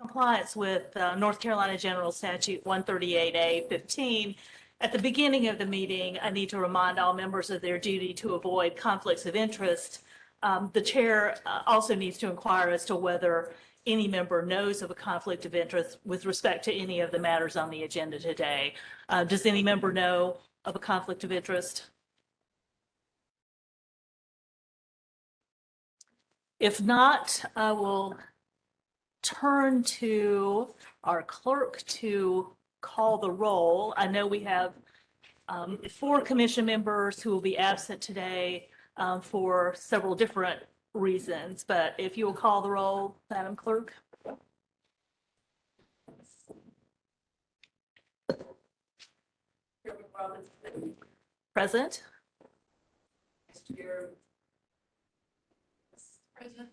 compliance with North Carolina General Statute 138A-15, at the beginning of the meeting, I need to remind all members of their duty to avoid conflicts of interest. The chair also needs to inquire as to whether any member knows of a conflict of interest with respect to any of the matters on the agenda today. Does any member know of a conflict of interest? If not, I will turn to our clerk to call the roll. I know we have 4 commission members who will be absent today for several different reasons, but if you will call the roll, Madam Clerk. Present. Present.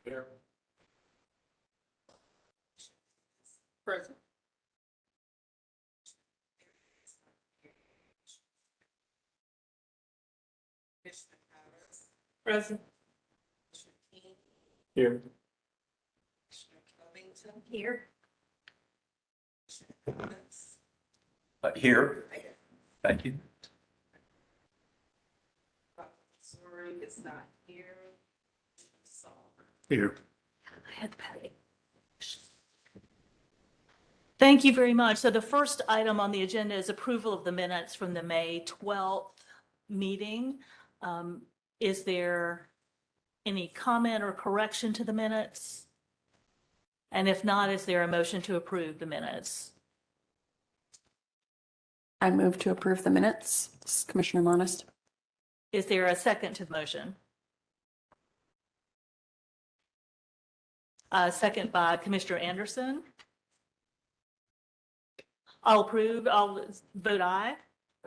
Here. Present. Present. Here. Here. Here. Thank you. Sorry, it's not here. Here. I had the packet. Thank you very much. So the first item on the agenda is approval of the minutes from the May 12th meeting. Is there any comment or correction to the minutes? And if not, is there a motion to approve the minutes? I move to approve the minutes. This is Commissioner Monist. Is there a second to the motion? Second by Commissioner Anderson. I'll approve. I'll vote aye.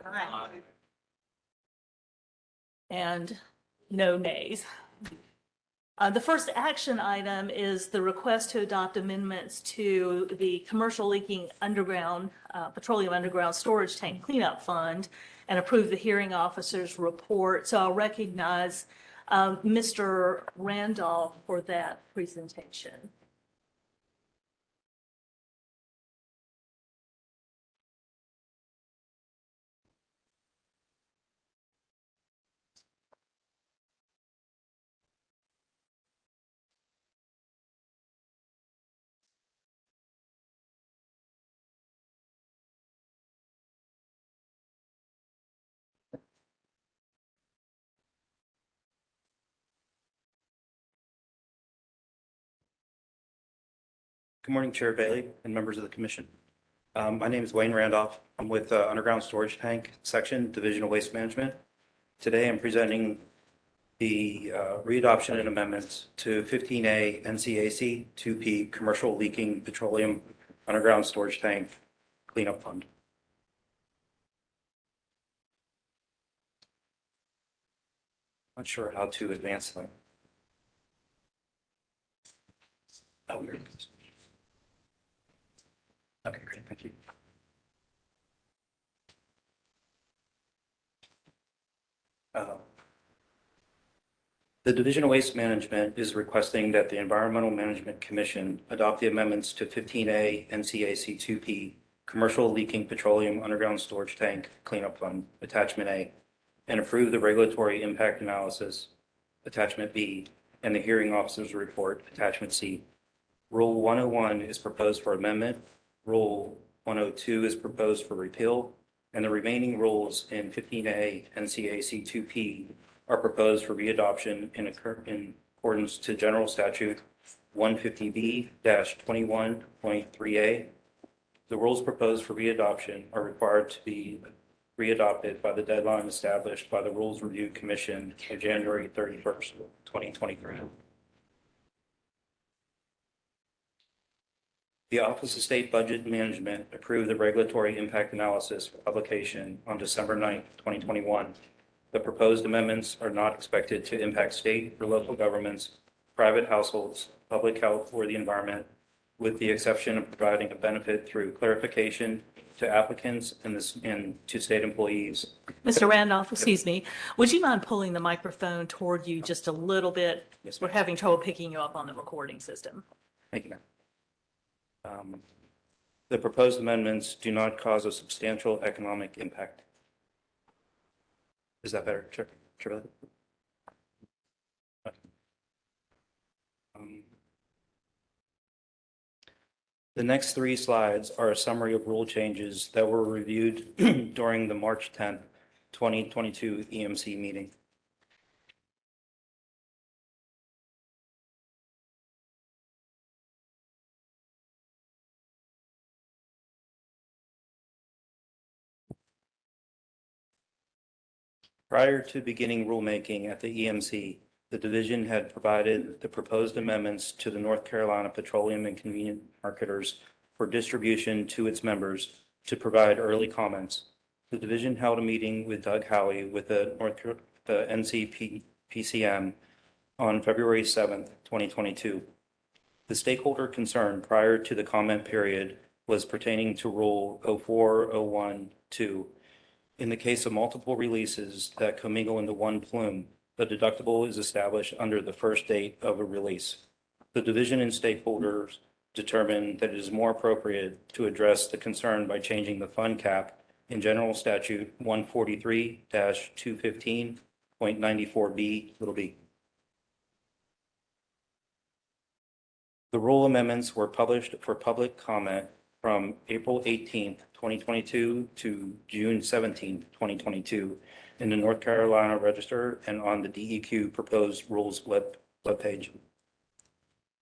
Aye. And no nays. The first action item is the request to adopt amendments to the commercial leaking underground, petroleum underground storage tank cleanup fund and approve the hearing officer's report. So I'll recognize Mr. Randolph for that presentation. Good morning, Chair Bailey and members of the commission. My name is Wayne Randolph. I'm with Underground Storage Tank Section, Division of Waste Management. Today I'm presenting the readoption and amendments to 15A NCAC 2P Commercial Leaking Petroleum Underground Storage Tank Cleanup Fund. Not sure how to advance them. Oh, here it is. Okay, great, thank you. The Division of Waste Management is requesting that the Environmental Management Commission adopt the amendments to 15A NCAC 2P Commercial Leaking Petroleum Underground Storage Tank Cleanup Fund, Attachment A, and approve the regulatory impact analysis, Attachment B, and the hearing officer's report, Attachment C. Rule 101 is proposed for amendment. Rule 102 is proposed for repeal, and the remaining rules in 15A NCAC 2P are proposed for readoption in accordance to General Statute 150B-21.3A. The rules proposed for readoption are required to be readopted by the deadline established by the Rules Review Commission on January 31st, 2023. The Office of State Budget Management approved the regulatory impact analysis for publication on December 9th, 2021. The proposed amendments are not expected to impact state or local governments, private households, public health, or the environment. with the exception of providing a benefit through clarification to applicants and to state employees. Mr. Randolph, excuse me, would you mind pulling the microphone toward you just a little bit? Yes, We're ma'am. having trouble picking you up on the recording system. Thank you, ma'am. The proposed amendments do not cause a substantial economic impact. Is that better? Sure. The next 3 slides are a summary of rule changes that were reviewed during the March 10th, 2022 EMC meeting. Prior to beginning rulemaking at the EMC, the division had provided the proposed amendments to the North Carolina Petroleum and Convenient Marketers for distribution to its members to provide early comments. The division held a meeting with Doug Howey with the NCPCM on February 7th, 2022. The stakeholder concern prior to the comment period was pertaining to Rule 0401-2. In the case of multiple releases that commingle into one plume, the deductible is established under the first date of a release. The division and stakeholders determined that it is more appropriate to address the concern by changing the fund cap in General Statute 143-215.94b(b). The rule amendments were published for public comment from April 18th, 2022 to June 17th, 2022 in the North Carolina Register and on the DEQ proposed rules webpage.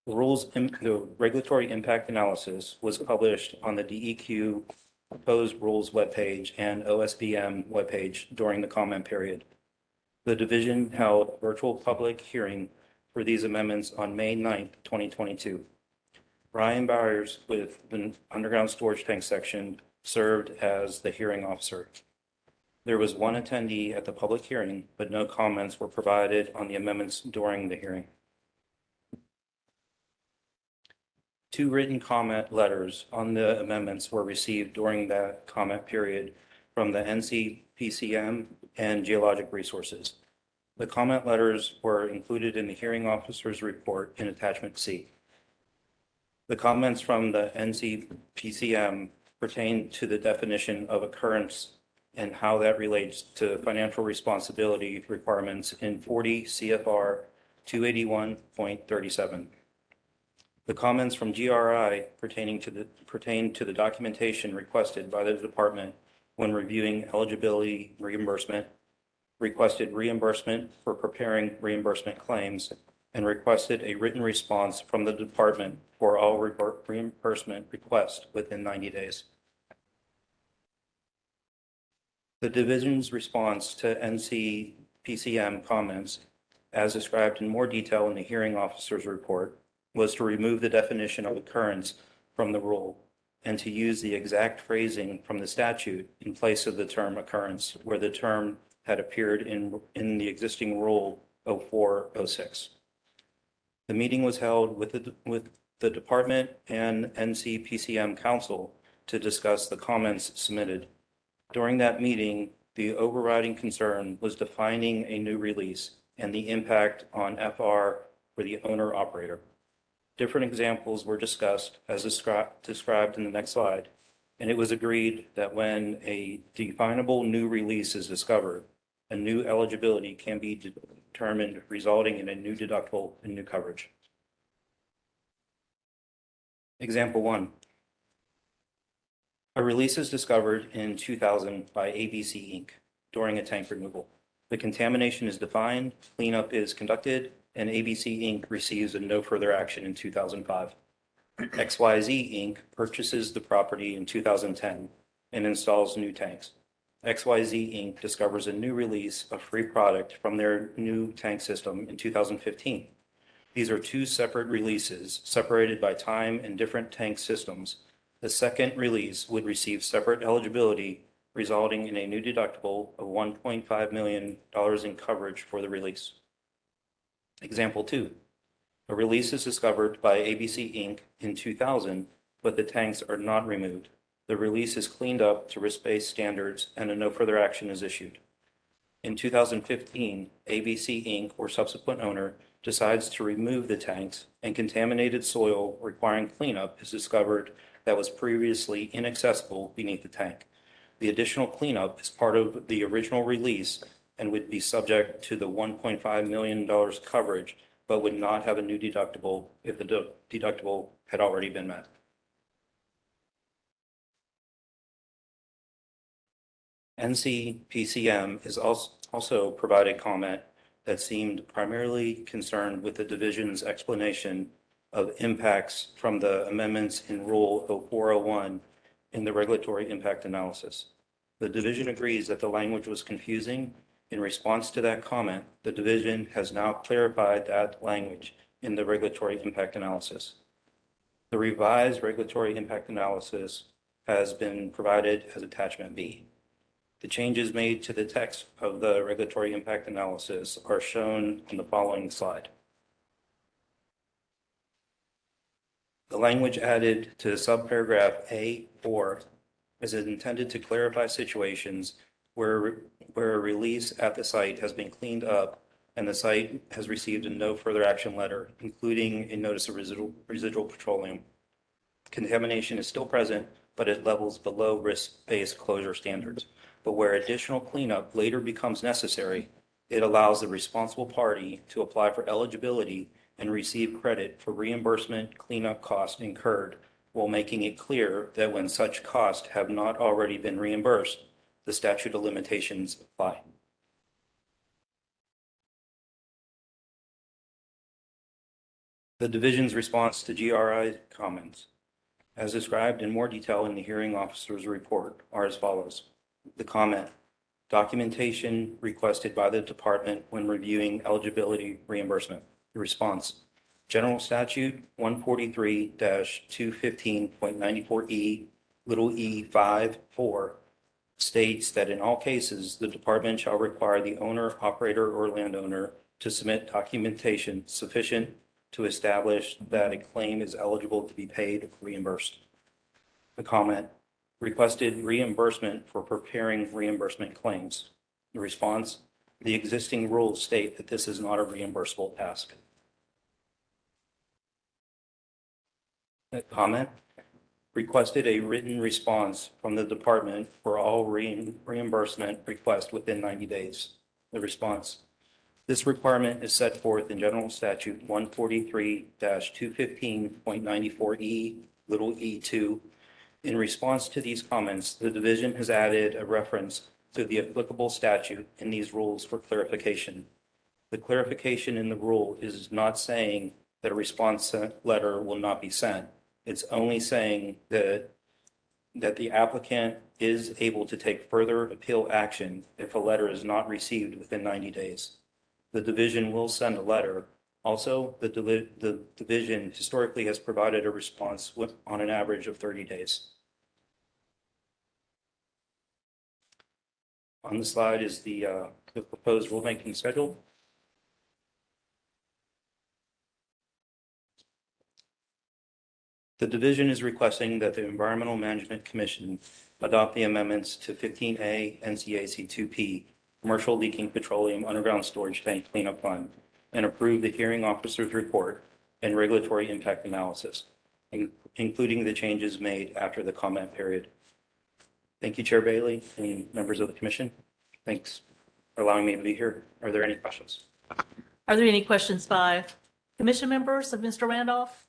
The regulatory impact analysis was published on the DEQ proposed rules webpage and OSBM webpage during the comment period. The division held a virtual public hearing for these amendments on May 9th, 2022. Ryan Byers with the underground storage tank section served as the hearing officer. There was one attendee at the public hearing, but no comments were provided on the amendments during the hearing. 2 written comment letters on the amendments were received during that comment period from the NCPCM and Geologic Resources. The comment letters were included in the hearing officer's report in attachment C. The comments from the NCPCM pertain to the definition of occurrence and how that relates to financial responsibility requirements in 40 CFR 281.37. The comments from GRI pertain to the documentation requested by the department when reviewing eligibility reimbursement, requested reimbursement for preparing reimbursement claims, and requested a written response from the department for all reimbursement requests within 90 days. The division's response to NCPCM comments, as described in more detail in the hearing officer's report, was to remove the definition of occurrence from the rule and to use the exact phrasing from the statute in place of the term occurrence, where the term had appeared in the existing Rule 0406. The meeting was held with the department and NCPCM counsel to discuss the comments submitted. During that meeting, the overriding concern was defining a new release and the impact on FR for the owner operator. Different examples were discussed as described in the next slide, and it was agreed that when a definable new release is discovered, a new eligibility can be determined, resulting in a new deductible and new coverage. Example 1. A release is discovered in 2000 by ABC Inc. during a tank removal. The contamination is defined, cleanup is conducted, and ABC Inc. receives a no further action in 2005. XYZ Inc. purchases the property in 2010 and installs new tanks. XYZ Inc. discovers a new release of free product from their new tank system in 2015. These are 2 separate releases separated by time and different tank systems. The second release would receive separate eligibility, resulting in a new deductible of $1.5 million in coverage for the release. Example 2. A release is discovered by ABC Inc. in 2000, but the tanks are not removed. The release is cleaned up to risk-based standards and no further action is issued. In 2015, ABC Inc. or subsequent owner decides to remove the tanks and contaminated soil requiring cleanup is discovered that was previously inaccessible beneath the tank. The additional cleanup is part of the original release and would be subject to the $1.5 million coverage, but would not have a new deductible if the deductible had already been met. NCPCM is also provided comment that seemed primarily concerned with the division's explanation of impacts from the amendments in Rule 0401 in the regulatory impact analysis. The division agrees that the language was confusing. In response to that comment, the division has now clarified that language in the regulatory impact analysis. The revised regulatory impact analysis has been provided as attachment B. The changes made to the text of the regulatory impact analysis are shown on the following slide. The language added to subparagraph A4 is intended to clarify situations where a release at the site has been cleaned up and the site has received a no further action letter, including a notice of residual petroleum. Contamination is still present, but at levels below risk-based closure standards. But where additional cleanup later becomes necessary, it allows the responsible party to apply for eligibility and receive credit for reimbursement cleanup costs incurred, while making it clear that when such costs have not already been reimbursed, the statute of limitations apply. The division's response to GRI comments, as described in more detail in the hearing officer's report, are as follows. The comment, documentation requested by the department when reviewing eligibility reimbursement. The response, General Statute 143-215.94E, little e 5(4) states that in all cases, the department shall require the owner, operator, or landowner to submit documentation sufficient to establish that a claim is eligible to be paid or reimbursed. The comment, requested reimbursement for preparing reimbursement claims. The response, the existing rules state that this is not a reimbursable task. The comment, requested a written response from the department for all reimbursement requests within 90 days. The response, this requirement is set forth in General Statute 143-215.94E, little e2. In response to these comments, the division has added a reference to the applicable statute in these rules for clarification. The clarification in the rule is not saying that a response letter will not be sent. It's only saying that the applicant is able to take further appeal action if a letter is not received within 90 days. The division will send a letter. Also, the division historically has provided a response on an average of 30 days. On the slide is the proposed rulemaking schedule. The division is requesting that the Environmental Management Commission adopt the amendments to 15A NCAC 2P, Commercial Leaking Petroleum Underground Storage Tank Cleanup Fund, and approve the hearing officer's report and regulatory impact analysis, including the changes made after the comment period. Thank you, Chair Bailey and members of the commission. Thanks for allowing me to be here. Are there any questions? Are there any questions by commission members of Mr. Randolph?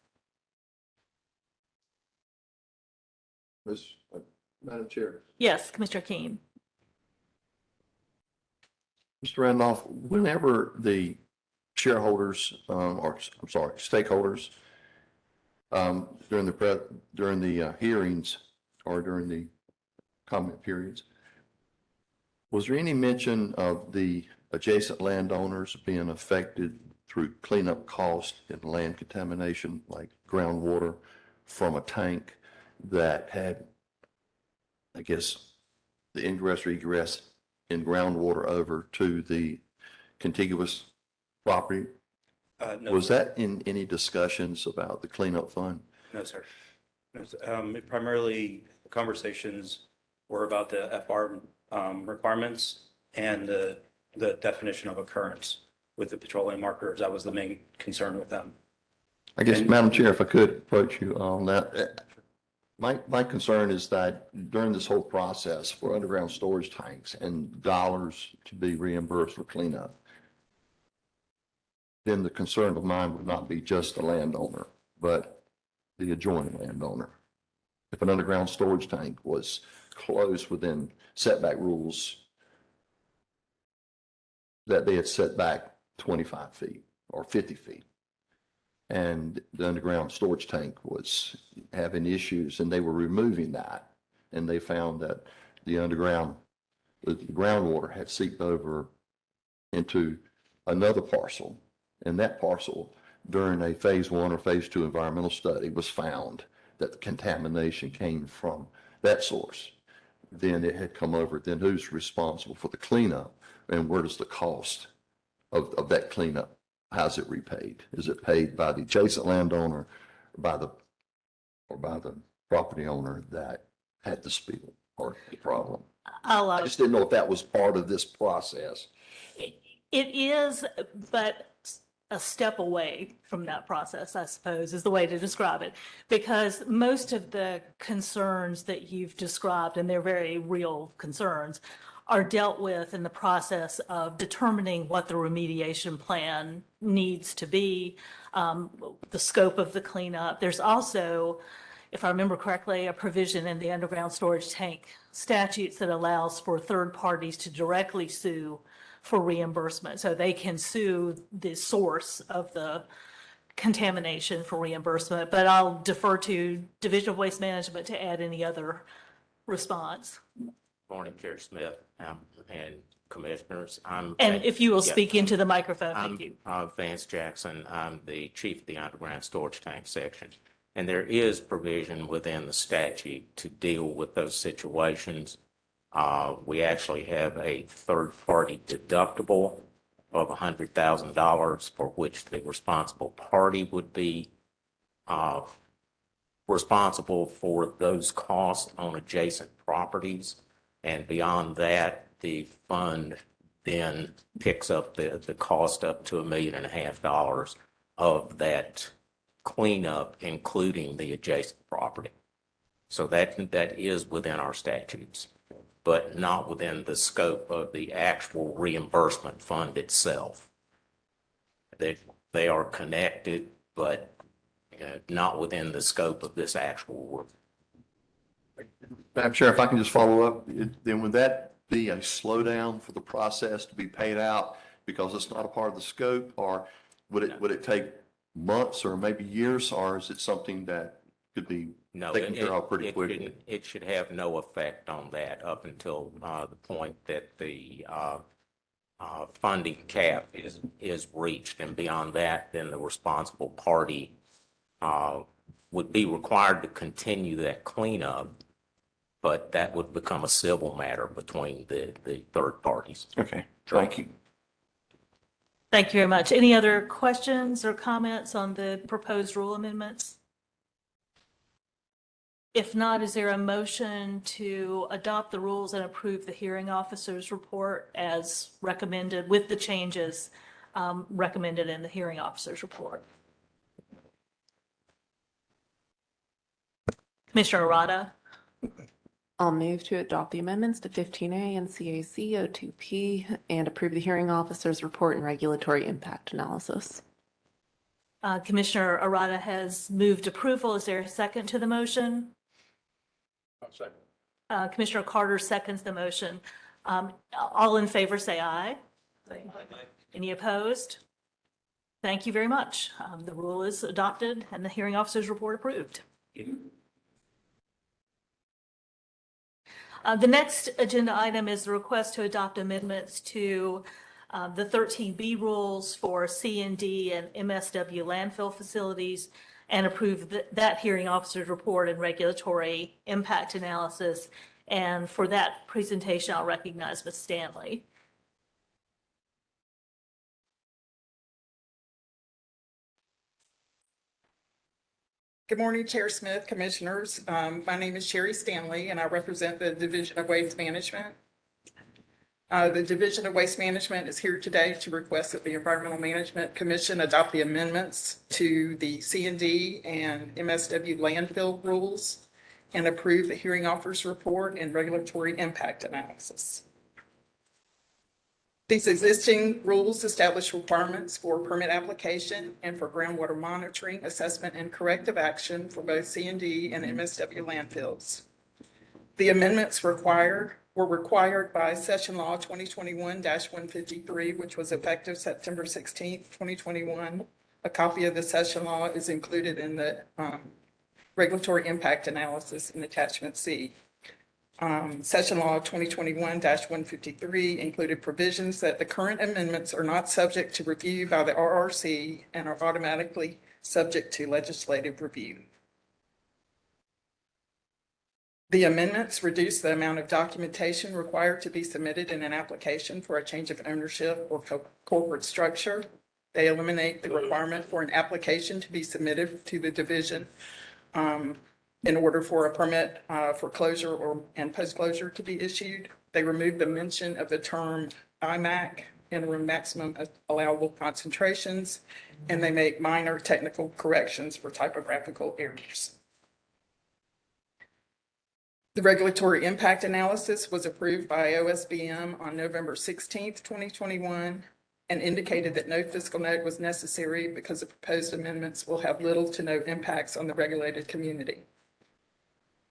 Madam Chair. Yes, Commissioner Keen. Mr. Randolph, whenever the shareholders, stakeholders, during the hearings or during the comment periods, was there any mention of the adjacent landowners being affected through cleanup costs and land contamination, like groundwater from a tank that had, I guess, the ingress or egress in groundwater over to the contiguous property? No, Was sir. that in any discussions about the cleanup fund? No, sir. No, sir. Primarily, the conversations were about the FR requirements and the definition of occurrence with the petroleum markers. That was the main concern with them. I guess, And- Madam Chair, if I could approach you on that. My concern is that during this whole process for underground storage tanks and dollars to be reimbursed for cleanup, then the concern of mine would not be just the landowner, but the adjoining landowner. If an underground storage tank was closed within setback rules that they had set back 25 feet or 50 feet, and the underground storage tank was having issues and they were removing that. And they found that the groundwater had seeped over into another parcel. And that parcel, during a phase 1 or phase 2 environmental study, was found that the contamination came from that source. Then it had come over, then who's responsible for the cleanup? And where does the cost of that cleanup? How's it repaid? Is it paid by the adjacent landowner or by the property owner that had the spill or the problem? I'll, I just didn't know if that was part of this process. it is, but a step away from that process, I suppose, is the way to describe it. Because most of the concerns that you've described, and they're very real concerns, are dealt with in the process of determining what the remediation plan needs to be, the scope of the cleanup. There's also, if I remember correctly, a provision in the underground storage tank statutes that allows for third parties to directly sue for reimbursement. So they can sue the source of the contamination for reimbursement. But I'll defer to Division of Waste Management to add any other response. Morning, Chair Smith, and Commissioners. And if you will Yeah. speak into the microphone, I'm thank you. Vance Jackson. I'm the Chief of the Underground Storage Tank Section. And there is provision within the statute to deal with those situations. We actually have a third-party deductible of $100,000 for which the responsible party would be responsible for those costs on adjacent properties. And beyond that, the fund then picks up the cost up to $1.5 million of that cleanup, including the adjacent property. So that is within our statutes, but not within the scope of the actual reimbursement fund itself. They are connected, but not within the scope of this actual work. Madam Chair, if I can just follow up, then would that be a slowdown for the process to be paid out because it's not a part of the scope? Or would it take months or maybe years, or is it something that could be No, taken care of pretty quickly? It should have no effect on that up until the point that the funding cap is reached. And beyond that, then the responsible party would be required to continue that cleanup, but that would become a civil matter between the third parties. Okay, thank you. Thank you very much. Any other questions or comments on the proposed rule amendments? If not, is there a motion to adopt the rules and approve the hearing officer's report as recommended with the changes recommended in the hearing officer's report? Commissioner Arata? I'll move to adopt the amendments to 15A and CAC 02P and approve the hearing officer's report and regulatory impact analysis. Commissioner Arata has moved approval. Is there a second to the motion? Commissioner Carter seconds the motion. All in favor, say aye. Any opposed? Thank you very much. The rule is adopted and the hearing officer's report approved. The next agenda item is the request to adopt amendments to the 13B rules for C&D and MSW landfill facilities and approve that hearing officer's report and regulatory impact analysis. And for that presentation, I'll recognize Ms. Stanley. Good morning, Chair Smith, Commissioners. My name is Sherry Stanley, and I represent the Division of Waste Management. The Division of Waste Management is here today to request that the Environmental Management Commission adopt the amendments to the C&D and MSW landfill rules and approve the hearing officer's report and regulatory impact analysis. These existing rules establish requirements for permit application and for groundwater monitoring, assessment, and corrective action for both C&D and MSW landfills. The amendments were required by Session Law 2021-153, which was effective September 16th, 2021. A copy of the session law is included in the regulatory impact analysis in Attachment C. Session Law 2021-153 included provisions that the current amendments are not subject to review by the RRC and are automatically subject to legislative review. The amendments reduce the amount of documentation required to be submitted in an application for a change of ownership or corporate structure. They eliminate the requirement for an application to be submitted to the division in order for a permit for closure and post-closure to be issued. They remove the mention of the term IMAC, interim maximum allowable concentrations, and they make minor technical corrections for typographical errors. The regulatory impact analysis was approved by OSBM on November 16th, 2021, and indicated that no fiscal note was necessary because the proposed amendments will have little to no impacts on the regulated community.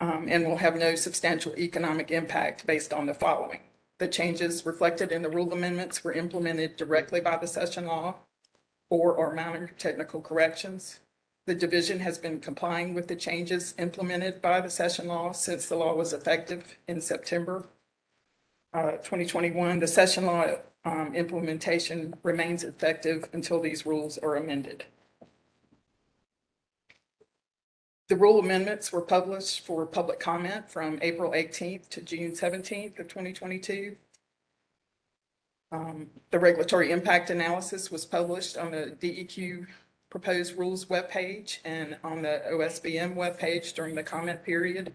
And will have no substantial economic impact based on the following. The changes reflected in the rule amendments were implemented directly by the session law or are minor technical corrections. The division has been complying with the changes implemented by the session law since the law was effective in September 2021. The session law implementation remains effective until these rules are amended. The rule amendments were published for public comment from April 18th to June 17th of 2022. The regulatory impact analysis was published on the DEQ proposed rules webpage and on the OSBM webpage during the comment period.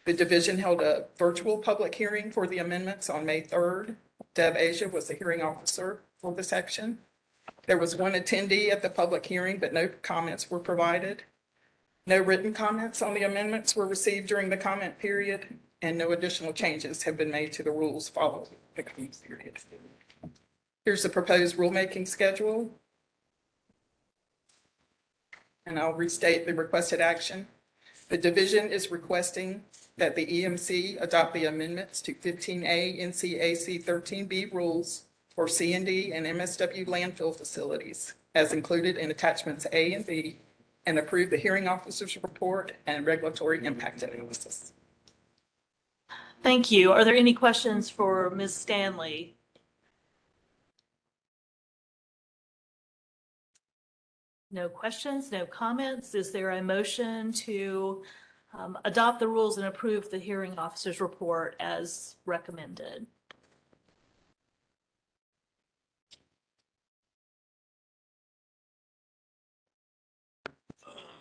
The division held a virtual public hearing for the amendments on May 3rd. Deb Asia was the hearing officer for the section. There was one attendee at the public hearing, but no comments were provided. No written comments on the amendments were received during the comment period, and no additional changes have been made to the rules following the comment period. Here's the proposed rulemaking schedule. And I'll restate the requested action. The division is requesting that the EMC adopt the amendments to 15A NCAC 13B rules for C&D and MSW landfill facilities as included in attachments A and B, and approve the hearing officer's report and regulatory impact analysis. Thank you. Are there any questions for Ms. Stanley? No questions, no comments. Is there a motion to adopt the rules and approve the hearing officer's report as recommended?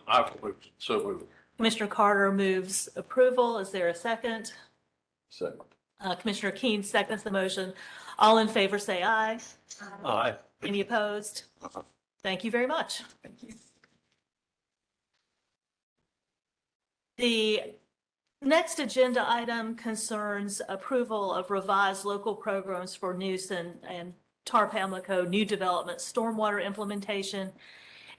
I will move. So moved. Commissioner Carter moves approval. Is there a second? Second. Commissioner Keen seconds the motion. All in favor say aye. Aye. Any opposed? Thank you very much. Thank you. The next agenda item concerns approval of revised local programs for Noose and Tar Pamlico new development stormwater implementation.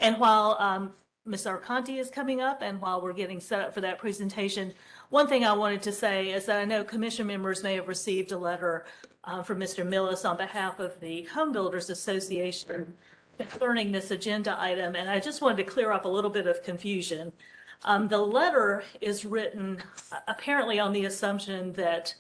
And while Ms. Arconti is coming up and while we're getting set up for that presentation, one thing I wanted to say is that I know commission members may have received a letter from Mr. Millis on behalf of the Home Builders Association concerning this agenda item, and I just wanted to clear up a little bit of confusion. The letter is written apparently on the assumption that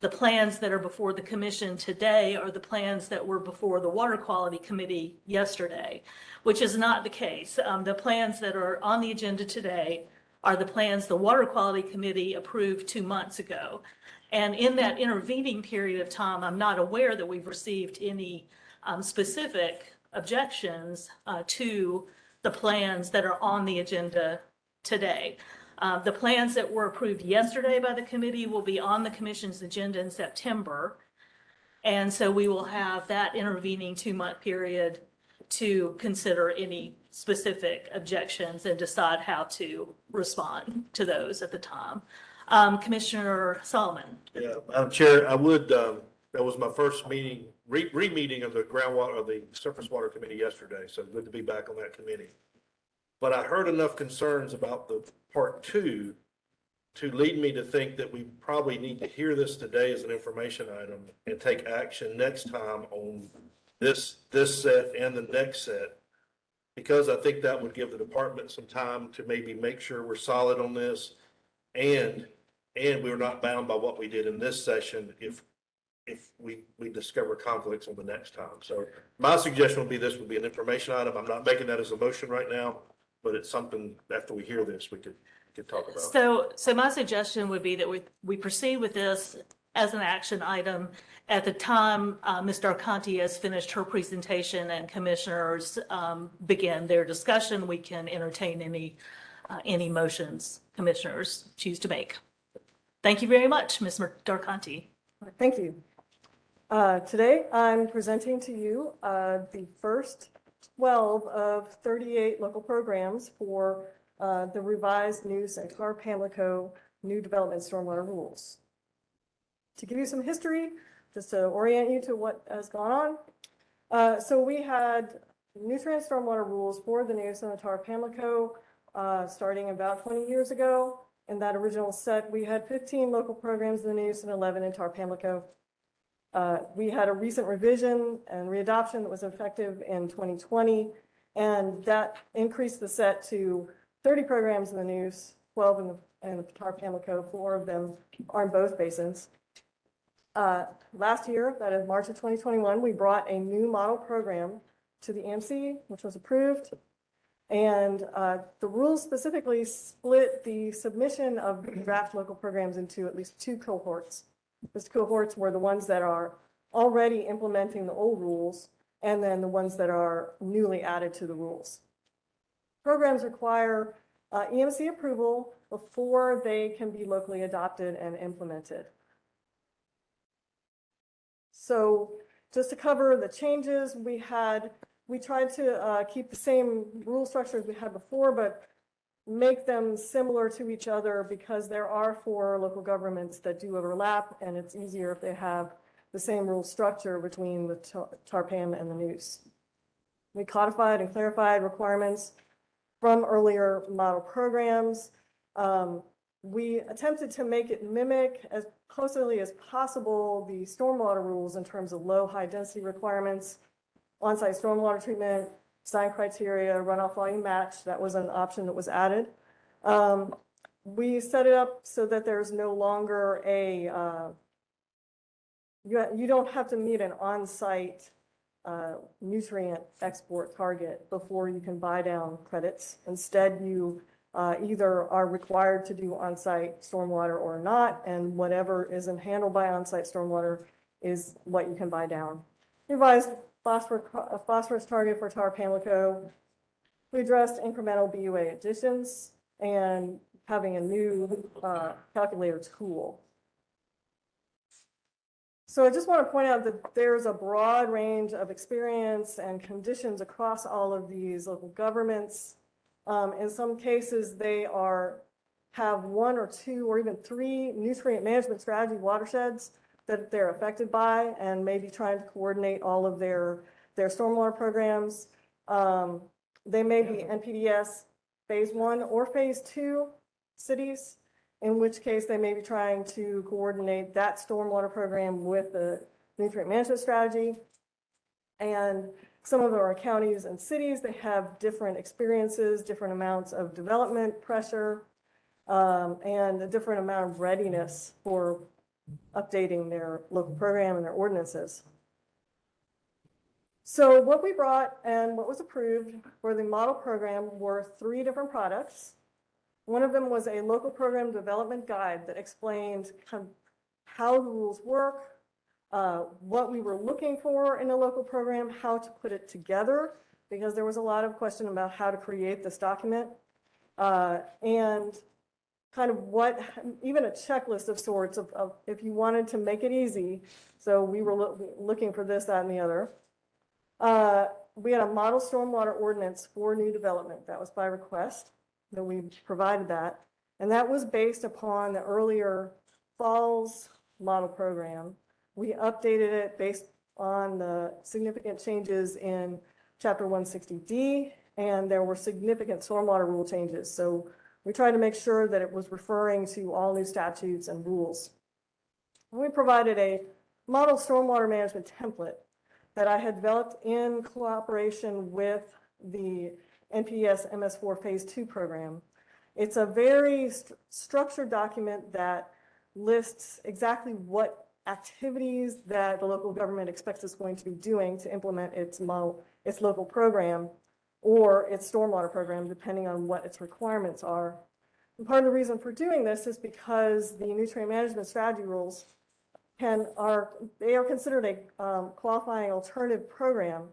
the plans that are before the commission today are the plans that were before the Water Quality Committee yesterday, which is not the case. The plans that are on the agenda today are the plans the Water Quality Committee approved 2 months ago. And in that intervening period of time, I'm not aware that we've received any specific objections to the plans that are on the agenda today. The plans that were approved yesterday by the committee will be on the commission's agenda in September. And so we will have that intervening 2-month period to consider any specific objections and decide how to respond to those at the time. Commissioner Solomon. Yeah, Madam Chair, I would, that was my first meeting, re-meeting of the groundwater, of the surface water committee yesterday, so good to be back on that committee. But I heard enough concerns about the part 2 to lead me to think that we probably need to hear this today as an information item and take action next time on this set and the next set. Because I think that would give the department some time to maybe make sure we're solid on this, and we're not bound by what we did in this session if we discover conflicts on the next time. So my suggestion would be this would be an information item. I'm not making that as a motion right now, but it's something after we hear this, we could talk about. So my suggestion would be that we proceed with this as an action item. At the time, Ms. Darconti has finished her presentation and commissioners begin their discussion, we can entertain any motions commissioners choose to make. Thank you very much, Ms. Darconti. Thank you. Today, I'm presenting to you the first 12 of 38 local programs for the revised new Tar-Pamlico new development stormwater rules. To give you some history, just to orient you to what has gone on. So we had nutrient stormwater rules for the new Tar-Pamlico starting about 20 years ago. In that original set, we had 15 local programs in the news and 11 in Tar-Pamlico. We had a recent revision and readoption that was effective in 2020, and that increased the set to 30 programs in the news, 12 in the Tar-Pamlico, 4 of them are in both basins. Last year, that is March of 2021, we brought a new model program to the EMC, which was approved. And the rules specifically split the submission of draft local programs into at least 2 cohorts. Those cohorts were the ones that are already implementing the old rules, and then the ones that are newly added to the rules. Programs require EMC approval before they can be locally adopted and implemented. So just to cover the changes, we tried to keep the same rule structures we had before, but make them similar to each other because there are 4 local governments that do overlap, and it's easier if they have the same rule structure between the Tar-Pam and the news. We codified and clarified requirements from earlier model programs. We attempted to make it mimic as closely as possible the stormwater rules in terms of low, high density requirements, on-site stormwater treatment, design criteria, runoff volume match. That was an option that was added. We set it up so that there's no longer you don't have to meet an on-site nutrient export target before you can buy down credits. Instead, you either are required to do on-site stormwater or not, and whatever isn't handled by on-site stormwater is what you can buy down. Revised phosphorus target for Tar-Pamlico. We addressed incremental BUA additions and having a new calculator tool. So I just want to point out that there's a broad range of experience and conditions across all of these local governments. In some cases, they have 1 or 2 or even 3 nutrient management strategy watersheds that they're affected by, and maybe trying to coordinate all of their stormwater programs. They may be NPDES phase 1 or phase 2 cities, in which case they may be trying to coordinate that stormwater program with the nutrient management strategy. And some of our counties and cities, they have different experiences, different amounts of development pressure, and a different amount of readiness for updating their local program and their ordinances. So what we brought and what was approved for the model program were 3 different products. One of them was a local program development guide that explained kind of how the rules work, what we were looking for in a local program, how to put it together, because there was a lot of question about how to create this document. and kind of what, even a checklist of sorts of if you wanted to make it easy. So we were looking for this, that, and the other. We had a model stormwater ordinance for new development. That was by request that we provided that. And that was based upon the earlier Falls model program. We updated it based on the significant changes in Chapter 160D, and there were significant stormwater rule changes. So we tried to make sure that it was referring to all new statutes and rules. We provided a model stormwater management template that I had developed in cooperation with the NPS MS4 Phase 2 program. It's a very structured document that lists exactly what activities that the local government expects it's going to be doing to implement its local program or its stormwater program, depending on what its requirements are. And part of the reason for doing this is because the nutrient management strategy rules are considered a qualifying alternative program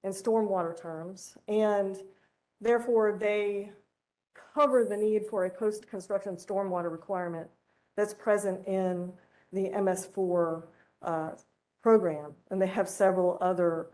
in stormwater terms, and therefore they cover the need for a post-construction stormwater requirement that's present in the MS4 program, and they have several other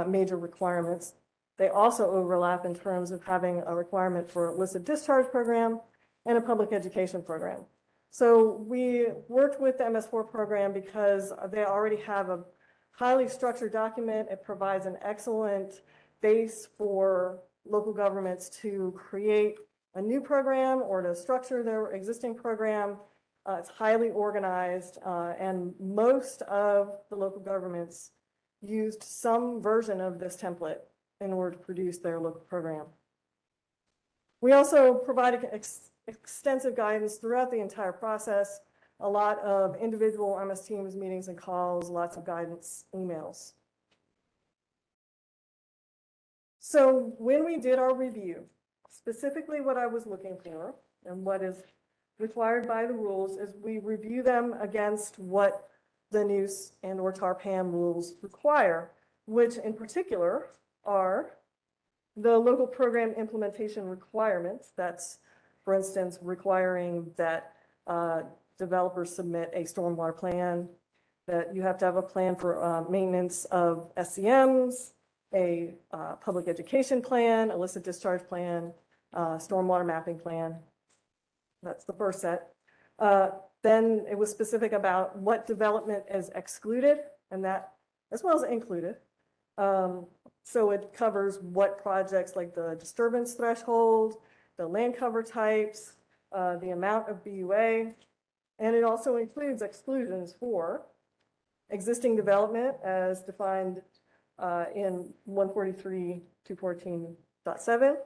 major requirements. They also overlap in terms of having a requirement for a illicit discharge program and a public education program. So we worked with the MS4 program because they already have a highly structured document. It provides an excellent base for local governments to create a new program or to structure their existing program. It's highly organized, and most of the local governments used some version of this template in order to produce their local program. We also provided extensive guidance throughout the entire process, a lot of individual MS Teams meetings and calls, lots of guidance emails. So when we did our review, specifically what I was looking for and what is required by the rules is we review them against what the NUS and or TARPAM rules require, which in particular are the local program implementation requirements. That's, for instance, requiring that developers submit a stormwater plan, that you have to have a plan for maintenance of SCMs, a public education plan, illicit discharge plan, stormwater mapping plan. That's the first set. Then it was specific about what development is excluded, and that as well as included. So it covers what projects, like the disturbance threshold, the land cover types, the amount of BUA, and it also includes exclusions for existing development as defined in 143.214.7,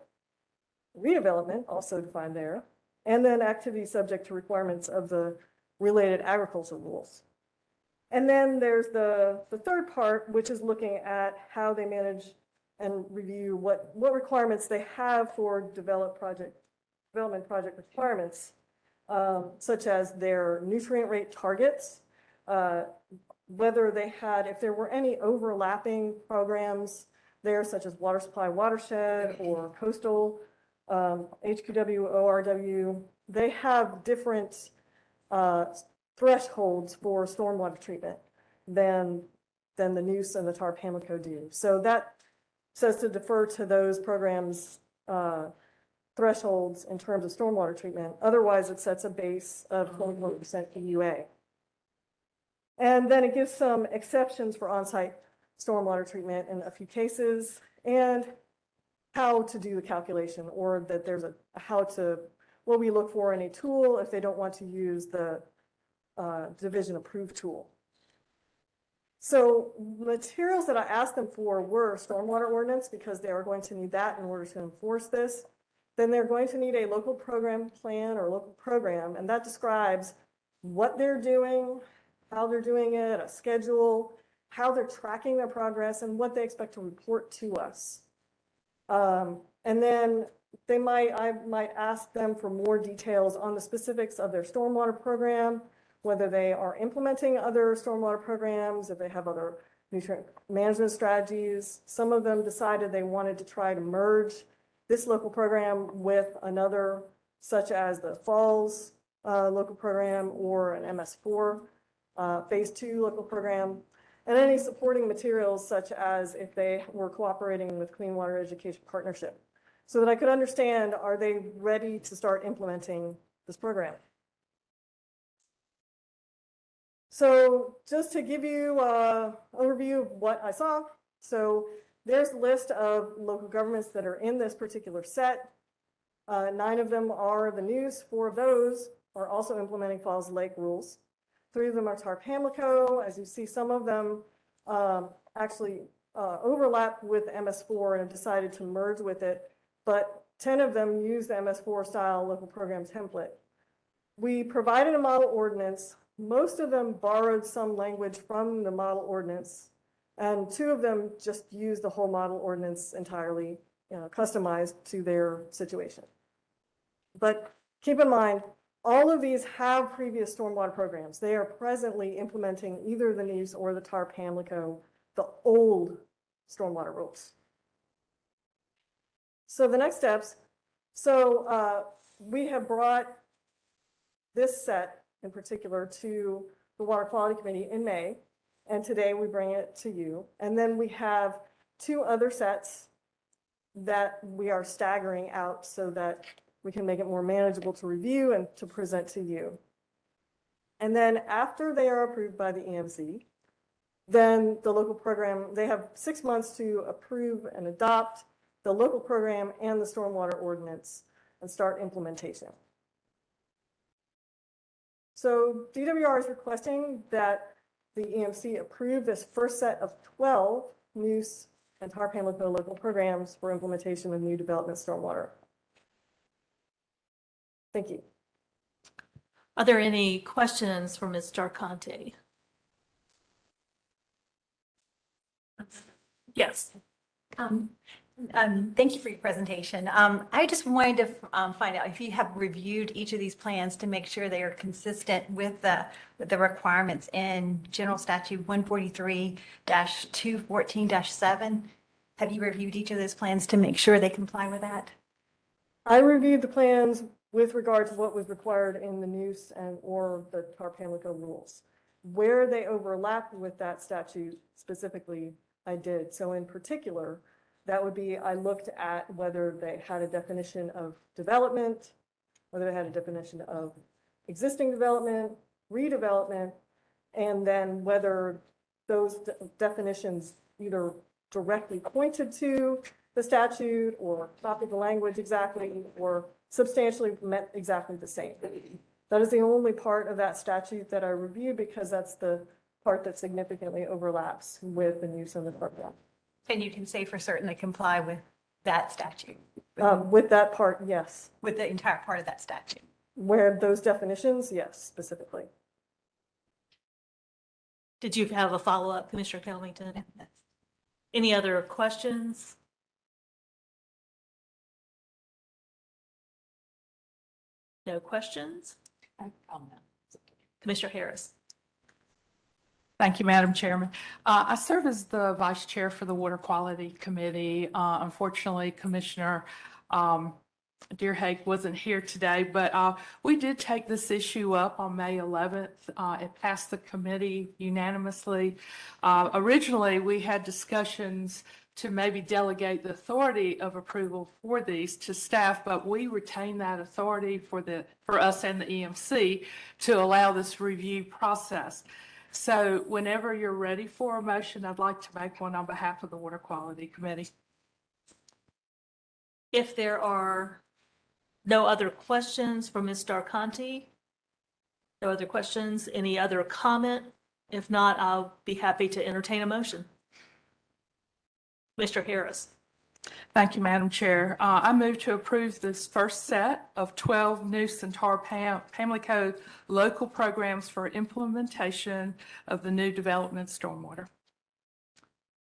redevelopment also defined there, and then activities subject to requirements of the related agricultural rules. And then there's the third part, which is looking at how they manage and review what requirements they have for development project requirements, such as their nutrient rate targets, whether they had, if there were any overlapping programs there, such as water supply watershed or coastal, HQW, ORW, they have different thresholds for stormwater treatment than the NUS and the TARPAMCO do. So that says to defer to those programs' thresholds in terms of stormwater treatment. Otherwise, it sets a base of 24% EUA. And then it gives some exceptions for on-site stormwater treatment in a few cases, and how to do the calculation, or that there's what we look for in a tool if they don't want to use the division approved tool. So materials that I asked them for were stormwater ordinance, because they are going to need that in order to enforce this. Then they're going to need a local program plan or local program, and that describes what they're doing, how they're doing it, a schedule, how they're tracking their progress, and what they expect to report to us. And then I might ask them for more details on the specifics of their stormwater program, whether they are implementing other stormwater programs, if they have other nutrient management strategies. Some of them decided they wanted to try to merge this local program with another, such as the Falls local program or an MS4 Phase 2 local program, and any supporting materials such as if they were cooperating with Clean Water Education Partnership, so that I could understand, are they ready to start implementing this program? So just to give you an overview of what I saw, so there's a list of local governments that are in this particular set. 9 of them are the news. 4 of those are also implementing Falls Lake rules. 3 of them are Tarr-Pamlico. As you see, some of them actually overlap with MS4 and have decided to merge with it, but 10 of them use the MS4 style local program template. We provided a model ordinance. Most of them borrowed some language from the model ordinance, and 2 of them just used the whole model ordinance entirely, customized to their situation. But keep in mind, all of these have previous stormwater programs. They are presently implementing either the NEWS or the Tarr-Pamlico, the old stormwater rules. So the next steps, we have brought this set in particular to the Water Quality Committee in May, and today we bring it to you. And then we have 2 other sets that we are staggering out so that we can make it more manageable to review and to present to you. And then after they are approved by the EMC, then the local program, they have 6 months to approve and adopt the local program and the stormwater ordinance and start implementation. So DWR is requesting that the EMC approve this first set of 12 NEWS and Tarr-Pamlico local programs for implementation of new development stormwater. Thank you. Are there any questions for Ms. Darconte? Yes. Thank you for your presentation. I just wanted to find out if you have reviewed each of these plans to make sure they are consistent with the requirements in General Statute 143-214-7. Have you reviewed each of those plans to make sure they comply with that? I reviewed the plans with regard to what was required in the NEWS and or the Tarr-Pamlico rules. Where they overlap with that statute specifically, I did. So in particular, that would be, I looked at whether they had a definition of development, whether they had a definition of existing development, redevelopment, and then whether those definitions either directly pointed to the statute or copied the language exactly or substantially meant exactly the same. That is the only part of that statute that I reviewed because that's the part that significantly overlaps with the NEWS and the program. And you can say for certain they comply with that statute? With that part, yes. With the entire part of that statute? Where those definitions, yes, specifically. Did you have a follow-up, Commissioner Kelvington? Any other questions? No questions? Commissioner Harris. Thank you, Madam Chairman. I serve as the Vice Chair for the Water Quality Committee. Unfortunately, Commissioner Deerhake wasn't here today, but we did take this issue up on May 11th. It passed the committee unanimously. Originally, we had discussions to maybe delegate the authority of approval for these to staff, but we retain that authority for us and the EMC to allow this review process. So whenever you're ready for a motion, I'd like to make one on behalf of the Water Quality Committee. If there are no other questions for Ms. Darconte, no other questions, any other comment? If not, I'll be happy to entertain a motion. Mr. Harris. Thank you, Madam Chair. I move to approve this first set of 12 NEWS and Tarr-Pamlico local programs for implementation of the new development stormwater.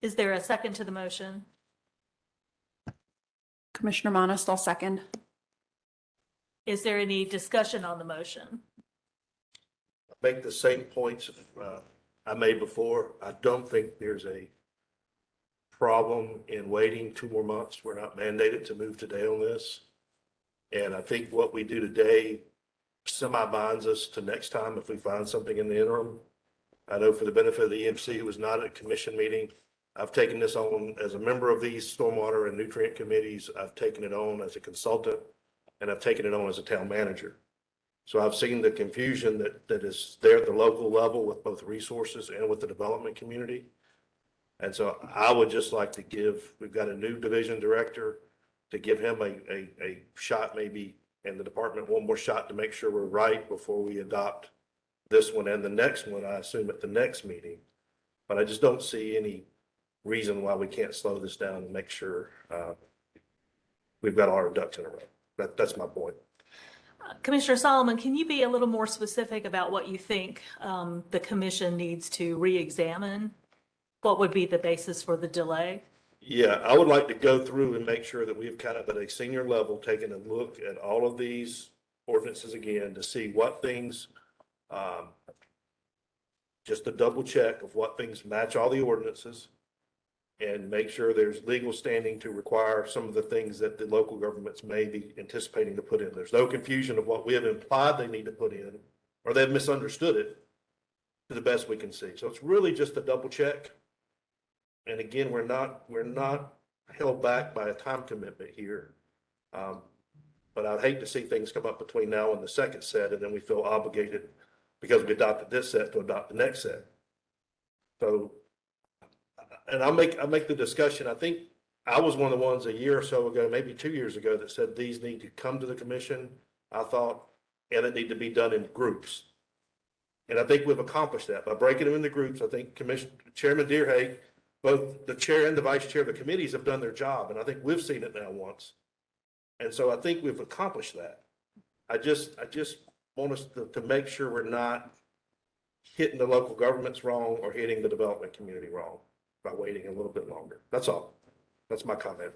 Is there a second to the motion? Commissioner Monist, I'll second. Is there any discussion on the motion? Make the same points I made before. I don't think there's a problem in waiting 2 more months. We're not mandated to move today on this. And I think what we do today semi-binds us to next time if we find something in the interim. I know for the benefit of the EMC who was not at a commission meeting, I've taken this on as a member of these stormwater and nutrient committees. I've taken it on as a consultant, and I've taken it on as a town manager. So I've seen the confusion that is there at the local level with both resources and with the development community. And so I would just like to we've got a new division director, to give him a shot maybe, and the department one more shot to make sure we're right before we adopt this one and the next one, I assume at the next meeting. But I just don't see any reason why we can't slow this down and make sure we've got all our ducks in a row. That's my point. Commissioner Solomon, can you be a little more specific about what you think the commission needs to re-examine? What would be the basis for the delay? Yeah, I would like to go through and make sure that we've kind of at a senior level taken a look at all of these ordinances again to see what things, just a double check of what things match all the ordinances, and make sure there's legal standing to require some of the things that the local governments may be anticipating to put in. There's no confusion of what we have implied they need to put in, or they've misunderstood it to the best we can see. So it's really just a double check. And again, we're not held back by a time commitment here. But I'd hate to see things come up between now and the second set, and then we feel obligated because we adopted this set to adopt the next set. So, and I'll make the discussion. I think I was one of the ones a year or so ago, maybe 2 years ago, that said these need to come to the commission. I thought, and it need to be done in groups. And I think we've accomplished that by breaking them into groups. I think Chairman Deerhake, both the chair and the vice chair of the committees have done their job, and I think we've seen it now once. And so I think we've accomplished that. I just want us to make sure we're not hitting the local governments wrong or hitting the development community wrong by waiting a little bit longer. That's all. That's my comment.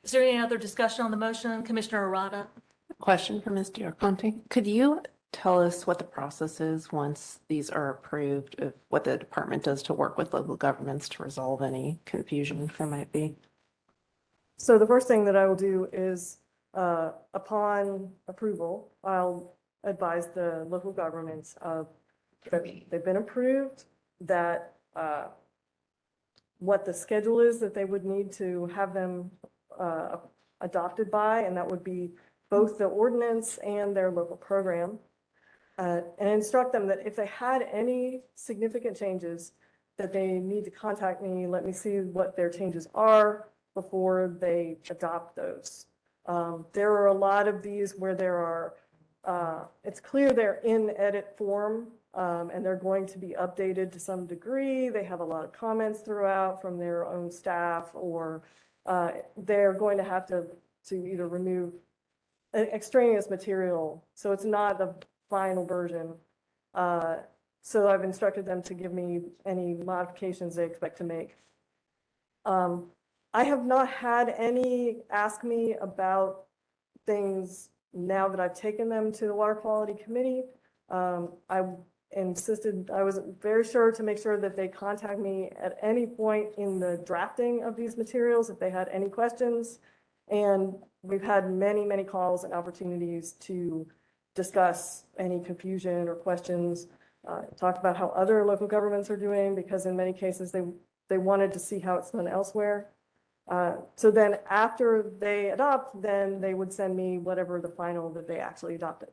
Is there any other discussion on the motion? Commissioner Arata? Question for Ms. Yakimpd. Could you tell us what the process is once these are approved, of what the department does to work with local governments to resolve any confusion there might be? So the first thing that I will do is, upon approval, I'll advise the local governments that they've been approved, that what the schedule is that they would need to have them adopted by, and that would be both the ordinance and their local program. And instruct them that if they had any significant changes, that they need to contact me, let me see what their changes are before they adopt those. There are a lot of these where there are, it's clear they're in edit form, and they're going to be updated to some degree. They have a lot of comments throughout from their own staff, or they're going to have to either remove extraneous material. So it's not the final version. So I've instructed them to give me any modifications they expect to make. I have not had any ask me about things now that I've taken them to the Water Quality Committee. I insisted, I was very sure to make sure that they contact me at any point in the drafting of these materials if they had any questions. And we've had many, many calls and opportunities to discuss any confusion or questions, talk about how other local governments are doing, because in many cases they wanted to see how it's done elsewhere. So then after they adopt, then they would send me whatever the final that they actually adopted.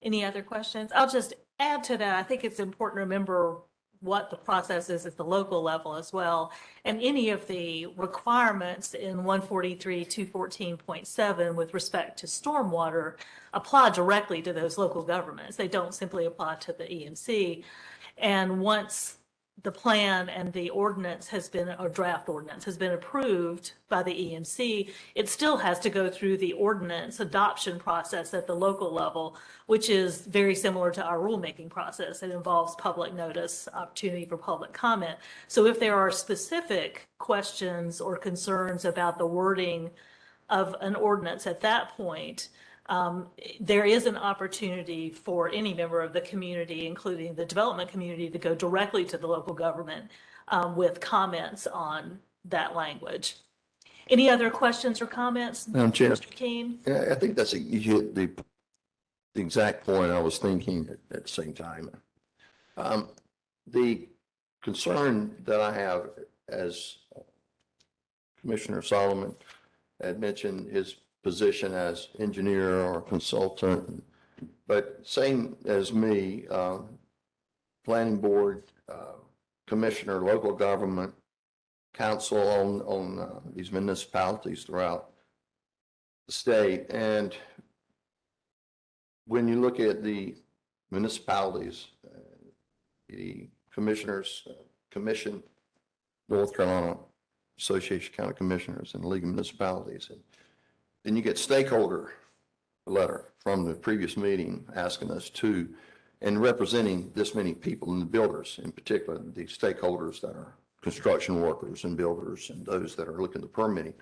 Any other questions? I'll just add to that. I think it's important to remember what the process is at the local level as well. And any of the requirements in 143-214.7 with respect to stormwater apply directly to those local governments. They don't simply apply to the EMC. And once the plan and the ordinance has been, or draft ordinance has been approved by the EMC, it still has to go through the ordinance adoption process at the local level, which is very similar to our rulemaking process. It involves public notice, opportunity for public comment. So if there are specific questions or concerns about the wording of an ordinance at that point, there is an opportunity for any member of the community, including the development community, to go directly to the local government with comments on that language. Any other questions or comments? Madam Chair. Mr. Keene? Yeah, I think you hit the exact point I was thinking at the same time. The concern that I have, as Commissioner Solomon had mentioned his position as engineer or consultant, but same as me, planning board, commissioner, local government, council on these municipalities throughout the state. And when you look at the municipalities, the commissioners, commission, North Carolina Association of County Commissioners and League of Municipalities, and then you get stakeholder letter from the previous meeting asking us to, and representing this many people and the builders, in particular, the stakeholders that are construction workers and builders and those that are looking at permitting,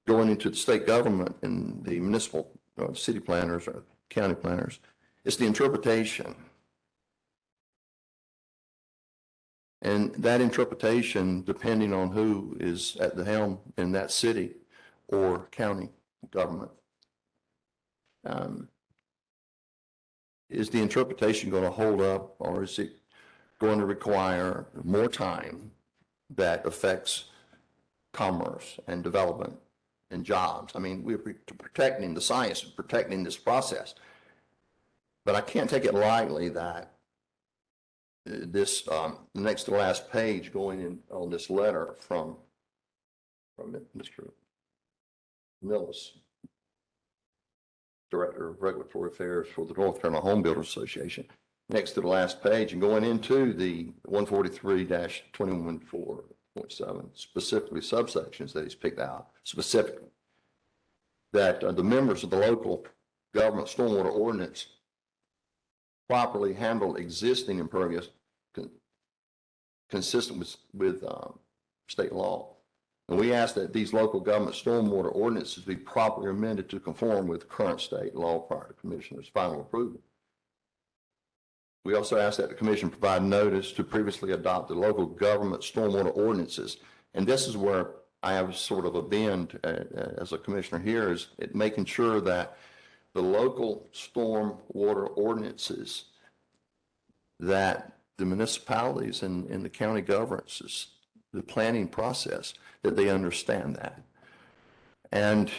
going into the state government and the municipal city planners or county planners. It's the interpretation. And that interpretation, depending on who is at the helm in that city or county government, is the interpretation going to hold up, or is it going to require more time that affects commerce and development and jobs? I mean, we're protecting the science and protecting this process, but I can't take it lightly that this the next to last page going in on this letter from Mr. Millis, Director of Regulatory Affairs for the North Carolina Home Builders Association, next to the last page and going into the 143-2114.7, specifically subsections that he's picked out specifically, that the members of the local government stormwater ordinance properly handle existing impervious consistent with state law. And we ask that these local government stormwater ordinances be properly amended to conform with current state law prior to Commissioner's final approval. We also ask that the Commission provide notice to previously adopted local government stormwater ordinances. And this is where I have sort of a bend as a commissioner here, is making sure that the local stormwater ordinances that the municipalities and the county governments, the planning process, that they understand that. And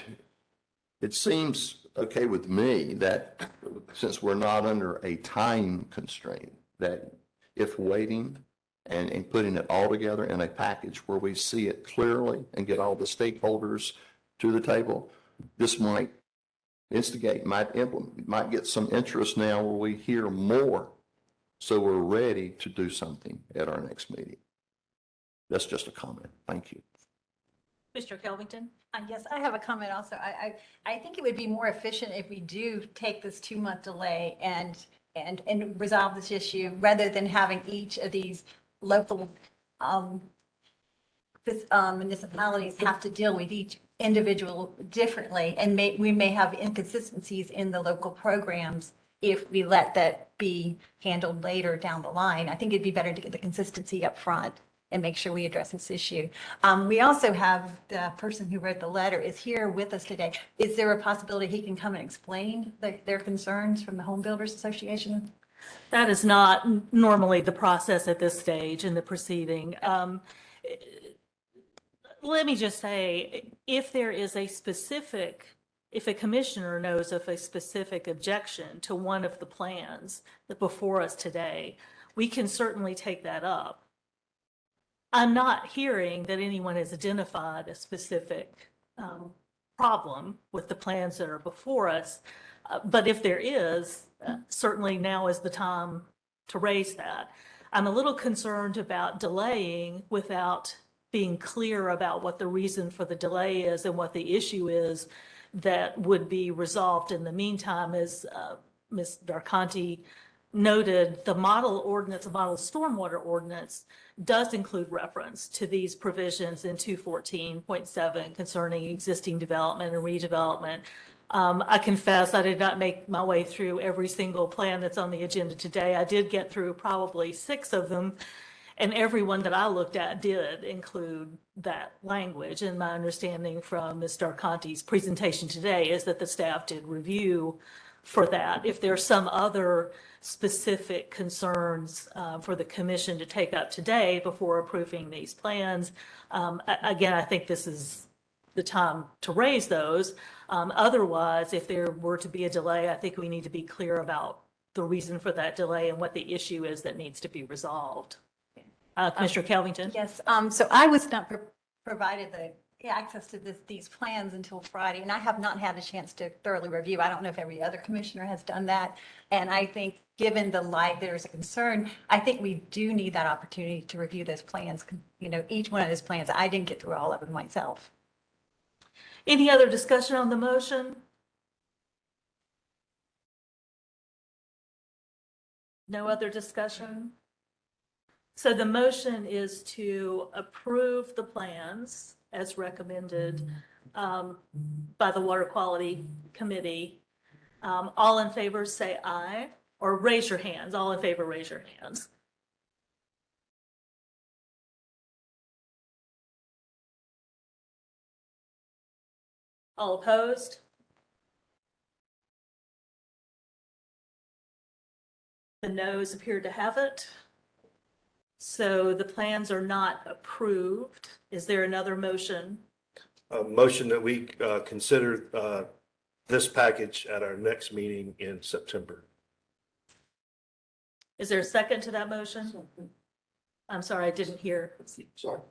it seems okay with me that since we're not under a time constraint, that if waiting and putting it all together in a package where we see it clearly and get all the stakeholders to the table, this might instigate, might implement, might get some interest now where we hear more, so we're ready to do something at our next meeting. That's just a comment. Thank you. Mr. Kelvington? Yes, I have a comment also. I think it would be more efficient if we do take this 2-month delay and resolve this issue rather than having each of these local municipalities have to deal with each individual differently. And we may have inconsistencies in the local programs if we let that be handled later down the line. I think it'd be better to get the consistency up front and make sure we address this issue. We also have the person who wrote the letter is here with us today. Is there a possibility he can come and explain their concerns from the Home Builders Association? That is not normally the process at this stage in the proceeding. Let me just say, if there is if a commissioner knows of a specific objection to one of the plans that before us today, we can certainly take that up. I'm not hearing that anyone has identified a specific problem with the plans that are before us. But if there is, certainly now is the time to raise that. I'm a little concerned about delaying without being clear about what the reason for the delay is and what the issue is that would be resolved in the meantime. As Ms. Darconti noted, the model ordinance, the model stormwater ordinance does include reference to these provisions in 214.7 concerning existing development and redevelopment. I confess I did not make my way through every single plan that's on the agenda today. I did get through probably 6 of them, and every one that I looked at did include that language. And my understanding from Ms. Darconte's presentation today is that the staff did review for that. If there's some other specific concerns for the commission to take up today before approving these plans, again, I think this is the time to raise those. Otherwise, if there were to be a delay, I think we need to be clear about the reason for that delay and what the issue is that needs to be resolved. Commissioner Kelvington? Yes, so I was not provided the access to these plans until Friday, and I have not had a chance to thoroughly review. I don't know if every other commissioner has done that. And I think, given the light, there's a concern, I think we do need that opportunity to review those plans. You know, each one of those plans, I didn't get through all of them myself. Any other discussion on the motion? No other discussion? So the motion is to approve the plans as recommended by the Water Quality Committee. All in favor, say aye, or raise your hands. All in favor, raise your hands. All opposed? The noes appear to have it. So the plans are not approved. Is there another motion? A motion that we consider this package at our next meeting in September. Is there a second to that motion? I'm sorry, I didn't hear. Sorry.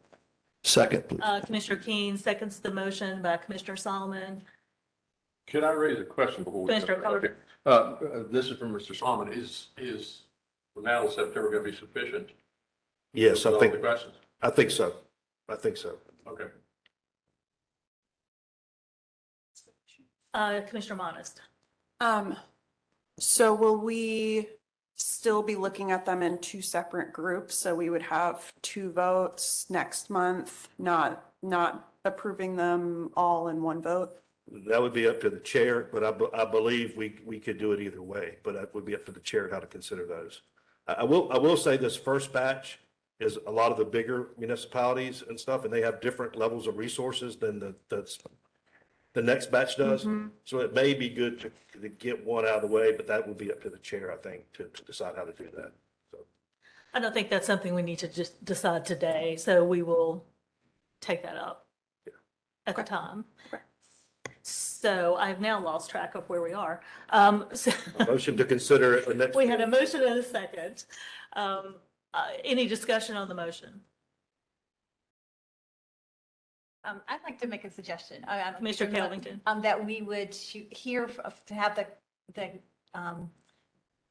Second, please. Commissioner Keene seconds the motion by Commissioner Solomon. Can I raise a question before we? Commissioner Color. This is from Mr. Solomon. Is from now to September going to be sufficient? Yes, I With all think, the questions? I think so. I think so. Okay. Commissioner Monist. So will we still be looking at them in 2 separate groups? So we would have 2 votes next month, not approving them all in 1 vote? That would be up to the chair, but I believe we could do it either way, but that would be up to the chair how to consider those. I will say this first batch is a lot of the bigger municipalities and stuff, and they have different levels of resources than the next batch does. So it may be good to get one out of the way, but that would be up to the chair, I think, to decide how to do that. So I don't think that's something we need to just decide today, so we will take that up at the time. So I've now lost track of where we are. So motion to consider it the next. we had a motion and a second. Any discussion on the motion? I'd like to make a suggestion. Commissioner Kelvington. That we would to have the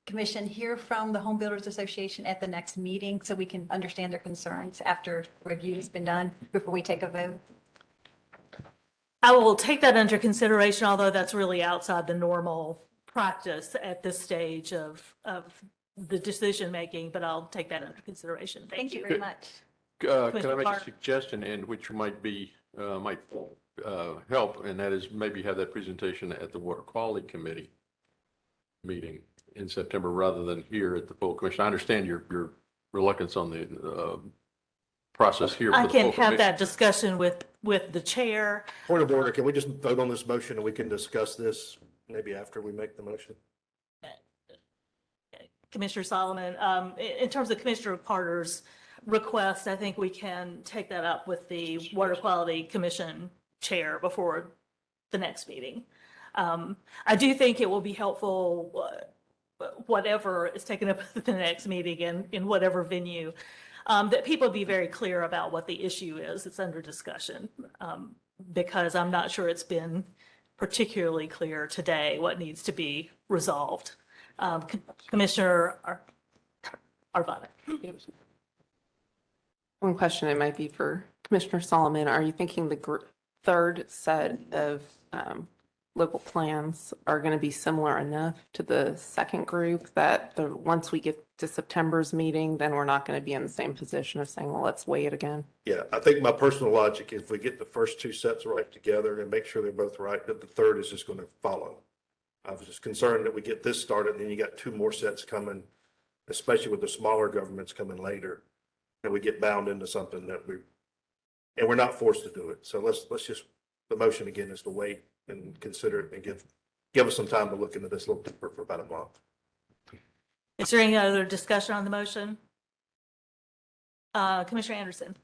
commission hear from the Home Builders Association at the next meeting so we can understand their concerns after review has been done before we take a vote. I will take that under consideration, although that's really outside the normal practice at this stage of the decision making, but I'll take that under consideration. Thank you very much. Can I Commissioner make a Carter. suggestion, and which might be, might help, and that is maybe have that presentation at the Water Quality Committee meeting in September rather than here at the full commission. I understand your reluctance on the process here. I for the can full have commission. that discussion with the chair. Point of order, can we just vote on this motion and we can discuss this maybe after we make the motion? Commissioner Solomon, in terms of Commissioner Carter's request, I think we can take that up with the Water Quality Commission chair before the next meeting. I do think it will be helpful, whatever is taken up at the next meeting in whatever venue, that people be very clear about what the issue is that's under discussion, because I'm not sure it's been particularly clear today what needs to be resolved. Commissioner Arvada. One question, it might be for Commissioner Solomon. Are you thinking the third set of local plans are going to be similar enough to the second group that once we get to September's meeting, then we're not going to be in the same position of saying, well, let's wait again. Yeah, I think my personal logic is if we get the first two sets right together and make sure they're both right, that the third is just going to follow. I was just concerned that we get this started and then you got two more sets coming, especially with the smaller governments coming later. And we get bound into something that and we're not forced to do it. So let's just, the motion again is to wait and consider it and give us some time to look into this a little deeper for about a month. Is there any other discussion on the motion? Commissioner Anderson?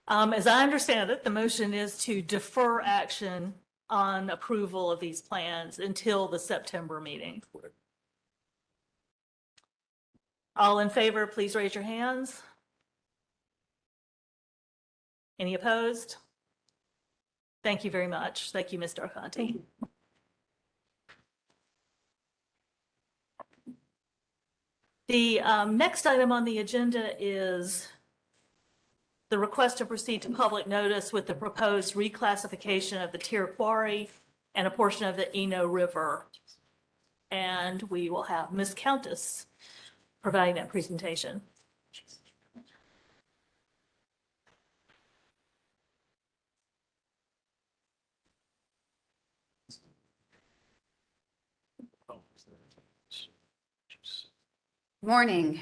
As I understand it, the motion is to defer action on approval of these plans until the September meeting. All in favor, please raise your hands. Any opposed? Thank you very much. Thank you, Mr. Arconti. The next item on the agenda is the request to proceed to public notice with the proposed reclassification of the Tier Quarry and a portion of the Eno River. And we will have Ms. Countess providing that presentation. Morning.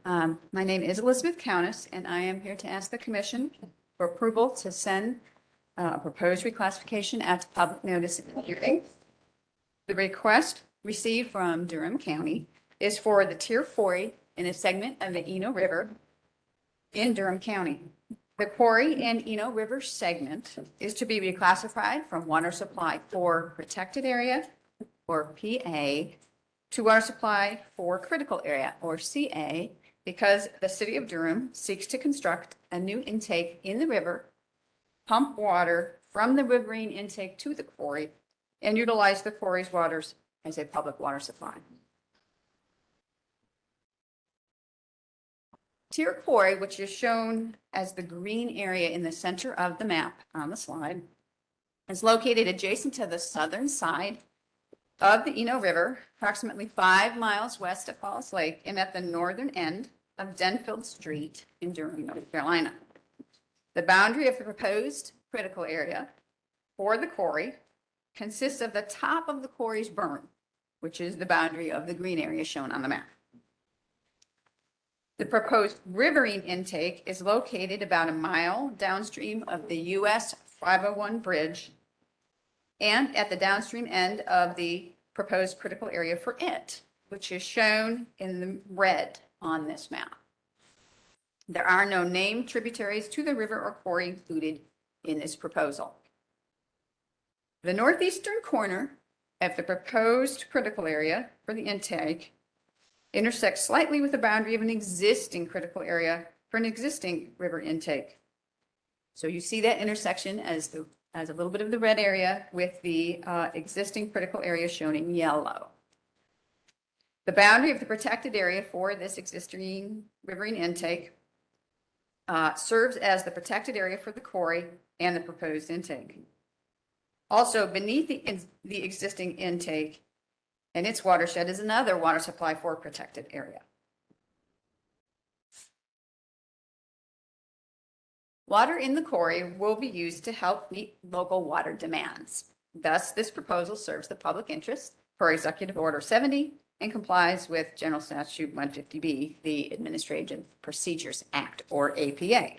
My name is Elizabeth Countess, and I am here to ask the Commission for approval to send a proposed reclassification out to public notice in the hearing. The request received from Durham County is for the Tier 40 in a segment of the Eno River in Durham County. The quarry and Eno River segment is to be reclassified from water supply for protected area, or PA, to water supply for critical area, or CA, because the city of Durham seeks to construct a new intake in the river, pump water from the riverine intake to the quarry, and utilize the quarry's waters as a public water supply. Tier Quarry, which is shown as the green area in the center of the map on the slide, is located adjacent to the southern side of the Eno River, approximately 5 miles west of Falls Lake and at the northern end of Denfield Street in Durham, North Carolina. The boundary of the proposed critical area for the quarry consists of the top of the quarry's berm, which is the boundary of the green area shown on the map. The proposed riverine intake is located about a mile downstream of the US 501 bridge and at the downstream end of the proposed critical area for it, which is shown in the red on this map. There are no named tributaries to the river or quarry included in this proposal. The northeastern corner of the proposed critical area for the intake intersects slightly with the boundary of an existing critical area for an existing river intake. So you see that intersection as a little bit of the red area with the existing critical area shown in yellow. The boundary of the protected area for this existing riverine intake serves as the protected area for the quarry and the proposed intake. Also, beneath the existing intake and its watershed is another water supply for a protected area. Water in the quarry will be used to help meet local water demands. Thus, this proposal serves the public interest per Executive Order 70 and complies with General Statute 150B, the Administrative Procedures Act, or APA.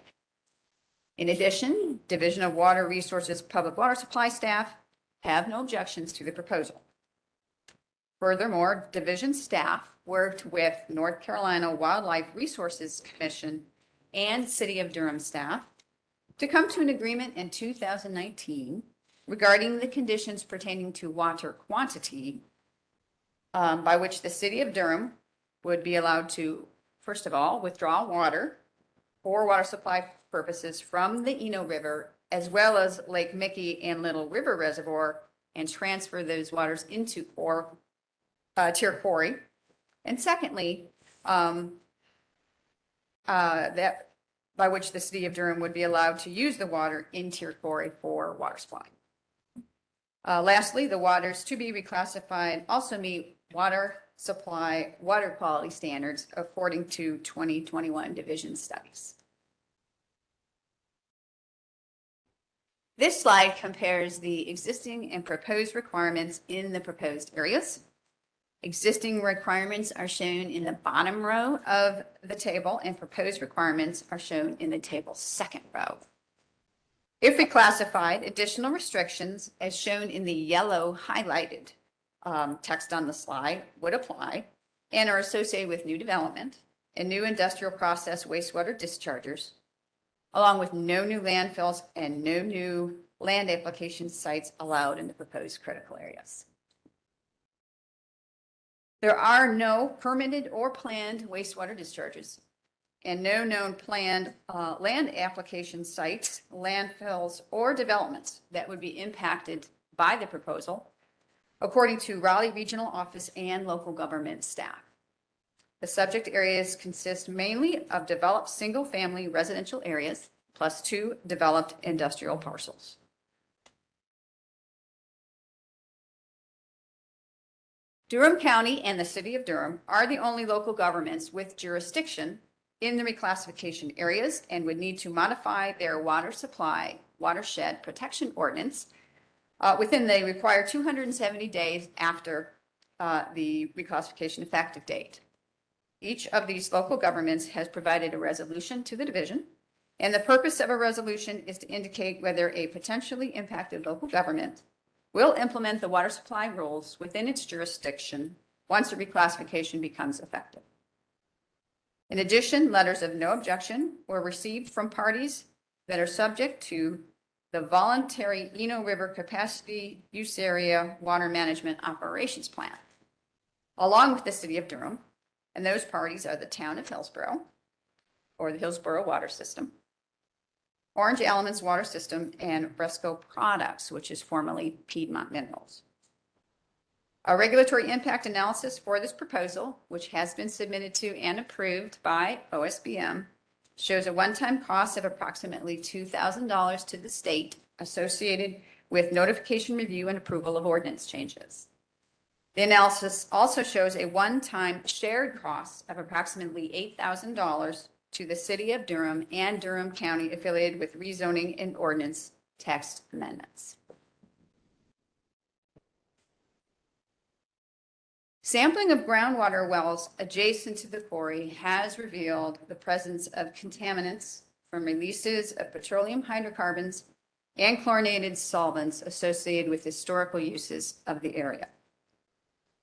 In addition, Division of Water Resources Public Water Supply staff have no objections to the proposal. Furthermore, division staff worked with North Carolina Wildlife Resources Commission and City of Durham staff to come to an agreement in 2019 regarding the conditions pertaining to water quantity by which the City of Durham would be allowed to, first of all, withdraw water for water supply purposes from the Eno River, as well as Lake Mickey and Little River Reservoir, and transfer those waters into Tier Quarry. And secondly, that by which the City of Durham would be allowed to use the water in Tier Quarry for water supply. Lastly, the waters to be reclassified also meet water supply, water quality standards according to 2021 division studies. This slide compares the existing and proposed requirements in the proposed areas. Existing requirements are shown in the bottom row of the table, and proposed requirements are shown in the table's second row. If reclassified, additional restrictions, as shown in the yellow highlighted text on the slide, would apply and are associated with new development and new industrial process wastewater dischargers, along with no new landfills and no new land application sites allowed in the proposed critical areas. There are no permitted or planned wastewater discharges and no known planned land application sites, landfills, or developments that would be impacted by the proposal, according to Raleigh Regional Office and local government staff. The subject areas consist mainly of developed single-family residential areas plus 2 developed industrial parcels. Durham County and the City of Durham are the only local governments with jurisdiction in the reclassification areas and would need to modify their water supply watershed protection ordinance within the required 270 days after the reclassification effective date. Each of these local governments has provided a resolution to the division, and the purpose of a resolution is to indicate whether a potentially impacted local government will implement the water supply rules within its jurisdiction once the reclassification becomes effective. In addition, letters of no objection were received from parties that are subject to the voluntary Eno River Capacity Use Area Water Management Operations Plan, along with the City of Durham, and those parties are the Town of Hillsborough, or the Hillsborough Water System, Orange Elements Water System, and Resco Products, which is formerly Piedmont Minerals. A regulatory impact analysis for this proposal, which has been submitted to and approved by OSBM, shows a one-time cost of approximately $2,000 to the state associated with notification review and approval of ordinance changes. The analysis also shows a one-time shared cost of approximately $8,000 to the City of Durham and Durham County affiliated with rezoning and ordinance text amendments. Sampling of groundwater wells adjacent to the quarry has revealed the presence of contaminants from releases of petroleum hydrocarbons and chlorinated solvents associated with historical uses of the area.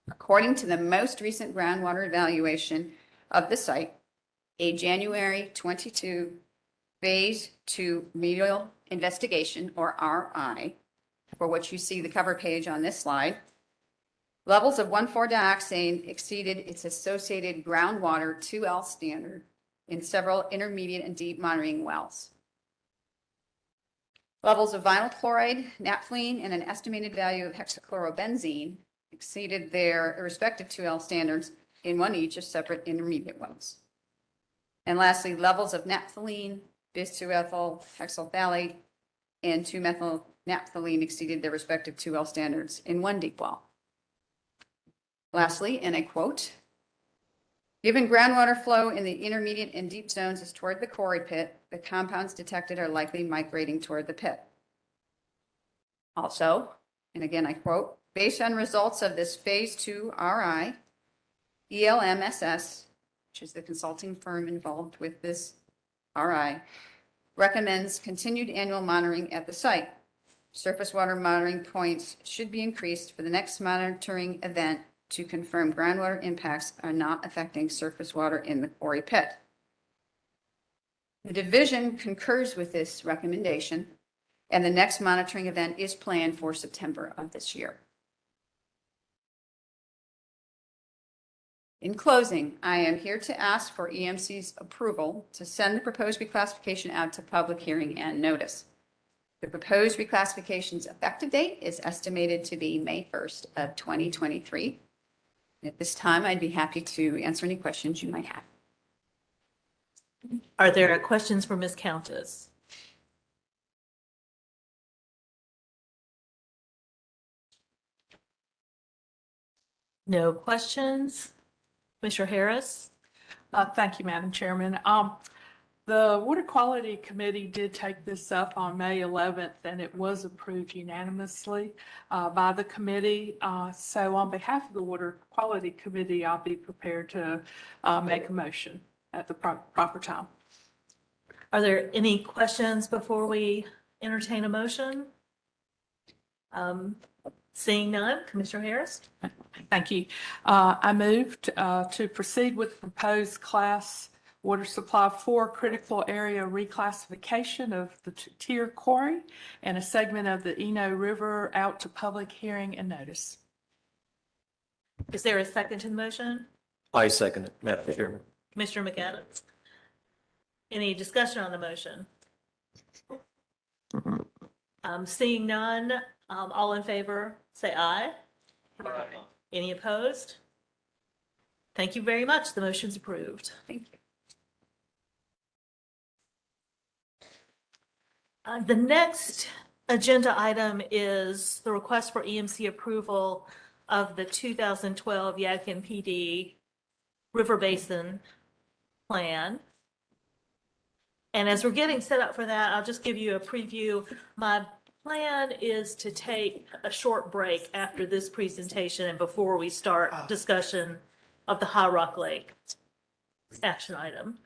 According to the most recent groundwater evaluation of the site, a January 22 Phase 2 remedial investigation, or RI, for which you see the cover page on this slide, levels of 1,4-dioxane exceeded its associated groundwater 2L standard in several intermediate and deep monitoring wells. Levels of vinyl chloride, naphthalene, and an estimated value of hexachlorobenzene exceeded their respective 2L standards in one each of separate intermediate wells. And lastly, levels of naphthalene, bis-2-ethyl hexylphthalate, and 2-methyl naphthalene exceeded their respective 2L standards in one deep well. Lastly, and I quote, "Given groundwater flow in the intermediate and deep zones is toward the quarry pit, the compounds detected are likely migrating toward the pit." Also, and again I quote, "Based on results of this Phase 2 RI, ELMSS, which is the consulting firm involved with this RI, recommends continued annual monitoring at the site. Surface water monitoring points should be increased for the next monitoring event to confirm groundwater impacts are not affecting surface water in the quarry pit." The division concurs with this recommendation, and the next monitoring event is planned for September of this year. In closing, I am here to ask for EMC's approval to send the proposed reclassification out to public hearing and notice. The proposed reclassification's effective date is estimated to be May 1st of 2023. At this time, I'd be happy to answer any questions you might have. Are there questions for Ms. Countess? No questions? Commissioner Harris? Thank you, Madam Chairman. The Water Quality Committee did take this up on May 11th, and it was approved unanimously by the committee. So on behalf of the Water Quality Committee, I'll be prepared to make a motion at the proper time. Are there any questions before we entertain a motion? Seeing none, Commissioner Harris? Thank you. I moved to proceed with the proposed class water supply 4 critical area reclassification of the tier quarry and a segment of the Eno River out to public hearing and notice. Is there a second to the motion? I second it, Madam Chairman. Commissioner McAdams? Any discussion on the motion? Seeing none, all in favor, say aye. Aye. Any opposed? Thank you very much. The motion's approved. Thank you. The next agenda item is the request for EMC approval of the 2012 Yakimpd River Basin Plan. And as we're getting set up for that, I'll just give you a preview. My plan is to take a short break after this presentation and before we start discussion of the High Rock Lake action item.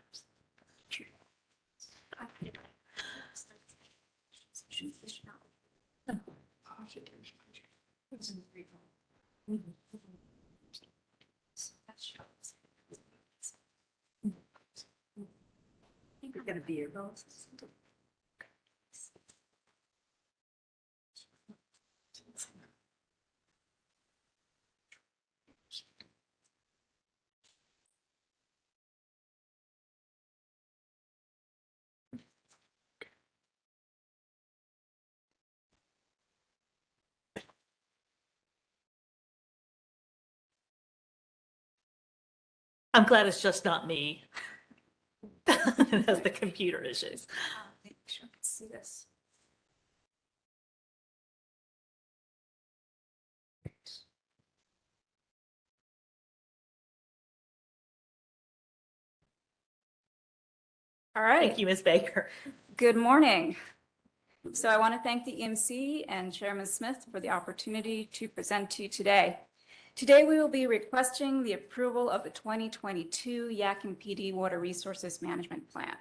You're going to be your boss. I'm glad it's just not me. It has the computer issues. Make sure I can see this. All right. Thank you, Ms. Baker. Good morning. So I want to thank the EMC and Chairman Smith for the opportunity to present to you today. Today, we will be requesting the approval of the 2022 Yakimpd Water Resources Management Plan.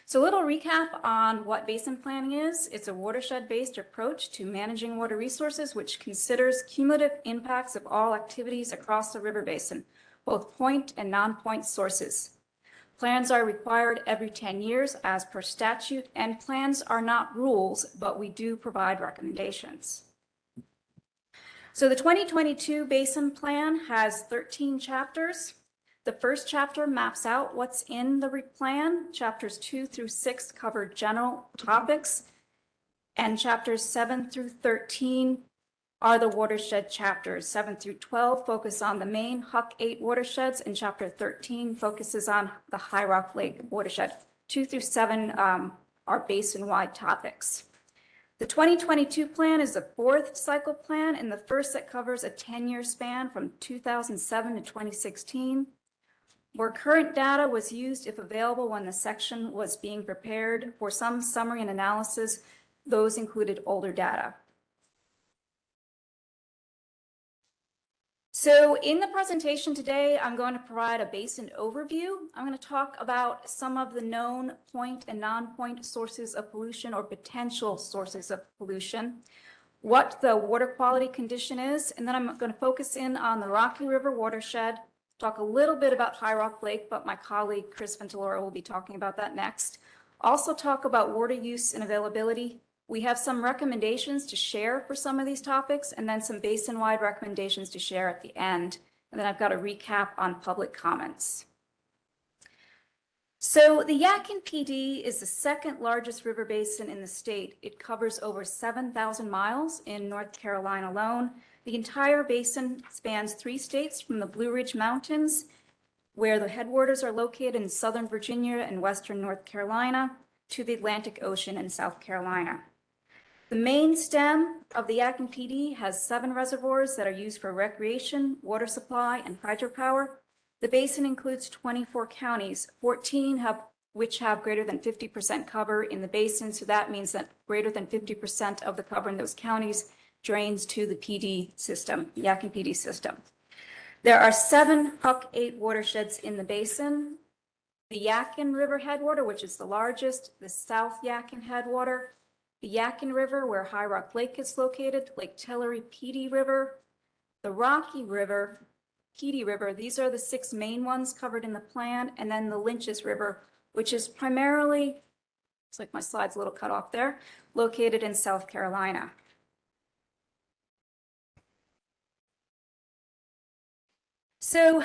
So a little recap on what Basin Planning is. It's a watershed-based approach to managing water resources, which considers cumulative impacts of all activities across the river basin, both point and non-point sources. Plans are required every 10 years as per statute, and plans are not rules, but we do provide recommendations. So the 2022 Basin Plan has 13 chapters. The first chapter maps out what's in the plan. Chapters 2 through 6 cover general topics, and chapters 7 through 13 are the watershed chapters. 7 through 12 focus on the main Huck 8 watersheds, and chapter 13 focuses on the High Rock Lake watershed. 2 through 7 are basin-wide topics. The 2022 plan is the fourth cycle plan and the first that covers a 10-year span from 2007 to 2016. Where current data was used if available when the section was being prepared for some summary and analysis, those included older data. So in the presentation today, I'm going to provide a basin overview. I'm going to talk about some of the known point and non-point sources of pollution or potential sources of pollution, what the water quality condition is, and then I'm going to focus in on the Rocky River watershed, talk a little bit about High Rock Lake, but my colleague Chris Ventilora will be talking about that next. Also talk about water use and availability. We have some recommendations to share for some of these topics, and then some basin-wide recommendations to share at the end. And then I've got a recap on public comments. So the Yakimpd is the second largest river basin in the state. It covers over 7,000 miles in North Carolina alone. The entire basin spans 3 states from the Blue Ridge Mountains, where the headwaters are located in southern Virginia and western North Carolina, to the Atlantic Ocean in South Carolina. The main stem of the Yakimpd has 7 reservoirs that are used for recreation, water supply, and hydropower. The basin includes 24 counties, 14 which have greater than 50% cover in the basin. So that means that greater than 50% of the cover in those counties drains to the PD system, Yakimpd system. There are 7 Huck 8 watersheds in the basin. The Yakin River headwater, which is the largest, the South Yakin headwater, the Yakin River, where High Rock Lake is located, Lake Tillery, PD River, the Rocky River, PD River. These are the 6 main ones covered in the plan, and then the Lynches River, which is primarily, it's like my slide's a little cut off there, located in South Carolina. So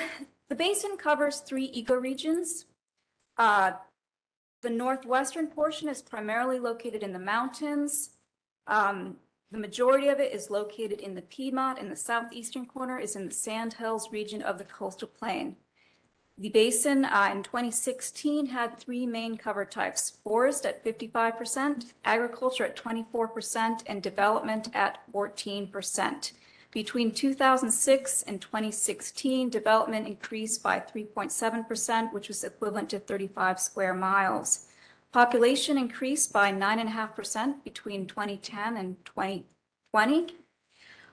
the basin covers 3 ecoregions. The northwestern portion is primarily located in the mountains. The majority of it is located in the Piedmont, and the southeastern corner is in the Sandhills region of the coastal plain. The basin in 2016 had 3 main cover types: forest at 55%, agriculture at 24%, and development at 14%. Between 2006 and 2016, development increased by 3.7%, which was equivalent to 35 square miles. Population increased by 9.5% between 2010 and 2020.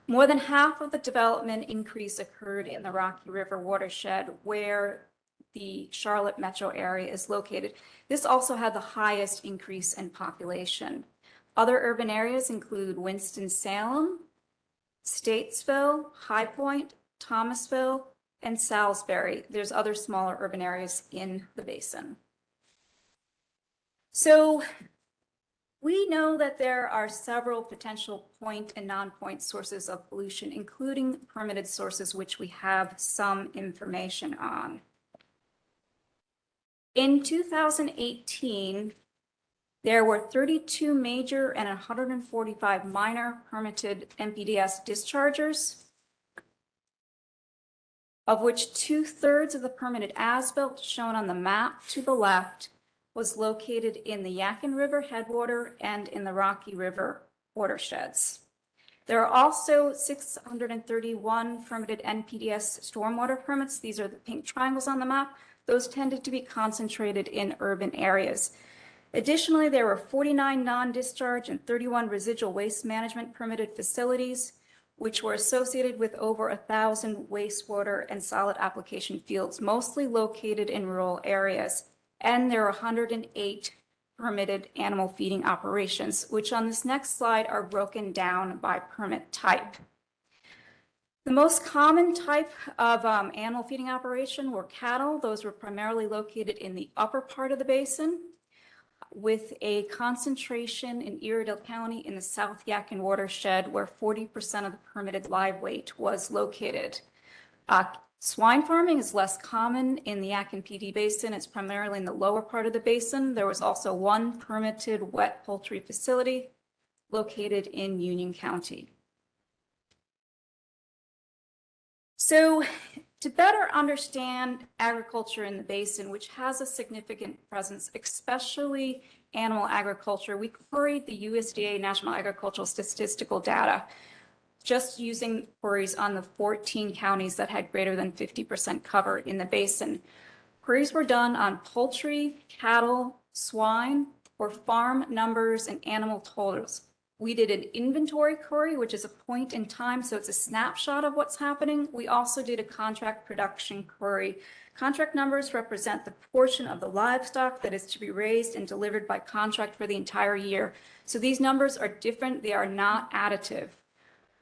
More than half of the development increase occurred in the Rocky River watershed, where the Charlotte metro area is located. This also had the highest increase in population. Other urban areas include Winston-Salem, Statesville, High Point, Thomasville, and Salisbury. There's other smaller urban areas in the basin. So we know that there are several potential point and non-point sources of pollution, including permitted sources, which we have some information on. In 2018, there were 32 major and 145 minor permitted MPDS dischargers, of which 2/3 of the permitted as-built shown on the map to the left was located in the Yakin River headwater and in the Rocky River watersheds. There are also 631 permitted NPDS stormwater permits. These are the pink triangles on the map. Those tended to be concentrated in urban areas. Additionally, there were 49 non-discharge and 31 residual waste management permitted facilities, which were associated with over 1,000 wastewater and solid application fields, mostly located in rural areas. And there are 108 permitted animal feeding operations, which on this next slide are broken down by permit type. The most common type of animal feeding operation were cattle. Those were primarily located in the upper part of the basin, with a concentration in Iredell County in the South Yakin watershed, where 40% of the permitted live weight was located. Swine farming is less common in the Yakimpd basin. It's primarily in the lower part of the basin. There was also 1 permitted wet poultry facility located in Union County. So to better understand agriculture in the basin, which has a significant presence, especially animal agriculture, we queried the USDA National Agricultural Statistical Data, just using queries on the 14 counties that had greater than 50% cover in the basin. Queries were done on poultry, cattle, swine, or farm numbers and animal totals. We did an inventory query, which is a point in time, so it's a snapshot of what's happening. We also did a contract production query. Contract numbers represent the portion of the livestock that is to be raised and delivered by contract for the entire year. So these numbers are different. They are not additive.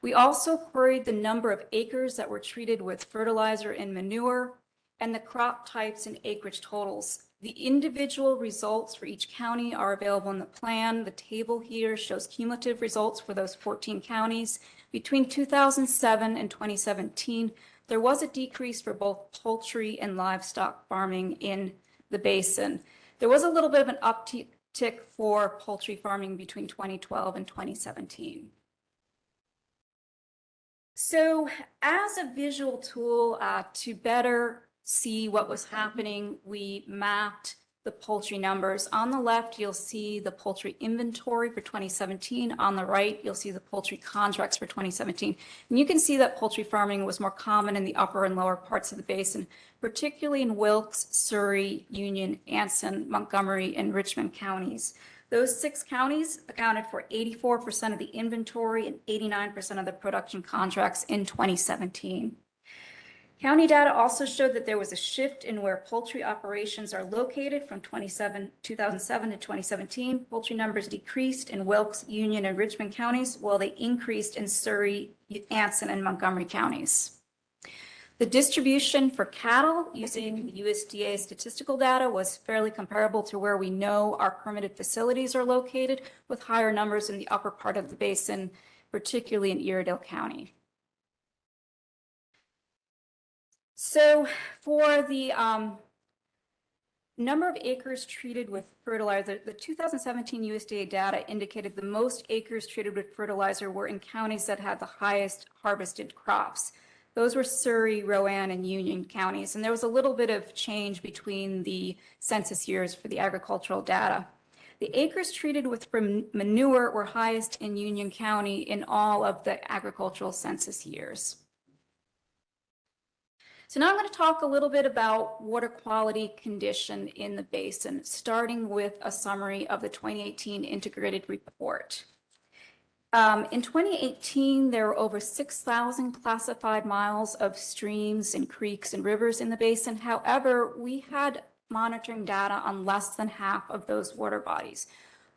We also queried the number of acres that were treated with fertilizer and manure, and the crop types and acreage totals. The individual results for each county are available in the plan. The table here shows cumulative results for those 14 counties. Between 2007 and 2017, there was a decrease for both poultry and livestock farming in the basin. There was a little bit of an uptick for poultry farming between 2012 and 2017. So as a visual tool to better see what was happening, we mapped the poultry numbers. On the left, you'll see the poultry inventory for 2017. On the right, you'll see the poultry contracts for 2017. And you can see that poultry farming was more common in the upper and lower parts of the basin, particularly in Wilkes, Surrey, Union, Anson, Montgomery, and Richmond counties. Those 6 counties accounted for 84% of the inventory and 89% of the production contracts in 2017. County data also showed that there was a shift in where poultry operations are located from 2007 to 2017. Poultry numbers decreased in Wilkes, Union, and Richmond counties, while they increased in Surrey, Anson, and Montgomery counties. The distribution for cattle using USDA statistical data was fairly comparable to where we know our permitted facilities are located, with higher numbers in the upper part of the basin, particularly in Iredell County. So for the number of acres treated with fertilizer, the 2017 USDA data indicated the most acres treated with fertilizer were in counties that had the highest harvested crops. Those were Surrey, Rowan, and Union counties, and there was a little bit of change between the census years for the agricultural data. The acres treated with manure were highest in Union County in all of the agricultural census years. So now I'm going to talk a little bit about water quality condition in the basin, starting with a summary of the 2018 integrated report. In 2018, there were over 6,000 classified miles of streams and creeks and rivers in the basin. However, we had monitoring data on less than half of those water bodies.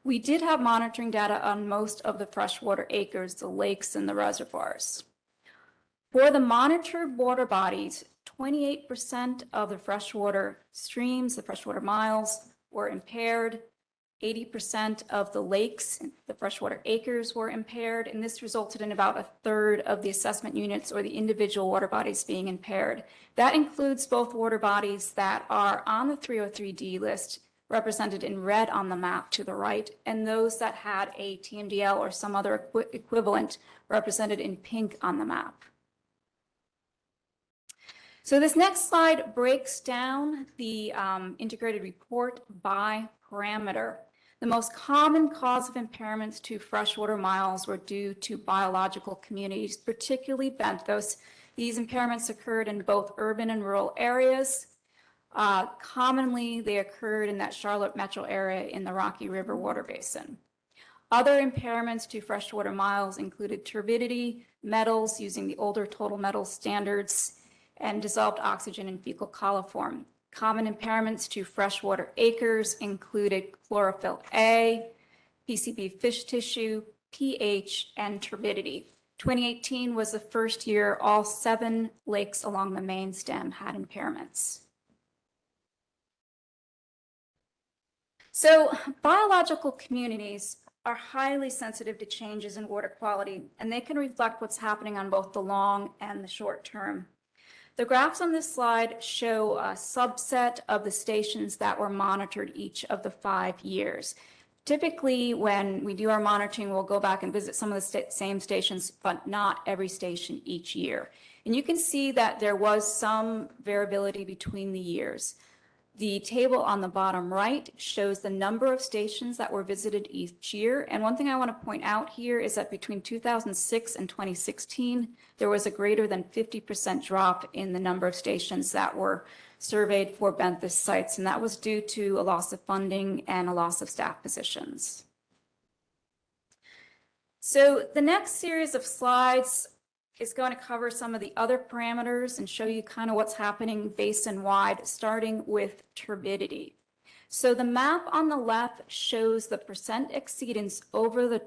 We did have monitoring data on most of the freshwater acres, the lakes and the reservoirs. For the monitored water bodies, 28% of the freshwater streams, the freshwater miles, were impaired. 80% of the lakes, the freshwater acres, were impaired, and this resulted in about a third of the assessment units or the individual water bodies being impaired. That includes both water bodies that are on the 303D list, represented in red on the map to the right, and those that had a TMDL or some other equivalent represented in pink on the map. So this next slide breaks down the integrated report by parameter. The most common cause of impairments to freshwater miles were due to biological communities, particularly benthos. These impairments occurred in both urban and rural areas. Commonly, they occurred in that Charlotte metro area in the Rocky River water basin. Other impairments to freshwater miles included turbidity, metals using the older total metals standards, and dissolved oxygen and fecal coliform. Common impairments to freshwater acres included chlorophyll A, PCB fish tissue, pH, and turbidity. 2018 was the first year all 7 lakes along the main stem had impairments. So biological communities are highly sensitive to changes in water quality, and they can reflect what's happening on both the long and the short term. The graphs on this slide show a subset of the stations that were monitored each of the 5 years. Typically, when we do our monitoring, we'll go back and visit some of the same stations, but not every station each year. And you can see that there was some variability between the years. The table on the bottom right shows the number of stations that were visited each year. And one thing I want to point out here is that between 2006 and 2016, there was a greater than 50% drop in the number of stations that were surveyed for benthos sites. And that was due to a loss of funding and a loss of staff positions. So the next series of slides is going to cover some of the other parameters and show you kind of what's happening basin-wide, starting with turbidity. So the map on the left shows the percent exceedance over the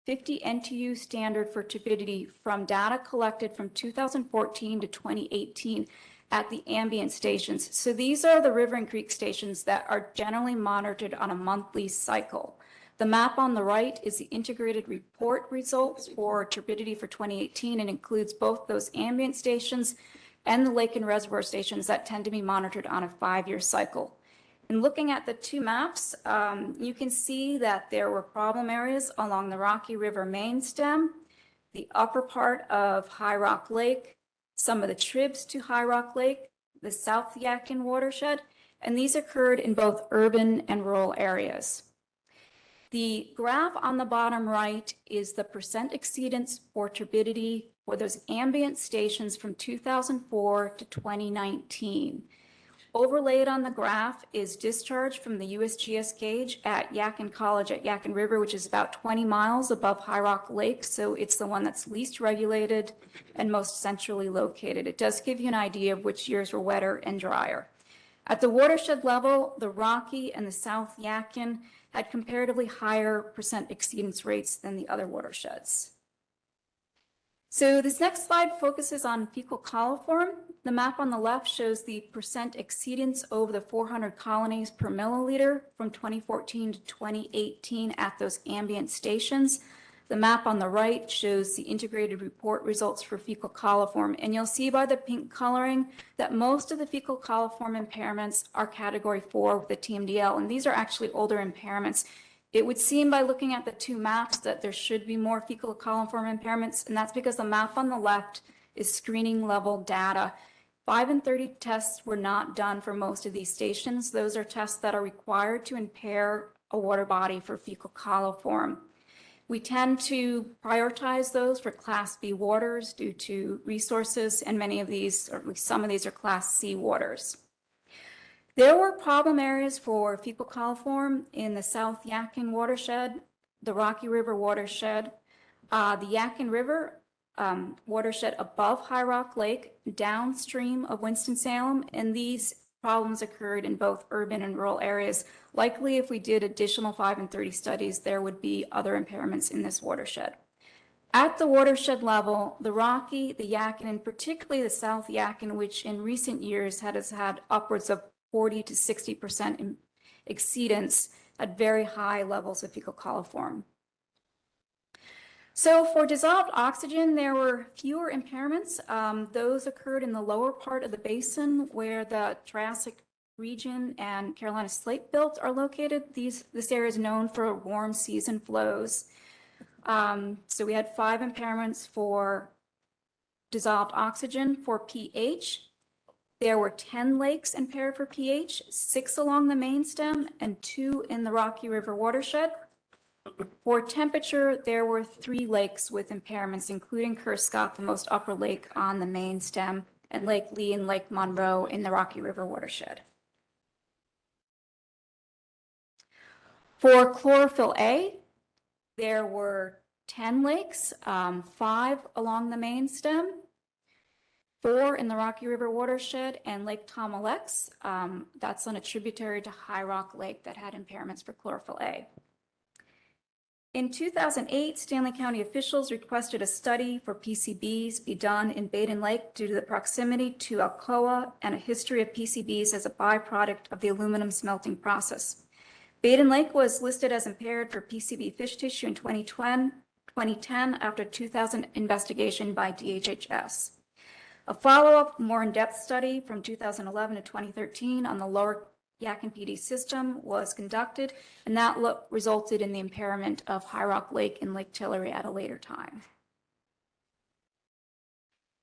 50 NTU standard for turbidity from data collected from 2014 to 2018 at the ambient stations. So these are the river and creek stations that are generally monitored on a monthly cycle. The map on the right is the integrated report results for turbidity for 2018 and includes both those ambient stations and the lake and reservoir stations that tend to be monitored on a 5-year cycle. And looking at the 2 maps, you can see that there were problem areas along the Rocky River main stem, the upper part of High Rock Lake, some of the tribs to High Rock Lake, the South Yakimpd watershed, and these occurred in both urban and rural areas. The graph on the bottom right is the percent exceedance for turbidity for those ambient stations from 2004 to 2019. Overlaid on the graph is discharge from the USGS gauge at Yakin College at Yakin River, which is about 20 miles above High Rock Lake. So it's the one that's least regulated and most centrally located. It does give you an idea of which years were wetter and drier. At the watershed level, the Rocky and the South Yakin had comparatively higher percent exceedance rates than the other watersheds. So this next slide focuses on fecal coliform. The map on the left shows the percent exceedance over the 400 colonies per milliliter from 2014 to 2018 at those ambient stations. The map on the right shows the integrated report results for fecal coliform, and you'll see by the pink coloring that most of the fecal coliform impairments are category 4 with the TMDL, and these are actually older impairments. It would seem by looking at the two maps that there should be more fecal coliform impairments, and that's because the map on the left is screening level data. 5 and 30 tests were not done for most of these stations. Those are tests that are required to impair a water body for fecal coliform. We tend to prioritize those for Class B waters due to resources, and many of these, or at least some of these, are Class C waters. There were problem areas for fecal coliform in the South Yakin watershed, the Rocky River watershed, the Yakin River watershed above High Rock Lake, downstream of Winston-Salem, and these problems occurred in both urban and rural areas. Likely, if we did additional 5 and 30 studies, there would be other impairments in this watershed. At the watershed level, the Rocky, the Yakin, and particularly the South Yakin, which in recent years has had upwards of 40 to 60% exceedance, at very high levels of fecal coliform. So for dissolved oxygen, there were fewer impairments. Those occurred in the lower part of the basin where the Triassic region and Carolina slate belt are located. This area is known for warm season flows. So we had 5 impairments for dissolved oxygen. For pH, there were 10 lakes impaired for pH, 6 along the main stem and 2 in the Rocky River watershed. For temperature, there were 3 lakes with impairments, including Kerscott, the most upper lake on the main stem, and Lake Lee and Lake Monroe in the Rocky River watershed. For chlorophyll A, there were 10 lakes, 5 along the main stem, 4 in the Rocky River watershed, and Lake Tomalex. That's on a tributary to High Rock Lake that had impairments for chlorophyll A. In 2008, Stanley County officials requested a study for PCBs be done in Baden Lake due to the proximity to Alcoa and a history of PCBs as a byproduct of the aluminum smelting process. Baden Lake was listed as impaired for PCB fish tissue in 2010 after a 2000 investigation by DHHS. A follow-up, more in-depth study from 2011 to 2013 on the lower Yakimpd system was conducted, and that resulted in the impairment of High Rock Lake and Lake Tillery at a later time.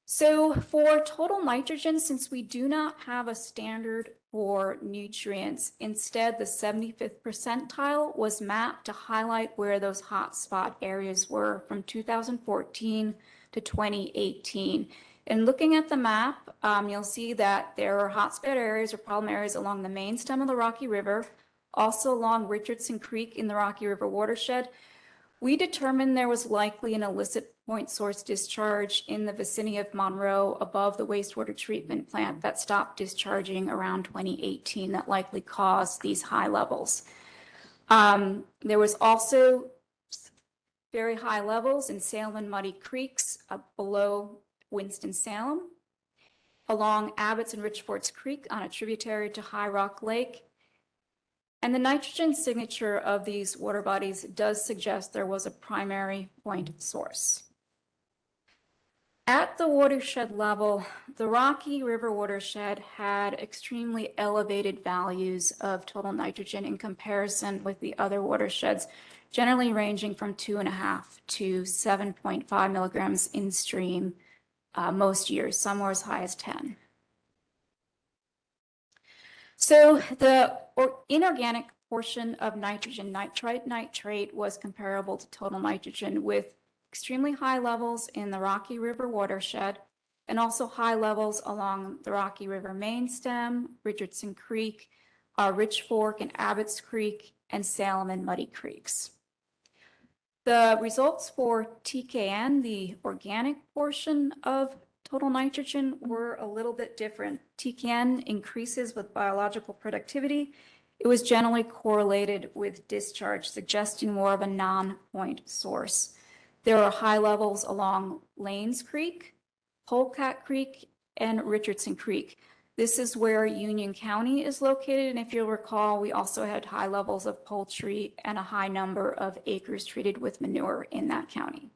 So for total nitrogen, since we do not have a standard for nutrients, instead the 75th percentile was mapped to highlight where those hotspot areas were from 2014 to 2018. And looking at the map, you'll see that there are hotspot areas or problem areas along the main stem of the Rocky River, also along Richardson Creek in the Rocky River watershed. We determined there was likely an illicit point source discharge in the vicinity of Monroe above the wastewater treatment plant that stopped discharging around 2018 that likely caused these high levels. There was also very high levels in Salem and Muddy Creeks below Winston-Salem, along Abbott's and Richfords Creek on a tributary to High Rock Lake. And the nitrogen signature of these water bodies does suggest there was a primary point source. At the watershed level, the Rocky River watershed had extremely elevated values of total nitrogen in comparison with the other watersheds, generally ranging from 2.5 to 7.5 milligrams in stream. Most years, some were as high as 10. So the inorganic portion of nitrogen, nitrite, nitrate, was comparable to total nitrogen with extremely high levels in the Rocky River watershed and also high levels along the Rocky River main stem, Richardson Creek, Rich Fork and Abbott's Creek, and Salem and Muddy Creeks. The results for TKN, the organic portion of total nitrogen, were a little bit different. TKN increases with biological productivity. It was generally correlated with discharge, suggesting more of a non-point source. There are high levels along Lanes Creek, Polecat Creek, and Richardson Creek. This is where Union County is located, and if you'll recall, we also had high levels of poultry and a high number of acres treated with manure in that county.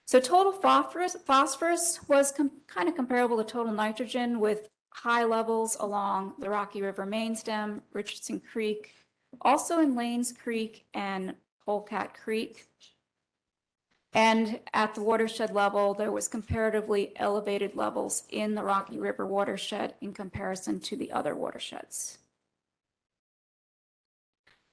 So total phosphorus was kind of comparable to total nitrogen with high levels along the Rocky River main stem, Richardson Creek, also in Lanes Creek and Polecat Creek. And at the watershed level, there was comparatively elevated levels in the Rocky River watershed in comparison to the other watersheds.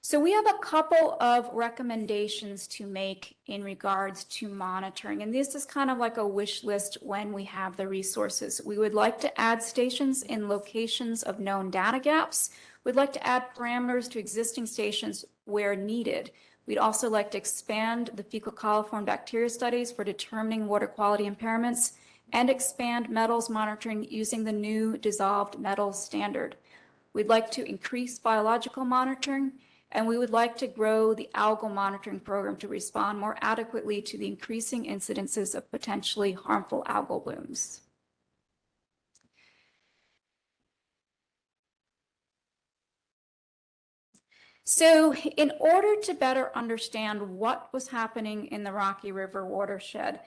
So we have a couple of recommendations to make in regards to monitoring, and this is kind of like a wish list when we have the resources. We would like to add stations in locations of known data gaps. We'd like to add parameters to existing stations where needed. We'd also like to expand the fecal coliform bacteria studies for determining water quality impairments and expand metals monitoring using the new dissolved metals standard. We'd like to increase biological monitoring, and we would like to grow the algal monitoring program to respond more adequately to the increasing incidences of potentially harmful algal blooms. So in order to better understand what was happening in the Rocky River watershed,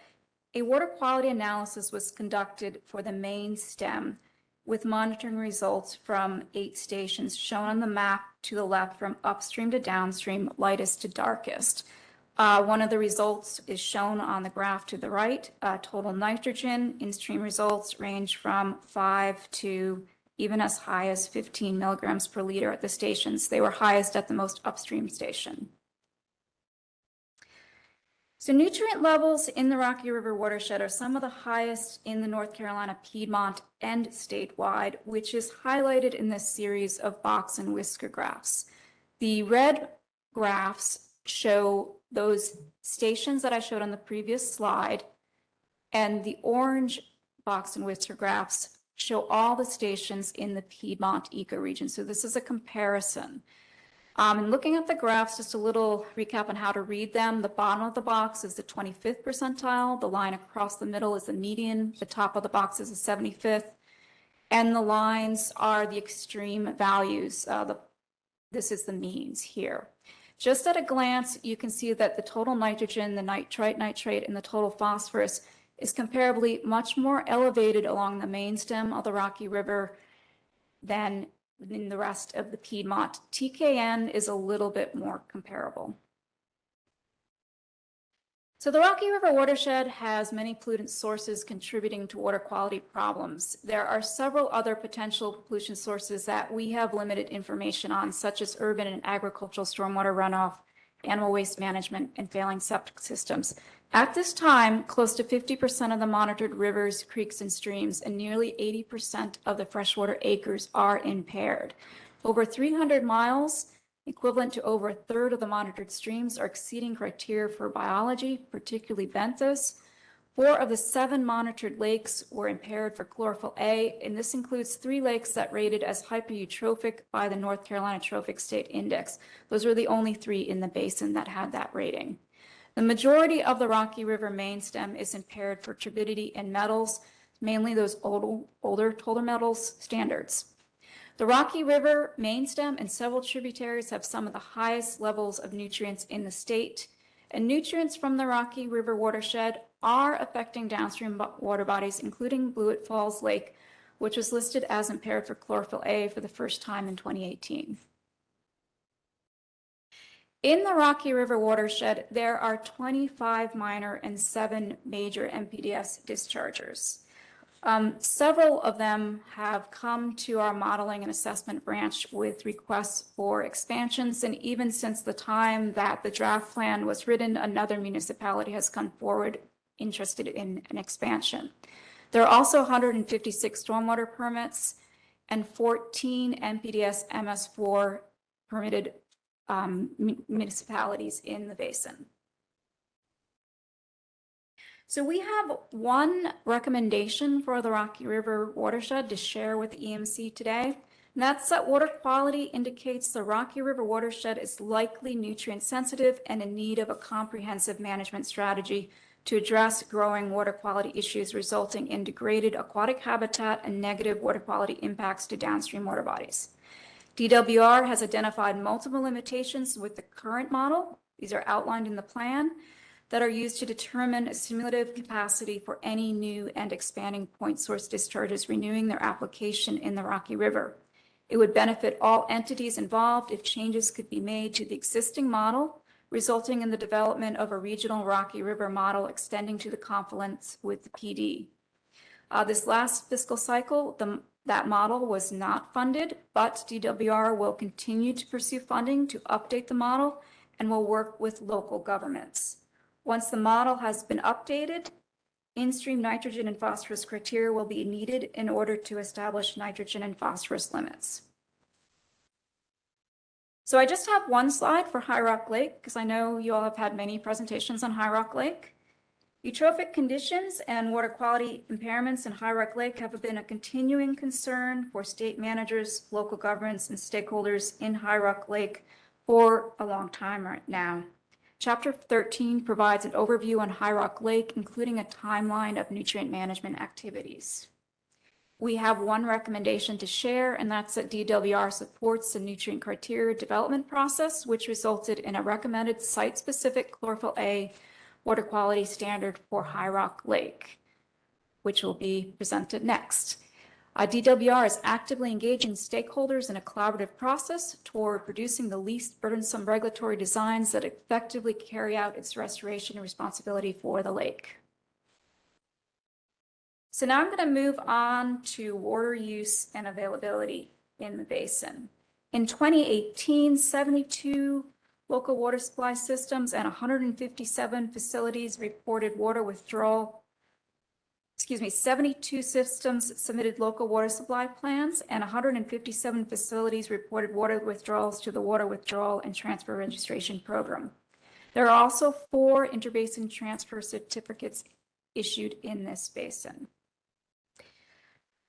a water quality analysis was conducted for the main stem with monitoring results from 8 stations shown on the map to the left from upstream to downstream, lightest to darkest. One of the results is shown on the graph to the right. Total nitrogen in-stream results range from 5 to even as high as 15 milligrams per liter at the stations. They were highest at the most upstream station. So nutrient levels in the Rocky River watershed are some of the highest in the North Carolina Piedmont and statewide, which is highlighted in this series of box and whisker graphs. The red graphs show those stations that I showed on the previous slide, and the orange box and whisker graphs show all the stations in the Piedmont ecoregion. So this is a comparison. And looking at the graphs, just a little recap on how to read them. The bottom of the box is the 25th percentile. The line across the middle is the median. The top of the box is the 75th. And the lines are the extreme values. This is the means here. Just at a glance, you can see that the total nitrogen, the nitrite, nitrate, and the total phosphorus is comparably much more elevated along the main stem of the Rocky River than in the rest of the Piedmont. TKN is a little bit more comparable. So the Rocky River watershed has many pollutant sources contributing to water quality problems. There are several other potential pollution sources that we have limited information on, such as urban and agricultural stormwater runoff, animal waste management, and failing septic systems. At this time, close to 50% of the monitored rivers, creeks, and streams, and nearly 80% of the freshwater acres are impaired. Over 300 miles, equivalent to over a third of the monitored streams, are exceeding criteria for biology, particularly benthos. 4 of the 7 monitored lakes were impaired for chlorophyll A, and this includes 3 lakes that rated as hypereutrophic by the North Carolina Trophic State Index. Those were the only 3 in the basin that had that rating. The majority of the Rocky River main stem is impaired for turbidity and metals, mainly those older total metals standards. The Rocky River main stem and several tributaries have some of the highest levels of nutrients in the state, and nutrients from the Rocky River watershed are affecting downstream water bodies, including Blewett Falls Lake, which was listed as impaired for chlorophyll A for the first time in 2018. In the Rocky River watershed, there are 25 minor and 7 major MPDS dischargers. Several of them have come to our modeling and assessment branch with requests for expansions. And even since the time that the draft plan was written, another municipality has come forward interested in an expansion. There are also 156 stormwater permits and 14 NPDES MS4 permitted municipalities in the basin. So we have one recommendation for the Rocky River watershed to share with EMC today. And that's that water quality indicates the Rocky River watershed is likely nutrient sensitive and in need of a comprehensive management strategy to address growing water quality issues resulting in degraded aquatic habitat and negative water quality impacts to downstream water bodies. DWR has identified multiple limitations with the current model. These are outlined in the plan that are used to determine a simulative capacity for any new and expanding point source discharges renewing their application in the Rocky River. It would benefit all entities involved if changes could be made to the existing model, resulting in the development of a regional Rocky River model extending to the confluence with the PD. This last fiscal cycle, that model was not funded, but DWR will continue to pursue funding to update the model and will work with local governments. Once the model has been updated, in-stream nitrogen and phosphorus criteria will be needed in order to establish nitrogen and phosphorus limits. So I just have one slide for High Rock Lake because I know you all have had many presentations on High Rock Lake. Eutrophic conditions and water quality impairments in High Rock Lake have been a continuing concern for state managers, local governments, and stakeholders in High Rock Lake for a long time right now. Chapter 13 provides an overview on High Rock Lake, including a timeline of nutrient management activities. We have one recommendation to share, and that's that DWR supports the nutrient criteria development process, which resulted in a recommended site-specific chlorophyll A water quality standard for High Rock Lake, which will be presented next. DWR is actively engaging stakeholders in a collaborative process toward producing the least burdensome regulatory designs that effectively carry out its restoration and responsibility for the lake. So now I'm going to move on to water use and availability in the basin. In 2018, 72 local water supply systems and 157 facilities reported water withdrawal. 72 systems submitted local water supply plans and 157 facilities reported water withdrawals to the Water Withdrawal and Transfer Registration Program. There are also 4 interbasin transfer certificates issued in this basin.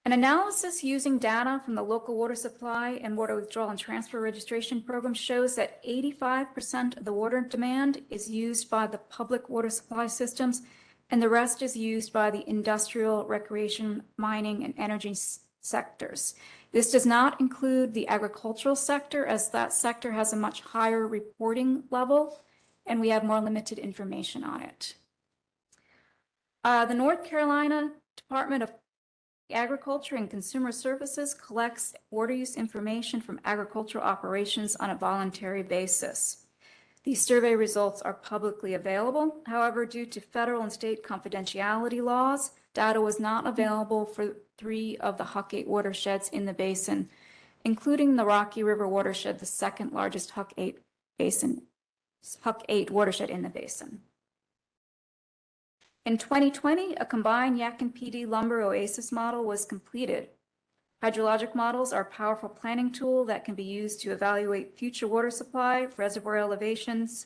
An analysis using data from the local water supply and water withdrawal and transfer registration program shows that 85% of the water demand is used by the public water supply systems, and the rest is used by the industrial, recreation, mining, and energy sectors. This does not include the agricultural sector, as that sector has a much higher reporting level, and we have more limited information on it. The North Carolina Department of Agriculture and Consumer Services collects water use information from agricultural operations on a voluntary basis. These survey results are publicly available. However, due to federal and state confidentiality laws, data was not available for 3 of the Huck 8 watersheds in the basin, including the Rocky River watershed, the second largest Huck 8 watershed in the basin. In 2020, a combined Yakimpd lumber oasis model was completed. Hydrologic models are a powerful planning tool that can be used to evaluate future water supply, reservoir elevations,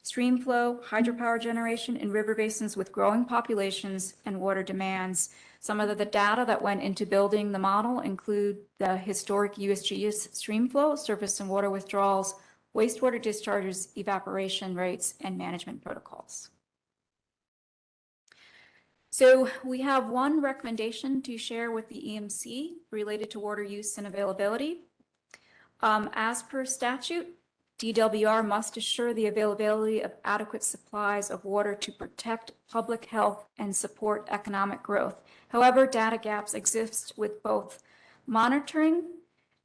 stream flow, hydropower generation in river basins with growing populations and water demands. Some of the data that went into building the model include the historic USGS stream flow, surface and water withdrawals, wastewater discharges, evaporation rates, and management protocols. So we have one recommendation to share with the EMC related to water use and availability. As per statute, DWR must assure the availability of adequate supplies of water to protect public health and support economic growth. However, data gaps exist with both monitoring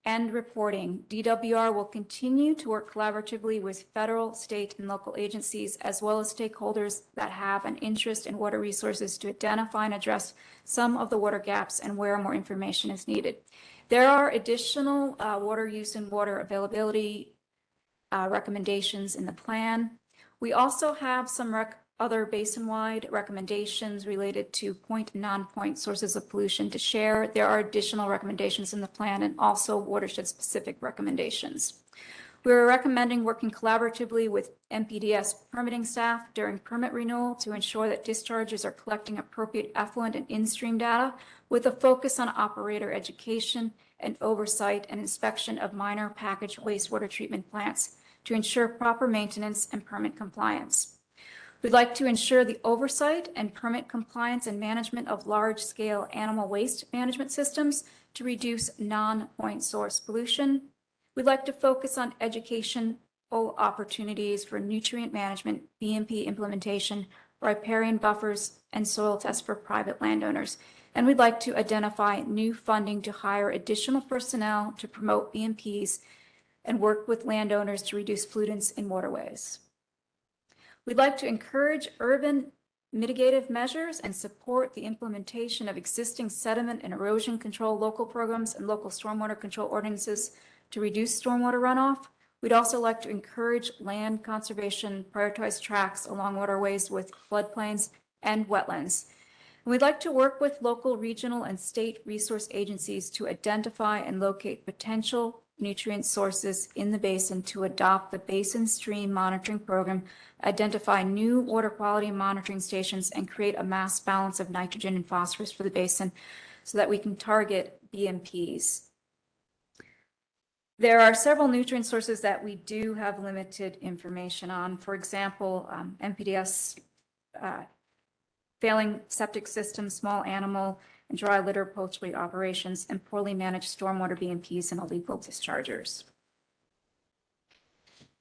and reporting. DWR will continue to work collaboratively with federal, state, and local agencies, as well as stakeholders that have an interest in water resources to identify and address some of the water gaps and where more information is needed. There are additional water use and water availability recommendations in the plan. We also have some other basin-wide recommendations related to point and non-point sources of pollution to share. There are additional recommendations in the plan and also watershed-specific recommendations. We're recommending working collaboratively with MPDS permitting staff during permit renewal to ensure that discharges are collecting appropriate effluent and in-stream data with a focus on operator education and oversight and inspection of minor packaged wastewater treatment plants to ensure proper maintenance and permit compliance. We'd like to ensure the oversight and permit compliance and management of large-scale animal waste management systems to reduce non-point source pollution. We'd like to focus on educational opportunities for nutrient management, BMP implementation, riparian buffers, and soil tests for private landowners. And we'd like to identify new funding to hire additional personnel to promote BMPs and work with landowners to reduce pollutants in waterways. We'd like to encourage urban mitigative measures and support the implementation of existing sediment and erosion control local programs and local stormwater control ordinances to reduce stormwater runoff. We'd also like to encourage land conservation, prioritize tracts along waterways with floodplains and wetlands. And we'd like to work with local, regional, and state resource agencies to identify and locate potential nutrient sources in the basin to adopt the Basin Stream Monitoring Program, identify new water quality monitoring stations, and create a mass balance of nitrogen and phosphorus for the basin so that we can target BMPs. There are several nutrient sources that we do have limited information on. For example, MPDS failing septic systems, small animal and dry litter poultry operations, and poorly managed stormwater BMPs and illegal dischargers.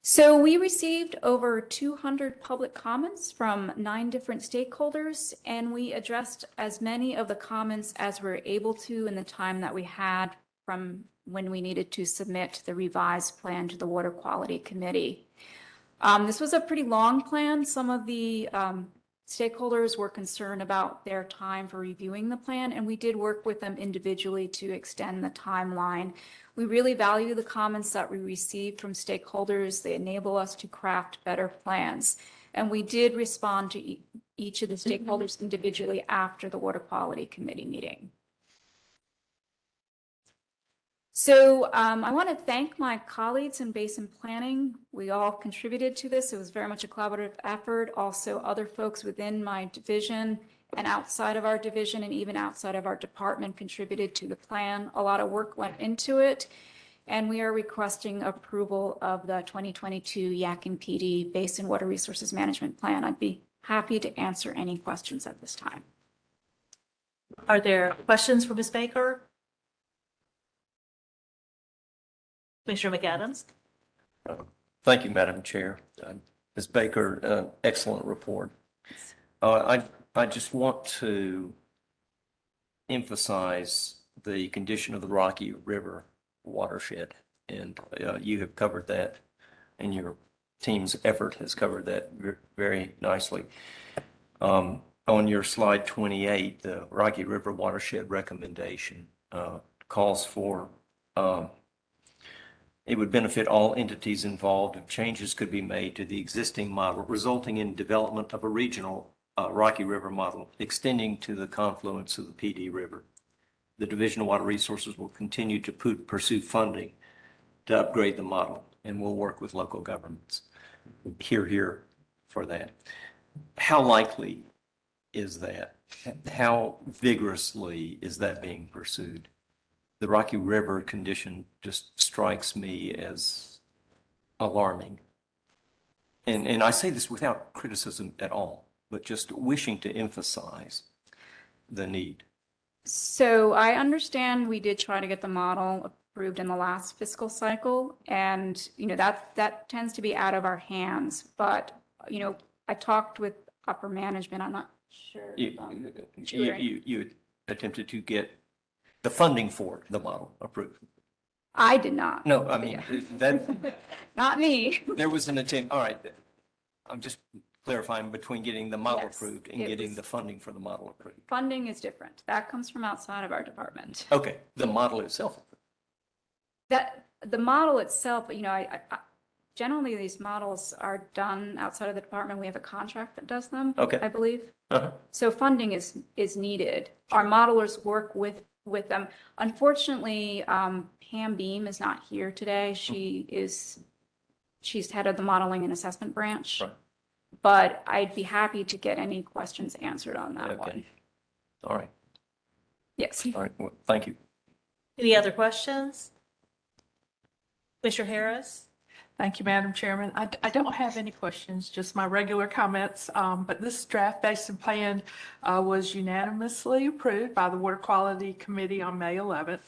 So we received over 200 public comments from 9 different stakeholders, and we addressed as many of the comments as we were able to in the time that we had from when we needed to submit the revised plan to the Water Quality Committee. This was a pretty long plan. Some of the stakeholders were concerned about their time for reviewing the plan, and we did work with them individually to extend the timeline. We really value the comments that we received from stakeholders. They enable us to craft better plans. And we did respond to each of the stakeholders individually after the Water Quality Committee meeting. So I want to thank my colleagues in Basin Planning. We all contributed to this. It was very much a collaborative effort. Also, other folks within my division and outside of our division and even outside of our department contributed to the plan. A lot of work went into it. And we are requesting approval of the 2022 Yakimpd Basin Water Resources Management Plan. I'd be happy to answer any questions at this time. Are there questions for Ms. Baker? Commissioner McAdams? Thank you, Madam Chair. Ms. Baker, excellent report. I just want to emphasize the condition of the Rocky River watershed, and you have covered that, and your team's effort has covered that very nicely. On your slide 28, the Rocky River watershed recommendation calls for it would benefit all entities involved if changes could be made to the existing model, resulting in development of a regional Rocky River model extending to the confluence of the PD River. The Division of Water Resources will continue to pursue funding to upgrade the model, and we'll work with local governments. Here for that. How likely is that? How vigorously is that being pursued? The Rocky River condition just strikes me as alarming. And I say this without criticism at all, but just wishing to emphasize the need. So I understand we did try to get the model approved in the last fiscal cycle, and that tends to be out of our hands. But I talked with upper management. I'm not sure. You attempted to get the funding for the model approved. I did not. No, I mean, that, Not me. there was an attempt, all right. I'm just clarifying between getting the model Yes, approved and it getting was- the funding for the model approved. Funding is different. That comes from outside of our department. Okay, the model itself. That, the model itself, generally these models are done outside of the department. We have a contract that does them. Okay. I believe. Uh-huh. So funding is needed. Our modelers work with them. Unfortunately, Pam Beam is not here today. She's head of the modeling and assessment branch. Right. But I'd be happy to get any questions answered on that Okay. one. All right, Yes. all right, well, thank you. Any other questions? Commissioner Harris? Thank you, Madam Chairman. I don't have any questions, just my regular comments. But this draft basin plan was unanimously approved by the Water Quality Committee on May 11th.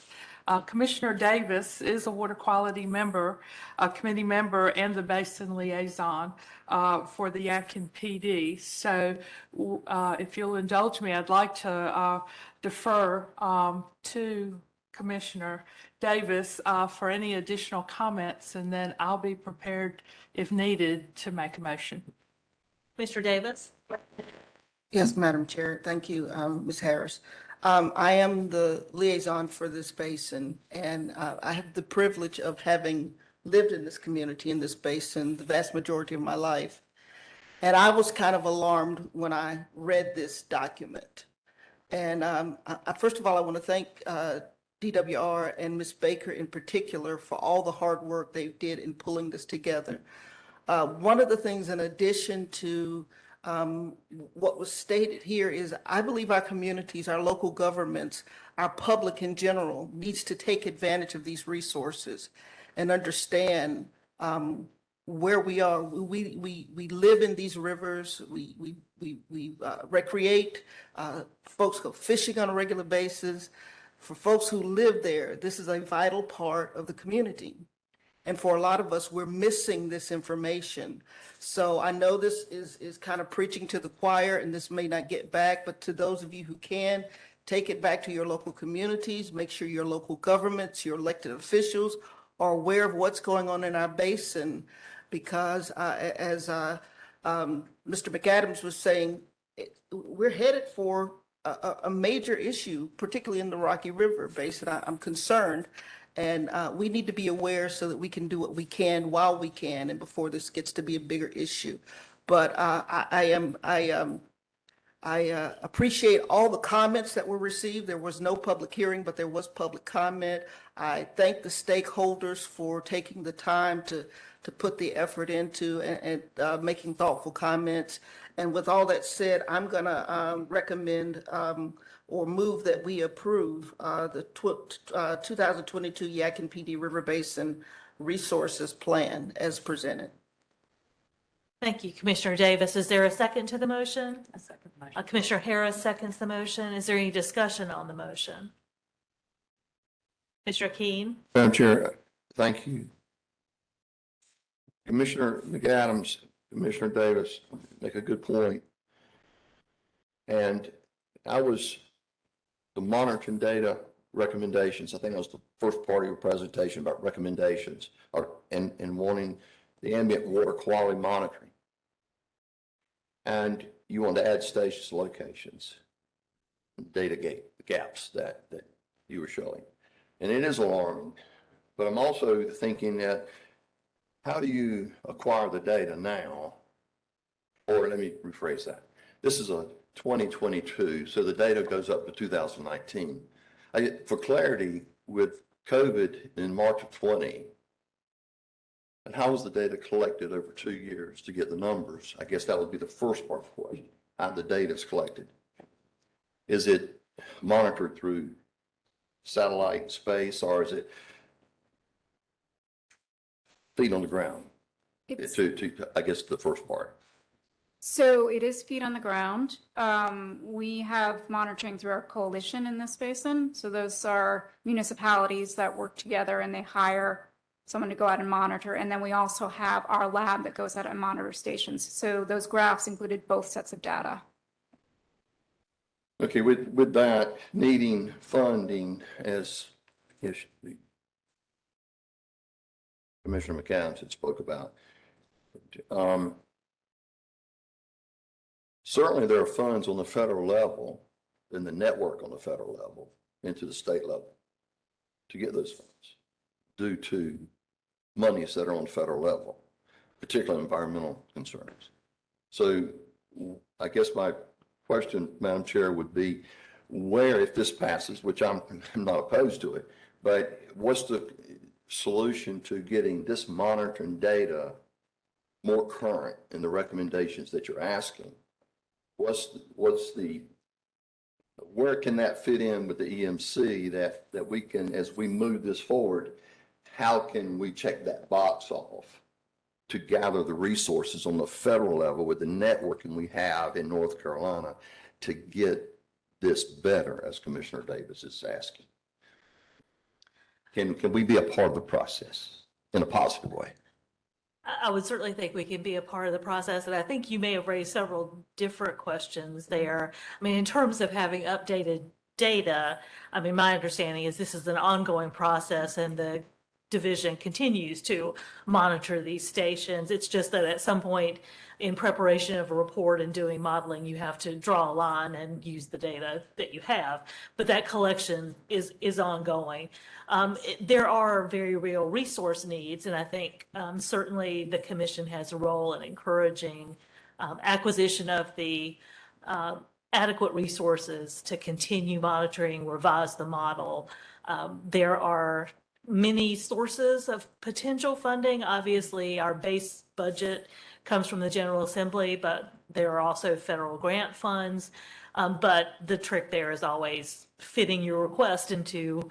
Commissioner Davis is a water quality member, a committee member, and the basin liaison for the Yakimpd. So if you'll indulge me, I'd like to defer to Commissioner Davis for any additional comments, and then I'll be prepared, if needed, to make a motion. Mr. Davis? Yes, Madam Chair. Thank you, Ms. Harris. I am the liaison for this basin, and I have the privilege of having lived in this community, in this basin, the vast majority of my life. And I was kind of alarmed when I read this document. And first of all, I want to thank DWR and Ms. Baker in particular for all the hard work they did in pulling this together. One of the things, in addition to what was stated here, is I believe our communities, our local governments, our public in general needs to take advantage of these resources and understand where we are. We live in these rivers. We recreate. Folks go fishing on a regular basis. For folks who live there, this is a vital part of the community. And for a lot of us, we're missing this information. So I know this is kind of preaching to the choir, and this may not get back, but to those of you who can, take it back to your local communities. Make sure your local governments, your elected officials are aware of what's going on in our basin, because as Mr. McAdams was saying, we're headed for a major issue, particularly in the Rocky River Basin. I'm concerned, and we need to be aware so that we can do what we can while we can, and before this gets to be a bigger issue. But I appreciate all the comments that were received. There was no public hearing, but there was public comment. I thank the stakeholders for taking the time to put the effort into and making thoughtful comments. And with all that said, I'm going to recommend or move that we approve the 2022 Yakimpd River Basin Resources Plan as presented. Thank you, Commissioner Davis. Is there a second to the motion? A second motion. Commissioner Harris seconds the motion. Is there any discussion on the motion? Mr. Keen? Madam Chair, thank you. Commissioner McAdams, Commissioner Davis make a good point. And the monitoring data recommendations, I think that was the first part of your presentation about recommendations and wanting the ambient water quality monitoring. And you want to add stations locations, data gaps that you were showing. And it is alarming, but I'm also thinking that how do you acquire the data now? Or let me rephrase that. This is a 2022, so the data goes up to 2019. For clarity, with COVID in March of 20, and how was the data collected over 2 years to get the numbers? I guess that would be the first part of the question, how the data is collected. Is it monitored through satellite space, or is it feet on the ground? I guess the first part. So it is feet on the ground. We have monitoring through our coalition in this basin. So those are municipalities that work together and they hire someone to go out and monitor. And then we also have our lab that goes out and monitor stations. So those graphs included both sets of data. Okay, with that, needing funding as Commissioner McAdams had spoke about. Certainly there are funds on the federal level and the network on the federal level into the state level to get those funds due to monies that are on the federal level, particularly environmental concerns. So I guess my question, Madam Chair, would be where, if this passes, which I'm not opposed to it, but what's the solution to getting this monitoring data more current in the recommendations that you're asking? Where can that fit in with the EMC that we can, as we move this forward, how can we check that box off to gather the resources on the federal level with the networking we have in North Carolina to get this better, as Commissioner Davis is asking? Can we be a part of the process in a positive way? I would certainly think we can be a part of the process, and I think you may have raised several different questions there. I mean, in terms of having updated data, I mean, my understanding is this is an ongoing process and the division continues to monitor these stations. It's just that at some point in preparation of a report and doing modeling, you have to draw a line and use the data that you have. But that collection is ongoing. There are very real resource needs, and I think certainly the commission has a role in encouraging acquisition of the adequate resources to continue monitoring, revise the model. There are many sources of potential funding. Obviously, our base budget comes from the General Assembly, but there are also federal grant funds. But the trick there is always fitting your request into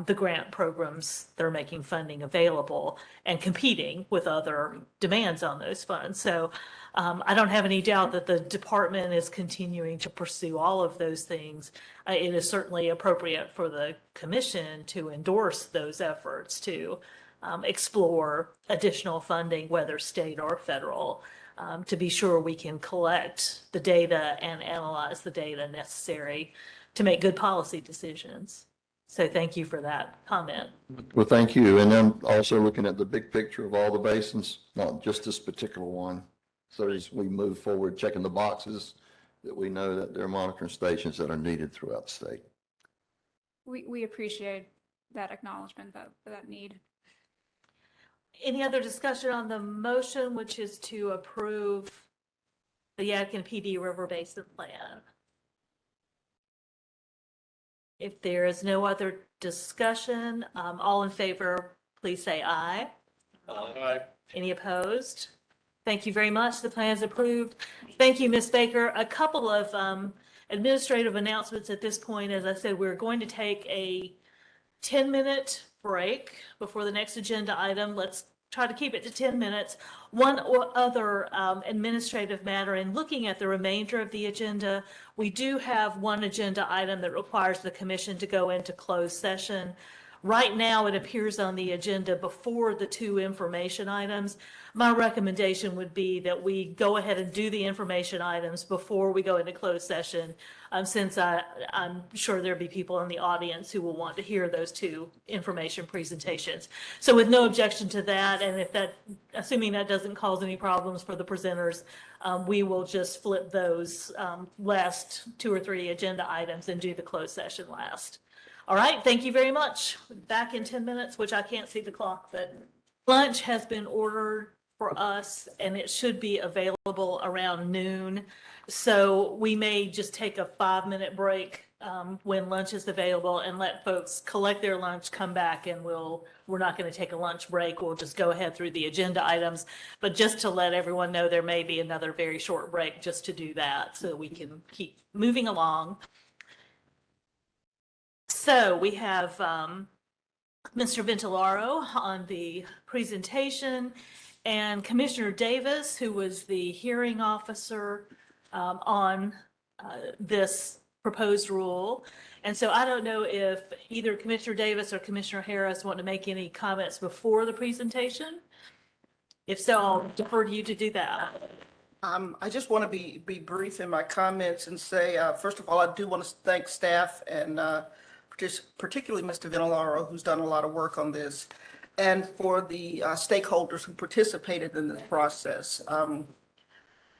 the grant programs that are making funding available and competing with other demands on those funds. So I don't have any doubt that the department is continuing to pursue all of those things. It is certainly appropriate for the commission to endorse those efforts to explore additional funding, whether state or federal, to be sure we can collect the data and analyze the data necessary to make good policy decisions. So thank you for that comment. Well, thank you. And then also looking at the big picture of all the basins, not just this particular one. So as we move forward, checking the boxes, that we know that there are monitoring stations that are needed throughout the state. We appreciate that acknowledgement, that need. Any other discussion on the motion, which is to approve the Yakimpd River Basin Plan? If there is no other discussion, all in favor, please say aye. Aye. Any opposed? Thank you very much. The plan is approved. Thank you, Ms. Baker. A couple of administrative announcements at this point. As I said, we're going to take a 10-minute break before the next agenda item. Let's try to keep it to 10 minutes. One or other administrative matter, in looking at the remainder of the agenda, we do have one agenda item that requires the commission to go into closed session. Right now, it appears on the agenda before the two information items. My recommendation would be that we go ahead and do the information items before we go into closed session, since I'm sure there'll be people in the audience who will want to hear those two information presentations. So with no objection to that, and if that, assuming that doesn't cause any problems for the presenters, we will just flip those last two or three agenda items and do the closed session last. All right, thank you very much. Back in 10 minutes, which I can't see the clock, but lunch has been ordered for us and it should be available around noon. So we may just take a 5-minute break when lunch is available and let folks collect their lunch, come back, and we're not going to take a lunch break. We'll just go ahead through the agenda items. But just to let everyone know, there may be another very short break just to do that so we can keep moving along. So we have Mr. Ventolaro on the presentation and Commissioner Davis, who was the hearing officer on this proposed rule. And so I don't know if either Commissioner Davis or Commissioner Harris want to make any comments before the presentation. If so, I'll defer to you to do that. I just want to be brief in my comments and say, first of all, I do want to thank staff and particularly Mr. Ventolaro, who's done a lot of work on this. and for the stakeholders who participated in this process.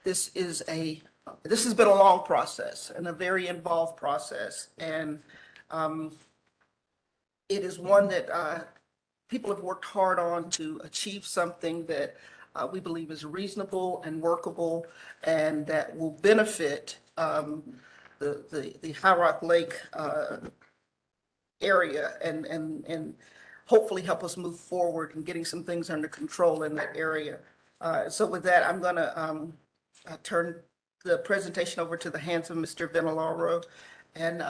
This has been a long process and a very involved process. And it is one that people have worked hard on to achieve something that we believe is reasonable and workable and that will benefit the High Rock Lake area and hopefully help us move forward in getting some things under control in that area. So with that, I'm going to turn the presentation over to the hands of Mr. Ventilaro, and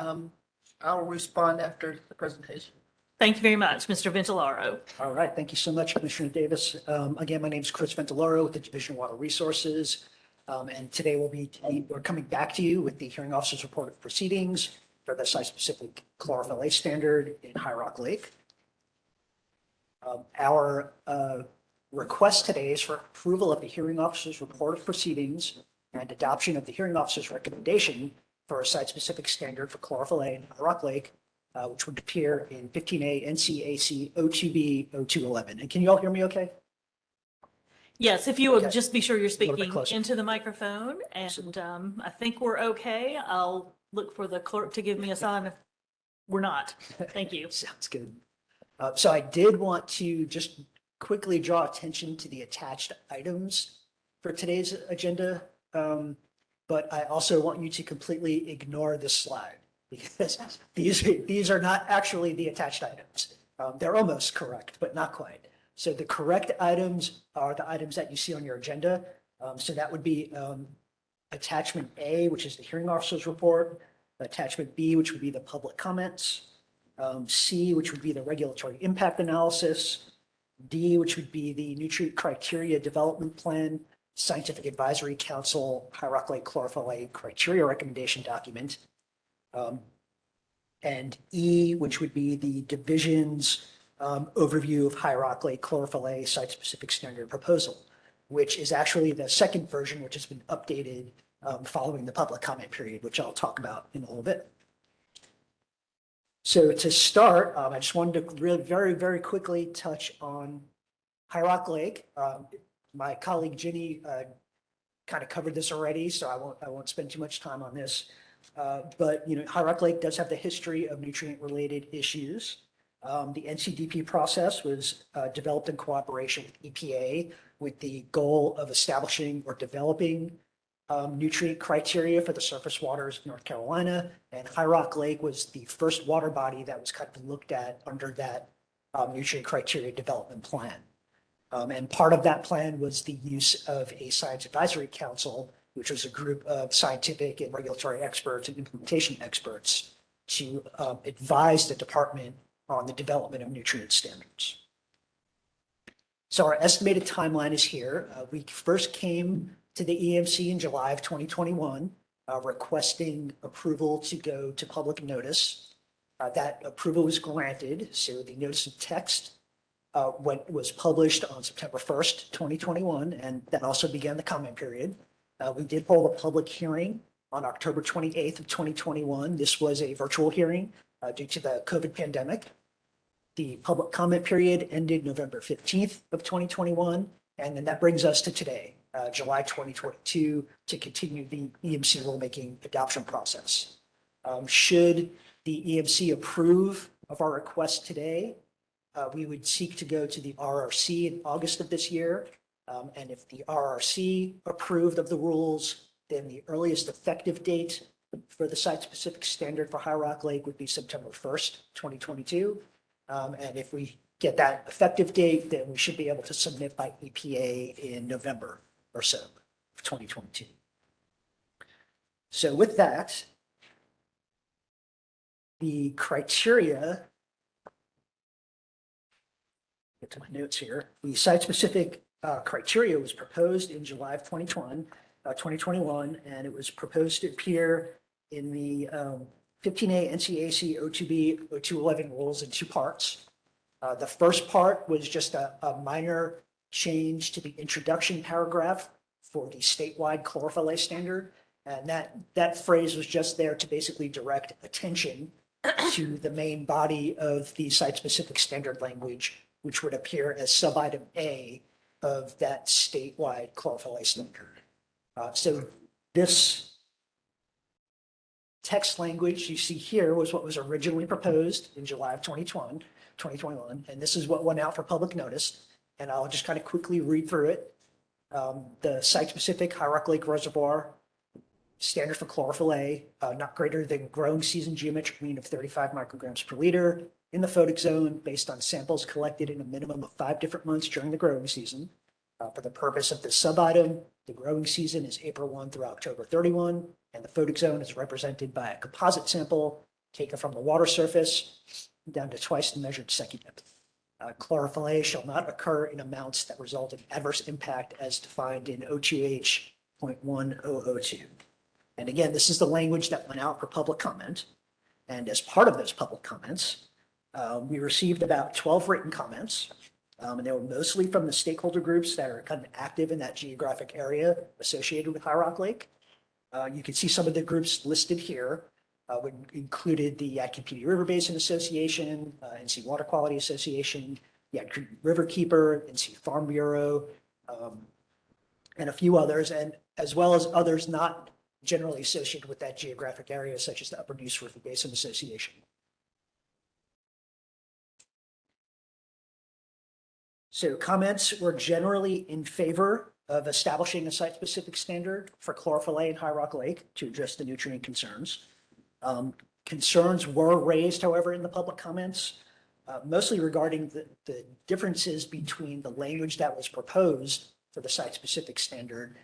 I'll respond after the presentation. Thank you very much, Mr. Ventilaro. All right, thank you so much, Commissioner Davis. Again, my name is Chris Ventilaro with the Division of Water Resources. And today we're coming back to you with the hearing officer's report of proceedings for the site-specific chlorophyll A standard in High Rock Lake. Our request today is for approval of the hearing officer's report of proceedings and adoption of the hearing officer's recommendation for a site-specific standard for chlorophyll A in High Rock Lake, which would appear in 15A NCAC 02B 0211. And can you all hear me okay? Yes, if you would Okay. just be sure you're bit speaking closer. into the microphone, and I think we're okay. I'll look for the clerk to give me a sign if we're not. Thank you. Sounds good. So I did want to just quickly draw attention to the attached items for today's agenda. But I also want you to completely ignore this slide because these are not actually the attached items. They're almost correct, but not quite. So the correct items are the items that you see on your agenda. So that would be attachment A, which is the hearing officer's report, attachment B, which would be the public comments, C, which would be the regulatory impact analysis, D, which would be the nutrient criteria development plan, Scientific Advisory Council, High Rock Lake Chlorophyll A criteria recommendation document, and E, which would be the division's overview of High Rock Lake Chlorophyll A site-specific standard proposal, which is actually the second version, which has been updated following the public comment period, which I'll talk about in a little bit. So to start, I just wanted to really very, very quickly touch on High Rock Lake. My colleague Ginny kind of covered this already, so I won't spend too much time on this. But High Rock Lake does have the history of nutrient-related issues. The NCDP process was developed in cooperation with EPA with the goal of establishing or developing nutrient criteria for the surface waters of North Carolina. And High Rock Lake was the first water body that was kind of looked at under that nutrient criteria development plan. And part of that plan was the use of a science advisory council, which was a group of scientific and regulatory experts and implementation experts to advise the department on the development of nutrient standards. So our estimated timeline is here. We first came to the EMC in July of 2021, requesting approval to go to public notice. That approval was granted. So the notice of text was published on September 1st, 2021, and that also began the comment period. We did hold a public hearing on October 28th of 2021. This was a virtual hearing due to the COVID pandemic. The public comment period ended November 15th of 2021, and then that brings us to today, July 2022, to continue the EMC rulemaking adoption process. Should the EMC approve of our request today, we would seek to go to the RRC in August of this year. And if the RRC approved of the rules, then the earliest effective date for the site-specific standard for High Rock Lake would be September 1st, 2022. And if we get that effective date, then we should be able to submit by EPA in November or so of 2022. So with that, the criteria, get to my notes here, the site-specific criteria was proposed in July of 2021, and it was proposed to appear in the 15A NCAC 02B 0211 rules in two parts. The first part was just a minor change to the introduction paragraph for the statewide chlorophyll A standard. And that phrase was just there to basically direct attention to the main body of the site-specific standard language, which would appear as sub-item A of that statewide chlorophyll A standard. So this text language you see here was what was originally proposed in July of 2021, and this is what went out for public notice. And I'll just kind of quickly read through it. The site-specific Hierarch Lake Reservoir standard for chlorophyll A, not greater than growing season geometric mean of 35 micrograms per liter in the photic zone based on samples collected in a minimum of 5 different months during the growing season. For the purpose of this sub-item, the growing season is April 1 through October 31, and the photic zone is represented by a composite sample taken from the water surface down to twice the measured second depth. Chlorophyll A shall not occur in amounts that result in adverse impact as defined in OTH 0.1002. And again, this is the language that went out for public comment. And as part of those public comments, we received about 12 written comments. And they were mostly from the stakeholder groups that are kind of active in that geographic area associated with Hierarch Lake. You can see some of the groups listed here. We included the Yakimpd River Basin Association, NC Water Quality Association, Yakimpd Riverkeeper, NC Farm Bureau, and a few others, and as well as others not generally associated with that geographic area, such as the Upper Neuse River Basin Association. So comments were generally in favor of establishing a site-specific standard for chlorophyll A in Hierarch Lake to address the nutrient concerns. Concerns were raised, however, in the public comments, mostly regarding the differences between the language that was proposed for the site-specific standard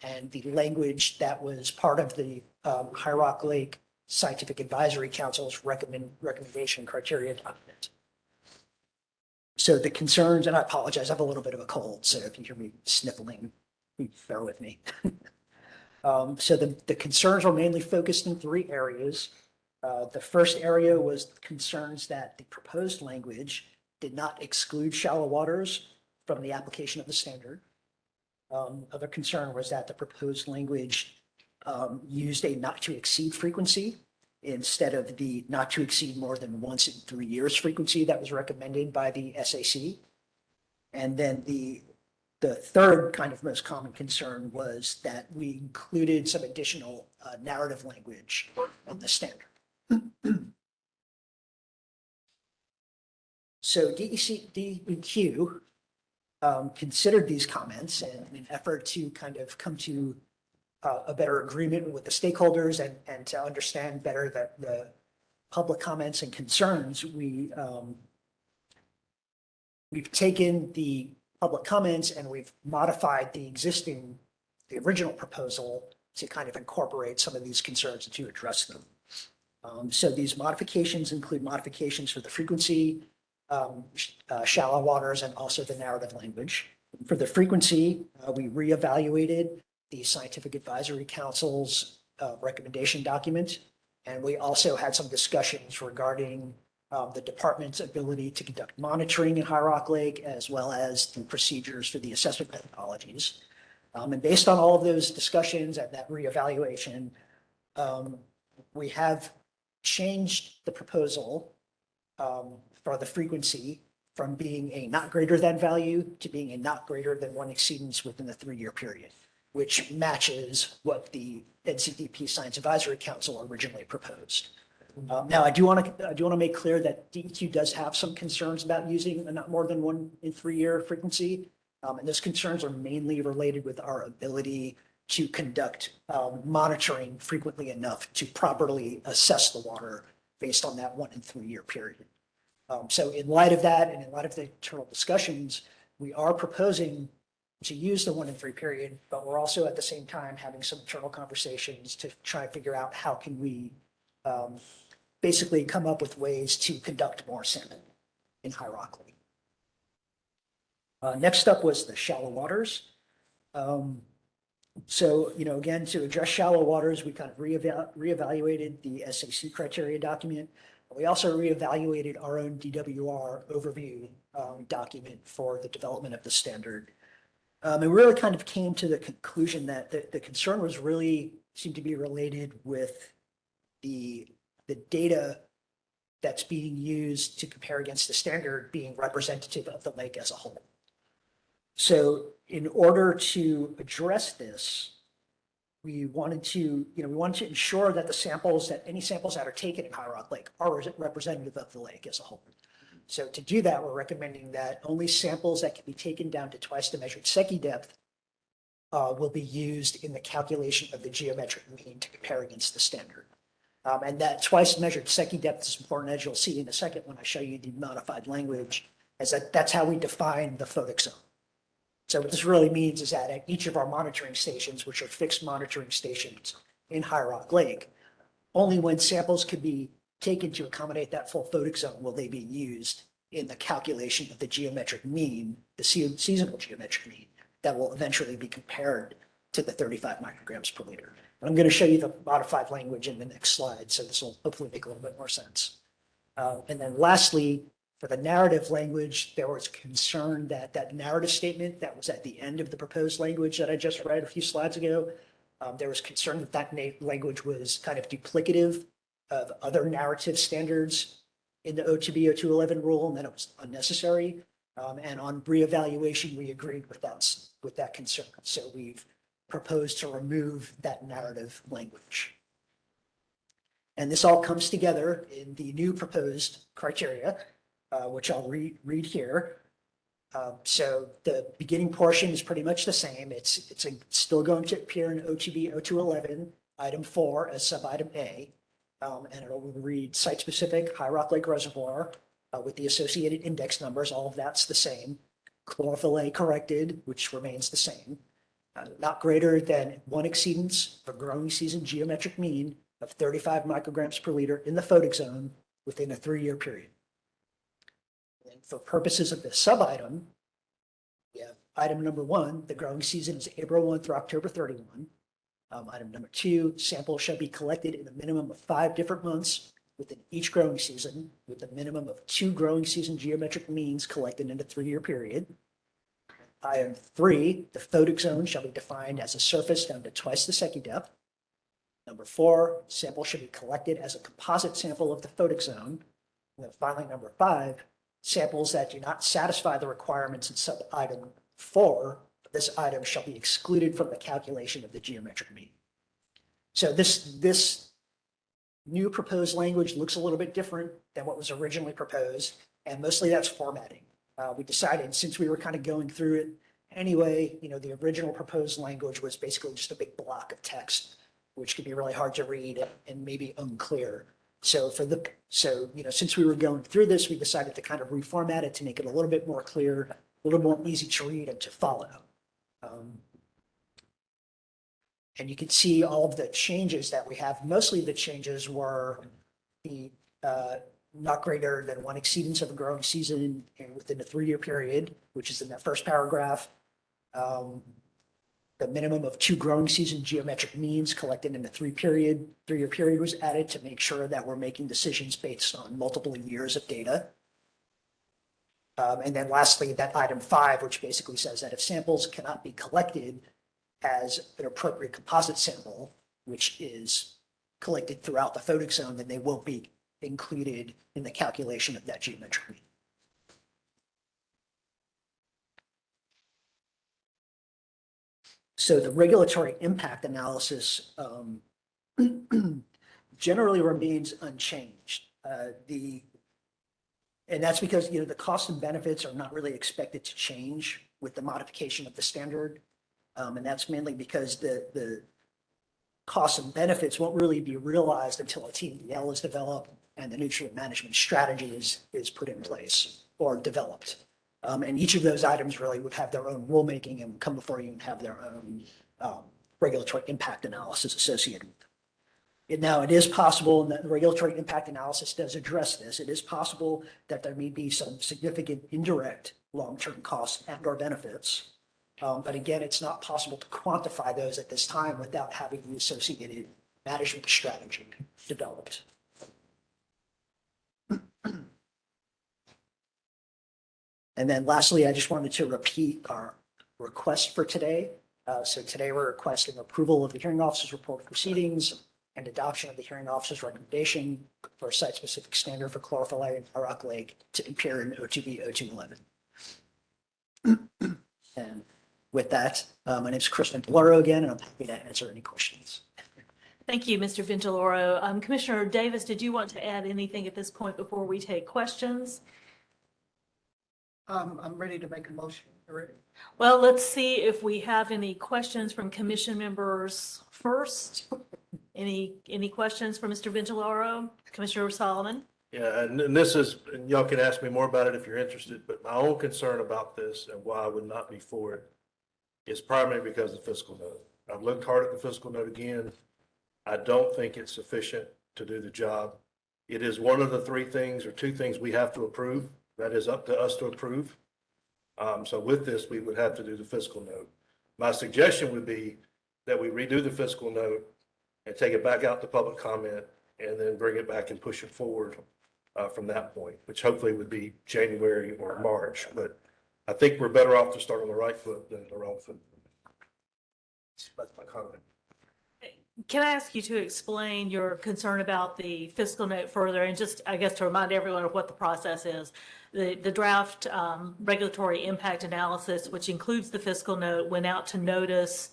and the language that was part of the Hierarch Lake Scientific Advisory Council's recommendation criteria document. So the concerns, and I apologize, I have a little bit of a cold, so if you hear me sniffling, bear with me. So the concerns were mainly focused in 3 areas. The first area was concerns that the proposed language did not exclude shallow waters from the application of the standard. Other concern was that the proposed language used a not to exceed frequency instead of the not to exceed more than once in 3 years frequency that was recommended by the SAC. And then the third kind of most common concern was that we included some additional narrative language in the standard. So DEQ considered these comments in an effort to kind of come to a better agreement with the stakeholders and to understand better that the public comments and concerns, we've taken the public comments and we've modified the original proposal to kind of incorporate some of these concerns and to address them. So these modifications include modifications for the frequency, shallow waters, and also the narrative language. For the frequency, we reevaluated the Scientific Advisory Council's recommendation document, and we also had some discussions regarding the department's ability to conduct monitoring in Hierarch Lake, as well as the procedures for the assessment methodologies. And based on all of those discussions and that reevaluation, we have changed the proposal for the frequency from being a not greater than value to being a not greater than 1 exceedance within the 3-year period, which matches what the NCDP Science Advisory Council originally proposed. Now, I do want to make clear that DEQ does have some concerns about using a not more than 1 in 3-year frequency. And those concerns are mainly related with our ability to conduct monitoring frequently enough to properly assess the water based on that 1 in 3-year period. So in light of that, and in light of the internal discussions, we are proposing to use the 1 in 3 period, but we're also at the same time having some internal conversations to try to figure out how can we basically come up with ways to conduct more salmon in Hierarch Lake. Next up was the shallow waters. So, again, to address shallow waters, we kind of reevaluated the SAC criteria document. We also reevaluated our own DWR overview document for the development of the standard. And we really kind of came to the conclusion that the concern was really seemed to be related with the data that's being used to compare against the standard being representative of the lake as a whole. So in order to address this, we wanted to ensure that any samples that are taken in High Rock Lake are representative of the lake as a whole. So to do that, we're recommending that only samples that can be taken down to twice the measured Secchi depth will be used in the calculation of the geometric mean to compare against the standard. And that twice measured Secchi depth is important, as you'll see in a second when I show you the modified language, as that's how we define the photic zone. So what this really means is that at each of our monitoring stations, which are fixed monitoring stations in High Rock Lake, only when samples can be taken to accommodate that full photic zone will they be used in the calculation of the geometric mean, the seasonal geometric mean, that will eventually be compared to the 35 micrograms per liter. And I'm going to show you the modified language in the next slide, so this will hopefully make a little bit more sense. And then lastly, for the narrative language, there was concern that that narrative statement that was at the end of the proposed language that I just read a few slides ago, there was concern that that language was kind of duplicative of other narrative standards in the OTB 0211 rule, and that it was unnecessary. And on reevaluation, we agreed with that concern. So we've proposed to remove that narrative language. And this all comes together in the new proposed criteria, which I'll read here. So the beginning portion is pretty much the same. It's still going to appear in OTB 0211, item 4 as sub-item A. And it'll read site-specific High Rock Lake Reservoir with the associated index numbers. All of that's the same. Chlorophyll A corrected, which remains the same. Not greater than 1 exceedance of growing season geometric mean of 35 micrograms per liter in the photic zone within a 3-year period. And for purposes of this sub-item, we have item number 1, the growing season is April 1 through October 31. Item number 2, samples shall be collected in a minimum of 5 different months within each growing season, with a minimum of 2 growing season geometric means collected in a 3-year period. Item 3, the photic zone shall be defined as a surface down to twice the Secchi depth. Number 4, samples should be collected as a composite sample of the photic zone. And then finally, number 5, samples that do not satisfy the requirements in sub-item 4, this item shall be excluded from the calculation of the geometric mean. So this new proposed language looks a little bit different than what was originally proposed, and mostly that's formatting. We decided, since we were kind of going through it anyway, the original proposed language was basically just a big block of text, which could be really hard to read and maybe unclear. So since we were going through this, we decided to kind of reformat it to make it a little bit more clear, a little more easy to read and to follow. And you can see all of the changes that we have. Mostly the changes were the not greater than 1 exceedance of a growing season within a 3-year period, which is in that first paragraph. The minimum of 2 growing season geometric means collected in a 3-year period was added to make sure that we're making decisions based on multiple years of data. And then lastly, that item 5, which basically says that if samples cannot be collected as an appropriate composite sample, which is collected throughout the photic zone, then they won't be included in the calculation of that geometric mean. So the regulatory impact analysis generally remains unchanged. And that's because the costs and benefits are not really expected to change with the modification of the standard. And that's mainly because the costs and benefits won't really be realized until a TMDL is developed and the nutrient management strategy is put in place or developed. And each of those items really would have their own rulemaking and come before you and have their own regulatory impact analysis associated with them. Now, it is possible, and the regulatory impact analysis does address this, it is possible that there may be some significant indirect long-term costs and or benefits. But again, it's not possible to quantify those at this time without having the associated management strategy developed. And then lastly, I just wanted to repeat our request for today. So today we're requesting approval of the hearing officer's report of proceedings, and adoption of the hearing officer's recommendation for a site-specific standard for chlorophyll in Rock Lake to appear in O2B 0211. And with that, my name is Chris Ventilaro again, and I'm happy to answer any questions. Thank you, Mr. Ventiloro. Commissioner Davis, did you want to add anything at this point before we take questions? I'm ready to make a motion. Ready? Well, let's see if we have any questions from commission members first. Any questions for Mr. Ventilaro? Commissioner Solomon? Yeah, and this is, and y'all can ask me more about it if you're interested, but my own concern about this and why I would not be for it is primarily because of the fiscal note. I've looked hard at the fiscal note again. I don't think it's sufficient to do the job. It is one of the three things or two things we have to approve. That is up to us to approve. So with this, we would have to do the fiscal note. My suggestion would be that we redo the fiscal note and take it back out to public comment and then bring it back and push it forward from that point, which hopefully would be January or March. But I think we're better off to start on the right foot than the wrong foot. That's my comment. Can I ask you to explain your concern about the fiscal note further and just, I guess, to remind everyone of what the process is? The draft regulatory impact analysis, which includes the fiscal note, went out to notice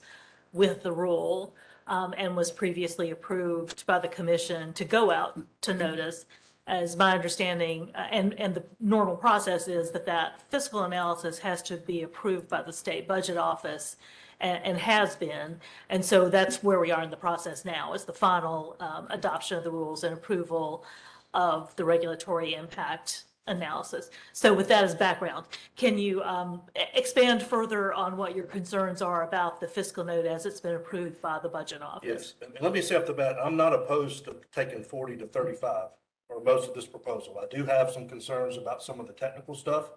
with the rule and was previously approved by the commission to go out to notice. As my understanding, and the normal process is that fiscal analysis has to be approved by the state budget office and has been. And so that's where we are in the process now, is the final adoption of the rules and approval of the regulatory impact analysis. So with that as background, can you expand further on what your concerns are about the fiscal note as it's been approved by the budget office? Yes, and let me say off the bat, I'm not opposed to taking 40 to 35 or most of this proposal. I do have some concerns about some of the technical stuff.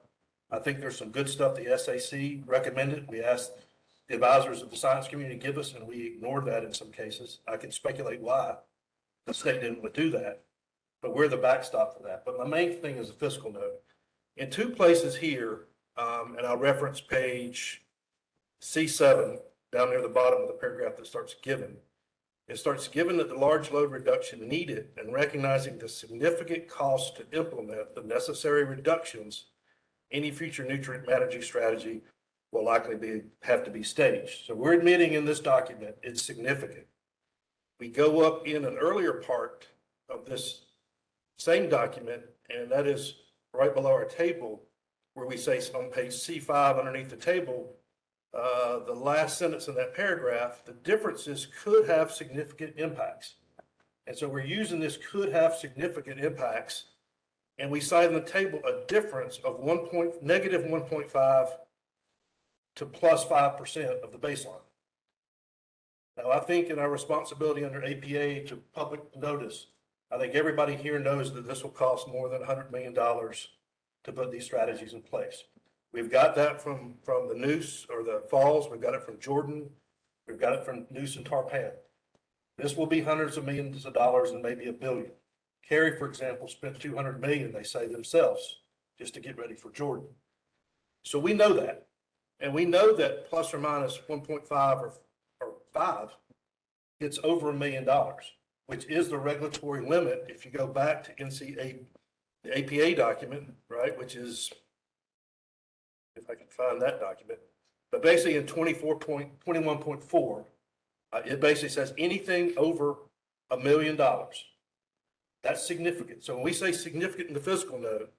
I think there's some good stuff the SAC recommended. We asked the advisors of the science community to give us, and we ignored that in some cases. I can speculate why the state didn't do that, but we're the backstop for that. But my main thing is the fiscal note. In two places here, and I'll reference page C7 down near the bottom of the paragraph that starts given. It starts given that the large load reduction needed and recognizing the significant cost to implement the necessary reductions, any future nutrient management strategy will likely have to be staged. So we're admitting in this document it's significant. We go up in an earlier part of this same document, and that is right below our table, where we say on page C5 underneath the table, the last sentence in that paragraph, the differences could have significant impacts. And so we're using this could have significant impacts, and we cite in the table a difference of negative 1.5 to plus 5% of the baseline. Now, I think in our responsibility under APA to public notice, I think everybody here knows that this will cost more than $100 million to put these strategies in place. We've got that from the Noose or the Falls. We've got it from Jordan. We've got it from Noose and Tarpan. This will be hundreds of millions of dollars and maybe $1 billion. Cary, for example, spent $200 million, they say themselves, just to get ready for Jordan. So we know that. And we know that plus or minus 1.5 or 5 gets over $1 million, which is the regulatory limit. If you go back to the APA document, right, which is, if I can find that document, but basically in 21.4, it basically says anything over $1 million. That's significant. So when we say significant in the fiscal note,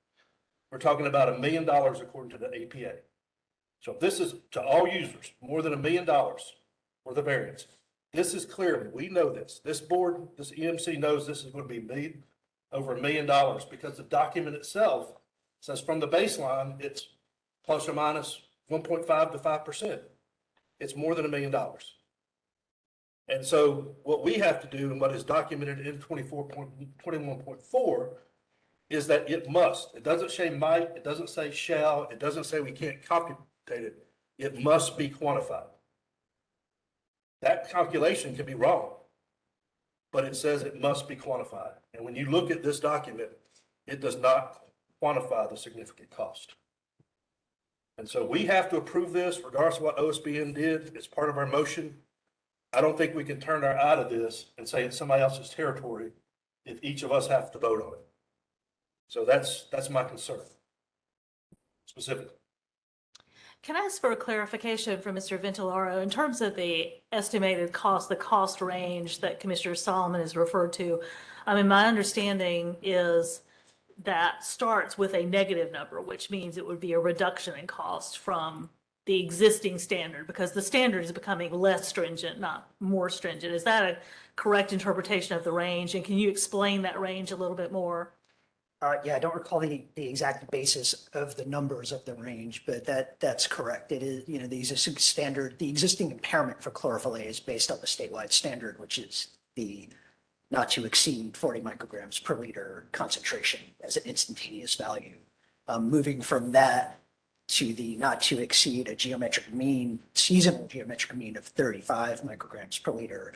we're talking about $1 million according to the APA. So if this is to all users, more than $1 million for the variance, this is clearly, we know this. This board, this EMC knows this is going to be over $1 million because the document itself says from the baseline, it's plus or minus 1.5 to 5%. It's more than $1 million. And so what we have to do and what is documented in 21.4 is that it must. It doesn't say might, it doesn't say shall, it doesn't say we can't computate it. It must be quantified. That calculation can be wrong, but it says it must be quantified. And when you look at this document, it does not quantify the significant cost. And so we have to approve this regardless of what OSBN did. It's part of our motion. I don't think we can turn our eye to this and say it's somebody else's territory if each of us have to vote on it. So that's my concern specifically. Can I ask for a clarification from Mr. Ventolaro in terms of the estimated cost, the cost range that Commissioner Solomon has referred to? I mean, my understanding is that starts with a negative number, which means it would be a reduction in cost from the existing standard because the standard is becoming less stringent, not more stringent. Is that a correct interpretation of the range? And can you explain that range a little bit more? Yeah, I don't recall the exact basis of the numbers of the range, but that's correct. It is, you know, the existing standard, the existing impairment for chlorophyll A is based on the statewide standard, which is the not to exceed 40 micrograms per liter concentration as an instantaneous value. Moving from that to the not to exceed a geometric mean, seasonal geometric mean of 35 micrograms per liter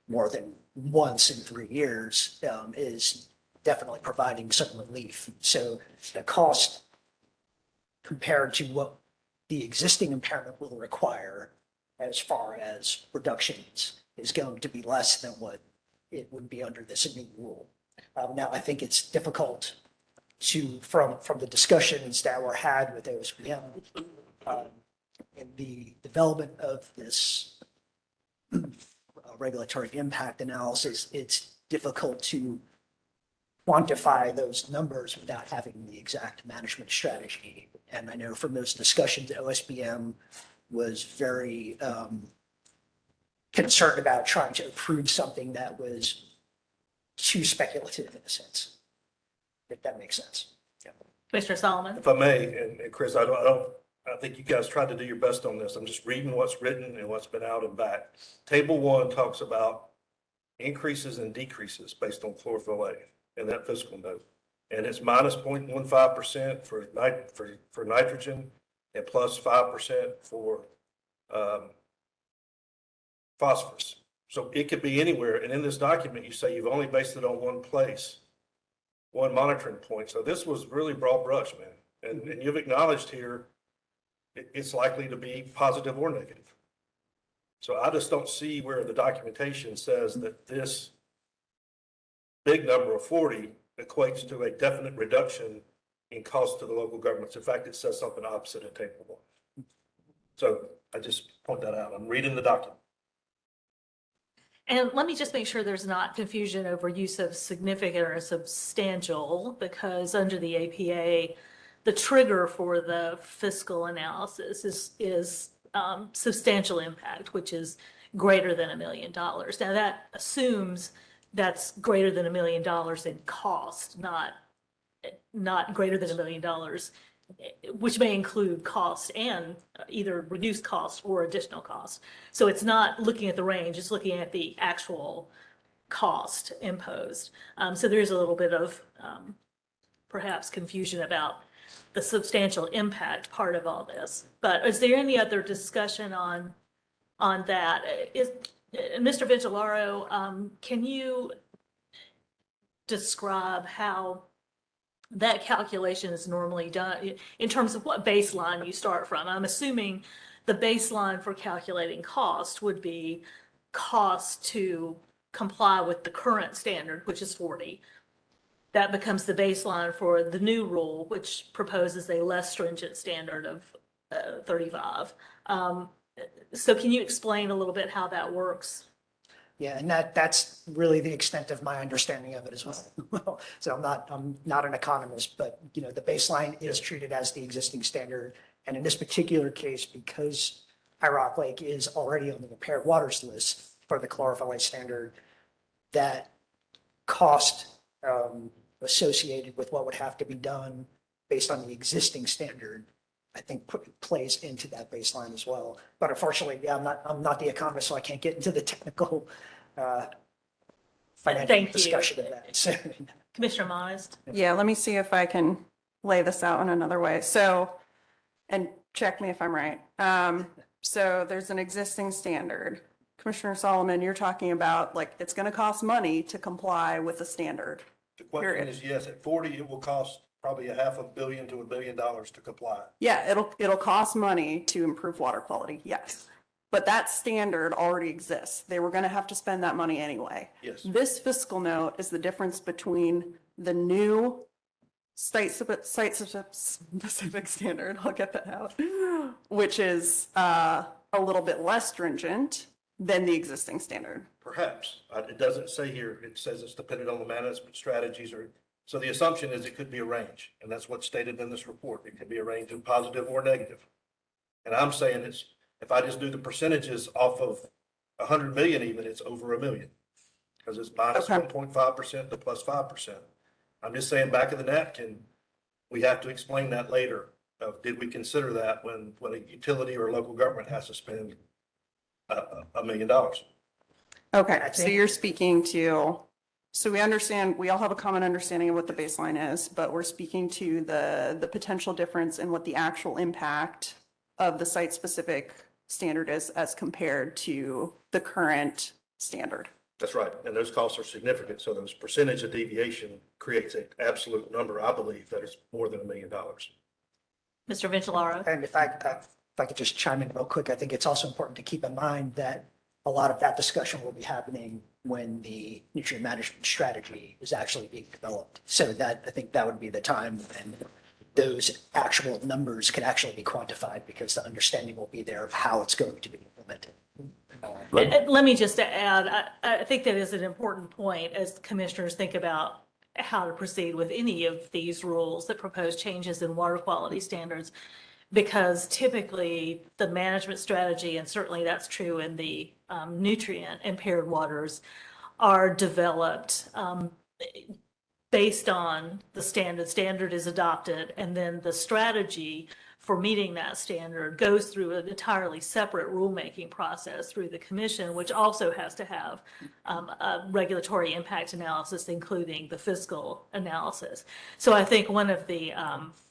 more than once in 3 years is definitely providing some relief. So the cost compared to what the existing impairment will require as far as reductions is going to be less than what it would be under this new rule. Now, I think it's difficult to, from the discussions that were had with OSBM in the development of this regulatory impact analysis, it's difficult to quantify those numbers without having the exact management strategy. And I know from those discussions, OSBM was very concerned about trying to approve something that was too speculative in a sense, if that makes sense. Yeah. Commissioner Solomon? If I may, and Chris, I think you guys tried to do your best on this. I'm just reading what's written and what's been out and back. Table 1 talks about increases and decreases based on chlorophyll A in that fiscal note. And it's minus 0.15% for nitrogen and plus 5% for phosphorus. So it could be anywhere. And in this document, you say you've only based it on one place, one monitoring point. So this was really broad brush, man. And you've acknowledged here, it's likely to be positive or negative. So I just don't see where the documentation says that this big number of 40 equates to a definite reduction in cost to the local governments. In fact, it says something opposite in table 1. So I just point that out. I'm reading the document. And let me just make sure there's not confusion over use of significant or substantial, because under the APA, the trigger for the fiscal analysis is substantial impact, which is greater than $1 million. Now that assumes that's greater than $1 million in cost, not greater than $1 million, which may include cost and either reduced cost or additional cost. So it's not looking at the range, it's looking at the actual cost imposed. So there's a little bit of perhaps confusion about the substantial impact part of all this. But is there any other discussion on that? Mr. Vigilaro, can you describe how that calculation is normally done in terms of what baseline you start from? I'm assuming the baseline for calculating cost would be cost to comply with the current standard, which is 40. That becomes the baseline for the new rule, which proposes a less stringent standard of 35. So can you explain a little bit how that works? Yeah, and that's really the extent of my understanding of it as well. So I'm not an economist, but you know, the baseline is treated as the existing standard. And in this particular case, because High Rock Lake is already on the impaired waters list for the chlorophyll A standard, that cost associated with what would have to be done based on the existing standard, I think plays into that baseline as well. But unfortunately, yeah, I'm not the economist, so I can't get into the technical financial discussion of that. So, Commissioner Monist? Yeah, let me see if I can lay this out in another way. So, and check me if I'm right. So there's an existing standard. Commissioner Solomon, you're talking about like, it's going to cost money to comply with the standard. The question is, yes, at 40, it will cost probably $500 million to $1 billion to comply. Yeah, it'll cost money to improve water quality. Yes. but that standard already exists. They were going to have to spend that money anyway. Yes. This fiscal note is the difference between the new site-specific standard, I'll get that out, which is a little bit less stringent than the existing standard. Perhaps. It doesn't say here, it says it's dependent on the management strategies or, so the assumption is it could be a range. And that's what's stated in this report. It could be a range of positive or negative. And I'm saying it's, if I just do the percentages off of 100 million even, it's over $1 million. Because it's minus 1.5% to plus 5%. I'm just saying back of the napkin, we have to explain that later. Did we consider that when a utility or local government has to spend $1 million? Okay, so you're speaking to, so we understand, we all have a common understanding of what the baseline is, but we're speaking to the potential difference in what the actual impact of the site-specific standard is as compared to the current standard. That's right. And those costs are significant. So those percentage of deviation creates an absolute number, I believe, that is more than $1 million. Mr. Vigilaro? And if I could just chime in real quick, I think it's also important to keep in mind that a lot of that discussion will be happening when the nutrient management strategy is actually being developed. So that, I think that would be the time when those actual numbers can actually be quantified because the understanding will be there of how it's going to be implemented. Let me just add, I think that is an important point as commissioners think about how to proceed with any of these rules that propose changes in water quality standards. Because typically the management strategy, and certainly that's true in the nutrient impaired waters, are developed based on the standard. Standard is adopted, and then the strategy for meeting that standard goes through an entirely separate rulemaking process through the commission, which also has to have a regulatory impact analysis, including the fiscal analysis. So I think one of the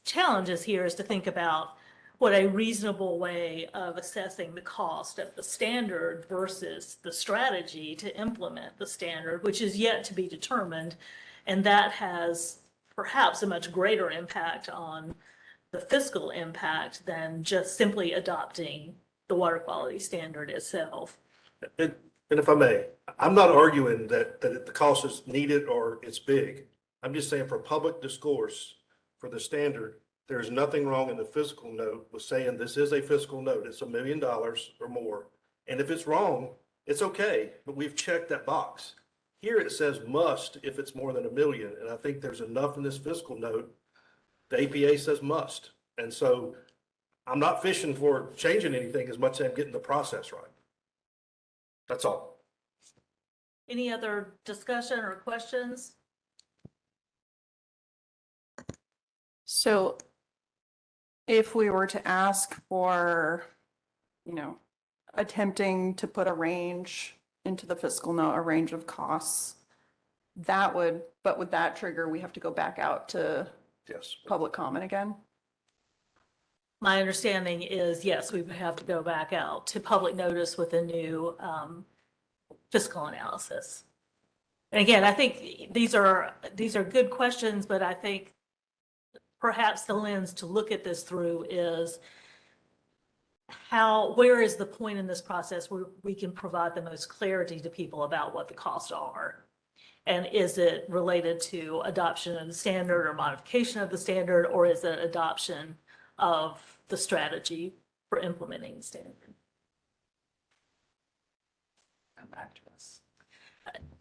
challenges here is to think about what a reasonable way of assessing the cost of the standard versus the strategy to implement the standard, which is yet to be determined. And that has perhaps a much greater impact on the fiscal impact than just simply adopting the water quality standard itself. And if I may, I'm not arguing that the cost is needed or it's big. I'm just saying for public discourse, for the standard, there's nothing wrong in the fiscal note with saying this is a fiscal note. It's $1 million or more. And if it's wrong, it's okay, but we've checked that box. Here it says must if it's more than $1 million. And I think there's enough in this fiscal note. The APA says must. And so I'm not fishing for changing anything as much as I'm getting the process right. That's all. Any other discussion or questions? So if we were to ask for, attempting to put a range into the fiscal note, a range of costs, but would that trigger, we have to go back out to public comment again? My understanding is, yes, we would have to go back out to public notice with a new fiscal analysis. And again, I think these are good questions, but I think perhaps the lens to look at this through is where is the point in this process where we can provide the most clarity to people about what the costs are? And is it related to adoption of the standard or modification of the standard, or is it adoption of the strategy for implementing the standard? Come back to us.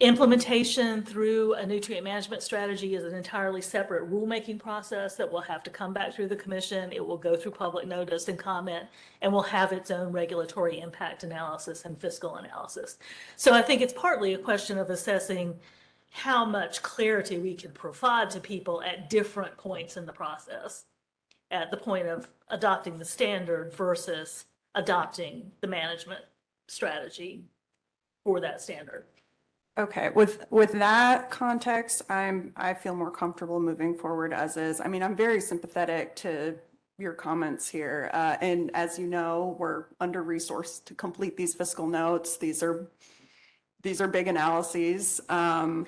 Implementation through a nutrient management strategy is an entirely separate rulemaking process that will have to come back through the commission. It will go through public notice and comment, and will have its own regulatory impact analysis and fiscal analysis. So I think it's partly a question of assessing how much clarity we can provide to people at different points in the process, at the point of adopting the standard versus adopting the management strategy for that standard. Okay, with that context, I feel more comfortable moving forward as is. I mean, I'm very sympathetic to your comments here. And as you know, we're under-resourced to complete these fiscal notes. These are big analyses. Why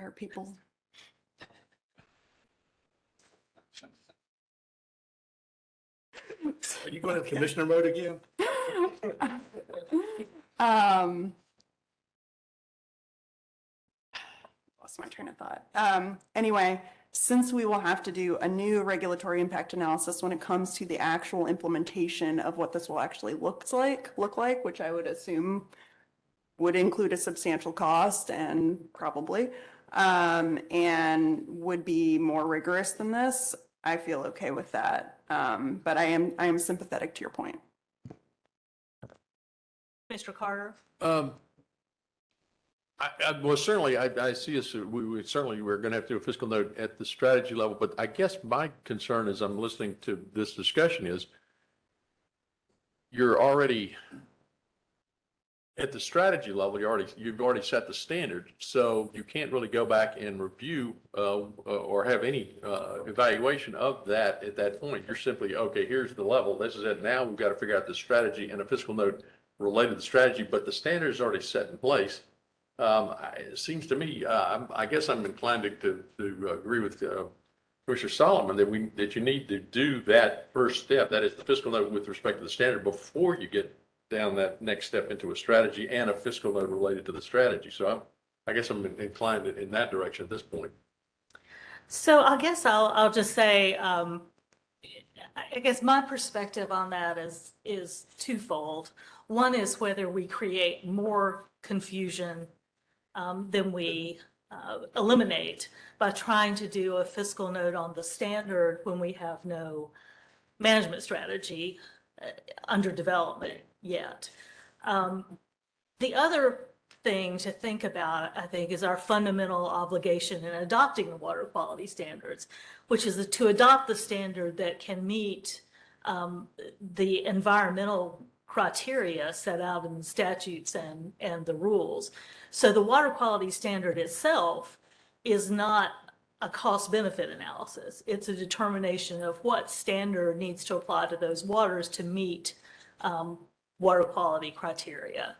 are people? Are you going to commissioner mode again? Lost my train of thought. Anyway, since we will have to do a new regulatory impact analysis when it comes to the actual implementation of what this will actually look like, which I would assume would include a substantial cost and probably, and would be more rigorous than this, I feel okay with that. But I am sympathetic to your point. Mr. Carter? Well, certainly, I see us, we're going to have to do a fiscal note at the strategy level, but I guess my concern as I'm listening to this discussion is you're already at the strategy level, you've already set the standard, so you can't really go back and review or have any evaluation of that at that point. You're simply, okay, here's the level, this is it. Now we've got to figure out the strategy and a fiscal note related to the strategy, but the standard is already set in place. It seems to me, I guess I'm inclined to agree with Commissioner Solomon that you need to do that first step, that is the fiscal note with respect to the standard, before you get down that next step into a strategy and a fiscal note related to the strategy. So I guess I'm inclined in that direction at this point. So I guess I'll just say, I guess my perspective on that is twofold. One is whether we create more confusion than we eliminate by trying to do a fiscal note on the standard when we have no management strategy under development yet. The other thing to think about, I think, is our fundamental obligation in adopting the water quality standards, which is to adopt the standard that can meet the environmental criteria set out in the statutes and the rules. So the water quality standard itself is not a cost benefit analysis. It's a determination of what standard needs to apply to those waters to meet water quality criteria.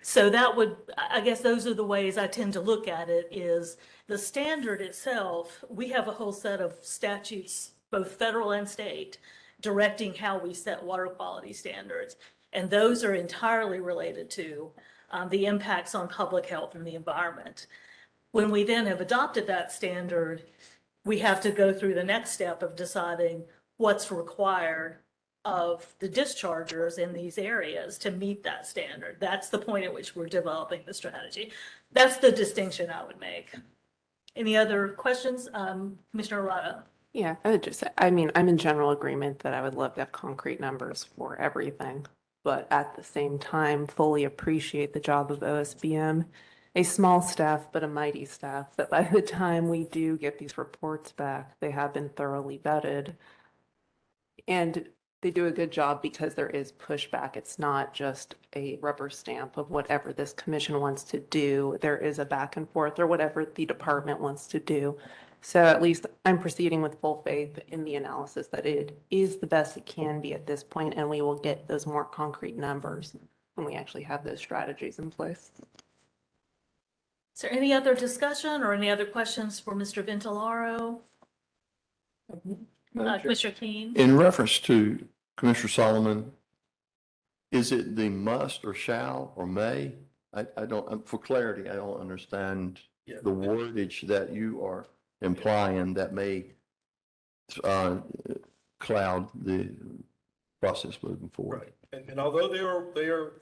So that would, I guess those are the ways I tend to look at it, is the standard itself. We have a whole set of statutes, both federal and state, directing how we set water quality standards. And those are entirely related to the impacts on public health and the environment. When we then have adopted that standard, we have to go through the next step of deciding what's required of the dischargers in these areas to meet that standard. That's the point at which we're developing the strategy. That's the distinction I would make. Any other questions? Commissioner Arado? Yeah, I would just say, I mean, I'm in general agreement that I would love to have concrete numbers for everything, but at the same time, fully appreciate the job of OSBM, a small staff, but a mighty staff, that by the time we do get these reports back, they have been thoroughly vetted. And they do a good job because there is pushback. It's not just a rubber stamp of whatever this commission wants to do. There is a back and forth, or whatever the department wants to do. So at least I'm proceeding with full faith in the analysis that it is the best it can be at this point, and we will get those more concrete numbers when we actually have those strategies in place. Is there any other discussion or any other questions for Mr. Ventolaro? Commissioner Keen? In reference to Commissioner Solomon, is it the must or shall or may? I don't, for clarity, I don't understand the wordage that you are implying that may cloud the process moving forward. Right. And although they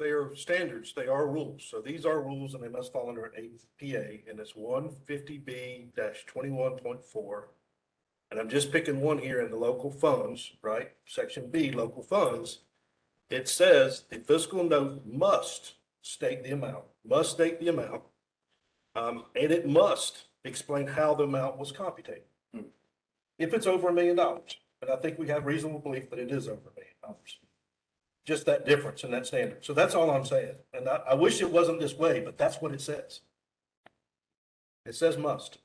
are standards, they are rules. So these are rules and they must fall under an APA, and it's 150B-21.4. And I'm just picking one here in the local funds, right? Section B, local funds. It says the fiscal note must state the amount, and it must explain how the amount was computed. If it's over $1 million, and I think we have reasonable belief that it is over $1 million. Just that difference in that standard. So that's all I'm saying. And I wish it wasn't this way, but that's what it says. It says must.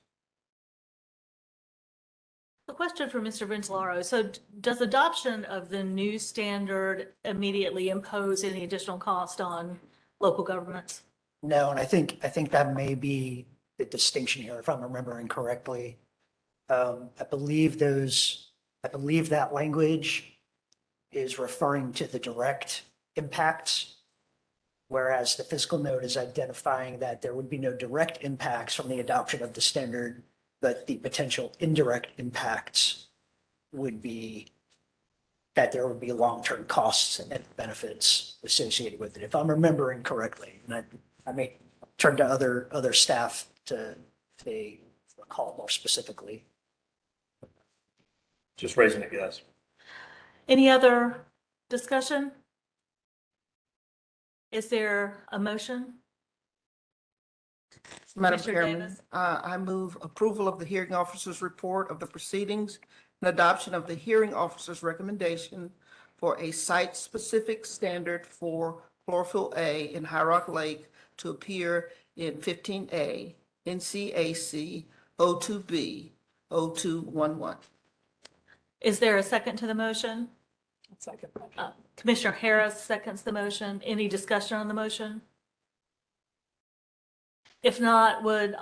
A question for Mr. Ventolaro. So does adoption of the new standard immediately impose any additional cost on local governments? No, and I think that may be the distinction here, if I'm remembering correctly. I believe that language is referring to the direct impacts, whereas the fiscal note is identifying that there would be no direct impacts from the adoption of the standard, but the potential indirect impacts would be that there would be long-term costs and benefits associated with it, if I'm remembering correctly. And I may turn to other staff to, if they recall more specifically. Just raising a guess. Any other discussion? Is there a motion? Madam Commissioner Chairman, Davis? I move approval of the hearing officer's report of the proceedings and adoption of the hearing officer's recommendation for a site-specific standard for chlorophyll A in High Rock Lake to appear in 15A NCAC 02B 0211. Is there a second to the motion? Second. Commissioner Harris seconds the motion. Any discussion on the motion? If not, would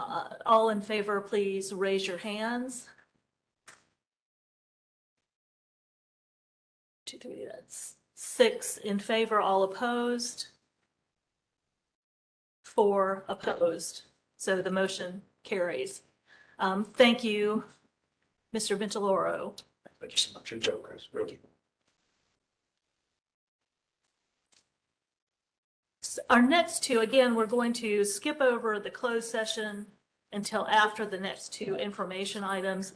all in favor please raise your hands? 2, 3, that's 6 in favor, all opposed. 4 opposed. So the motion carries. Thank you, Mr. Ventiloro. Thank you so much. Thank you. Our next two, again, we're going to skip over the closed session until after the next two information items.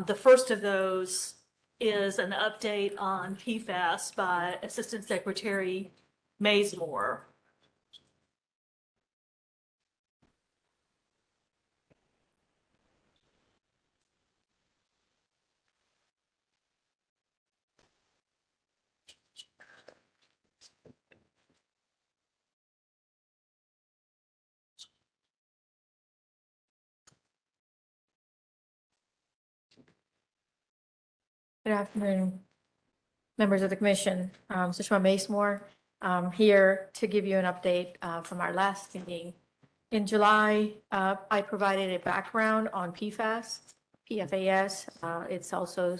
The first of those is an update on PFAS by Assistant Secretary Mazemore. Good afternoon, members of the commission. Sushma Mazemore, here to give you an update from our last meeting. In July, I provided a background on PFAS, PFAS. It's also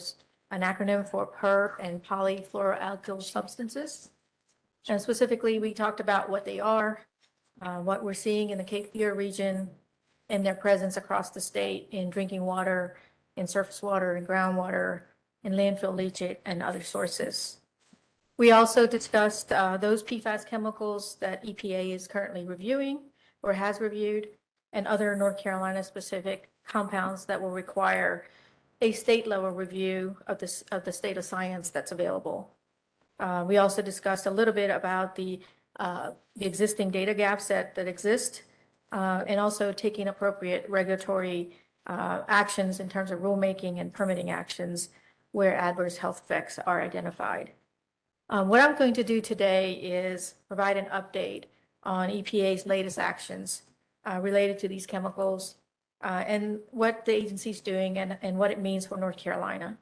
an acronym for PERP and polyfluoroalkyl substances. And specifically, we talked about what they are, what we're seeing in the Cape Fear region, and their presence across the state in drinking water, in surface water, and groundwater, in landfill leachate, and other sources. We also discussed those PFAS chemicals that EPA is currently reviewing or has reviewed, and other North Carolina specific compounds that will require a state level review of the state of science that's available. We also discussed a little bit about the existing data gaps that exist, and also taking appropriate regulatory actions in terms of rulemaking and permitting actions where adverse health effects are identified. What I'm going to do today is provide an update on EPA's latest actions related to these chemicals and what the agency is doing and what it means for North Carolina.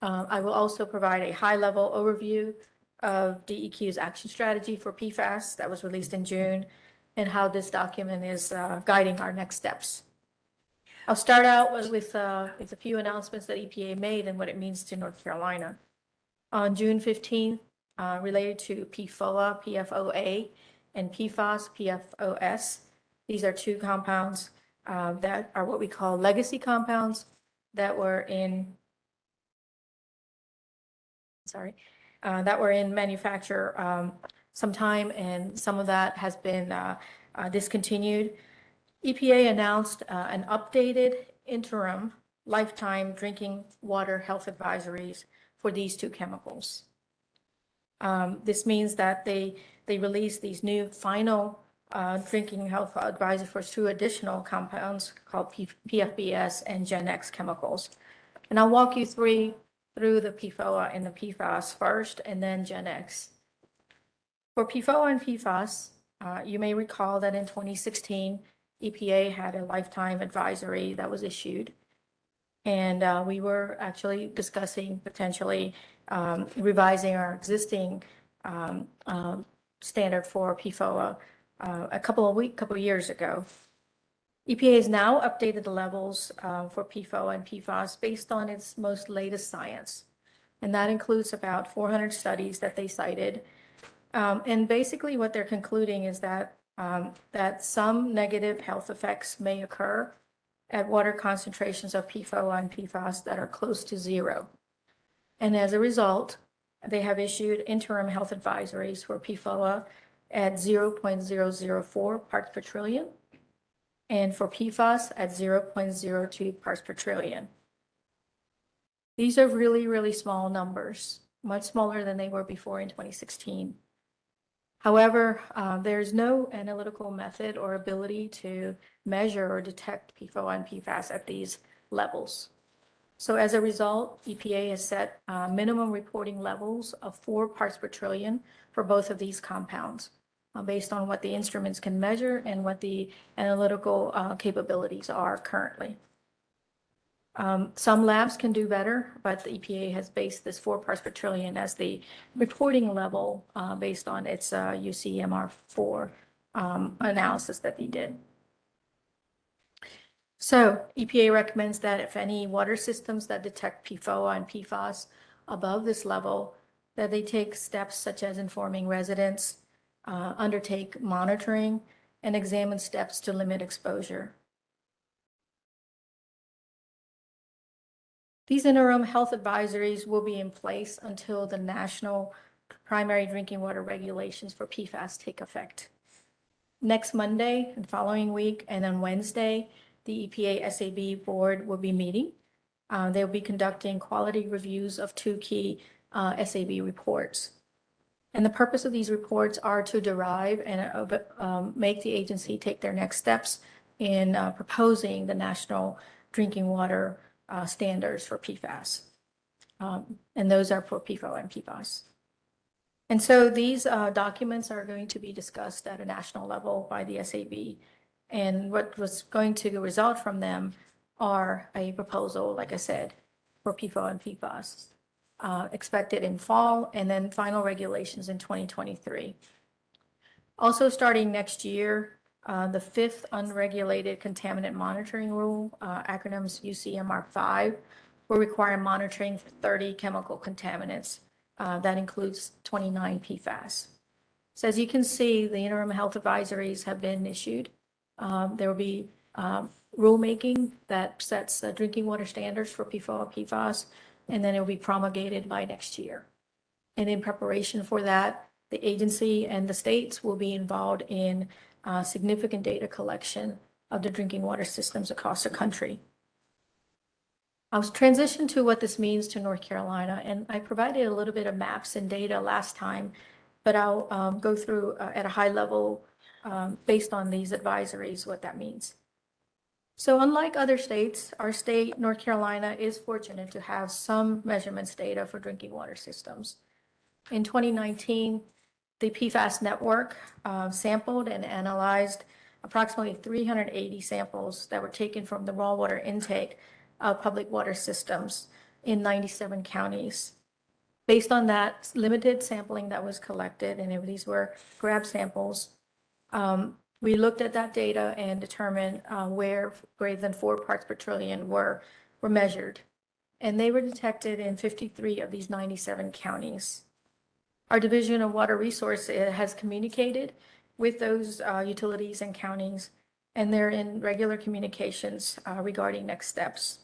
I will also provide a high-level overview of DEQ's action strategy for PFAS that was released in June and how this document is guiding our next steps. I'll start out with a few announcements that EPA made and what it means to North Carolina. On June 15th, related to PFOA, PFOA, and PFAS, PFOS, these are two compounds that are what we call legacy compounds that were in, that were in manufacture some time, and some of that has been discontinued. EPA announced an updated interim lifetime drinking water health advisories for these two chemicals. This means that they released these new final drinking health advisories for two additional compounds called PFBS and Gen X chemicals. And I'll walk you through the PFOA and the PFAS first, and then Gen X. For PFOA and PFAS, you may recall that in 2016, EPA had a lifetime advisory that was issued. And we were actually discussing potentially revising our existing standard for PFOA a couple of years ago. EPA has now updated the levels for PFOA and PFAS based on its most latest science. And that includes about 400 studies that they cited. And basically what they're concluding is that, that some negative health effects may occur at water concentrations of PFOA and PFAS that are close to zero. And as a result, they have issued interim health advisories for PFOA at 0.004 parts per trillion and for PFAS at 0.02 parts per trillion. These are really, really small numbers, much smaller than they were before in 2016. However, there's no analytical method or ability to measure or detect PFOA and PFAS at these levels. So as a result, EPA has set minimum reporting levels of 4 parts per trillion for both of these compounds, based on what the instruments can measure and what the analytical capabilities are currently. Some labs can do better, but the EPA has based this 4 parts per trillion as the reporting level based on its UCMR4 analysis that they did. So EPA recommends that if any water systems that detect PFOA and PFAS above this level, that they take steps such as informing residents, undertake monitoring, and examine steps to limit exposure. These interim health advisories will be in place until the national primary drinking water regulations for PFAS take effect. Next Monday and following week, and on Wednesday, the EPA SAB board will be meeting. They'll be conducting quality reviews of 2 key SAB reports. And the purpose of these reports are to derive and make the agency take their next steps in proposing the national drinking water standards for PFAS. And those are for PFOA and PFAS. And so these documents are going to be discussed at a national level by the SAB. And what was going to result from them are a proposal, like I said, for PFOA and PFAS, expected in fall, and then final regulations in 2023. Also starting next year, the 5th Unregulated Contaminant Monitoring Rule, acronyms UCMR5, will require monitoring for 30 chemical contaminants. That includes 29 PFAS. So as you can see, the interim health advisories have been issued. There will be rulemaking that sets drinking water standards for PFOA, PFAS, and then it will be promulgated by next year. And in preparation for that, the agency and the states will be involved in significant data collection of the drinking water systems across the country. I'll transition to what this means to North Carolina, and I provided a little bit of maps and data last time, but I'll go through at a high level based on these advisories what that means. So unlike other states, our state, North Carolina, is fortunate to have some measurements data for drinking water systems. In 2019, the PFAS network sampled and analyzed approximately 380 samples that were taken from the raw water intake of public water systems in 97 counties. Based on that limited sampling that was collected, and these were grab samples, we looked at that data and determined where greater than 4 parts per trillion were measured. And they were detected in 53 of these 97 counties. Our Division of Water Resources has communicated with those utilities and counties, and they're in regular communications regarding next steps.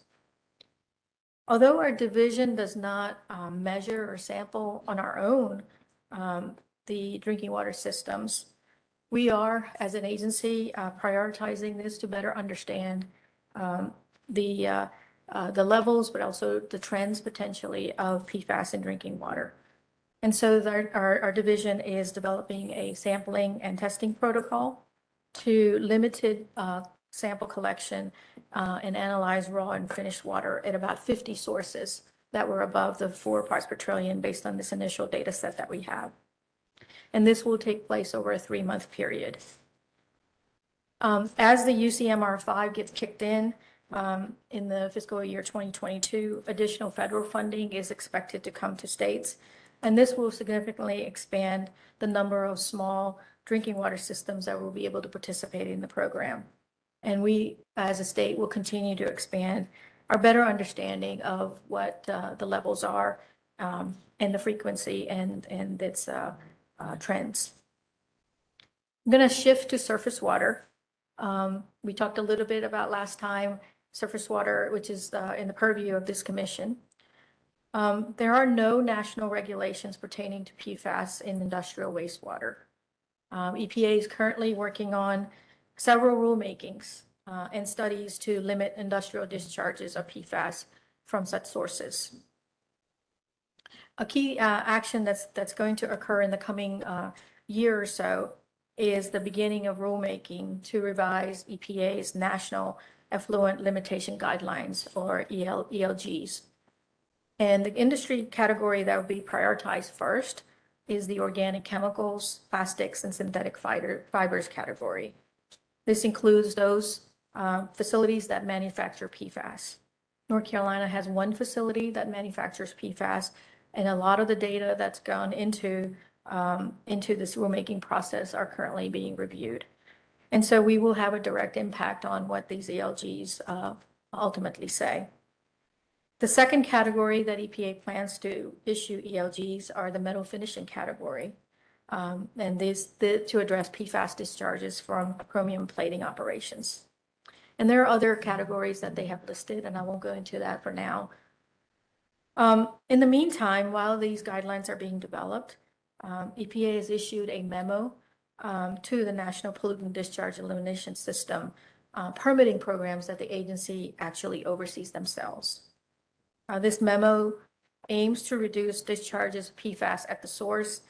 Although our division does not measure or sample on our own the drinking water systems, we are, as an agency, prioritizing this to better understand the levels, but also the trends potentially of PFAS in drinking water. And so our division is developing a sampling and testing protocol to limited sample collection and analyze raw and finished water at about 50 sources that were above the 4 parts per trillion based on this initial data set that we have. And this will take place over a 3-month period. As the UCMR5 gets kicked in the fiscal year 2022, additional federal funding is expected to come to states. And this will significantly expand the number of small drinking water systems that will be able to participate in the program. And we, as a state, will continue to expand our better understanding of what the levels are and the frequency and its trends. I'm going to shift to surface water. We talked a little bit about last time, surface water, which is in the purview of this commission. There are no national regulations pertaining to PFAS in industrial wastewater. EPA is currently working on several rulemakings and studies to limit industrial discharges of PFAS from such sources. A key action that's going to occur in the coming year or so is the beginning of rulemaking to revise EPA's National Effluent Limitation Guidelines, or ELGs. And the industry category that will be prioritized first is the organic chemicals, plastics, and synthetic fibers category. This includes those facilities that manufacture PFAS. North Carolina has one facility that manufactures PFAS, and a lot of the data that's gone into this rulemaking process are currently being reviewed. And so we will have a direct impact on what these ELGs ultimately say. The second category that EPA plans to issue ELGs are the metal finishing category, and to address PFAS discharges from chromium plating operations. And there are other categories that they have listed, and I won't go into that for now. In the meantime, while these guidelines are being developed, EPA has issued a memo to the National Pollutant Discharge Elimination System permitting programs that the agency actually oversees themselves. This memo aims to reduce discharges of PFAS at the source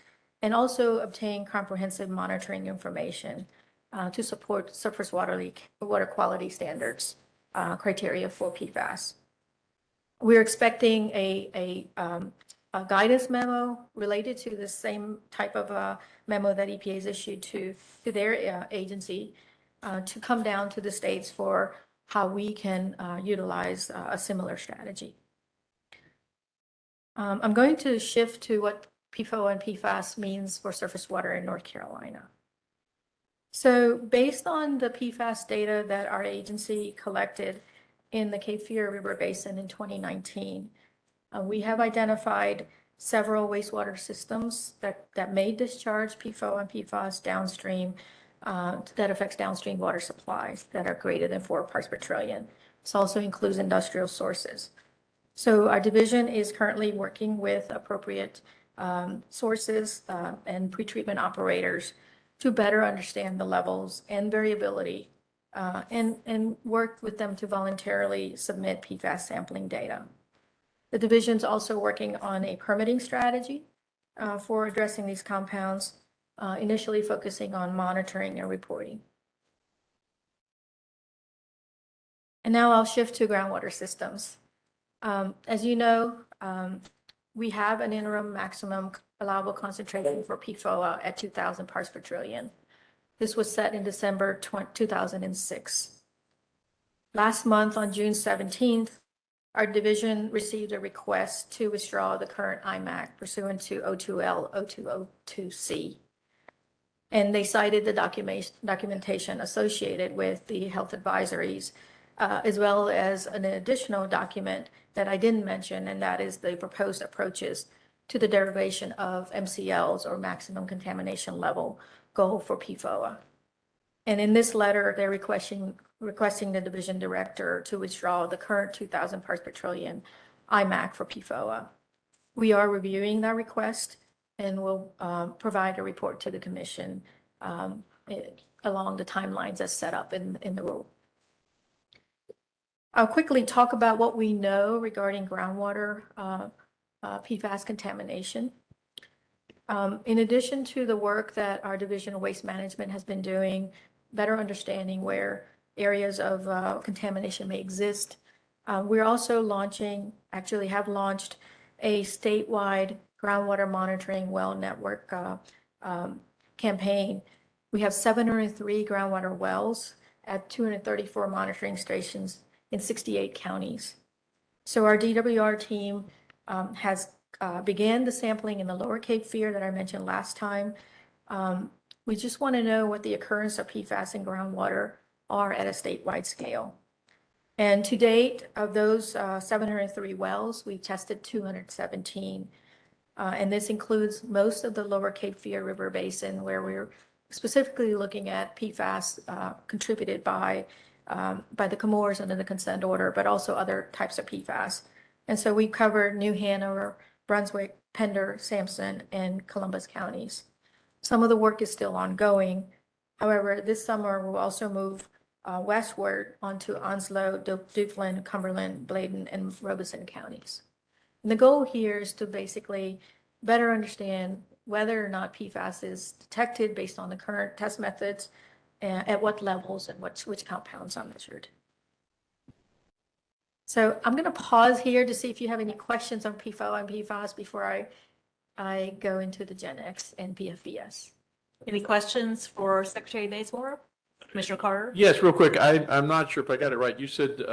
and also obtain comprehensive monitoring information to support surface water quality standards criteria for PFAS. We're expecting a guidance memo related to the same type of memo that EPA has issued to their agency to come down to the states for how we can utilize a similar strategy. I'm going to shift to what PFOA and PFAS means for surface water in North Carolina. So based on the PFAS data that our agency collected in the Cape Fear River Basin in 2019, we have identified several wastewater systems that may discharge PFOA and PFAS downstream that affects downstream water supplies that are greater than 4 parts per trillion. This also includes industrial sources. So our division is currently working with appropriate sources and pretreatment operators to better understand the levels and variability and work with them to voluntarily submit PFAS sampling data. The division's also working on a permitting strategy for addressing these compounds, initially focusing on monitoring and reporting. And now I'll shift to groundwater systems. As you know, we have an interim maximum allowable concentration for PFOA at 2,000 parts per trillion. This was set in December 2006. Last month, on June 17th, our division received a request to withdraw the current IMAC pursuant to 02L 0202C. And they cited the documentation associated with the health advisories, as well as an additional document that I didn't mention, and that is the proposed approaches to the derivation of MCLs, or maximum contamination level goal for PFOA. And in this letter, they're requesting the division director to withdraw the current 2,000 parts per trillion IMAC for PFOA. We are reviewing that request and will provide a report to the commission along the timelines as set up in the rule. I'll quickly talk about what we know regarding groundwater PFAS contamination. In addition to the work that our Division of Waste Management has been doing, better understanding where areas of contamination may exist, we're also have launched a statewide groundwater monitoring well network campaign. We have 703 groundwater wells at 234 monitoring stations in 68 counties. So our DWR team has began the sampling in the Lower Cape Fear that I mentioned last time. We just want to know what the occurrence of PFAS in groundwater are at a statewide scale. And to date, of those 703 wells, we tested 217 And this includes most of the lower Cape Fear River Basin, where we're specifically looking at PFAS contributed by the Comores under the consent order, but also other types of PFAS. And so we covered New Hanover, Brunswick, Pender, Sampson, and Columbus counties. Some of the work is still ongoing. However, this summer we'll also move westward onto Onslow, Dukeland, Cumberland, Bladen, and Robeson counties. And the goal here is to basically better understand whether or not PFAS is detected based on the current test methods, at what levels and which compounds are measured. So I'm going to pause here to see if you have any questions on PFOA and PFAS before I go into the Gen X and PFBS. Any questions for Secretary Bazemore? Commissioner Carter? Yes, real quick. I'm not sure if I got it right. You said,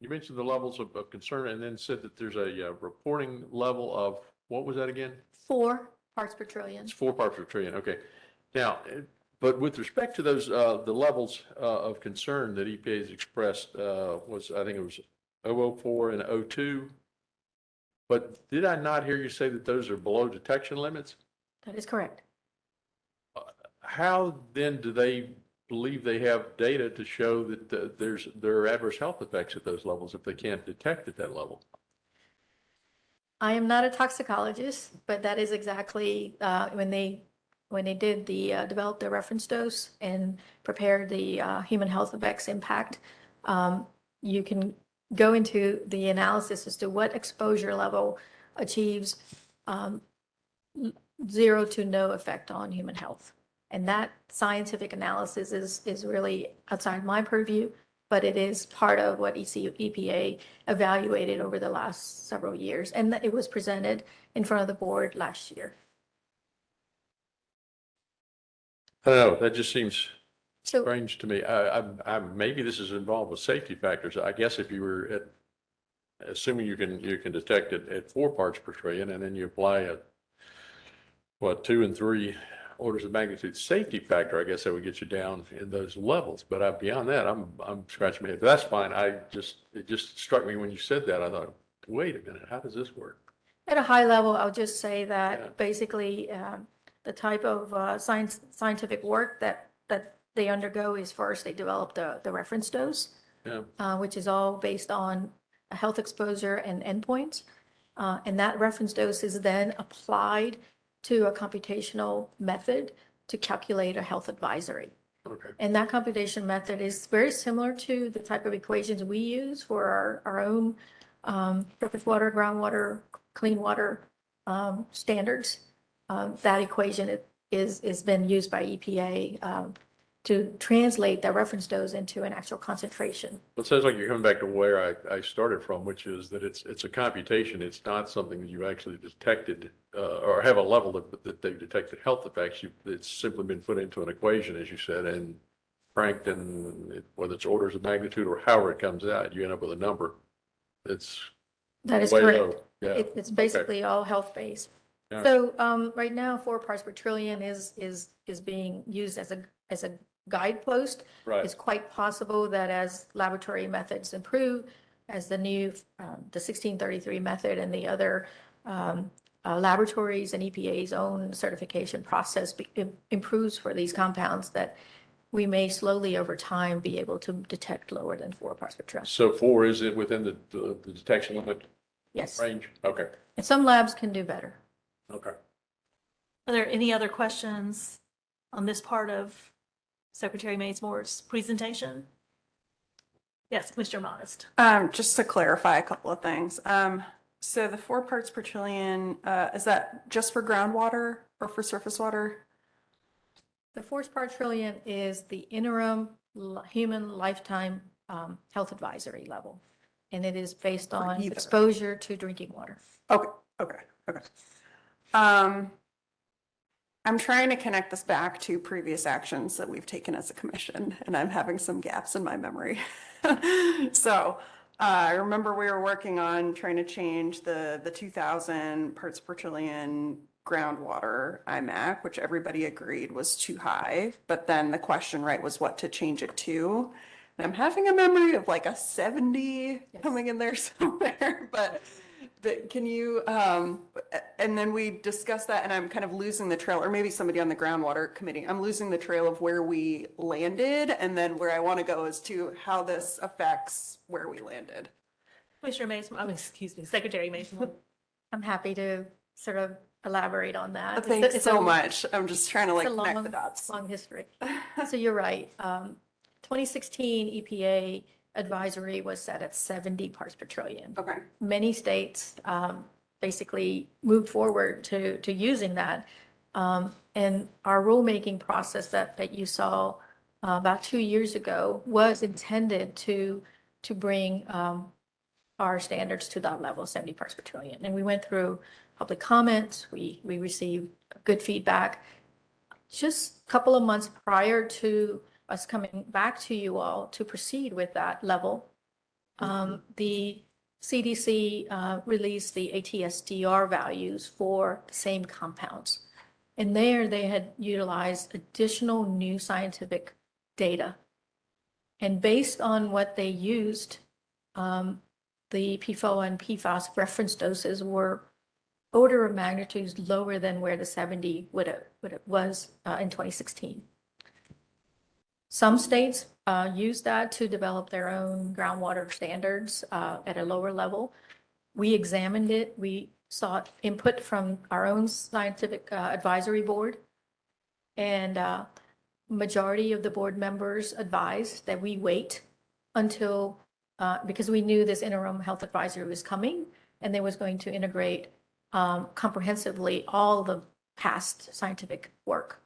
you mentioned the levels of concern and then said that there's a reporting level of, what was that again? 4 parts per trillion. It's 4 parts per trillion. Okay. Now, but with respect to those, the levels of concern that EPA has expressed, I think it was 004 and 02. But did I not hear you say that those are below detection limits? That is correct. How then do they believe they have data to show that there are adverse health effects at those levels if they can't detect at that level? I am not a toxicologist, but that is exactly when they did develop the reference dose and prepared the human health effects impact. You can go into the analysis as to what exposure level achieves 0 to no effect on human health. And that scientific analysis is really outside my purview, but it is part of what EPA evaluated over the last several years. And it was presented in front of the board last year. I don't know. That just seems strange to me. Maybe this is involved with safety factors. I guess if you were assuming you can detect it at 4 parts per trillion, and then you apply 2 and 3 orders of magnitude safety factor, I guess that would get you down in those levels. But beyond that, I'm scratching my head. But that's fine. It just struck me when you said that. I thought, wait a minute, how does this work? At a high level, I'll just say that basically the type of scientific work that they undergo is first they develop the reference dose, which is all based on a health exposure and endpoints. And that reference dose is then applied to a computational method to calculate a health advisory. Okay. And that computation method is very similar to the type of equations we use for our own surface water, groundwater, clean water standards. That equation is been used by EPA to translate that reference dose into an actual concentration. It sounds like you're coming back to where I started from, which is that it's a computation. It's not something that you actually detected or have a level that they've detected health effects. It's simply been put into an equation, as you said, and cranked, and whether it's orders of magnitude or however it comes out, you end up with a number that's that is way correct. low. Yeah. It's basically all health-based. Yeah. So right now, 4 parts per trillion is being used as a guidepost. Right. It's quite possible that as laboratory methods improve, as the new the 1633 method and the other laboratories and EPA's own certification process improves for these compounds, that we may slowly over time be able to detect lower than 4 parts per trillion. So 4 is it within the detection limit? Yes. Range? Okay. And some labs can do better. Okay. Are there any other questions on this part of Secretary Mazemore's presentation? Yes, Mr. Modest. Just to clarify a couple of things. So the 4 parts per trillion, is that just for groundwater or for surface water? The 4 part trillion is the interim human lifetime health advisory level, and it is based on exposure to drinking water. Okay. I'm trying to connect this back to previous actions that we've taken as a commission, and I'm having some gaps in my memory. So I remember we were working on trying to change the 2,000 parts per trillion groundwater IMAC, which everybody agreed was too high. But then the question, right, was what to change it to. And I'm having a memory of like a 70 coming in there somewhere, but Can you, and then we discussed that and I'm kind of losing the trail, or maybe somebody on the groundwater committee, I'm losing the trail of where we landed. And then where I want to go is to how this affects where we landed. Commissioner Mason, excuse me, Secretary Mason. I'm happy to sort of elaborate on that. Thanks so much. I'm just trying to like It's a connect long, the dots. long history. So you're right. 2016 EPA advisory was set at 70 parts per trillion. Okay. Many states basically moved forward to using that. And our rulemaking process that you saw about 2 years ago was intended to bring our standards to that level, 70 parts per trillion. And we went through public comments. We received good feedback. Just a couple of months prior to us coming back to you all to proceed with that level, the CDC released the ATSDR values for the same compounds. And there they had utilized additional new scientific data. And based on what they used, the PFOA and PFAS reference doses were order of magnitudes lower than where the 70 was in 2016. Some states use that to develop their own groundwater standards at a lower level. We examined it. We sought input from our own scientific advisory board, and majority of the board members advised that we wait until, because we knew this interim health advisory was coming and they was going to integrate comprehensively all the past scientific work.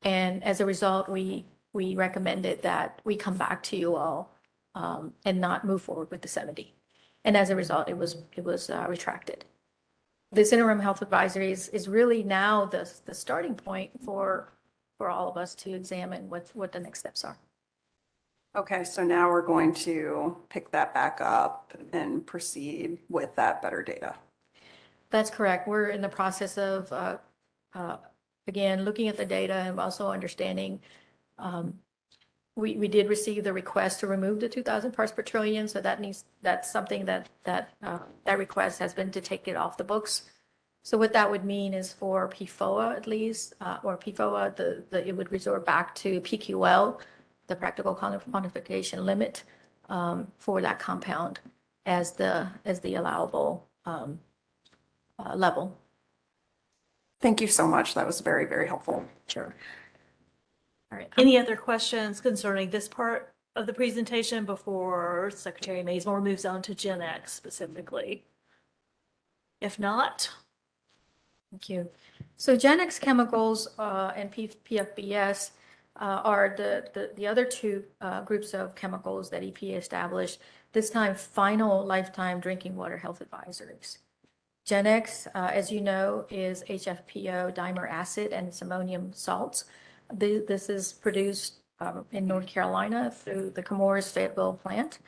And as a result, we recommended that we come back to you all and not move forward with the 70. And as a result, it was retracted. This interim health advisory is really now the starting point for all of us to examine what the next steps are. Okay, so now we're going to pick that back up and proceed with that better data. That's correct. We're in the process of, again, looking at the data and also understanding. We did receive the request to remove the 2,000 parts per trillion, so that's something that request has been to take it off the books. So what that would mean is for PFOA at least, or PFOA, it would resort back to PQL, the practical quantification limit for that compound as the allowable level. Thank you so much. That was very, very helpful. Sure. All right. Any other questions concerning this part of the presentation before Secretary Mazemore moves on to Gen X specifically? If not. Thank you. So Gen X chemicals and PFBS are the other two groups of chemicals that EPA established, this time final lifetime drinking water health advisories. Gen X, as you know, is HFPO dimer acid and its ammonium salts. This is produced in North Carolina through the Chemours Fayetteville plant.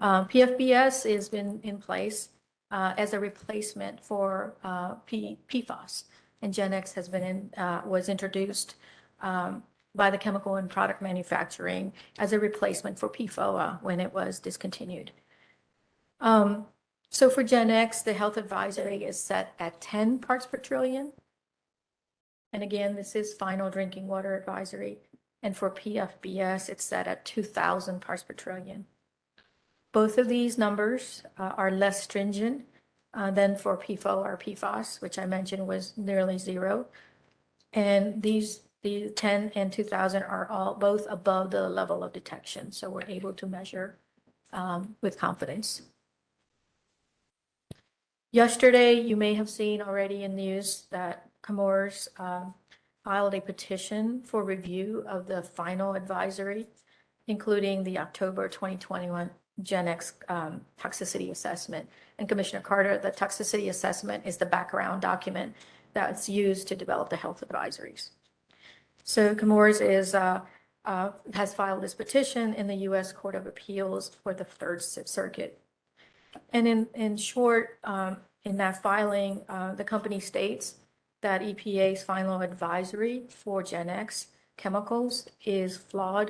PFBS has been in place as a replacement for PFAS, and Gen X has been was introduced by the chemical and product manufacturing as a replacement for PFOA when it was discontinued. So for Gen X, the health advisory is set at 10 parts per trillion. And again, this is final drinking water advisory. And for PFBS, it's set at 2,000 parts per trillion. Both of these numbers are less stringent than for PFOA or PFAS, which I mentioned was nearly zero. And the 10 and 2,000 are all both above the level of detection. So we're able to measure with confidence. Yesterday, you may have seen already in news that Chemours filed a petition for review of the final advisory, including the October 2021 Gen X toxicity assessment. And Commissioner Carter, the toxicity assessment is the background document that's used to develop the health advisories. So Chemours has filed this petition in the U.S. Court of Appeals for the Third Circuit. And in short, in that filing, the company states that EPA's final advisory for Gen X chemicals is flawed,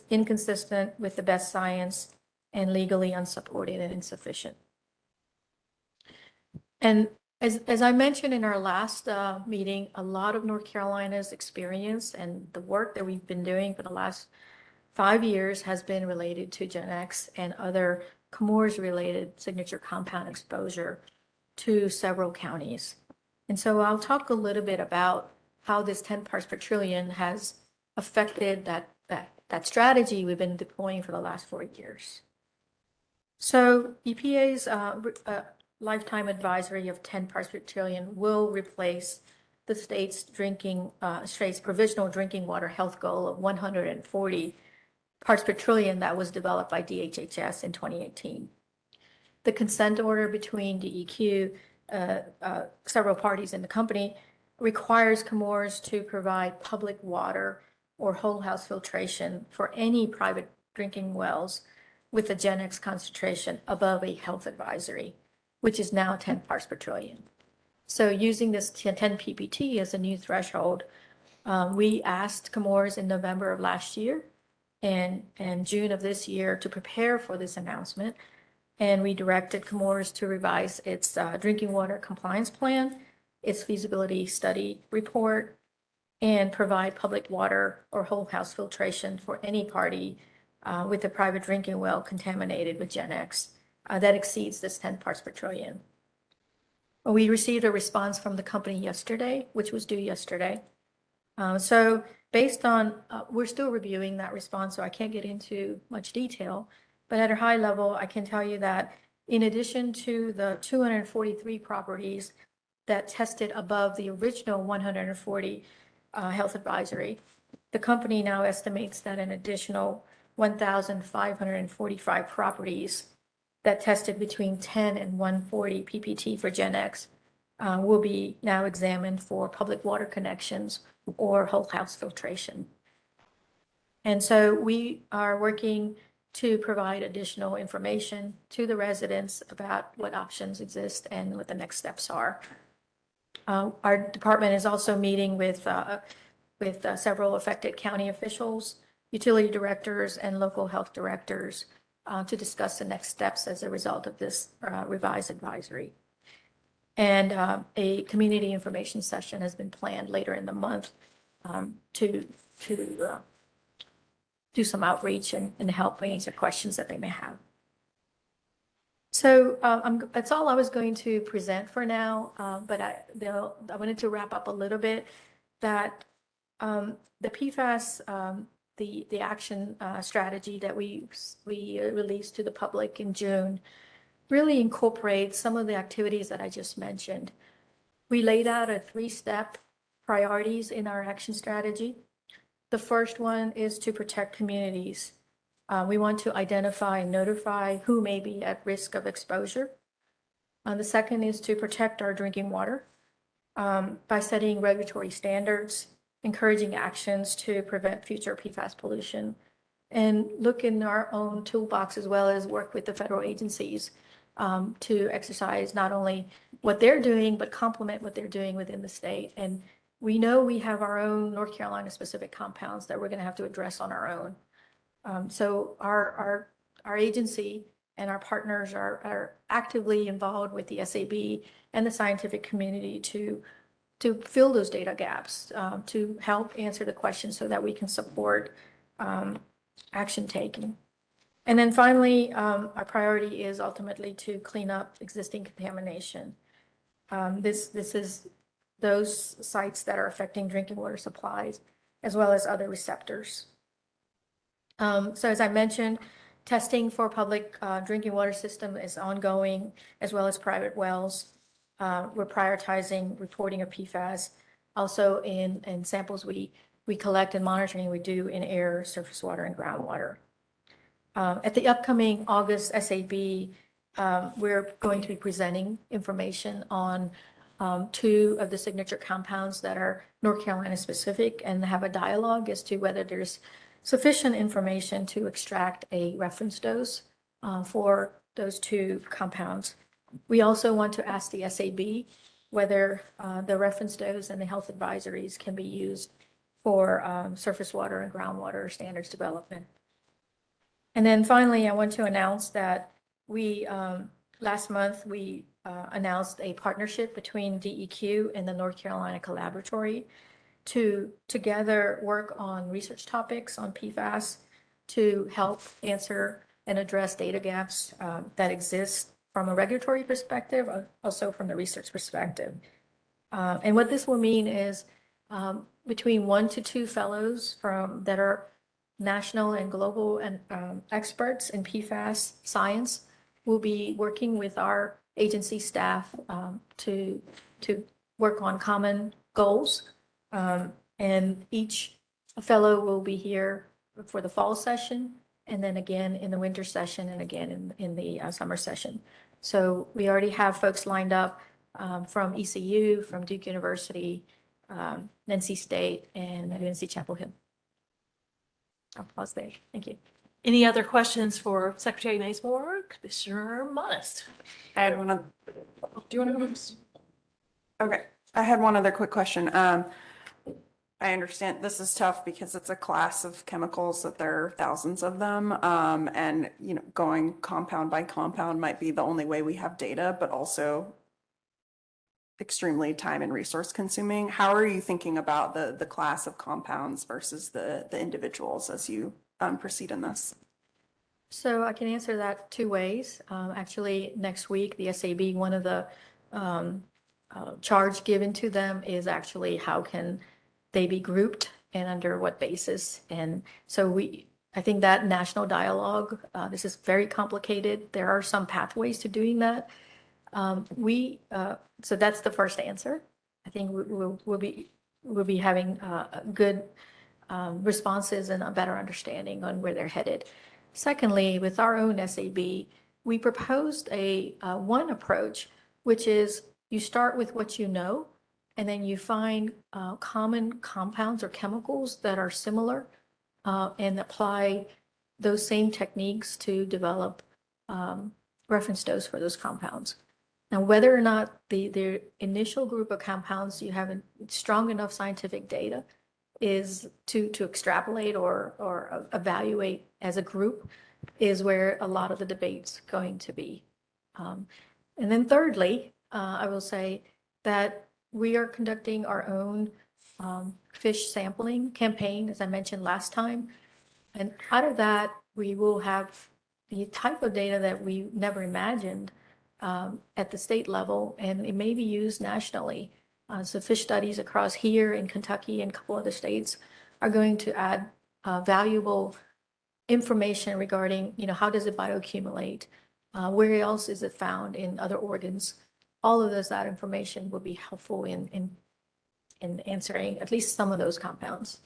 inconsistent with the best science, and legally unsupported and insufficient. And as I mentioned in our last meeting, a lot of North Carolina's experience and the work that we've been doing for the last 5 years has been related to Gen X and other Chemours-related signature compound exposure to several counties. And so I'll talk a little bit about how this 10 parts per trillion has affected that strategy we've been deploying for the last 4 years. So EPA's lifetime advisory of 10 parts per trillion will replace the state's provisional drinking water health goal of 140 parts per trillion that was developed by DHHS in 2018. The consent order between DEQ, several parties in the company, requires Chemours to provide public water or whole house filtration for any private drinking wells with a Gen X concentration above a health advisory, which is now 10 parts per trillion. So using this 10 PPT as a new threshold, we asked Chemours in November of last year and June of this year to prepare for this announcement. And we directed Chemours to revise its drinking water compliance plan, its feasibility study report, and provide public water or whole house filtration for any party with a private drinking well contaminated with Gen X that exceeds this 10 parts per trillion. We received a response from the company yesterday, which was due yesterday. So based on, we're still reviewing that response, so I can't get into much detail, but at a high level, I can tell you that in addition to the 243 properties that tested above the original 140 health advisory, the company now estimates that an additional 1,545 properties that tested between 10 and 140 PPT for Gen X will be now examined for public water connections or whole house filtration. And so we are working to provide additional information to the residents about what options exist and what the next steps are. Our department is also meeting with several affected county officials, utility directors, and local health directors to discuss the next steps as a result of this revised advisory. And a community information session has been planned later in the month to do some outreach and help answer questions that they may have. So that's all I was going to present for now, but I wanted to wrap up a little bit that the PFAS, the action strategy that we released to the public in June really incorporates some of the activities that I just mentioned. We laid out a 3-step priorities in our action strategy. The first one is to protect communities. We want to identify and notify who may be at risk of exposure. The second is to protect our drinking water by setting regulatory standards, encouraging actions to prevent future PFAS pollution, and look in our own toolbox as well as work with the federal agencies to exercise not only what they're doing, but complement what they're doing within the state. And we know we have our own North Carolina specific compounds that we're going to have to address on our own. So our agency and our partners are actively involved with the SAB and the scientific community to fill those data gaps, to help answer the questions so that we can support action taking. And then finally, our priority is ultimately to clean up existing contamination. This is those sites that are affecting drinking water supplies, as well as other receptors. So as I mentioned, testing for public drinking water system is ongoing, as well as private wells. We're prioritizing reporting of PFAS, also in samples we collect and monitoring we do in air, surface water, and groundwater. At the upcoming August SAB, we're going to be presenting information on 2 of the signature compounds that are North Carolina specific and have a dialogue as to whether there's sufficient information to extract a reference dose for those 2 compounds. We also want to ask the SAB whether the reference dose and the health advisories can be used for surface water and groundwater standards development. And then finally, I want to announce that we last month we announced a partnership between DEQ and the North Carolina Collaboratory to together work on research topics on PFAS to help answer and address data gaps that exist from a regulatory perspective, also from the research perspective. And what this will mean is between 1 to 2 fellows that are national and global and experts in PFAS science will be working with our agency staff to work on common goals. And each fellow will be here for the fall session, and then again in the winter session, and again in the summer session. So we already have folks lined up from ECU, from Duke University, NC State, and UNC Chapel Hill. I'll pause there. Thank you. Any other questions for Secretary Mazemore? Commissioner Modest? I had one other. Do you want to go first? Okay, I had one other quick question. I understand this is tough because it's a class of chemicals that there are thousands of them. And, you know, going compound by compound might be the only way we have data, but also extremely time and resource consuming. How are you thinking about the class of compounds versus the individuals as you proceed in this? So I can answer that 2 ways. Actually, next week, the SAB, one of the charge given to them is actually how can they be grouped and under what basis. And so I think that national dialogue, this is very complicated. There are some pathways to doing that. So that's the first answer. I think we'll be having good responses and a better understanding on where they're headed. Secondly, with our own SAB, we proposed one approach, which is you start with what you know, and then you find common compounds or chemicals that are similar and apply those same techniques to develop reference dose for those compounds. Now, whether or not the initial group of compounds you have strong enough scientific data is to extrapolate or evaluate as a group is where a lot of the debate's going to be. And then thirdly, I will say that we are conducting our own fish sampling campaign, as I mentioned last time. And out of that, we will have the type of data that we never imagined at the state level, and it may be used nationally. So fish studies across here in Kentucky and a couple other states are going to add valuable information regarding, you know, how does it bioaccumulate? Where else is it found in other organs? All of that information will be helpful in answering at least some of those compounds.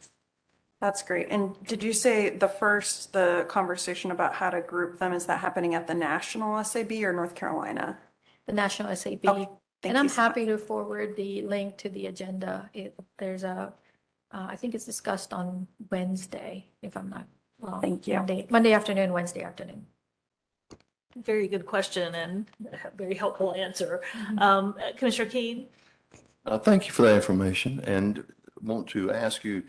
That's great. And did you say the conversation about how to group them, is that happening at the national SAB or North Carolina? The national SAB. Okay, and I'm happy to forward the link to the agenda. There's I think it's discussed on Wednesday, if I'm not wrong. Thank you. Monday afternoon, Wednesday afternoon. Very good question and very helpful answer. Commissioner Keen? Thank you for that information, and want to ask you,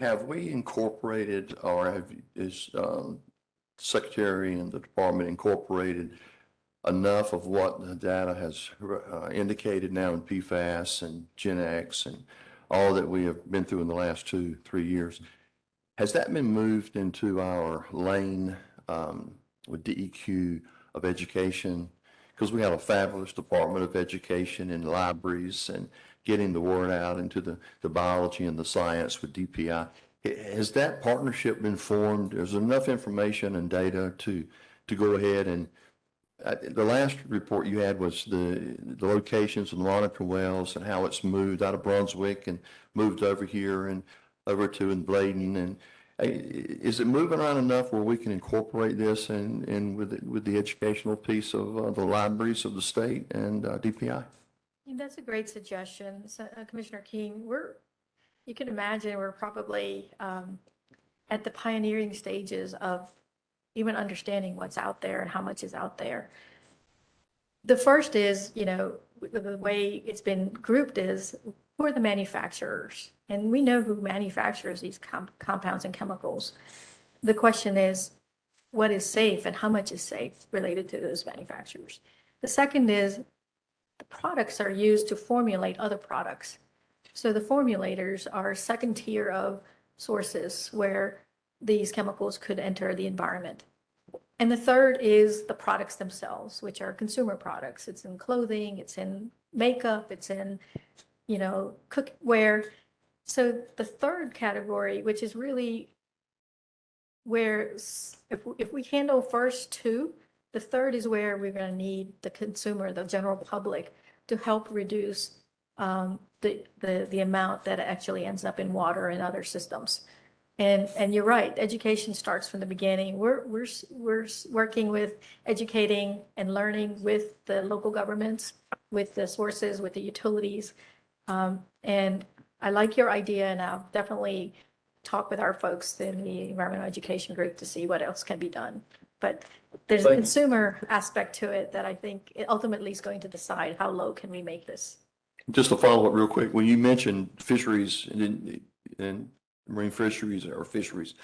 have we incorporated, or is Secretary and the department incorporated enough of what the data has indicated now in PFAS and Gen X and all that we have been through in the last 2-3 years? Has that been moved into our lane with DEQ of education? Because we have a fabulous Department of Education and libraries and getting the word out into the biology and the science with DPI. Has that partnership been formed? Is there enough information and data to go ahead and the last report you had was the locations and monitor wells and how it's moved out of Brunswick and moved over here and over to in Bladen. And is it moving around enough where we can incorporate this in with the educational piece of the libraries of the state and DPI? That's a great suggestion, Commissioner King. You can imagine we're probably at the pioneering stages of even understanding what's out there and how much is out there. The first is, you know, the way it's been grouped is who are the manufacturers? And we know who manufactures these compounds and chemicals. The question is, what is safe and how much is safe related to those manufacturers? The second is, the products are used to formulate other products. So the formulators are second tier of sources where these chemicals could enter the environment. And the third is the products themselves, which are consumer products. It's in clothing, it's in makeup, it's in, cookware. So the third category, which is really where if we handle first two, the third is where we're going to need the consumer, the general public, to help reduce the amount that actually ends up in water and other systems. And you're right, education starts from the beginning. We're working with educating and learning with the local governments, with the sources, with the utilities. And I like your idea, and I'll definitely talk with our folks in the environmental education group to see what else can be done. But there's a consumer aspect to it that I think it ultimately is going to decide how low can we make this. Just to follow up real quick, when you mentioned fisheries and marine fisheries or fisheries,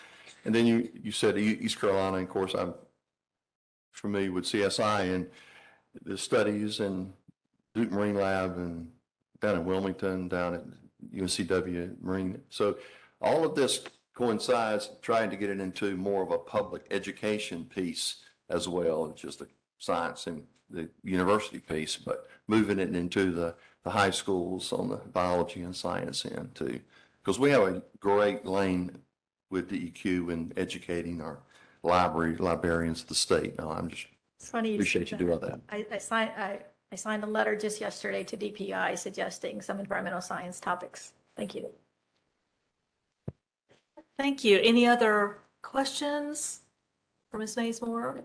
and then you said East Carolina, and of course I'm familiar with CSI and the studies and Duke Marine Lab and down in Wilmington, down at UNCW Marine. So all of this coincides trying to get it into more of a public education piece as well, just the science and the university piece, but moving it into the high schools on the biology and science end too. Because we have a great lane with DEQ in educating our librarians of the state. No, I'm just appreciate you doing that. I signed a letter just yesterday to DPI suggesting some environmental science topics. Thank you. Thank you. Any other questions for Ms. Mazemore?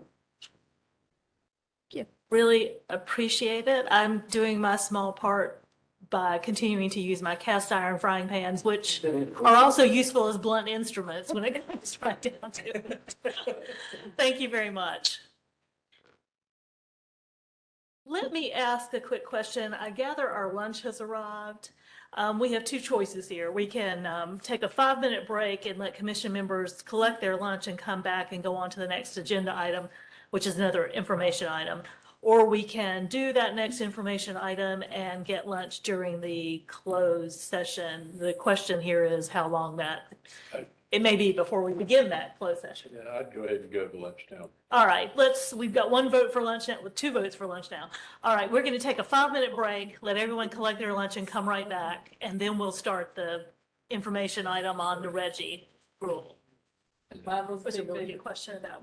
Yeah. Really appreciate it. I'm doing my small part by continuing to use my cast iron frying pans, which are also useful as blunt instruments when it comes right down to it. Thank you very much. Let me ask a quick question. I gather our lunch has arrived. We have two choices here. We can take a 5-minute break and let commission members collect their lunch and come back and go on to the next agenda item, which is another information item. Or we can do that next information item and get lunch during the closed session. The question here is how long it may be before we begin that closed session. Yeah, I'd go ahead and go to lunch now. All right, we've got one vote for lunch now, with 2 votes for lunch now. All right, we're going to take a 5-minute break, let everyone collect their lunch and come right back. And then we'll start the information item on the Reggie rule. Was a really good question about.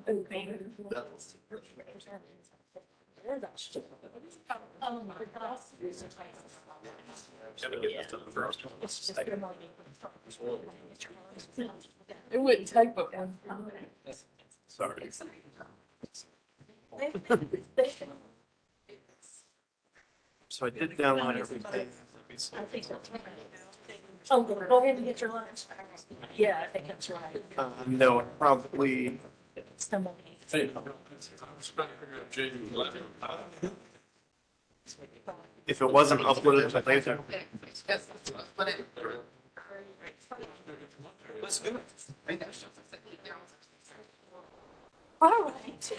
It wouldn't take but one. Sorry. So I did download everything. Oh, go ahead and get your lunch. Yeah, I think that's right. No, probably. Hey. If it wasn't uploaded to later. All right.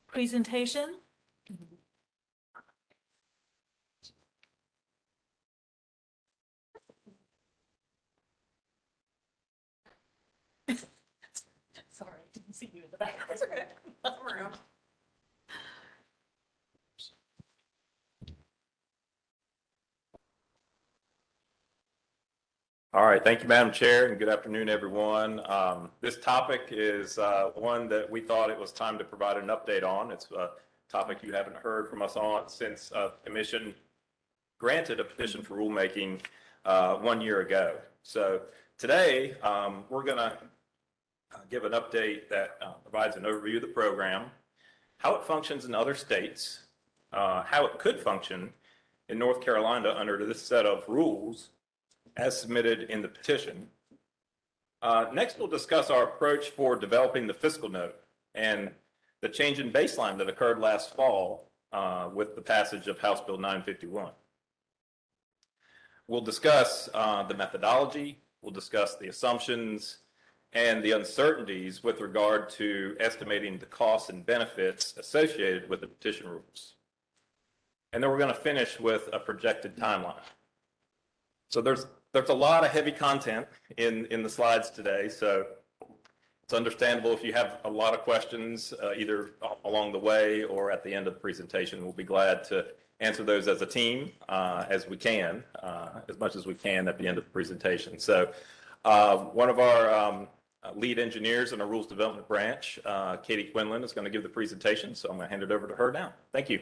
Presentation. Sorry, didn't see you in the back. That's okay. All right, thank you, Madam Chair, and good afternoon, everyone. This topic is one that we thought it was time to provide an update on. It's a topic you haven't heard from us on since Commission granted a petition for rulemaking 1 year ago. So today, we're going to give an update that provides an overview of the program, how it functions in other states, how it could function in North Carolina under this set of rules as submitted in the petition. Next, we'll discuss our approach for developing the fiscal note and the change in baseline that occurred last fall with the passage of House Bill 951. we'll discuss the methodology, we'll discuss the assumptions and the uncertainties with regard to estimating the costs and benefits associated with the petition rules. And then we're going to finish with a projected timeline. So there's a lot of heavy content in the slides today. So it's understandable if you have a lot of questions, either along the way or at the end of the presentation. We'll be glad to answer those as a team as we can, as much as we can at the end of the presentation. So one of our lead engineers in our Rules Development Branch, Katie Quinlan, is going to give the presentation. So I'm going to hand it over to her now. Thank you.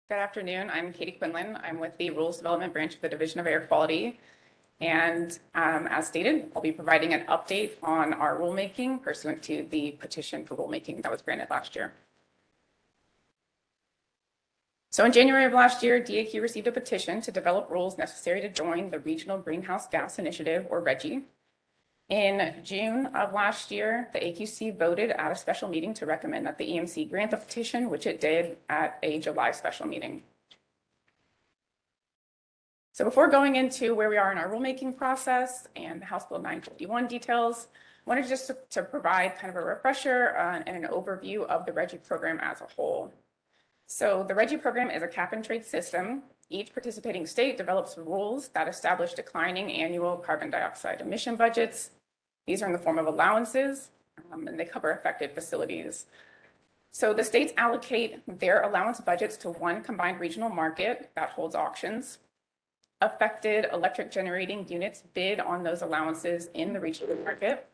Good afternoon. I'm Katie Quinlan. I'm with the Rules Development Branch of the Division of Air Quality. And as stated, I'll be providing an update on our rulemaking pursuant to the petition for rulemaking that was granted last year. So in January of last year, DAQ received a petition to develop rules necessary to join the Regional Greenhouse Gas Initiative, or RGGI. In June of last year, the AQC voted at a special meeting to recommend that the EMC grant the petition, which it did at a July special meeting. So before going into where we are in our rulemaking process and House Bill 951 details, I wanted just to provide kind of a refresher and an overview of the RGGI program as a whole. So the RGGI program is a cap and trade system. Each participating state develops rules that establish declining annual carbon dioxide emission budgets. These are in the form of allowances, and they cover affected facilities. So the states allocate their allowance budgets to one combined regional market that holds auctions. Affected electric generating units bid on those allowances in the regional market.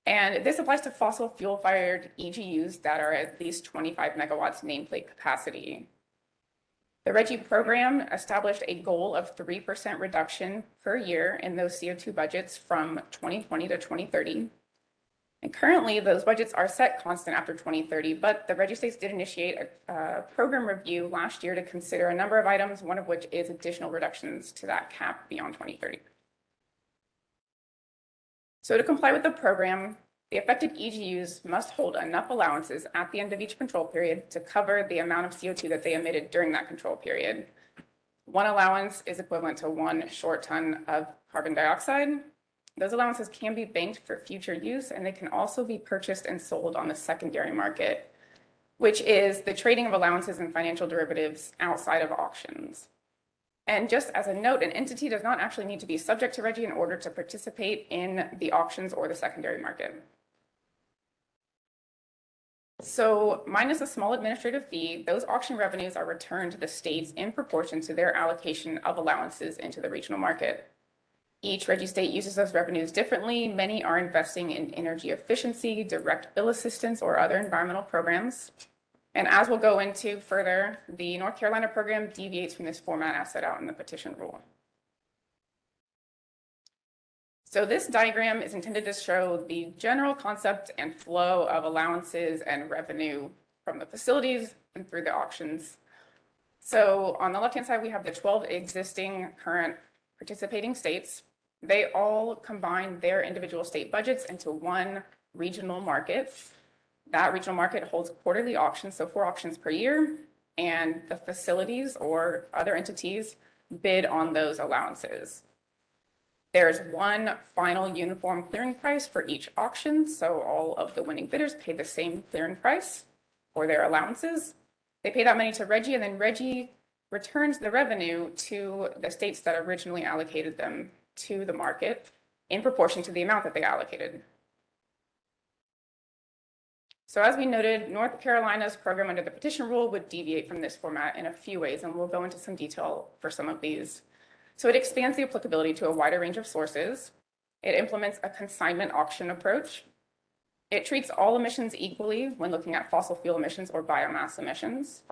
And this applies to fossil fuel fired EGUs that are at least 25 megawatts nameplate capacity. The RGGI program established a goal of 3% reduction per year in those CO2 budgets from 2020 to 2030. And currently, those budgets are set constant after 2030, but the RGGI states did initiate a program review last year to consider a number of items, one of which is additional reductions to that cap beyond 2030. So to comply with the program, the affected EGUs must hold enough allowances at the end of each control period to cover the amount of CO2 that they emitted during that control period. One allowance is equivalent to 1 short ton of carbon dioxide. Those allowances can be banked for future use, and they can also be purchased and sold on the secondary market, which is the trading of allowances and financial derivatives outside of auctions. And just as a note, an entity does not actually need to be subject to RGGI in order to participate in the auctions or the secondary market. So minus a small administrative fee, those auction revenues are returned to the states in proportion to their allocation of allowances into the regional market. Each RGGI state uses those revenues differently. Many are investing in energy efficiency, direct bill assistance, or other environmental programs. And as we'll go into further, the North Carolina program deviates from this format as set out in the petition rule. So this diagram is intended to show the general concept and flow of allowances and revenue from the facilities and through the auctions. So on the left-hand side, we have the 12 existing current participating states. They all combine their individual state budgets into one regional market. That regional market holds quarterly auctions, so 4 auctions per year, and the facilities or other entities bid on those allowances. There's one final uniform clearing price for each auction, so all of the winning bidders pay the same clearing price for their allowances. They pay that money to RGGI, and then RGGI returns the revenue to the states that originally allocated them to the market in proportion to the amount that they allocated. So as we noted, North Carolina's program under the petition rule would deviate from this format in a few ways, and we'll go into some detail for some of these. So it expands the applicability to a wider range of sources. It implements a consignment auction approach. It treats all emissions equally when looking at fossil fuel emissions or biomass emissions.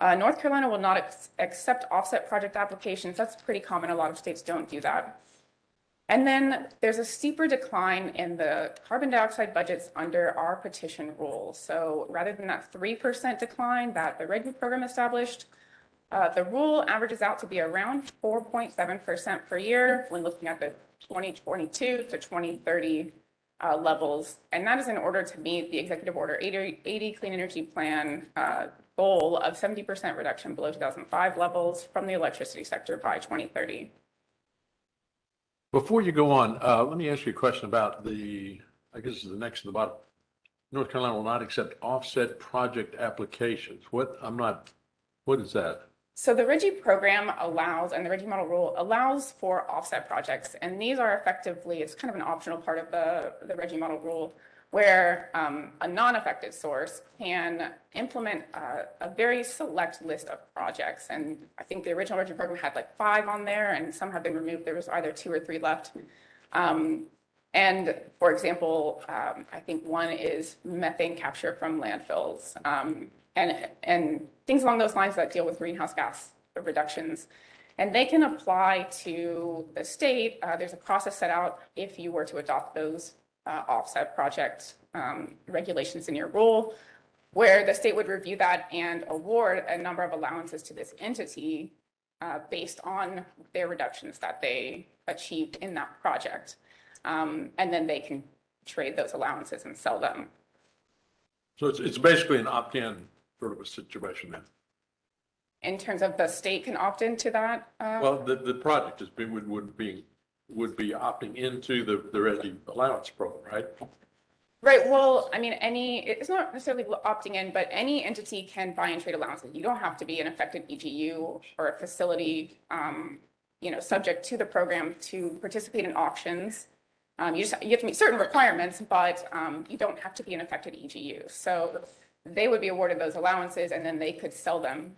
North Carolina will not accept offset project applications. That's pretty common. A lot of states don't do that. And then there's a steeper decline in the carbon dioxide budgets under our petition rule. So rather than that 3% decline that the RGGI program established, The rule averages out to be around 4.7% per year when looking at the 2022 to 2030 levels. And that is in order to meet the Executive Order 80 Clean Energy Plan goal of 70% reduction below 2005 levels from the electricity sector by 2030. Before you go on, let me ask you a question about I guess this is the next to the bottom. North Carolina will not accept offset project applications. What is that? So the RGGI program allows, and the RGGI model rule allows for offset projects. And these are effectively, it's kind of an optional part of the RGGI model rule where a non-affected source can implement a very select list of projects. And I think the original RGGI program had like 5 on there and some have been removed. There was either 2 or 3 left. And for example, I think one is methane capture from landfills. And things along those lines that deal with greenhouse gas reductions. And they can apply to the state. There's a process set out if you were to adopt those offset project regulations in your rule, where the state would review that and award a number of allowances to this entity based on their reductions that they achieved in that project. And then they can trade those allowances and sell them. So it's basically an opt-in sort of a situation then. In terms of the state can opt into that? Well, the project would be opting into the RGGI allowance program, right? Right. Well, I mean, it's not necessarily opting in, but any entity can buy and trade allowances. You don't have to be an affected EGU or a facility, subject to the program to participate in auctions. You have to meet certain requirements, but you don't have to be an affected EGU. So they would be awarded those allowances and then they could sell them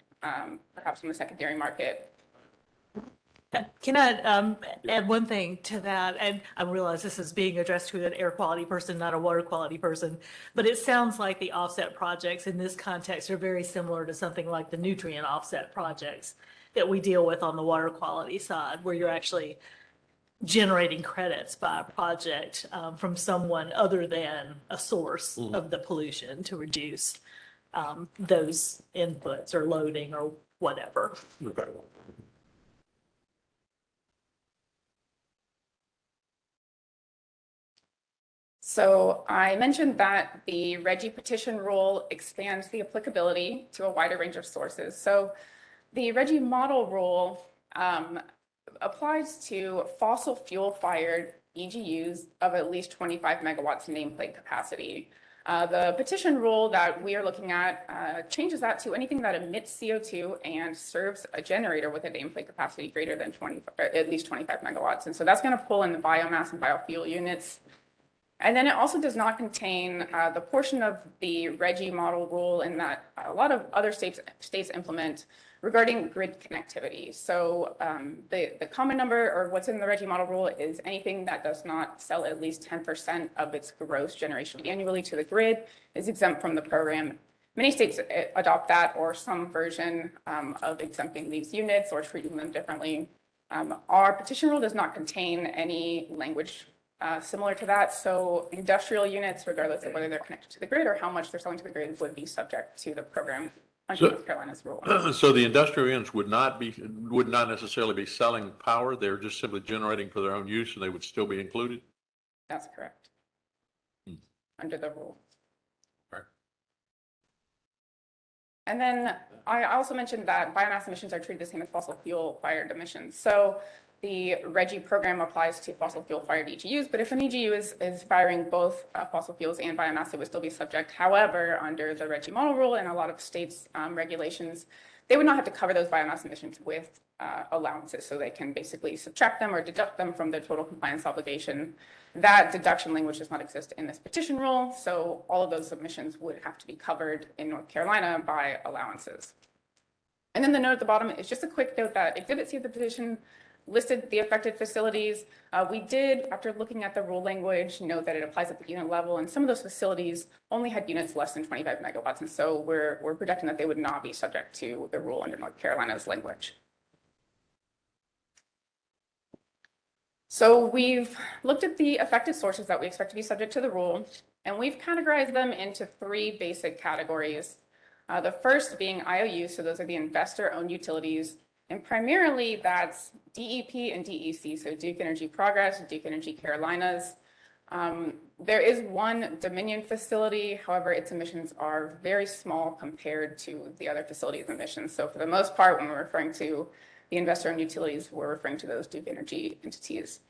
perhaps on the secondary market. Can I add one thing to that? And I realize this is being addressed to an air quality person, not a water quality person, but it sounds like the offset projects in this context are very similar to something like the nutrient offset projects that we deal with on the water quality side, where you're actually generating credits by a project from someone other than a source of the pollution to reduce those inputs or loading or whatever. Okay. So I mentioned that the RGGI petition rule expands the applicability to a wider range of sources. So the RGGI model rule applies to fossil fuel fired EGUs of at least 25 megawatts nameplate capacity. The petition rule that we are looking at changes that to anything that emits CO2 and serves a generator with a nameplate capacity greater than at least 25 megawatts. And so that's going to pull in the biomass and biofuel units. And then it also does not contain the portion of the RGGI model rule in that a lot of other states implement regarding grid connectivity. So the common number or what's in the RGGI model rule is anything that does not sell at least 10% of its gross generation annually to the grid is exempt from the program. Many states adopt that or some version of exempting these units or treating them differently. Our petition rule does not contain any language similar to that. So industrial units, regardless of whether they're connected to the grid or how much they're selling to the grid, would be subject to the program under North Carolina's rule. So the industrial units would not necessarily be selling power. They're just simply generating for their own use and they would still be included? That's correct. Under the rule. Right. And then I also mentioned that biomass emissions are treated the same as fossil fuel fired emissions. So the RGGI program applies to fossil fuel fired EGUs, but if an EGU is firing both fossil fuels and biomass, it would still be subject. However, under the RGGI model rule and a lot of states' regulations, they would not have to cover those biomass emissions with allowances. So they can basically subtract them or deduct them from their total compliance obligation. That deduction language does not exist in this petition rule. So all of those emissions would have to be covered in North Carolina by allowances. And then the note at the bottom is just a quick note that Exhibit C of the petition listed the affected facilities. We did, after looking at the rule language, note that it applies at the unit level, and some of those facilities only had units less than 25 megawatts, and so we're projecting that they would not be subject to the rule under North Carolina's language. So we've looked at the affected sources that we expect to be subject to the rule, and we've categorized them into 3 basic categories. The first being IOUs, so those are the investor-owned utilities, and primarily that's DEP and DEC, so Duke Energy Progress, Duke Energy Carolinas. There is one Dominion facility, however, its emissions are very small compared to the other facilities' emissions. So for the most part, when we're referring to the investor-owned utilities, we're referring to those Duke Energy entities.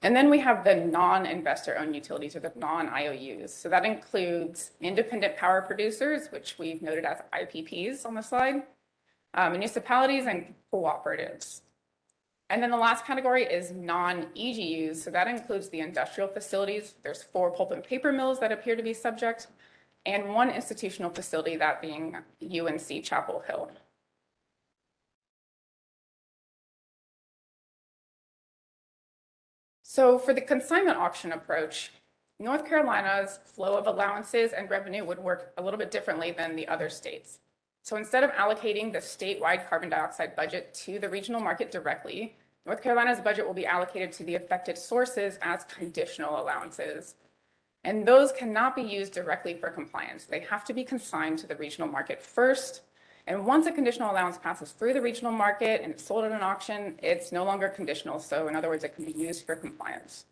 And then we have the non-investor-owned utilities, or the non-IOUs. So that includes independent power producers, which we've noted as IPPs on the slide, municipalities, and cooperatives. And then the last category is non-EGUs. So that includes the industrial facilities. There's 4 pulp and paper mills that appear to be subject, and 1 institutional facility, that being UNC Chapel Hill. So for the consignment auction approach, North Carolina's flow of allowances and revenue would work a little bit differently than the other states. So instead of allocating the statewide carbon dioxide budget to the regional market directly, North Carolina's budget will be allocated to the affected sources as conditional allowances. And those cannot be used directly for compliance. They have to be consigned to the regional market first. And once a conditional allowance passes through the regional market and it's sold at an auction, it's no longer conditional. So in other words, it can be used for compliance.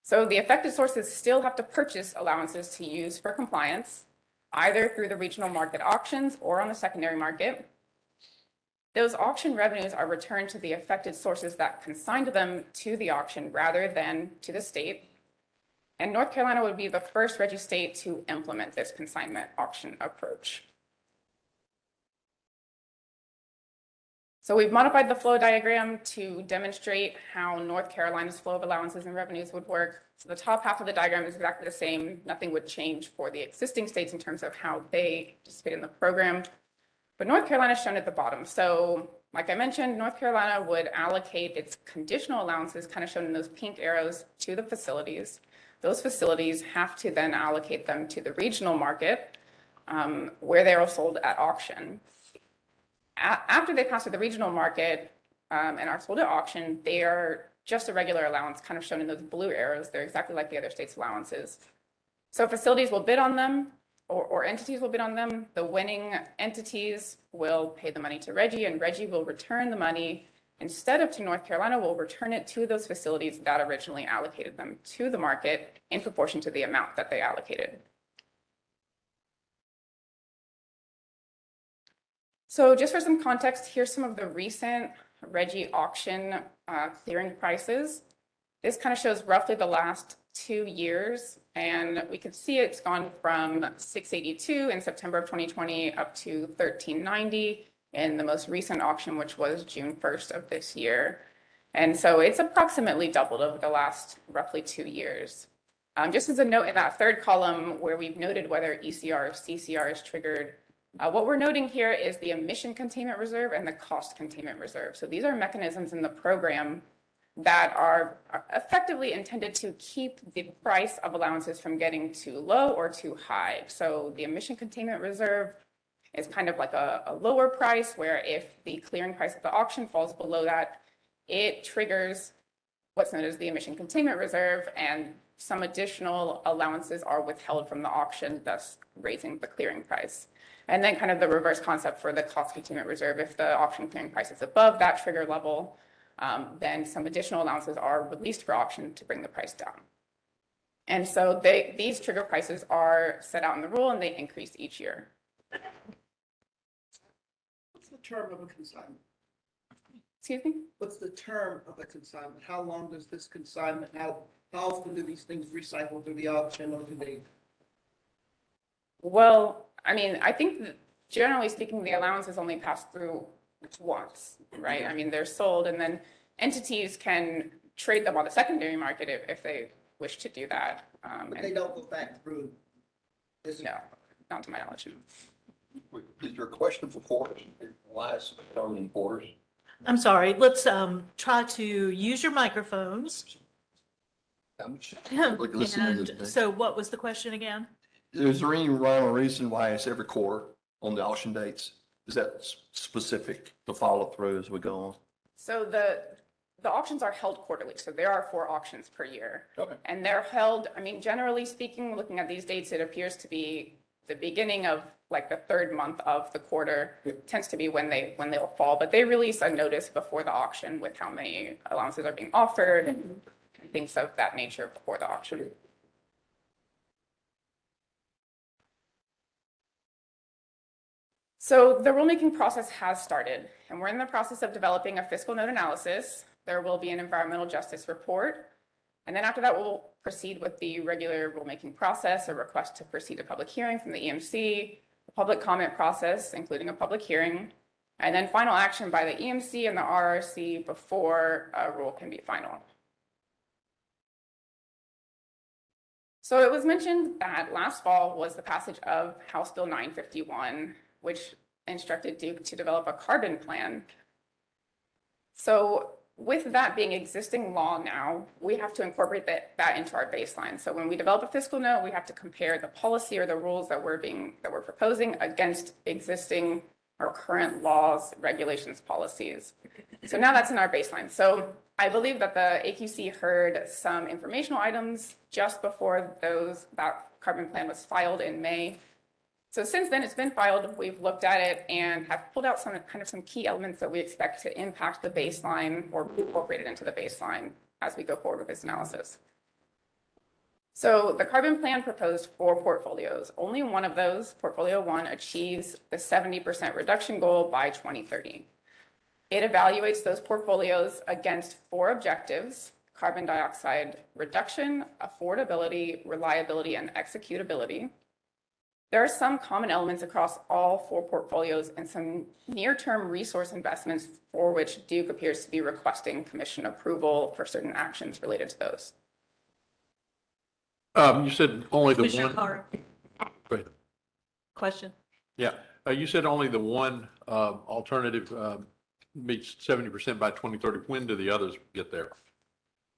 So the affected sources still have to purchase allowances to use for compliance, either through the regional market auctions or on the secondary market. Those auction revenues are returned to the affected sources that consigned them to the auction rather than to the state. And North Carolina would be the first RGGI state to implement this consignment auction approach. So we've modified the flow diagram to demonstrate how North Carolina's flow of allowances and revenues would work. So the top half of the diagram is exactly the same. Nothing would change for the existing states in terms of how they participate in the program. But North Carolina is shown at the bottom. So like I mentioned, North Carolina would allocate its conditional allowances, kind of shown in those pink arrows, to the facilities. Those facilities have to then allocate them to the regional market where they are sold at auction. After they pass through the regional market and are sold at auction, they are just a regular allowance, kind of shown in those blue arrows. They're exactly like the other states' allowances. So facilities will bid on them, or entities will bid on them. The winning entities will pay the money to RGGI, and RGGI will return the money. Instead of to North Carolina, will return it to those facilities that originally allocated them to the market in proportion to the amount that they allocated. So just for some context, here's some of the recent RGGI auction clearing prices. This kind of shows roughly the last 2 years, and we can see it's gone from $682 in September of 2020 up to $1390 in the most recent auction, which was June 1st of this year. And so it's approximately doubled over the last roughly 2 years. Just as a note in that third column where we've noted whether ECR or CCR is triggered, what we're noting here is the emission containment reserve and the cost containment reserve. So these are mechanisms in the program that are effectively intended to keep the price of allowances from getting too low or too high. So the emission containment reserve is kind of like a lower price, where if the clearing price at the auction falls below that, it triggers what's known as the emission containment reserve, and some additional allowances are withheld from the auction, thus raising the clearing price. And then kind of the reverse concept for the cost containment reserve. If the auction clearing price is above that trigger level, then some additional allowances are released for auction to bring the price down. And so these trigger prices are set out in the rule, and they increase each year. What's the term of a consignment? Excuse me? What's the term of a consignment? How long does this consignment, how often do these things recycle through the auction, or do they? Well, I mean, I think that generally speaking, the allowances only pass through once, right? I mean, they're sold, and then entities can trade them on the secondary market if they wish to do that. But they don't go back through. No, not to my knowledge. Is there a question for Porters? Why is determining Porters? I'm sorry, let's try to use your microphones. And so what was the question again? Is there any rhyme or reason why it's every quarter on the auction dates? Is that specific to follow through as we go on? So the auctions are held quarterly, so there are 4 auctions per year. Okay. And they're held, I mean, generally speaking, looking at these dates, it appears to be the beginning of like the 3rd month of the quarter tends to be when they'll fall, but they release a notice before the auction with how many allowances are being offered and things of that nature before the auction. So the rulemaking process has started, and we're in the process of developing a fiscal note analysis. There will be an environmental justice report, and then after that, we'll proceed with the regular rulemaking process, a request to proceed to public hearing from the EMC, a public comment process, including a public hearing, and then final action by the EMC and the RRC before a rule can be final. So it was mentioned that last fall was the passage of House Bill 951, which instructed Duke to develop a carbon plan. So with that being existing law now, we have to incorporate that into our baseline. So when we develop a fiscal note, we have to compare the policy or the rules that we're proposing against existing or current laws, regulations, policies. So now that's in our baseline. So I believe that the AQC heard some informational items just before that carbon plan was filed in May. So since then it's been filed, we've looked at it and have pulled out some key elements that we expect to impact the baseline or be incorporated into the baseline as we go forward with this analysis. So the carbon plan proposed 4 portfolios. Only one of those, portfolio 1, achieves the 70% reduction goal by 2030. It evaluates those portfolios against 4 objectives: carbon dioxide reduction, affordability, reliability, and executability. There are some common elements across all 4 portfolios and some near-term resource investments for which Duke appears to be requesting commission approval for certain actions related to those. You said only the Commissioner one. Carr, Go ahead. question. Yeah, you said only the one alternative meets 70% by 2030. When do the others get there?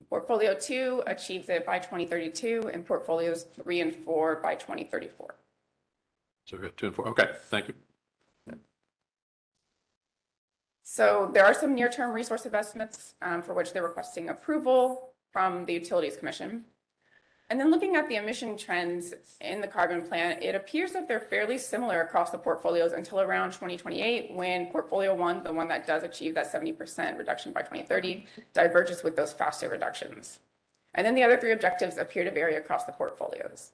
Portfolio 2 achieves it by 2032 and portfolios 3 and 4 by 2034. So we got 2 and 4. Okay, thank you. So there are some near-term resource investments for which they're requesting approval from the Utilities Commission. And then looking at the emission trends in the carbon plan, it appears that they're fairly similar across the portfolios until around 2028, when portfolio 1, the one that does achieve that 70% reduction by 2030, diverges with those faster reductions. And then the other 3 objectives appear to vary across the portfolios.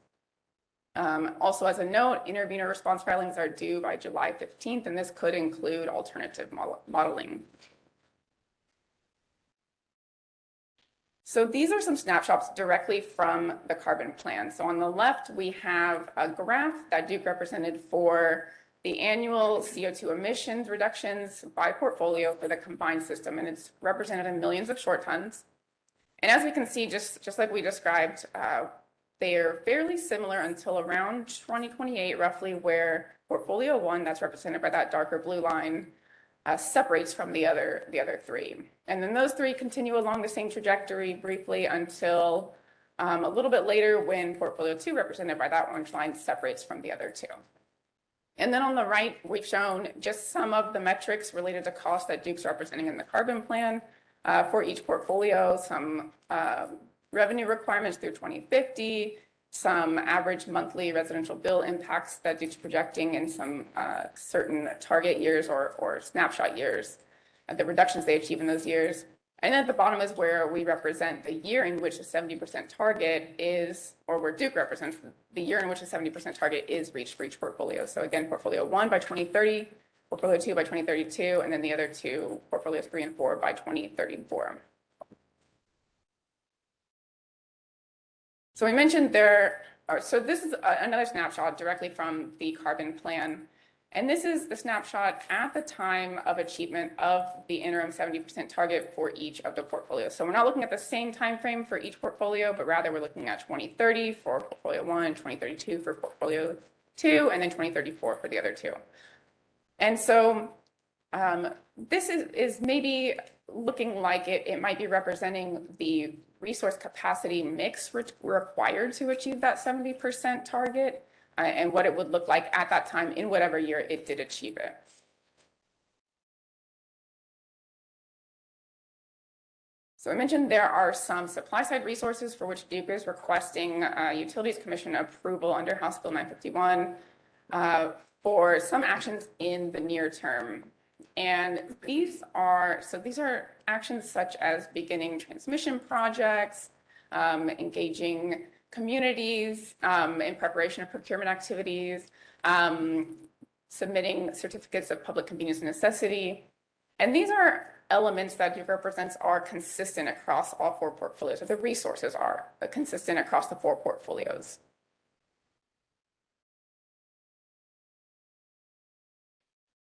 Also, as a note, intervenor response filings are due by July 15th, and this could include alternative modeling. So these are some snapshots directly from the carbon plan. So on the left, we have a graph that Duke represented for the annual CO2 emissions reductions by portfolio for the combined system, and it's represented in millions of short tons. And as we can see, just like we described, they are fairly similar until around 2028, roughly, where portfolio 1, that's represented by that darker blue line, separates from the other 3. And then those 3 continue along the same trajectory briefly until a little bit later when portfolio 2, represented by that orange line, separates from the other 2. And then on the right, we've shown just some of the metrics related to cost that Duke's representing in the carbon plan for each portfolio, some revenue requirements through 2050, some average monthly residential bill impacts that Duke's projecting in some certain target years or snapshot years, the reductions they achieve in those years. And then at the bottom is where we represent the year in which a 70% target is, or where Duke represents the year in which a 70% target is reached for each portfolio. So again, portfolio 1 by 2030, portfolio 2 by 2032, and then the other 2, portfolios 3 and 4 by 2034. So we mentioned so this is another snapshot directly from the carbon plan. And this is the snapshot at the time of achievement of the interim 70% target for each of the portfolios. So we're not looking at the same time frame for each portfolio, but rather we're looking at 2030 for portfolio 1, 2032 for portfolio 2, and then 2034 for the other 2. And so this is maybe looking like it might be representing the resource capacity mix required to achieve that 70% target and what it would look like at that time in whatever year it did achieve it. So I mentioned there are some supply side resources for which Duke is requesting Utilities Commission approval under House Bill 951 for some actions in the near term. And these are actions such as beginning transmission projects, engaging communities in preparation of procurement activities, submitting certificates of public convenience and necessity. And these are elements that Duke represents are consistent across all 4 portfolios, or the resources are consistent across the 4 portfolios.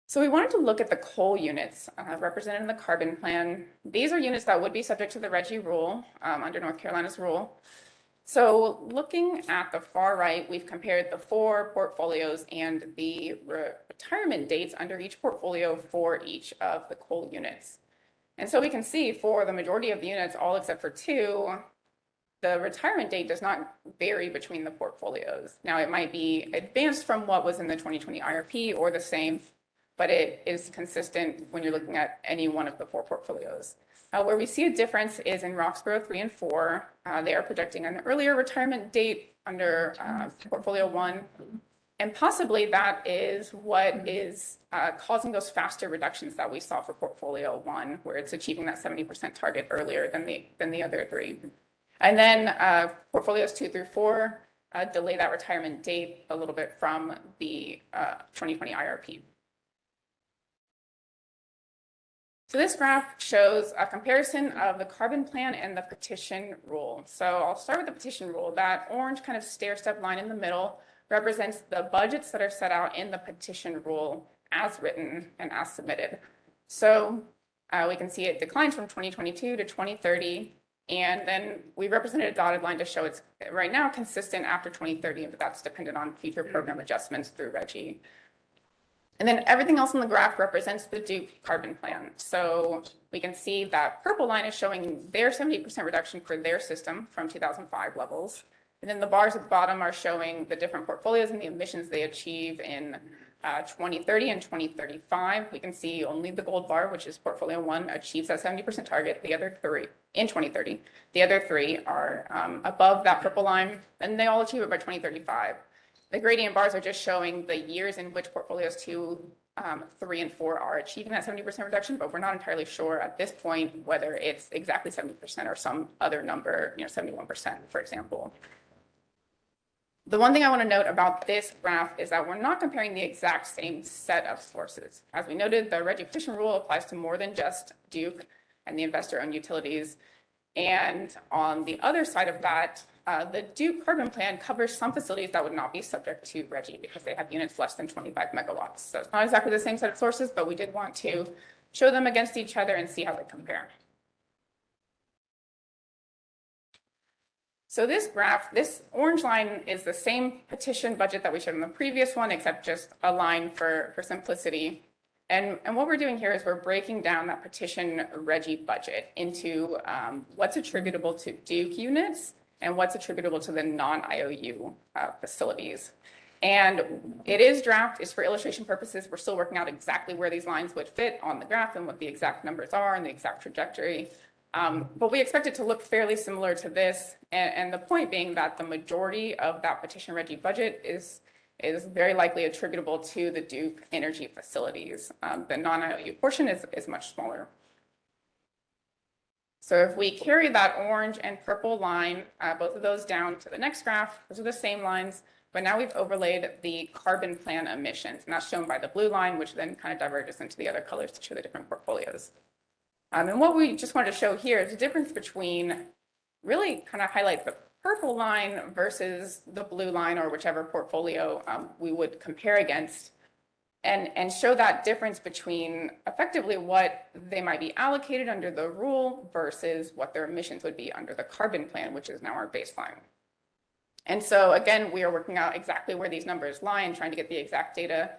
So we wanted to look at the coal units represented in the carbon plan. These are units that would be subject to the RGGI rule under North Carolina's rule. So looking at the far right, we've compared the 4 portfolios and the retirement dates under each portfolio for each of the coal units. And so we can see for the majority of the units, all except for 2, the retirement date does not vary between the portfolios. Now, it might be advanced from what was in the 2020 IRP or the same, but it is consistent when you're looking at any one of the 4 portfolios. Where we see a difference is in Roxborough 3 and 4. They are projecting an earlier retirement date under Portfolio 1, and possibly that is what is causing those faster reductions that we saw for Portfolio 1, where it's achieving that 70% target earlier than the other 3. And then Portfolios 2 through 4 delay that retirement date a little bit from the 2020 IRP. So this graph shows a comparison of the carbon plan and the petition rule. So I'll start with the petition rule. That orange kind of stair-step line in the middle represents the budgets that are set out in the petition rule as written and as submitted. So we can see it declines from 2022 to 2030. And then we represented a dotted line to show it's right now consistent after 2030, but that's dependent on future program adjustments through RGGI. And then everything else in the graph represents the Duke carbon plan. So we can see that purple line is showing their 70% reduction for their system from 2005 levels. And then the bars at the bottom are showing the different portfolios and the emissions they achieve in 2030 and 2035. We can see only the gold bar, which is Portfolio 1, achieves that 70% target. The other 3 in 2030. The other 3 are above that purple line, and they all achieve it by 2035. The gradient bars are just showing the years in which portfolios 2, 3, and 4 are achieving that 70% reduction, but we're not entirely sure at this point whether it's exactly 70% or some other number, 71%, for example. The one thing I want to note about this graph is that we're not comparing the exact same set of sources. As we noted, the RGGI petition rule applies to more than just Duke and the investor-owned utilities. And on the other side of that, the Duke carbon plan covers some facilities that would not be subject to RGGI because they have units less than 25 megawatts. So it's not exactly the same set of sources, but we did want to show them against each other and see how they compare. So this graph, this orange line is the same petition budget that we showed in the previous one, except just a line for simplicity. And what we're doing here is we're breaking down that petition RGGI budget into what's attributable to Duke units and what's attributable to the non-IOU facilities. And it is draft, it's for illustration purposes. We're still working out exactly where these lines would fit on the graph and what the exact numbers are and the exact trajectory. But we expect it to look fairly similar to this. And the point being that the majority of that petition RGGI budget is very likely attributable to the Duke energy facilities. The non-IOU portion is much smaller. So if we carry that orange and purple line, both of those down to the next graph, those are the same lines, but now we've overlaid the carbon plan emissions, and that's shown by the blue line, which then kind of diverges into the other colors to show the different portfolios. And what we just wanted to show here is the difference between, really kind of highlight the purple line versus the blue line or whichever portfolio we would compare against, and show that difference between effectively what they might be allocated under the rule versus what their emissions would be under the carbon plan, which is now our baseline. And so again, we are working out exactly where these numbers lie and trying to get the exact data,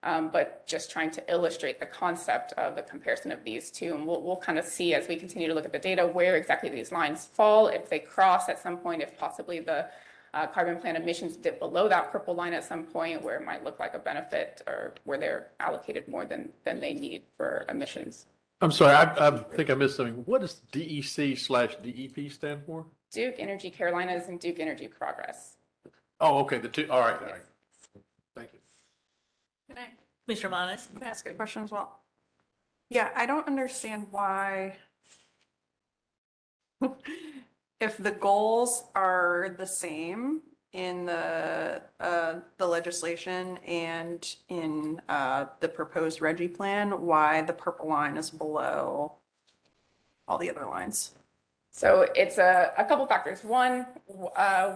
but just trying to illustrate the concept of the comparison of these two. And we'll kind of see as we continue to look at the data where exactly these lines fall, if they cross at some point, if possibly the carbon plan emissions dip below that purple line at some point where it might look like a benefit or where they're allocated more than they need for emissions. I'm sorry, I think I missed something. What does DEC/DEP stand for? Duke Energy Carolinas and Duke Energy Progress. Oh, okay, the two, all right, all right. Thank you. Commissioner Monas? Can I ask a question as well? Yeah, I don't understand why, if the goals are the same in the legislation and in the proposed Reggie plan, why the purple line is below all the other lines? So it's a couple factors. One,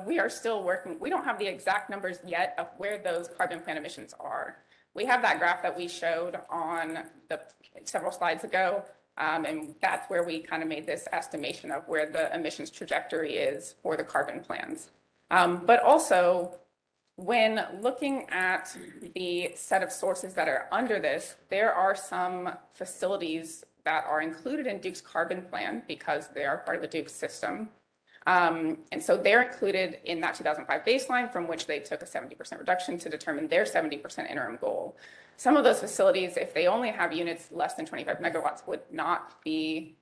we are still working, we don't have the exact numbers yet of where those carbon plan emissions are. We have that graph that we showed on the several slides ago, and that's where we kind of made this estimation of where the emissions trajectory is for the carbon plans. But also, when looking at the set of sources that are under this, there are some facilities that are included in Duke's carbon plan because they are part of the Duke system. And so they're included in that 2005 baseline from which they took a 70% reduction to determine their 70% interim goal. Some of those facilities, if they only have units less than 25 megawatts, would not be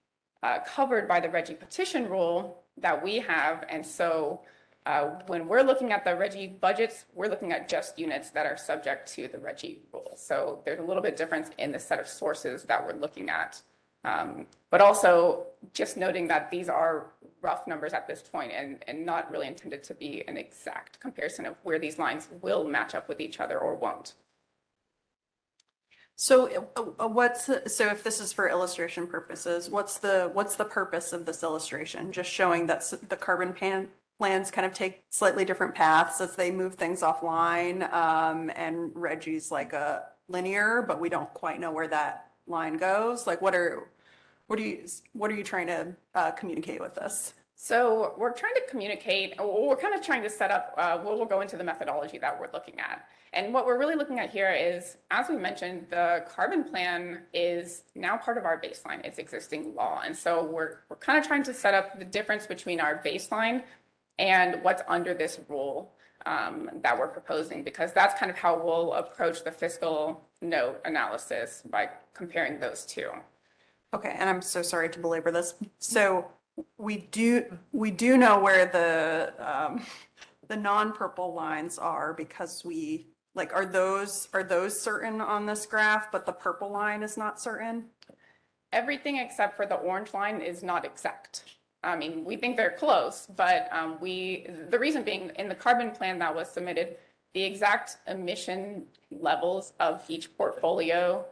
covered by the Reggie petition rule that we have. And so when we're looking at the Reggie budgets, we're looking at just units that are subject to the Reggie rule. So there's a little bit difference in the set of sources that we're looking at. But also just noting that these are rough numbers at this point and not really intended to be an exact comparison of where these lines will match up with each other or won't. So so if this is for illustration purposes, what's the purpose of this illustration? Just showing that the carbon plans kind of take slightly different paths as they move things offline, and Reggie's like a linear, but we don't quite know where that line goes. Like what are you trying to communicate with this? So we're trying to communicate, or we're kind of trying to set up, we'll go into the methodology that we're looking at. And what we're really looking at here is, as we mentioned, the carbon plan is now part of our baseline, it's existing law. And so we're kind of trying to set up the difference between our baseline and what's under this rule that we're proposing, because that's kind of how we'll approach the fiscal note analysis by comparing those two. Okay, and I'm so sorry to belabor this. So we do know where the non-purple lines are, because we like, are those certain on this graph, but the purple line is not certain? Everything except for the orange line is not exact. I mean, we think they're close, but the reason being, in the carbon plan that was submitted, the exact emission levels of each portfolio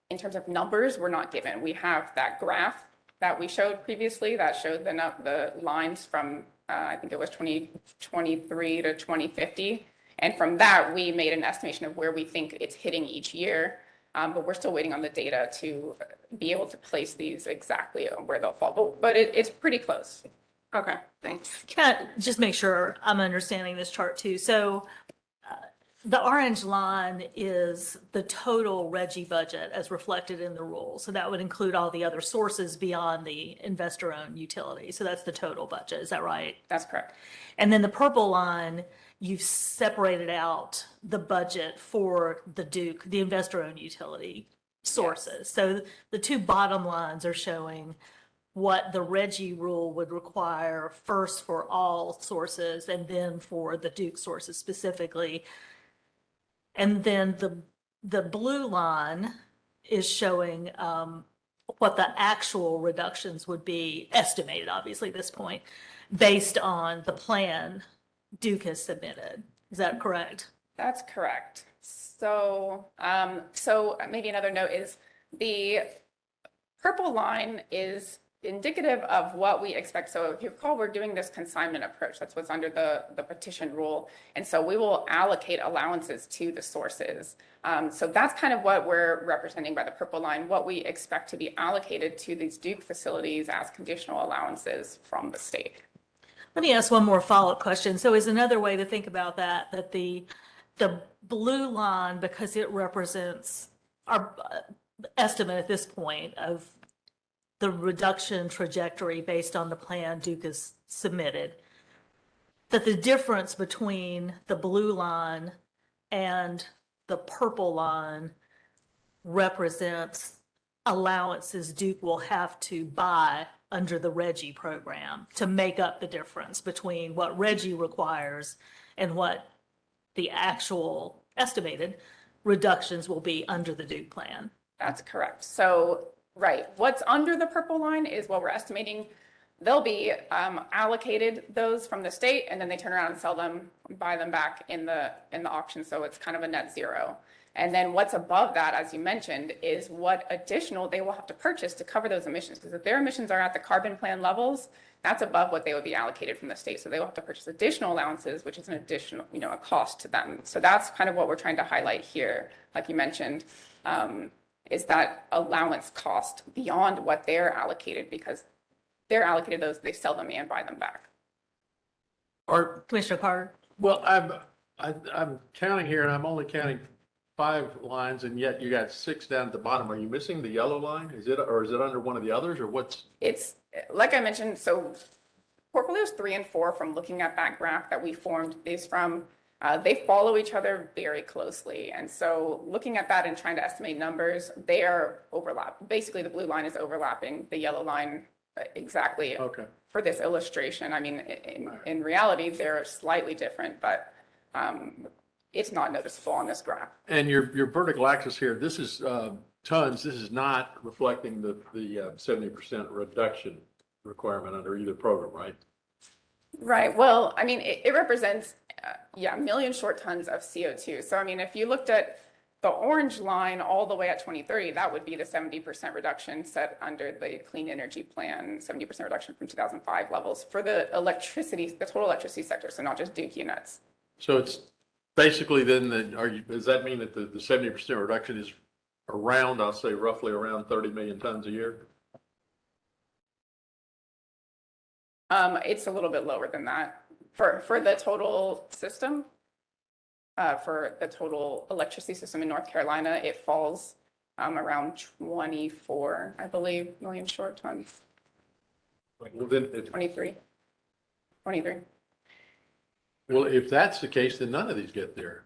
in terms of numbers were not given. We have that graph that we showed previously that showed the lines from, I think it was 2023 to 2050. And from that, we made an estimation of where we think it's hitting each year. But we're still waiting on the data to be able to place these exactly where they'll fall. But it's pretty close. Okay, thanks. Can I just make sure I'm understanding this chart too? So the orange line is the total Reggie budget as reflected in the rule. So that would include all the other sources beyond the investor-owned utility. So that's the total budget. Is that right? That's correct. And then the purple line, you've separated out the budget for the Duke, the investor-owned utility sources. Yes. So the two bottom lines are showing what the Reggie rule would require first for all sources and then for the Duke sources specifically. And then the blue line is showing what the actual reductions would be, estimated obviously at this point, based on the plan Duke has submitted. Is that correct? That's correct. So, so maybe another note is the purple line is indicative of what we expect. So if you recall, we're doing this consignment approach. That's what's under the petition rule. And so we will allocate allowances to the sources. So that's kind of what we're representing by the purple line, what we expect to be allocated to these Duke facilities as conditional allowances from the state. Let me ask one more follow-up question. So is another way to think about that the blue line, because it represents our estimate at this point of the reduction trajectory based on the plan Duke has submitted, that the difference between the blue line and the purple line represents allowances Duke will have to buy under the RGGI program to make up the difference between what RGGI requires and what the actual estimated reductions will be under the Duke plan. That's correct. So, right, what's under the purple line is what we're estimating. They'll be allocated those from the state, and then they turn around and sell them, buy them back in the auction. So it's kind of a net zero. And then what's above that, as you mentioned, is what additional they will have to purchase to cover those emissions. Because if their emissions are at the carbon plan levels, that's above what they would be allocated from the state. So they will have to purchase additional allowances, which is an additional, a cost to them. So that's kind of what we're trying to highlight here, like you mentioned, is that allowance cost beyond what they're allocated, because they're allocated those, they sell them and buy them back. Commissioner Carter? Well, I'm counting here, and I'm only counting 5 lines, and yet you got 6 down at the bottom. Are you missing the yellow line? Is it under one of the others, or what's? It's, like I mentioned, so portfolios 3 and 4, from looking at that graph that we formed, is from, they follow each other very closely. And so looking at that and trying to estimate numbers, they are overlapping. Basically, the blue line is overlapping the yellow line exactly. Okay. For this illustration. I mean, in reality, they're slightly different, but it's not noticeable on this graph. And your vertical axis here, this is tons. This is not reflecting the 70% reduction requirement under either program, right? Right. Well, I mean, it represents, a million short tons of CO2. So, I mean, if you looked at the orange line all the way at 2030, that would be the 70% reduction set under the Clean Energy Plan, 70% reduction from 2005 levels for the total electricity sector, so not just Duke units. So it's basically then, does that mean that the 70% reduction is around, I'll say roughly around 30 million tons a year? It's a little bit lower than that for the total system. For the total electricity system in North Carolina, it falls around 24, I believe, million short tons. Well, then 23. Well, if that's the case, then none of these get there.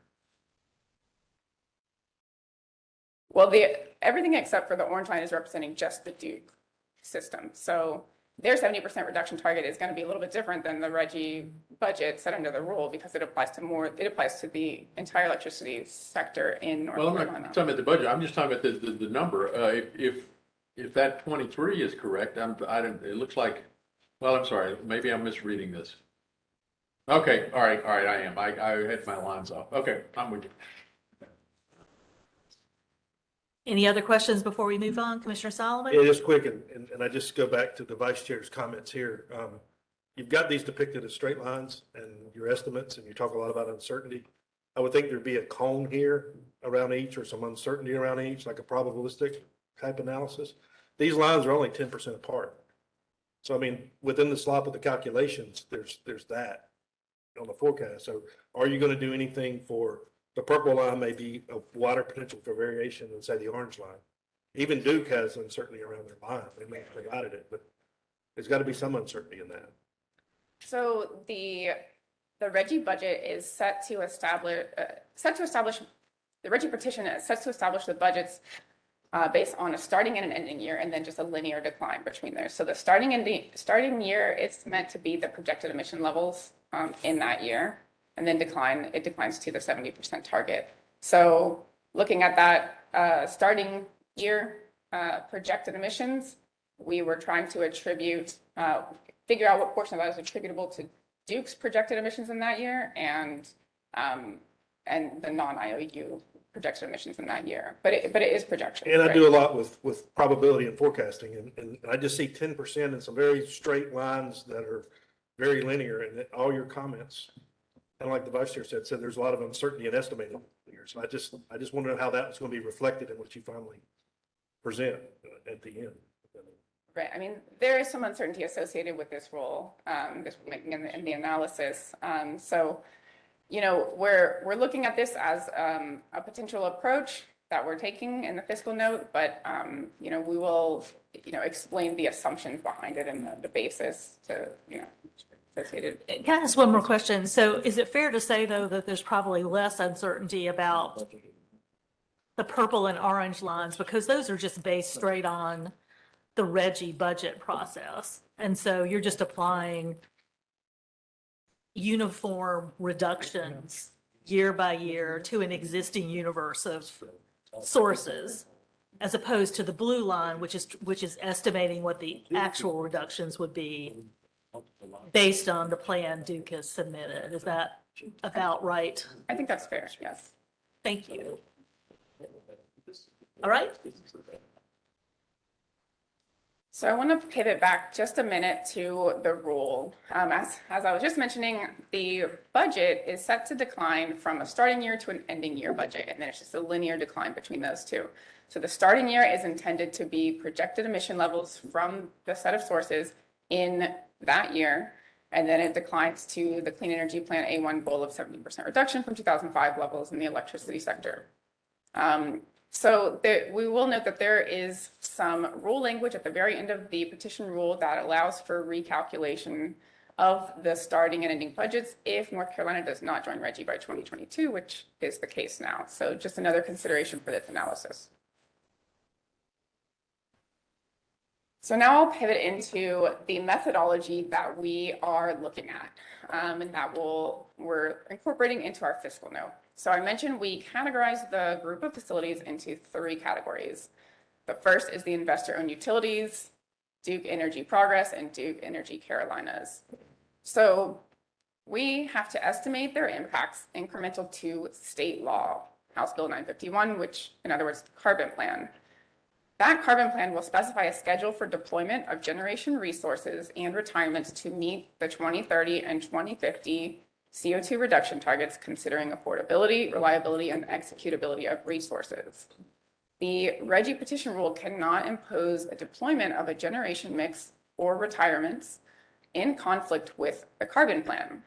Well, everything except for the orange line is representing just the Duke system. So their 70% reduction target is going to be a little bit different than the RGGI budget set under the rule, because it applies to the entire electricity sector in North Carolina. Well, I'm not talking about the budget. I'm just talking about the number. If that 23 is correct, it looks like, well, I'm sorry, maybe I'm misreading this. Okay, all right, I am. I had my lines off. Okay, I'm with you. Any other questions before we move on? Commissioner Solomon? Yeah, just quick, and I just go back to the vice chair's comments here. You've got these depicted as straight lines and your estimates, and you talk a lot about uncertainty. I would think there'd be a cone here around each, or some uncertainty around each, like a probabilistic type analysis. These lines are only 10% apart. So, I mean, within the slop of the calculations, there's that on the forecast. So are you going to do anything for the purple line? May be a wider potential for variation than, say, the orange line. Even Duke has uncertainty around their line. They may have provided it, but there's got to be some uncertainty in that. So the RGGI budget is set to establish the RGGI petition is set to establish the budgets based on a starting and an ending year, and then just a linear decline between there. So the starting year, it's meant to be the projected emission levels in that year, and then it declines to the 70% target. So looking at that starting year projected emissions, we were trying to figure out what portion of that is attributable to Duke's projected emissions in that year, and the non-IOU projected emissions in that year. But it is projection. And I do a lot with probability and forecasting, and I just see 10% in some very straight lines that are very linear, and all your comments, kind of like the vice chair said there's a lot of uncertainty in estimating here. So I just want to know how that's going to be reflected in what you finally present at the end. Right. I mean, there is some uncertainty associated with this rule, this making in the analysis. So, we're looking at this as a potential approach that we're taking in the fiscal note, but we will, explain the assumptions behind it and the basis to, associated. Can I ask one more question? So is it fair to say, though, that there's probably less uncertainty about the purple and orange lines, because those are just based straight on the Reggie budget process. And so you're just applying uniform reductions year by year to an existing universe of sources, as opposed to the blue line, which is estimating what the actual reductions would be based on the plan Duke has submitted. Is that about right? I think that's fair, yes. Thank you. All right. So I want to pivot back just a minute to the rule. As I was just mentioning, the budget is set to decline from a starting year to an ending year budget, and then it's just a linear decline between those two. So the starting year is intended to be projected emission levels from the set of sources in that year, and then it declines to the Clean Energy Plan A1 goal of 70% reduction from 2005 levels in the electricity sector. So we will note that there is some rule language at the very end of the petition rule that allows for recalculation of the starting and ending budgets if North Carolina does not join Reggie by 2022, which is the case now. So just another consideration for this analysis. So now I'll pivot into the methodology that we are looking at, and that we're incorporating into our fiscal note. So I mentioned we categorize the group of facilities into 3 categories. The first is the investor-owned utilities, Duke Energy Progress, and Duke Energy Carolinas. So we have to estimate their impacts incremental to state law, House Bill 951, which in other words, the Carbon Plan. That carbon plan will specify a schedule for deployment of generation resources and retirements to meet the 2030 and 2050 CO2 reduction targets, considering affordability, reliability, and executability of resources. The Reggie petition rule cannot impose a deployment of a generation mix or retirements in conflict with the carbon plan.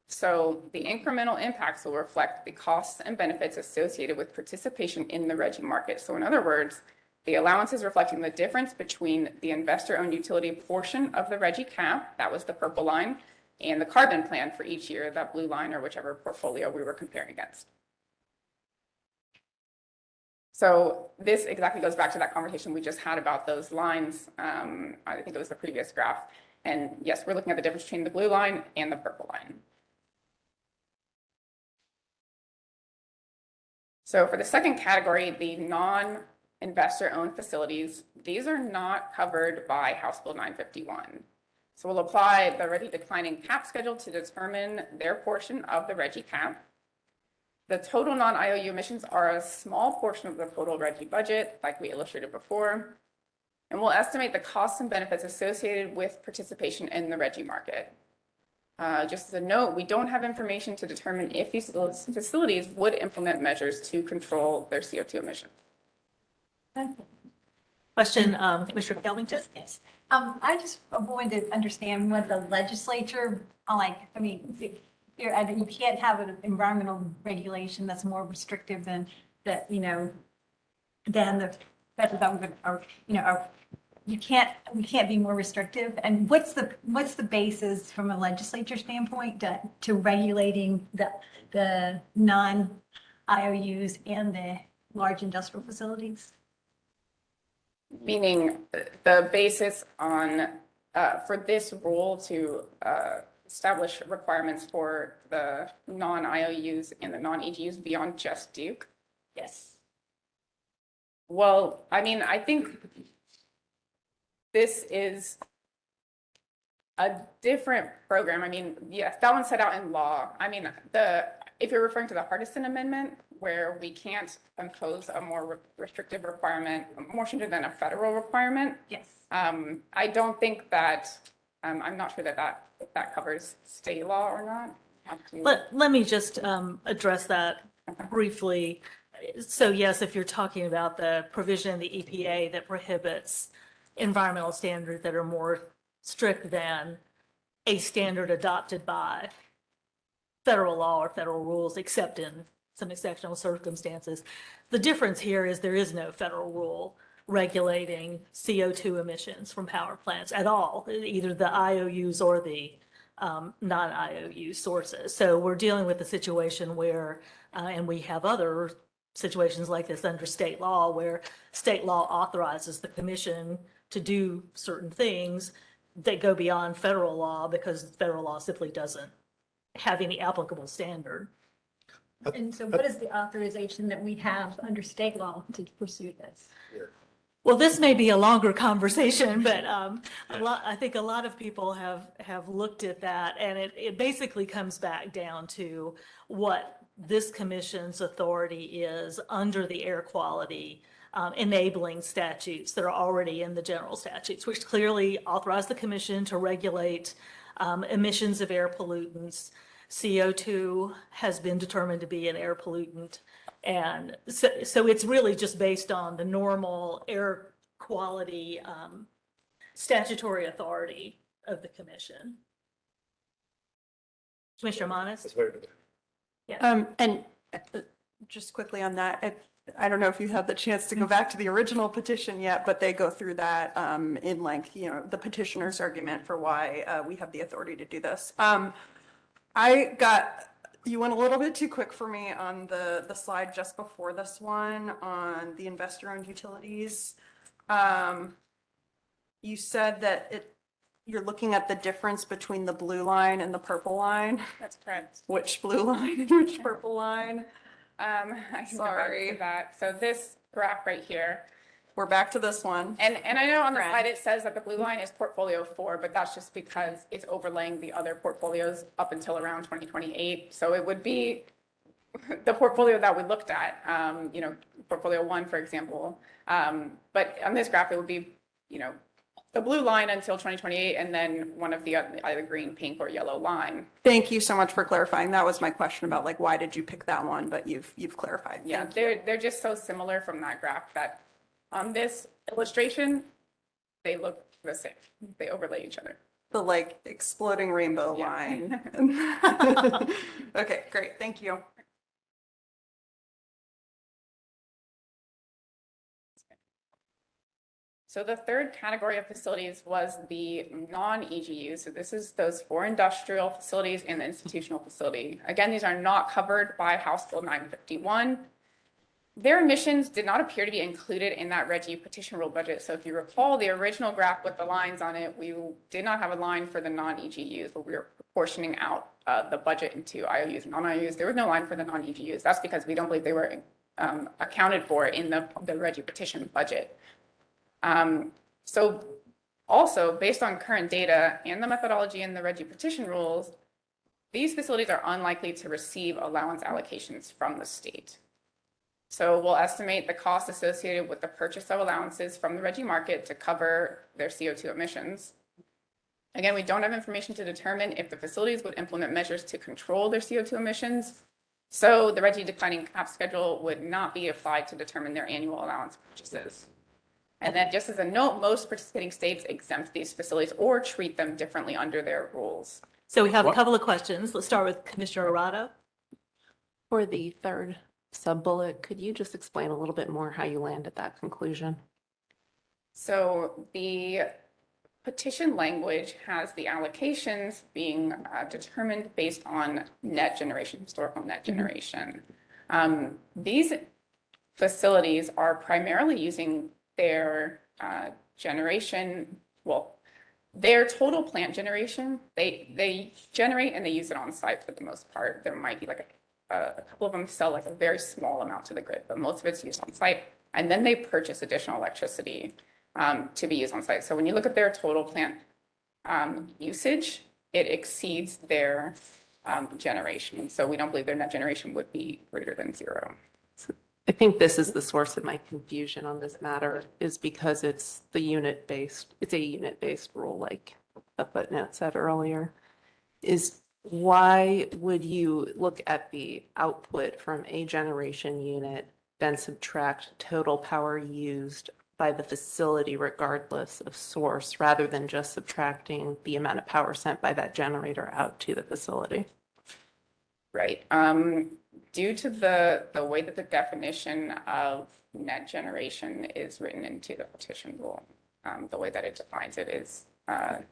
So the incremental impacts will reflect the costs and benefits associated with participation in the Reggie market. So in other words, the allowance is reflecting the difference between the investor-owned utility portion of the Reggie cap, that was the purple line, and the carbon plan for each year, that blue line, or whichever portfolio we were comparing against. So this exactly goes back to that conversation we just had about those lines. I think it was the previous graph. And yes, we're looking at the difference between the blue line and the purple line. So for the second category, the non-investor-owned facilities, these are not covered by House Bill 951. So we'll apply the Reggie declining cap schedule to determine their portion of the Reggie cap. The total non-IOU emissions are a small portion of the total Reggie budget, like we illustrated before. And we'll estimate the costs and benefits associated with participation in the Reggie market. Just as a note, we don't have information to determine if these facilities would implement measures to control their CO2 emissions. Question, Commissioner Kelvington? Yes. I just wanted to understand what the legislature, you can't have an environmental regulation that's more restrictive than that, than the federal government, or, we can't be more restrictive. And what's the basis from a legislature standpoint to regulating the non-IOUs and the large industrial facilities? Meaning the basis on, for this rule to establish requirements for the non-IOUs and the non-EGUs beyond just Duke? Yes. Well, I think this is a different program. Yes, that one's set out in law. If you're referring to the Hardison Amendment, where we can't impose a more restrictive requirement, more stringent than a federal requirement. Yes. I don't think that, I'm not sure that covers state law or not. Let me just address that briefly. So yes, if you're talking about the provision in the EPA that prohibits environmental standards that are more strict than a standard adopted by federal law or federal rules, except in some exceptional circumstances. The difference here is there is no federal rule regulating CO2 emissions from power plants at all, either the IOUs or the non-IOU sources. So we're dealing with a situation where, and we have other situations like this under state law, where state law authorizes the commission to do certain things that go beyond federal law because federal law simply doesn't have any applicable standard. And so what is the authorization that we have under state law to pursue this? Well, this may be a longer conversation, but I think a lot of people have looked at that, and it basically comes back down to what this commission's authority is under the air quality enabling statutes that are already in the general statutes, which clearly authorize the commission to regulate emissions of air pollutants. CO2 has been determined to be an air pollutant. And so it's really just based on the normal air quality statutory authority of the commission. Commissioner Manis? That's very good. Yeah. And just quickly on that, I don't know if you had the chance to go back to the original petition yet, but they go through that in length, you know, the petitioner's argument for why we have the authority to do this. You went a little bit too quick for me on the slide just before this one on the investor-owned utilities. You said that you're looking at the difference between the blue line and the purple line. That's correct. Which blue line and which purple line? I can go back to that. So this graph right here. We're back to this one. And I know on the slide it says that the blue line is portfolio 4, but that's just because it's overlaying the other portfolios up until around 2028. So it would be the portfolio that we looked at, you know, portfolio 1, for example. But on this graph, it would be, you know, the blue line until 2028, and then one of the either green, pink, or yellow line. Thank you so much for clarifying. That was my question about like, why did you pick that one? But you've clarified. Yeah, they're just so similar from that graph that on this illustration, they look the same. They overlay each other. The like exploding rainbow line. Okay, great. Thank you. So the third category of facilities was the non-EGU. So this is those 4 industrial facilities and the institutional facility. Again, these are not covered by House Bill 951. Their emissions did not appear to be included in that RGGI petition rule budget. So if you recall the original graph with the lines on it, we did not have a line for the non-EGUs, but we were proportioning out the budget into IOUs and non-IOUs. There was no line for the non-EGUs. That's because we don't believe they were accounted for in the RGGI petition budget. So also based on current data and the methodology in the RGGI petition rules, these facilities are unlikely to receive allowance allocations from the state. So we'll estimate the cost associated with the purchase of allowances from the RGGI market to cover their CO2 emissions. Again, we don't have information to determine if the facilities would implement measures to control their CO2 emissions. So the RGGI declining cap schedule would not be applied to determine their annual allowance purchases. And then just as a note, most participating states exempt these facilities or treat them differently under their rules. So we have a couple of questions. Let's start with Commissioner Arado. For the third sub-bullet, could you just explain a little bit more how you landed at that conclusion? So the petition language has the allocations being determined based on net generation, historical net generation. These facilities are primarily using their generation, well, their total plant generation, they generate and they use it on site for the most part. There might be like a couple of them sell like a very small amount to the grid, but most of it's used on site. And then they purchase additional electricity to be used on site. So when you look at their total plant usage, it exceeds their generation. So we don't believe their net generation would be greater than 0. I think this is the source of my confusion on this matter, is because it's a unit-based rule, like the footnote said earlier. Is why would you look at the output from a generation unit, then subtract total power used by the facility regardless of source, rather than just subtracting the amount of power sent by that generator out to the facility? Right. Due to the way that the definition of net generation is written into the petition rule, the way that it defines it is, I'm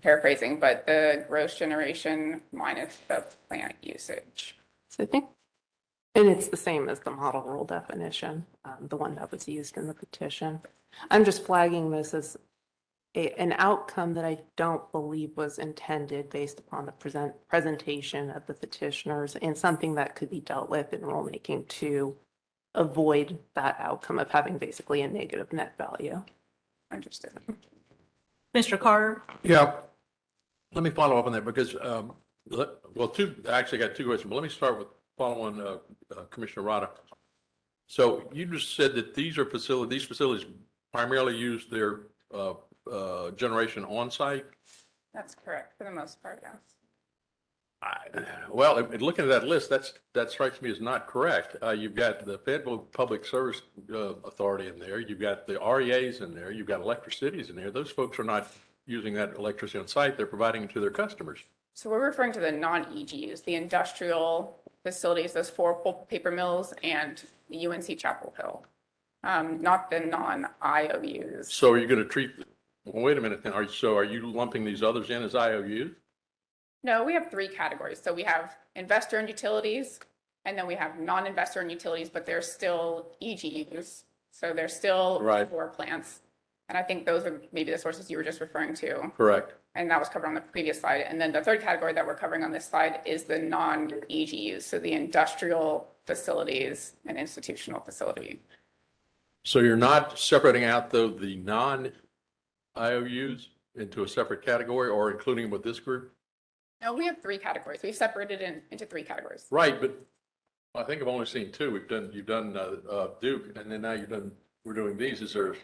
paraphrasing, but the gross generation minus the plant usage. So I think And it's the same as the model rule definition, the one that was used in the petition. I'm just flagging this as an outcome that I don't believe was intended based upon the presentation of the petitioners, and something that could be dealt with in rulemaking to avoid that outcome of having basically a negative net value. Understood. Mr. Carter? Yeah, let me follow up on that because, I actually got two questions, but let me start with following Commissioner Rada. So you just said that these facilities primarily use their generation on site. That's correct for the most part, yes. Well, looking at that list, that strikes me as not correct. You've got the Federal Public Service Authority in there. You've got the REAs in there. You've got electric cities in there. Those folks are not using that electricity on site. They're providing it to their customers. So we're referring to the non-EGUs, the industrial facilities, those 4 pulp paper mills and the UNC Chapel Hill, not the non-IOUs. So are you going to treat, well, wait a minute then. Are you lumping these others in as IOUs? No, we have 3 categories. So we have investor and utilities, and then we have non-investor and utilities, but they're still EGUs. So they're still power plants. And I think those are maybe the sources you were just referring to. Correct. And that was covered on the previous slide. And then the third category that we're covering on this slide is the non-EGUs, so the industrial facilities and institutional facility. So you're not separating out, though, the non-IOUs into a separate category or including them with this group? No, we have 3 categories. We've separated into 3 categories. Right, but I think I've only seen 2. You've done Duke, and then now we're doing these. Is there?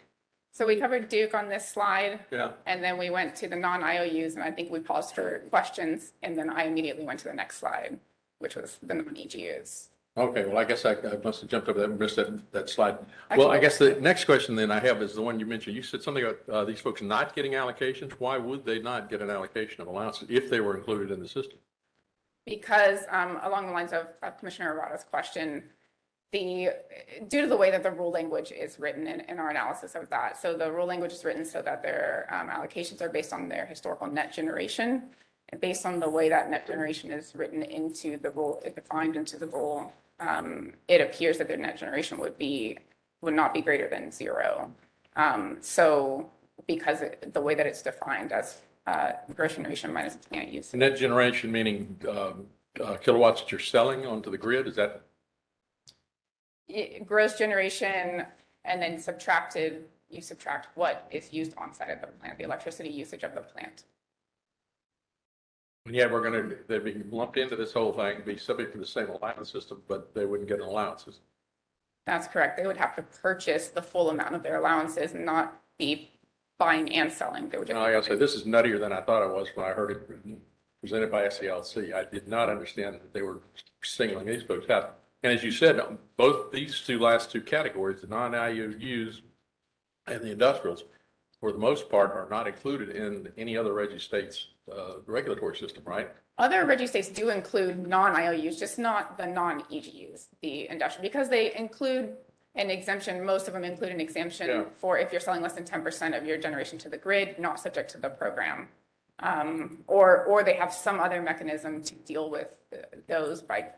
So we covered Duke on this slide. Yeah. And then we went to the non-IOUs, and I think we paused for questions, and then I immediately went to the next slide, which was the non-EGUs. Okay, well, I guess I must have jumped over that and missed that slide. Well, I guess the next question then I have is the one you mentioned. You said something about these folks not getting allocations. Why would they not get an allocation of allowances if they were included in the system? Because along the lines of Commissioner Arata's question, due to the way that the rule language is written in our analysis of that, so the rule language is written so that their allocations are based on their historical net generation. And based on the way that net generation is written into the rule, defined into the rule, it appears that their net generation would not be greater than 0. So because the way that it's defined as gross generation minus plant use. Net generation meaning kilowatts that you're selling onto the grid, is that? Gross generation, and then you subtract what is used on site at the plant, the electricity usage of the plant. Yeah, they'd be lumped into this whole thing, be subject to the same allowance system, but they wouldn't get allowances. That's correct. They would have to purchase the full amount of their allowances and not be buying and selling. They would just. I gotta say, this is nuttier than I thought it was when I heard it presented by SCLC. I did not understand that they were singling these folks out. And as you said, both these last two categories, the non-IOUs and the industrials, for the most part, are not included in any other Reggie state's regulatory system, right? Other Reggie states do include non-IOUs, just not the non-EGUs, the industrial, because they include an exemption. Most of them include an exemption for if you're selling less than 10% of your generation to the grid, not subject to the program. Or they have some other mechanism to deal with those by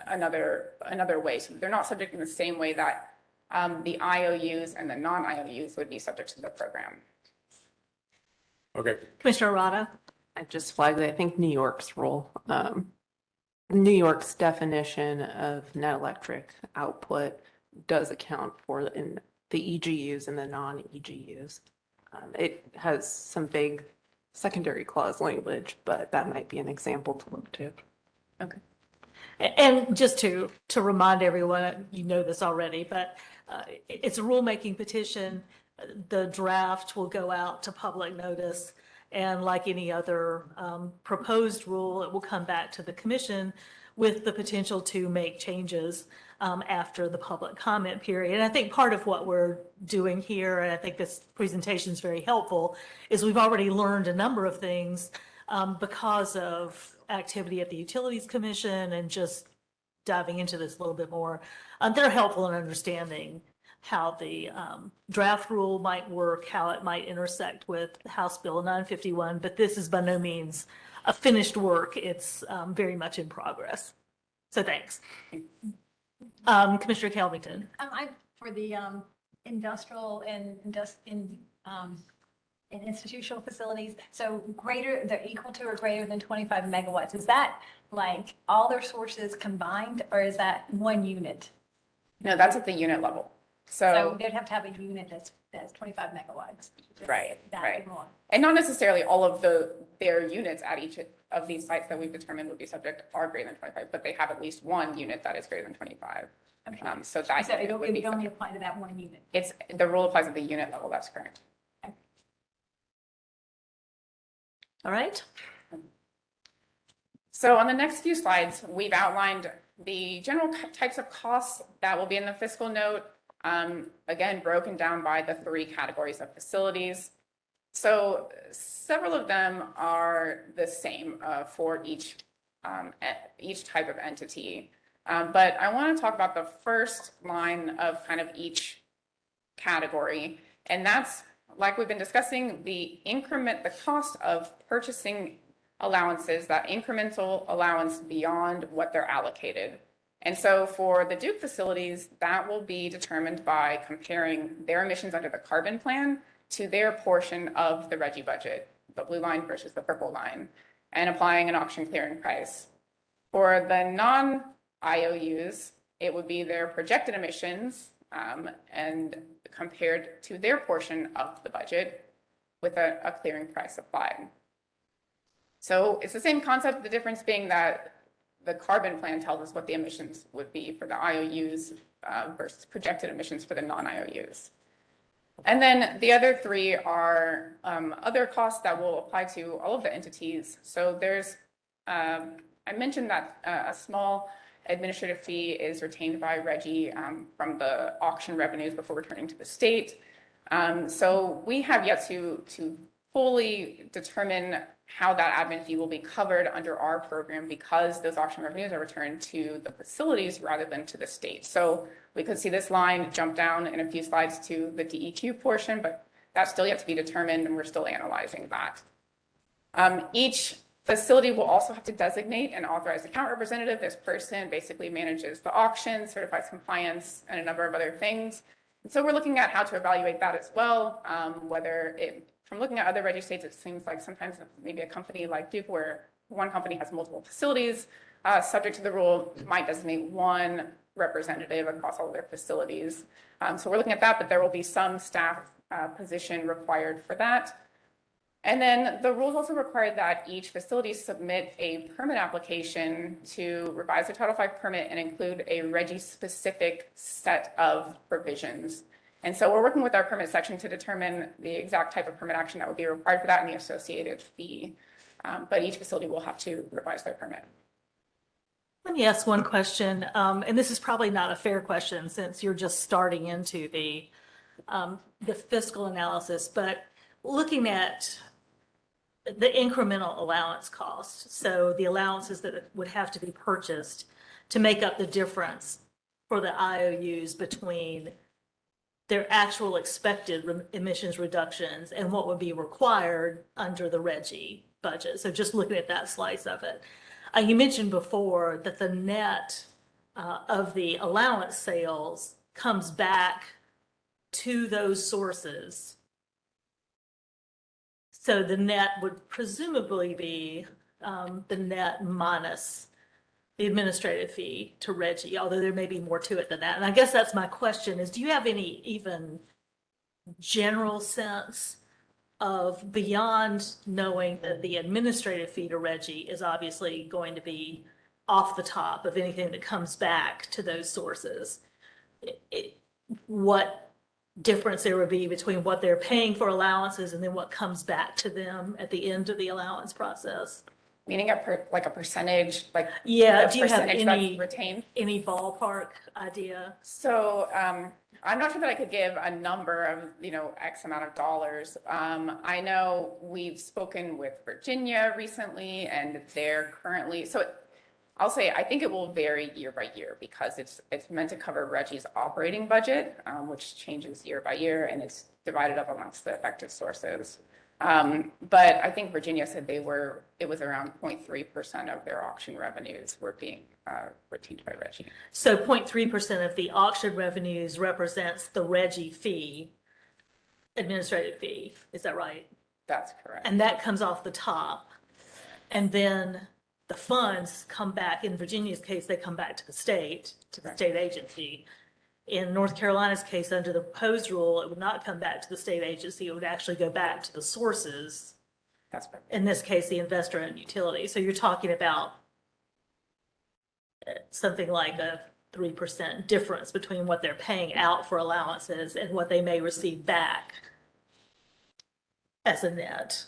another way. So they're not subject in the same way that the IOUs and the non-IOUs would be subject to the program. Okay. Commissioner Arata? I just flagged, I think New York's rule. New York's definition of net electric output does account for in the EGUs and the non-EGUs. It has some big secondary clause language, but that might be an example to look to. Okay. And just to remind everyone, you know this already, but it's a rulemaking petition. The draft will go out to public notice, and like any other proposed rule, it will come back to the commission with the potential to make changes after the public comment period. And I think part of what we're doing here, and I think this presentation is very helpful, is we've already learned a number of things because of activity at the Utilities Commission and just diving into this a little bit more. They're helpful in understanding how the draft rule might work, how it might intersect with House Bill 951, but this is by no means a finished work. It's very much in progress. So thanks. Commissioner Kelvington. I'm for the industrial and institutional facilities. So they're equal to or greater than 25 megawatts. Is that like all their sources combined, or is that one unit? No, that's at the unit level. So they'd have to have a unit that's 25 megawatts. Right, That right. more. And not necessarily all of their units at each of these sites that we've determined would be subject are greater than 25, but they have at least one unit that is greater than 25. Okay. So that So unit would it be would only subject. apply to that one unit. The rule applies at the unit level, that's correct. All right. So on the next few slides, we've outlined the general types of costs that will be in the fiscal note, again, broken down by the 3 categories of facilities. So several of them are the same for each type of entity. But I want to talk about the first line of kind of each category, and that's, like we've been discussing, the cost of purchasing allowances, that incremental allowance beyond what they're allocated. And so for the Duke facilities, that will be determined by comparing their emissions under the carbon plan to their portion of the RGGI budget, the blue line versus the purple line, and applying an auction clearing price. For the non-IOUs, it would be their projected emissions and compared to their portion of the budget with a clearing price applied. So it's the same concept, the difference being that the carbon plan tells us what the emissions would be for the IOUs versus projected emissions for the non-IOUs. And then the other 3 are other costs that will apply to all of the entities. So there's, I mentioned that a small administrative fee is retained by RGGI from the auction revenues before returning to the state. So we have yet to fully determine how that admin fee will be covered under our program, because those auction revenues are returned to the facilities rather than to the state. So we could see this line jump down in a few slides to the DEQ portion, but that's still yet to be determined, and we're still analyzing that. Each facility will also have to designate an authorized account representative. This person basically manages the auction, certifies compliance, and a number of other things. And so we're looking at how to evaluate that as well, from looking at other RGGI states, it seems like sometimes maybe a company like Duke, where one company has multiple facilities, subject to the rule, might designate one representative across all of their facilities. So we're looking at that, but there will be some staff position required for that. And then the rules also require that each facility submit a permit application to revise the Title V permit and include a RGGI-specific set of provisions. And so we're working with our permit section to determine the exact type of permit action that would be required for that and the associated fee. But each facility will have to revise their permit. Let me ask one question, and this is probably not a fair question since you're just starting into the fiscal analysis, but looking at the incremental allowance cost, so the allowances that would have to be purchased to make up the difference for the IOUs between their actual expected emissions reductions and what would be required under the RGGI budget. So just looking at that slice of it. You mentioned before that the net of the allowance sales comes back to those sources. So the net would presumably be the net minus the administrative fee to RGGI, although there may be more to it than that. And I guess that's my question is, do you have any even general sense of, beyond knowing that the administrative fee to RGGI is obviously going to be off the top of anything that comes back to those sources, what difference there would be between what they're paying for allowances and then what comes back to them at the end of the allowance process? Meaning like a percentage, like yeah, do you have any retained? Any ballpark idea? So I'm not sure that I could give a number of X amount of dollars. I know we've spoken with Virginia recently, and they're currently I'll say I think it will vary year by year because it's meant to cover RGGI's operating budget, which changes year by year, and it's divided up amongst the effective sources. But I think Virginia said it was around 0.3% of their auction revenues were being retained by Reggie. So 0.3% of the auction revenues represents the Reggie fee, administrative fee. Is that right? That's correct. And that comes off the top. And then the funds come back, in Virginia's case, they come back to the state agency. In North Carolina's case, under the proposed rule, it would not come back to the state agency. It would actually go back to the sources. That's correct. In this case, the investor-owned utility. So you're talking about something like a 3% difference between what they're paying out for allowances and what they may receive back as a net.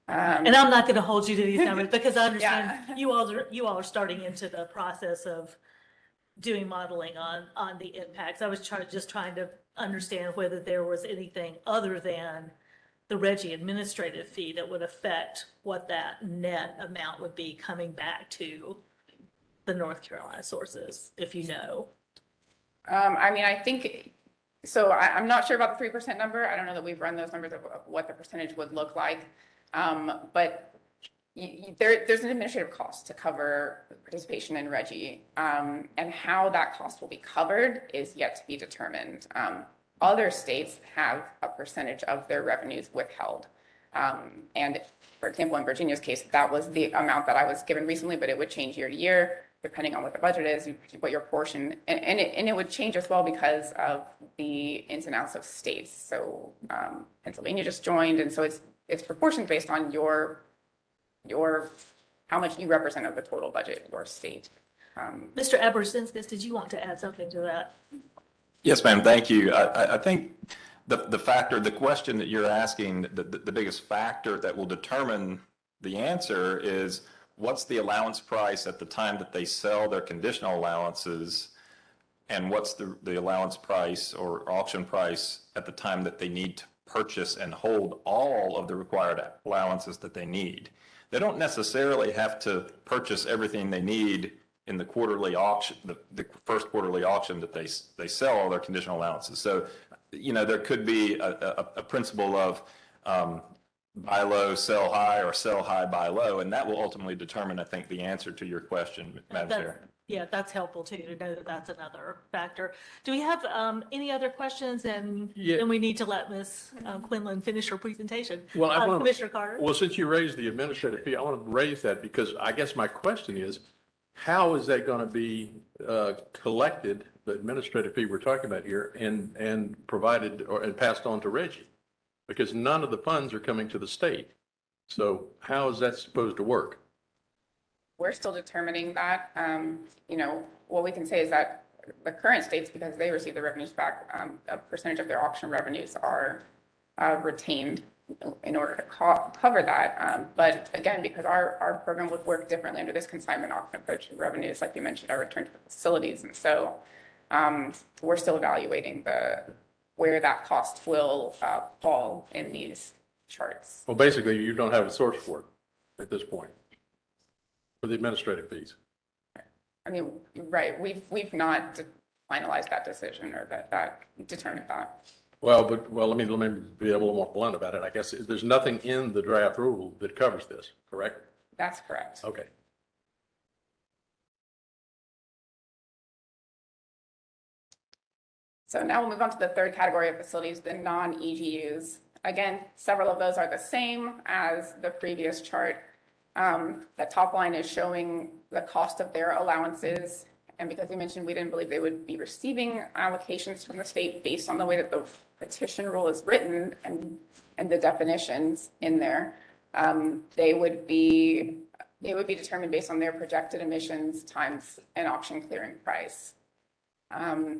And I'm not going to hold you to these numbers because I understand you all are starting into the process of doing modeling on the impacts. I was just trying to understand whether there was anything other than the Reggie administrative fee that would affect what that net amount would be coming back to the North Carolina sources, if you know. I mean, I think, so I'm not sure about the 3% number. I don't know that we've run those numbers of what the percentage would look like. But there's an administrative cost to cover participation in Reggie. And how that cost will be covered is yet to be determined. Other states have a percentage of their revenues withheld. And for example, in Virginia's case, that was the amount that I was given recently, but it would change year to year, depending on what the budget is, what your portion, and it would change as well because of the ins and outs of states. So Pennsylvania just joined, and so it's proportioned based on your how much you represent of the total budget, your state. Mr. Abersinskis, did you want to add something to that? Yes, ma'am. Thank you. I think the question that you're asking, the biggest factor that will determine the answer is what's the allowance price at the time that they sell their conditional allowances, and what's the allowance price or auction price at the time that they need to purchase and hold all of the required allowances that they need. They don't necessarily have to purchase everything they need in the quarterly auction, the first quarterly auction that they sell all their conditional allowances. So, there could be a principle of buy low, sell high, or sell high, buy low, and that will ultimately determine, I think, the answer to your question, Madam Chair. Yeah, that's helpful too, to know that that's another factor. Do we have any other questions? And then we need to let Ms. Quinlan finish her presentation. Well, Commissioner Carter? Well, since you raised the administrative fee, I want to raise that because I guess my question is, how is that going to be collected, the administrative fee we're talking about here, and provided and passed on to Reggie? Because none of the funds are coming to the state. So how is that supposed to work? We're still determining that. What we can say is that the current states, because they receive the revenues back, a percentage of their auction revenues are retained in order to cover that. But again, because our program would work differently under this consignment auction approach, revenues, like you mentioned, are returned to the facilities. And so we're still evaluating where that cost will fall in these charts. Well, basically, you don't have a source for it at this point for the administrative fees. I mean, right, we've not finalized that decision or that determined that. Well, let me be a little more blunt about it. I guess there's nothing in the draft rule that covers this, correct? That's correct. Okay. So now we'll move on to the third category of facilities, the non-EGUs. Again, several of those are the same as the previous chart. The top line is showing the cost of their allowances. And because we mentioned we didn't believe they would be receiving allocations from the state based on the way that the petition rule is written and the definitions in there, they would be determined based on their projected emissions times an auction clearing price.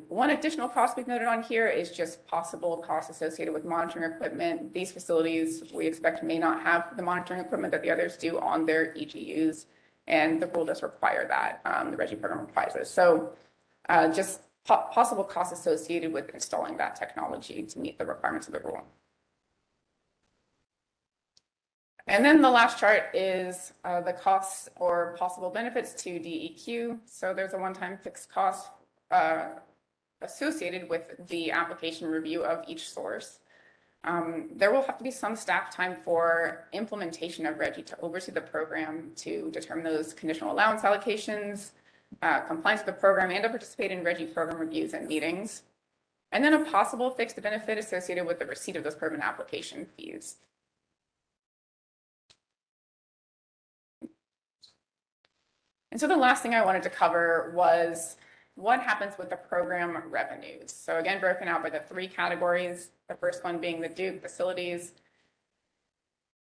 One additional cost we've noted on here is just possible costs associated with monitoring equipment. These facilities we expect may not have the monitoring equipment that the others do on their EGUs, and the rule does require that. The Reggie program requires it. So just possible costs associated with installing that technology to meet the requirements of the rule. And then the last chart is the costs or possible benefits to DEQ. So there's a one-time fixed cost associated with the application review of each source. There will have to be some staff time for implementation of Reggie to oversee the program to determine those conditional allowance allocations, compliance with the program, and to participate in RGGI program reviews and meetings. And then a possible fixed benefit associated with the receipt of those permit application fees. And so the last thing I wanted to cover was what happens with the program revenues. So again, broken out by the three categories, the first one being the Duke facilities.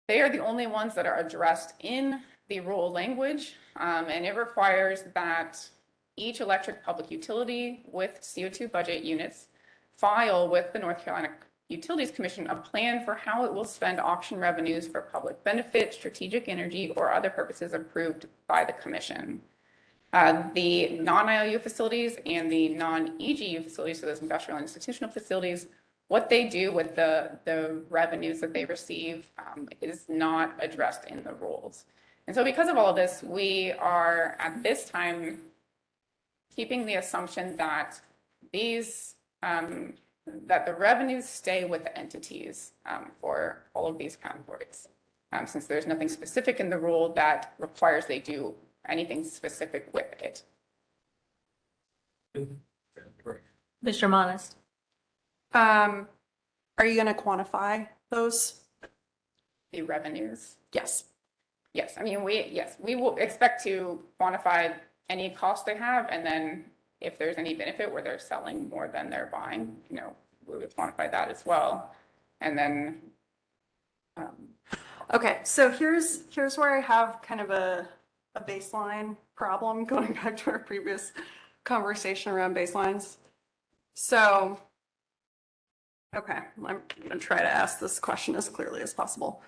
They are the only ones that are addressed in the rule language, and it requires that each electric public utility with CO2 budget units file with the North Carolina Utilities Commission a plan for how it will spend auction revenues for public benefit, strategic energy, or other purposes approved by the commission. The non-IOU facilities and the non-EGU facilities, so those industrial and institutional facilities, what they do with the revenues that they receive is not addressed in the rules. And so because of all of this, we are at this time keeping the assumption that these that the revenues stay with the entities for all of these categories, since there's nothing specific in the rule that requires they do anything specific with it. Mr. Monis. Are you going to quantify those? The revenues? Yes. Yes, I mean, we will expect to quantify any cost they have, and then if there's any benefit where they're selling more than they're buying, you know, we would quantify that as well. And then, Okay, so here's where I have kind of a baseline problem going back to our previous conversation around baselines. So, okay, I'm gonna try to ask this question as clearly as possible.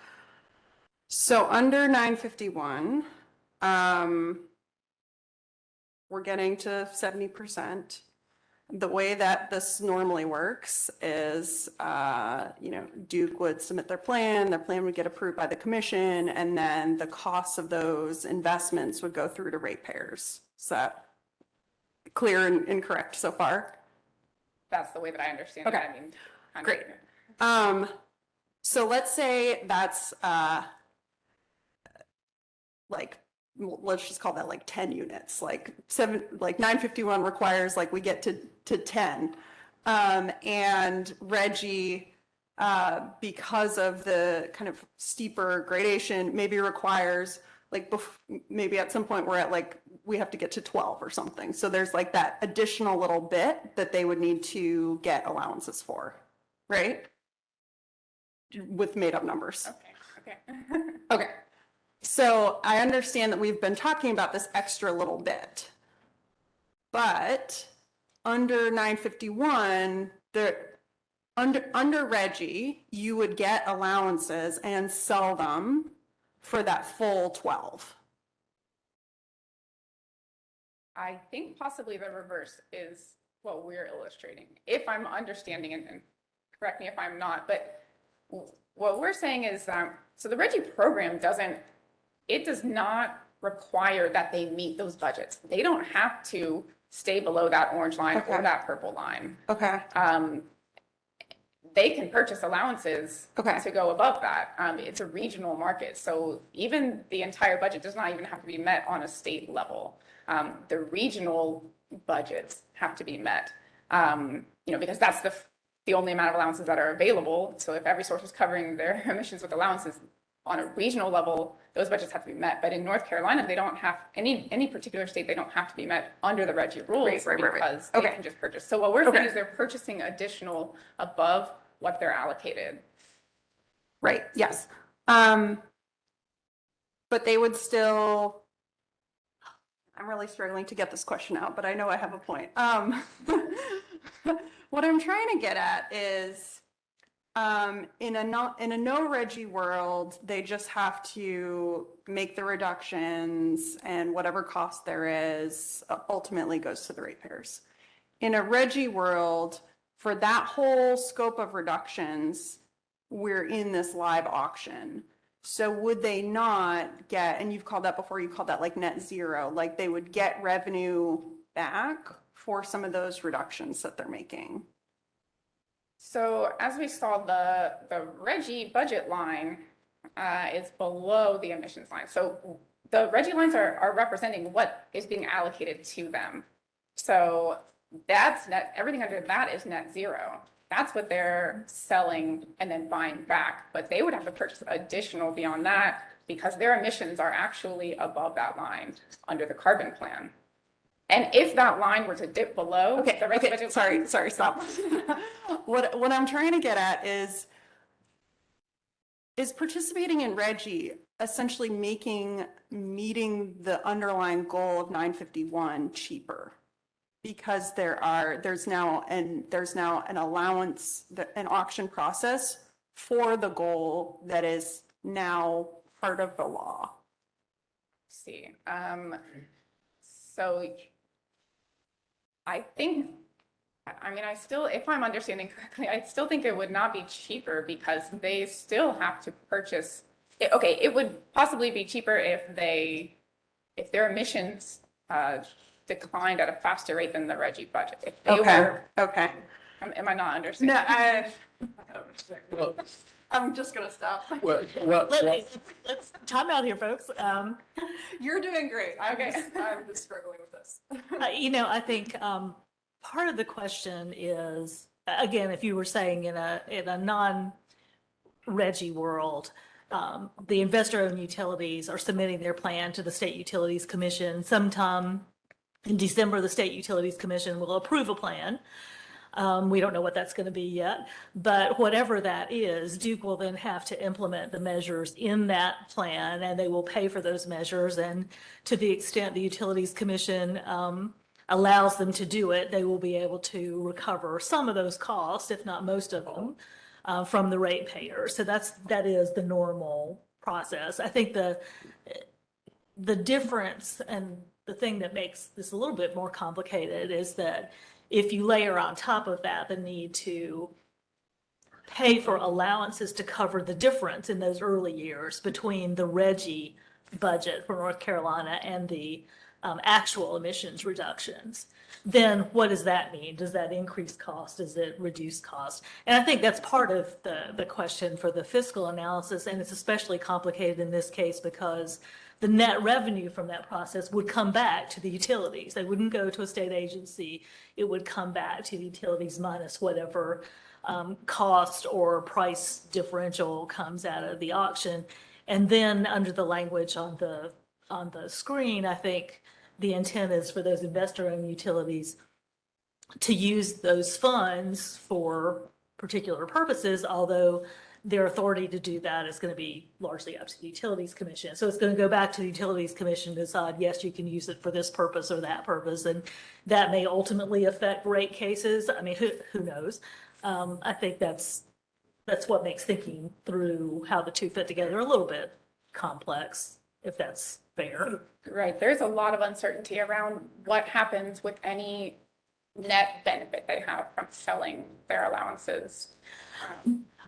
So under 951, we're getting to 70%. The way that this normally works is, you know, Duke would submit their plan would get approved by the commission, and then the costs of those investments would go through to ratepayers. Is that clear and correct so far? that's the way that I understand it. Okay. I mean, kind of- Great. So let's say that's, like, let's just call that like 10 units, like 951 requires like we get to 10. And RGGI, because of the kind of steeper gradation, maybe requires like, maybe at some point we're at like, we have to get to 12 or something. So there's like that additional little bit that they would need to get allowances for, right? With made up numbers. Okay. Okay. So I understand that we've been talking about this extra little bit, but under 951, under RGGI, you would get allowances and sell them for that full 12. I think possibly the reverse is what we're illustrating, if I'm understanding, and correct me if I'm not, but what we're saying is that, so the RGGI program does not require that they meet those budgets. They don't have to stay below that orange line or that purple line. Okay. They can purchase allowances Okay. to go above that. It's a regional market. So even the entire budget does not even have to be met on a state level. The regional budgets have to be met, because that's the only amount of allowances that are available. So if every source is covering their emissions with allowances on a regional level, those budgets have to be met. But in North Carolina, they don't have, any particular state, they don't have to be met under the RGGI rules because they can just purchase. So what we're saying is they're purchasing additional above what they're allocated. Right, yes. But they would still, I'm really struggling to get this question out, but I know I have a point. What I'm trying to get at is, in a no RGGI world, they just have to make the reductions, and whatever cost there is ultimately goes to the ratepayers. In a RGGI world, for that whole scope of reductions, we're in this live auction. So would they not get, and you've called that before, you called that like net zero, like they would get revenue back for some of those reductions that they're making? So as we saw, the RGGI budget line is below the emissions line. So the Reggie lines are representing what is being allocated to them. So that's net, everything under that is net zero. That's what they're selling and then buying back, but they would have to purchase additional beyond that because their emissions are actually above that line under the carbon plan. And if that line were to dip below the rest of it. Sorry, stop. What I'm trying to get at is participating in Reggie essentially meeting the underlying goal of 951 cheaper? Because there's now an allowance, an auction process for the goal that is now part of the law. See, so I think, I mean, if I'm understanding correctly, I still think it would not be cheaper because they still have to purchase. Okay, it would possibly be cheaper if their emissions declined at a faster rate than the Reggie budget. If they were, okay. Am I not understanding? No, I'm just gonna stop. Let's time out here, folks. You're doing great. Okay. I'm just struggling with this. I think part of the question is, again, if you were saying in a non-Reggie world, the investor-owned utilities are submitting their plan to the State Utilities Commission. Sometime in December, the State Utilities Commission will approve a plan. We don't know what that's going to be yet, but whatever that is, Duke will then have to implement the measures in that plan, and they will pay for those measures. And to the extent the Utilities Commission allows them to do it, they will be able to recover some of those costs, if not most of them, from the ratepayers. So that is the normal process. I think the difference and the thing that makes this a little bit more complicated is that if you layer on top of that the need to pay for allowances to cover the difference in those early years between the Reggie budget for North Carolina and the actual emissions reductions, then what does that mean? Does that increase cost? Does it reduce cost? And I think that's part of the question for the fiscal analysis, and it's especially complicated in this case because the net revenue from that process would come back to the utilities. They wouldn't go to a state agency. It would come back to the utilities minus whatever cost or price differential comes out of the auction. And then under the language on the screen, I think the intent is for those investor-owned utilities to use those funds for particular purposes, although their authority to do that is going to be largely up to the Utilities Commission. So it's going to go back to the Utilities Commission to decide, yes, you can use it for this purpose or that purpose. And that may ultimately affect rate cases. I mean, who knows? I think that's what makes thinking through how the two fit together a little bit complex, if that's fair. Right. There's a lot of uncertainty around what happens with any net benefit they have from selling their allowances.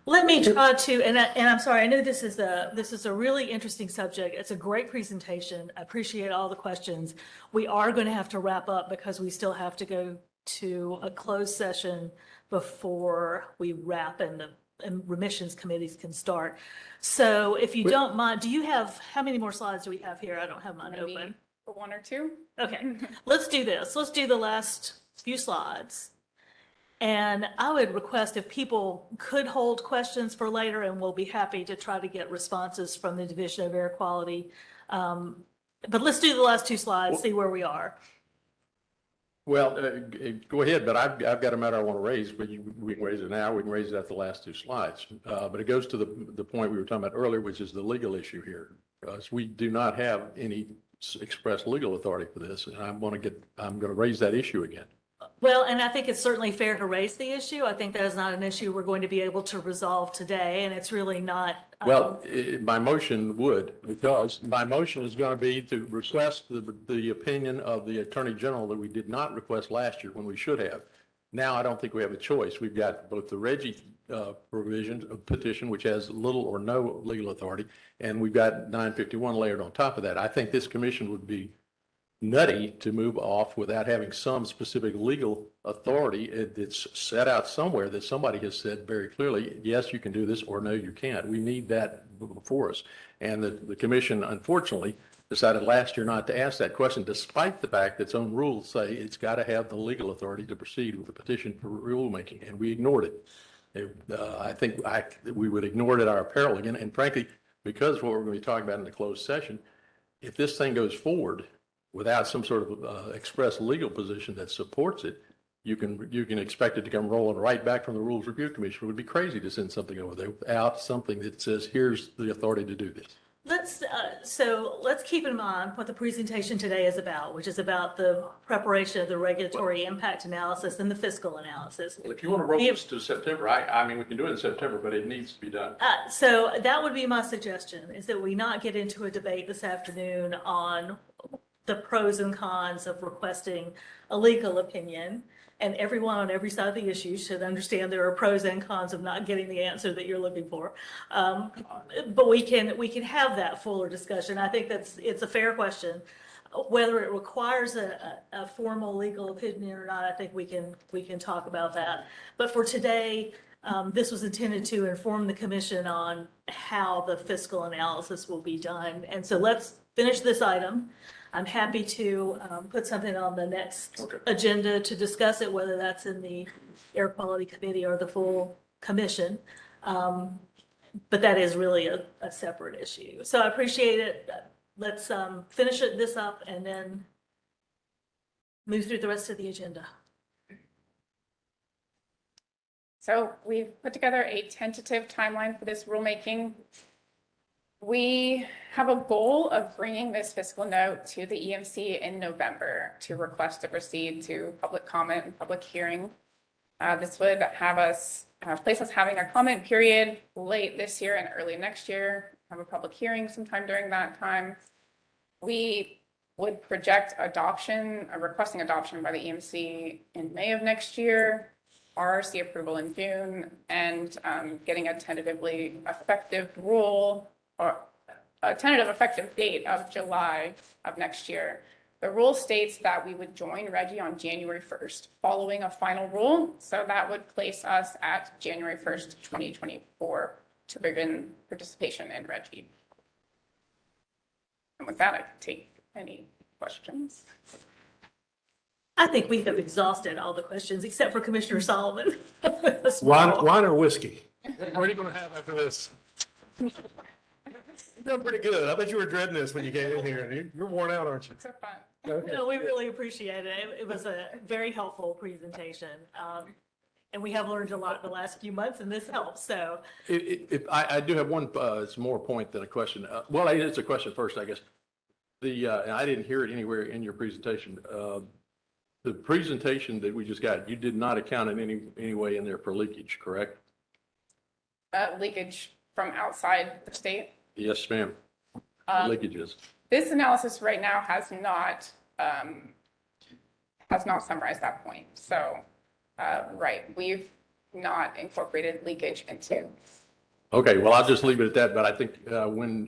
Let me try to, and I'm sorry, I know this is a really interesting subject. It's a great presentation. I appreciate all the questions. We are going to have to wrap up because we still have to go to a closed session before we wrap and the remissions committees can start. So if you don't mind, how many more slides do we have here? I don't have mine open. One or two? Okay, let's do this. Let's do the last few slides. And I would request if people could hold questions for later, and we'll be happy to try to get responses from the Division of Air Quality. But let's do the last two slides, see where we are. Well, go ahead, but I've got a matter I want to raise, but we can raise it now, we can raise it at the last two slides. But it goes to the point we were talking about earlier, which is the legal issue here. We do not have any express legal authority for this, and I'm going to raise that issue again. Well, and I think it's certainly fair to raise the issue. I think that is not an issue we're going to be able to resolve today, and it's really not. Well, my motion would, because my motion is going to be to request the opinion of the Attorney General that we did not request last year when we should have. Now, I don't think we have a choice. We've got both the Reggie provision of petition, which has little or no legal authority, and we've got 951 layered on top of that. I think this commission would be nutty to move off without having some specific legal authority that's set out somewhere that somebody has said very clearly, yes, you can do this, or no, you can't. We need that before us. And the commission, unfortunately, decided last year not to ask that question, despite the fact that some rules say it's got to have the legal authority to proceed with a petition for rulemaking, and we ignored it. I think we would ignore it at our peril again, and frankly, because of what we're going to be talking about in the closed session, if this thing goes forward without some sort of express legal position that supports it, you can expect it to come rolling right back from the Rules Review Commission. It would be crazy to send something over there without something that says, here's the authority to do this. Let's keep in mind what the presentation today is about, which is about the preparation of the regulatory impact analysis and the fiscal analysis. Well, if you want to roll this to September, I mean, we can do it in September, but it needs to be done. So that would be my suggestion, is that we not get into a debate this afternoon on the pros and cons of requesting a legal opinion. And everyone on every side of the issue should understand there are pros and cons of not getting the answer that you're looking for. But we can have that fuller discussion. I think it's a fair question. Whether it requires a formal legal opinion or not, I think we can talk about that. But for today, this was intended to inform the commission on how the fiscal analysis will be done. And so let's finish this item. I'm happy to put something on the next agenda to discuss it, whether that's in the Air Quality Committee or the full commission. But that is really a separate issue. So I appreciate it. Let's finish this up and then move through the rest of the agenda. So we've put together a tentative timeline for this rulemaking. We have a goal of bringing this fiscal note to the EMC in November to request to proceed to public comment and public hearing. This would have us place us having a comment period late this year and early next year, have a public hearing sometime during that time. We would project requesting adoption by the EMC in May of next year, RRC approval in June, and getting a tentatively effective rule or a tentative effective date of July of next year. The rule states that we would join RGGI on January 1st, following a final rule. So that would place us at January 1st, 2024 to begin participation in RGGI. And with that, I can take any questions. I think we have exhausted all the questions except for Commissioner Solomon. Wine or whiskey? What are you going to have after this? You're doing pretty good. I bet you were dreading this when you came in here. You're worn out, aren't you? It's so fun. Okay. No, we really appreciate it. It was a very helpful presentation. And we have learned a lot in the last few months, and this helps, so. I do have one, it's more a point than a question. Well, it's a question first, I guess. And I didn't hear it anywhere in your presentation. The presentation that we just got, you did not account in any way in there for leakage, correct? Leakage from outside the state. Yes, ma'am. Leakages. This analysis right now has not summarized that point. So, right, we've not incorporated leakage into. Okay, well, I'll just leave it at that. But I think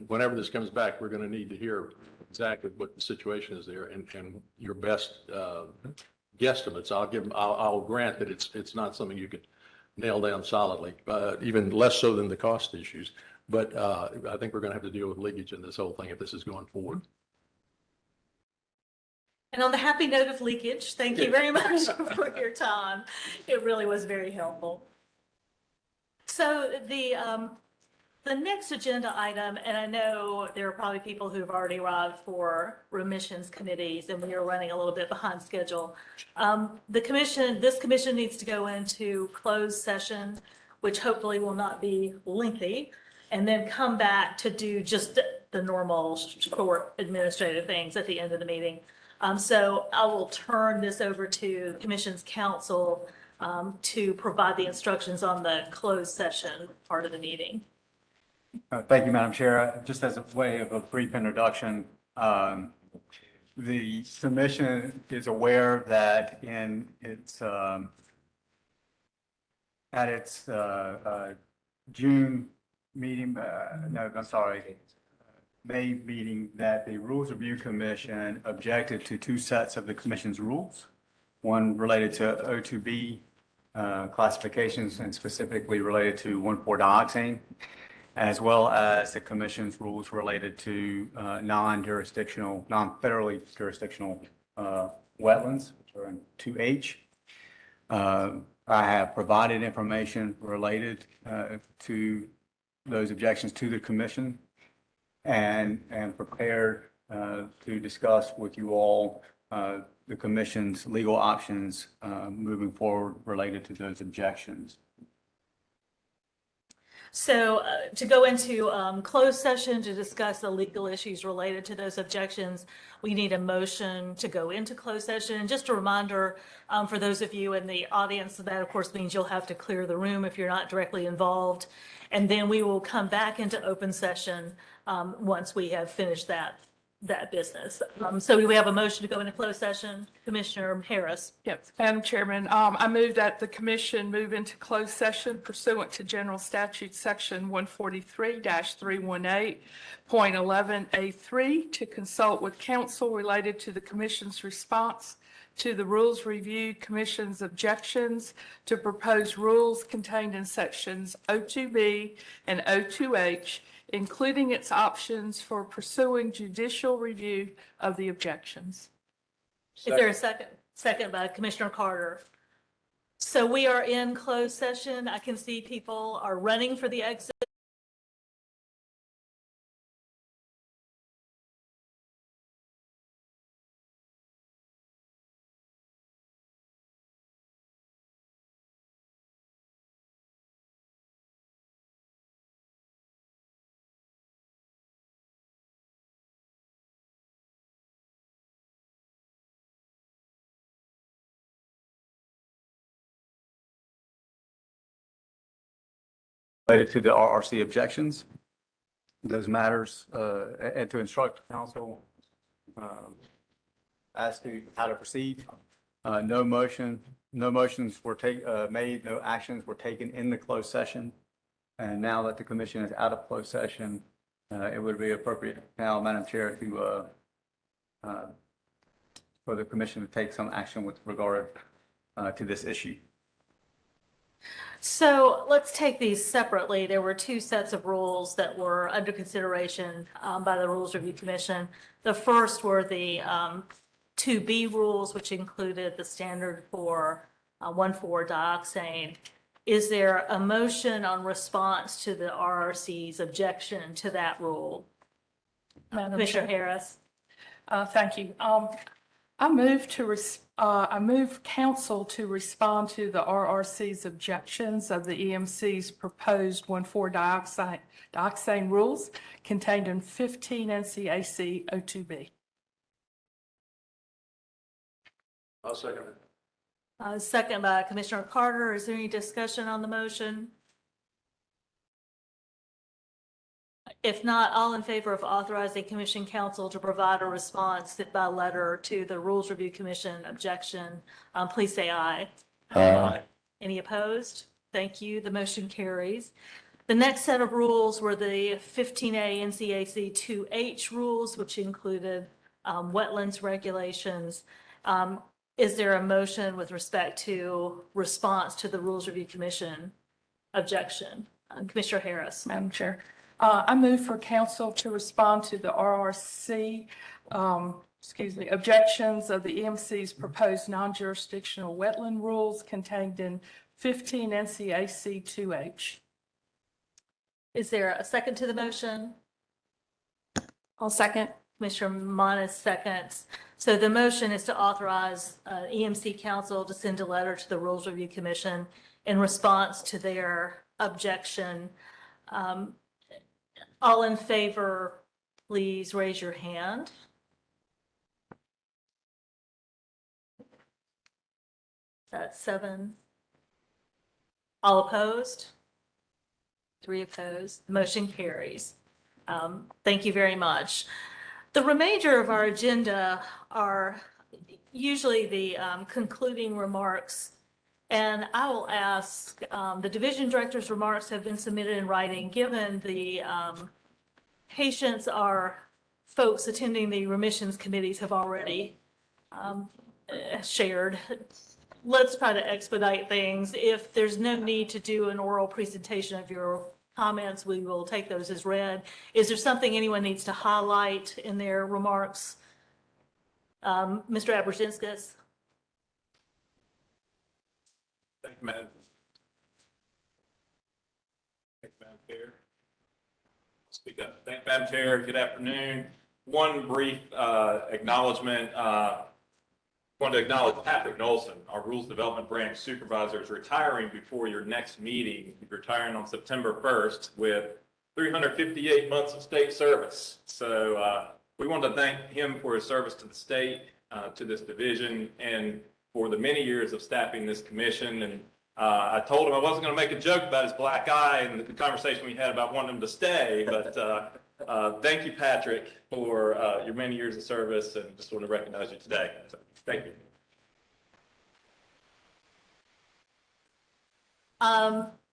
whenever this comes back, we're going to need to hear exactly what the situation is there and your best guesstimates. I'll grant that it's not something you could nail down solidly, even less so than the cost issues. But I think we're going to have to deal with leakage in this whole thing if this is going forward. And on the happy note of leakage, thank you very much for your time. It really was very helpful. So the next agenda item, and I know there are probably people who've already arrived for remissions committees, and we are running a little bit behind schedule. This commission needs to go into closed session, which hopefully will not be lengthy, and then come back to do just the normal short administrative things at the end of the meeting. So I will turn this over to Commission's counsel to provide the instructions on the closed session part of the meeting. Thank you, Madam Chair. Just as a way of a brief introduction, the Commission is aware that in its at its June meeting, May meeting, that the Rules Review Commission objected to two sets of the Commission's rules, one related to O2B classifications and specifically related to 1,4-dioxane. as well as the commission's rules related to non-jurisdictional, non-federally jurisdictional wetlands, which are in 2H. I have provided information related to those objections to the commission and prepared to discuss with you all the commission's legal options moving forward related to those objections. So to go into closed session to discuss the legal issues related to those objections, we need a motion to go into closed session. And just a reminder for those of you in the audience, that of course means you'll have to clear the room if you're not directly involved. And then we will come back into open session once we have finished that business. So we have a motion to go into closed session. Commissioner Harris. Yes, Madam Chairman, I move that the commission move into closed session pursuant to General Statute Section 143-318.11A3 to consult with counsel related to the commission's response to the Rules Review Commission's objections to proposed rules contained in sections O2B and O2H, including its options for pursuing judicial review of the objections. Is there a second? Second by Commissioner Carter. So we are in closed session. I can see people are running for the exit. Related to the RRC objections, those matters, and to instruct council as to how to proceed. No motions were made, no actions were taken in the closed session. And now that the commission is out of closed session, it would be appropriate now, Madam Chair, to for the commission to take some action with regard to this issue. So let's take these separately. There were two sets of rules that were under consideration by the Rules Review Commission. The first were the 2B rules, which included the standard for 1,4-dioxane. Is there a motion on response to the RRC's objection to that rule? Commissioner Harris. Thank you. I move council to respond to the RRC's objections of the EMC's proposed 1,4-dioxane rules contained in 15 NCAC O2B. I'll second it. Second by Commissioner Carter. Is there any discussion on the motion? If not, all in favor of authorizing Commission Counsel to provide a response by letter to the Rules Review Commission objection, please say aye. Aye. Any opposed? Thank you. The motion carries. The next set of rules were the 15A NCAC 2H rules, which included wetlands regulations. Is there a motion with respect to response to the Rules Review Commission objection? Commissioner Harris. Madam Chair. I move for council to respond to the RRC, objections of the EMC's proposed non-jurisdictional wetland rules contained in 15 NCAC 2H. Is there a second to the motion? I'll second. Commissioner Monas seconds. So the motion is to authorize EMC counsel to send a letter to the Rules Review Commission in response to their objection. All in favor, please raise your hand. That's 7. All opposed? 3 opposed. The motion carries. Thank you very much. The remainder of our agenda are usually the concluding remarks. And I will ask, the division director's remarks have been submitted in writing. Given the patience our folks attending the remissions committees have already shared, let's try to expedite things. If there's no need to do an oral presentation of your comments. We will take those as read. Is there something anyone needs to highlight in their remarks? Mr. Abrajinskas? Thank you, Madam. Thank you, Madam Chair. Speak up. Thank you, Madam Chair. Good afternoon. One brief acknowledgement. Want to acknowledge Patrick Nolson, our Rules Development Branch Supervisor, is retiring before your next meeting. He's retiring on September 1st with 358 months of state service. So we want to thank him for his service to the state, to this division, and for the many years of staffing this commission. And I told him I wasn't going to make a joke about his black eye and the conversation we had about wanting him to stay, but thank you, Patrick, for your many years of service, and just want to recognize you today. So, thank you.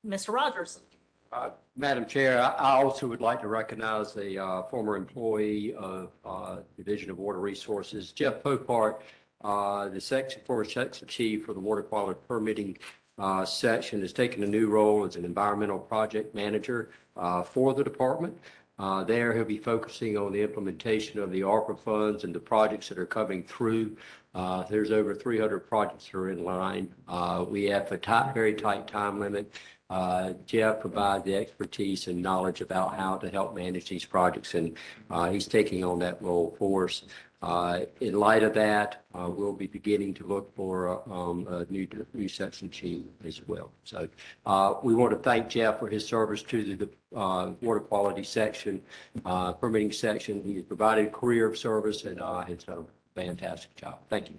Mr. Rogers. Madam Chair, I also would like to recognize a former employee of Division of Water Resources, Jeff Popart, the former section chief for the water quality permitting section, has taken a new role as an environmental project manager for the department. There, he'll be focusing on the implementation of the ARPA funds and the projects that are coming through. There's over 300 projects that are in line. We have a very tight time limit. Jeff provides the expertise and knowledge about how to help manage these projects, and he's taking on that role for us. In light of that, we'll be beginning to look for a new section chief as well. So we want to thank Jeff for his service to the water quality section, permitting section. He has provided a career of service and has done a fantastic job. Thank you.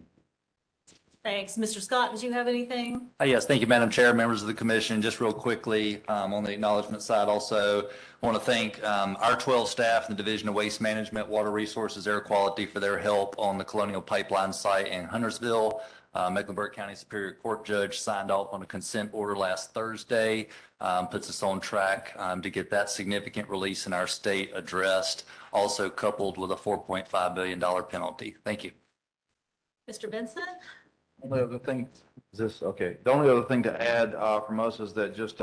Thanks. Mr. Scott, did you have anything? Yes, thank you, Madam Chair, members of the commission. Just real quickly, on the acknowledgement side, also want to thank our 12 staff in the Division of Waste Management, Water Resources, Air Quality for their help on the Colonial Pipeline site in Huntersville. Mecklenburg County Superior Court judge signed off on a consent order last Thursday, puts us on track to get that significant release in our state addressed, also coupled with a $4.5 billion penalty. Thank you. Mr. Benson? Only other thing is this, okay. The only other thing to add from us is that just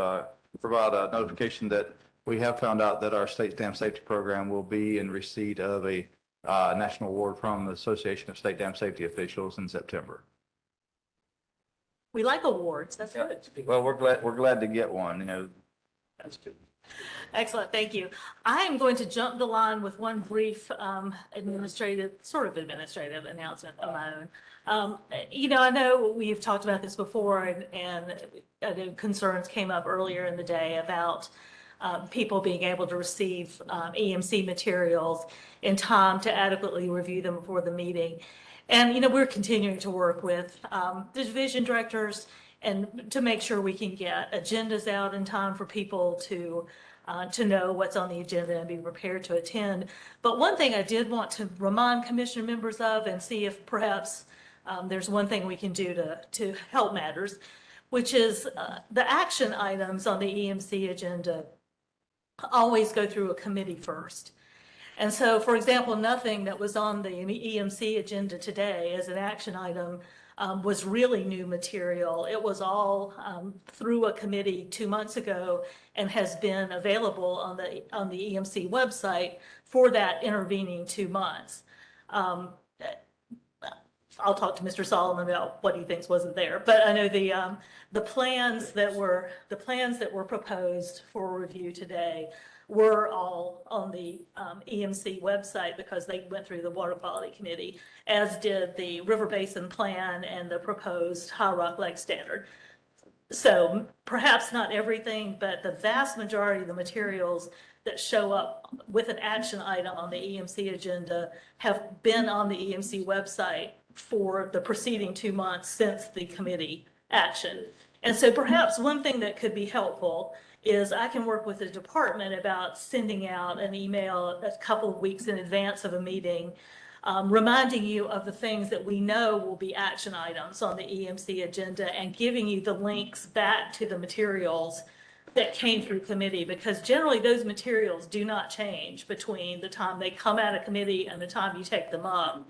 provide a notification that we have found out that our state dam safety program will be in receipt of a national award from the Association of State Dam Safety Officials in September. We like awards. That's good. Well, we're glad to get one. You know, that's good. Excellent, thank you. I am going to jump the line with one brief administrative announcement of my own. I know we've talked about this before, and I know concerns came up earlier in the day about people being able to receive EMC materials in time to adequately review them before the meeting. And, we're continuing to work with the division directors and to make sure we can get agendas out in time for people to know what's on the agenda and be prepared to attend. But one thing I did want to remind commission members of, and see if perhaps there's one thing we can do to help matters, which is the action items on the EMC agenda always go through a committee first. And so, for example, nothing that was on the EMC agenda today as an action item was really new material. It was all through a committee 2 months ago and has been available on the EMC website for that intervening 2 months. I'll talk to Mr. Solomon about what he thinks wasn't there, but I know the plans that were proposed for review today were all on the EMC website because they went through the Water Quality Committee, as did the River Basin Plan and the proposed High Rock Lake Standard. So perhaps not everything, but the vast majority of the materials that show up with an action item on the EMC agenda have been on the EMC website for the preceding 2 months since the committee action. And so perhaps one thing that could be helpful is I can work with the department about sending out an email a couple of weeks in advance of a meeting, reminding you of the things that we know will be action items on the EMC agenda and giving you the links back to the materials that came through committee, because generally those materials do not change between the time they come out of committee and the time you take them up.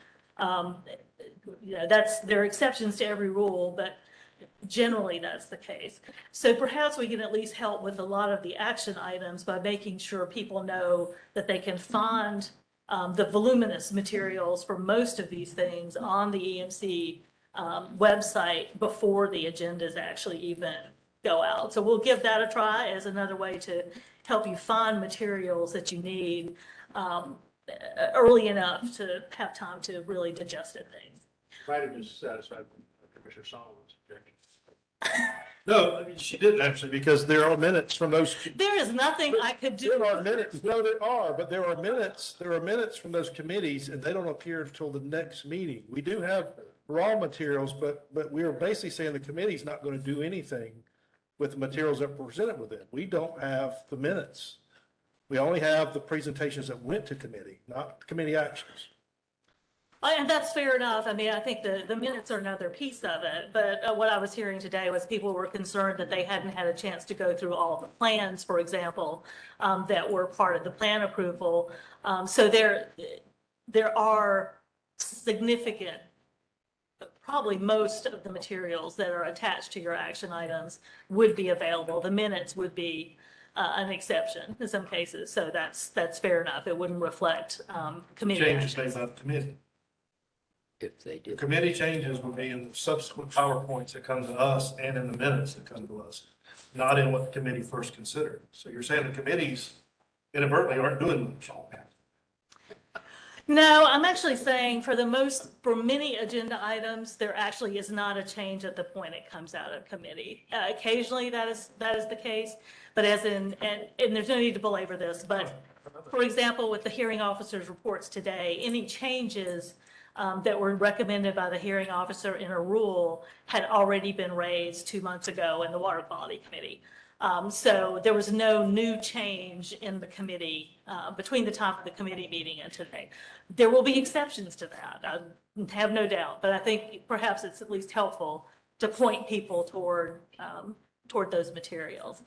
There are exceptions to every rule, but generally that's the case. So perhaps we can at least help with a lot of the action items by making sure people know that they can find the voluminous materials for most of these things on the EMC website before the agendas actually even go out. So we'll give that a try as another way to help you find materials that you need early enough to have time to really digest it things. Might have just satisfied Commissioner Solomon's objection. No, I mean, she didn't actually, because there are minutes from those. There is nothing I could do. There are minutes, no, there are, but there are minutes from those committees, and they don't appear until the next meeting. We do have raw materials, but we are basically saying the committee's not going to do anything with the materials that were presented with it. We don't have the minutes. We only have the presentations that went to committee, not committee actions. And that's fair enough. I mean, I think the minutes are another piece of it, but what I was hearing today was people were concerned that they hadn't had a chance to go through all the plans, for example, that were part of the plan approval. So there are significant, probably most of the materials that are attached to your action items would be available. The minutes would be an exception in some cases, so that's fair enough. It wouldn't reflect committee Changes actions. made by the committee. If they The did. committee changes will be in the subsequent PowerPoints that come to us and in the minutes that come to us, not in what the committee first considered. So you're saying the committees inadvertently aren't doing much. No, I'm actually saying for many agenda items, there actually is not a change at the point it comes out of committee. Occasionally that is the case, but and there's no need to belabor this, but for example, with the hearing officer's reports today, any changes that were recommended by the hearing officer in a rule had already been raised 2 months ago in the Water Quality Committee. So there was no new change in the committee between the time of the committee meeting and today. There will be exceptions to that, I have no doubt, but I think perhaps it's at least helpful to point people toward those materials.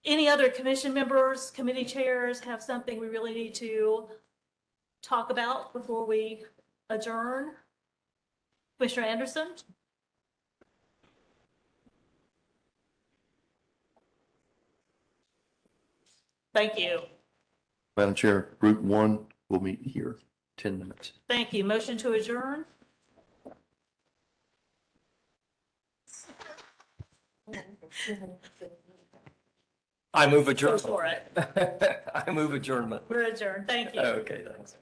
Any other commission members, committee chairs have something we really need to talk about before we adjourn? Commissioner Anderson? Thank you. Madam Chair, Group 1 will meet here, 10 minutes. Thank you. Motion to adjourn? I move Go adjournment. for it. I move adjournment. We're adjourned. Thank you. Okay, thanks.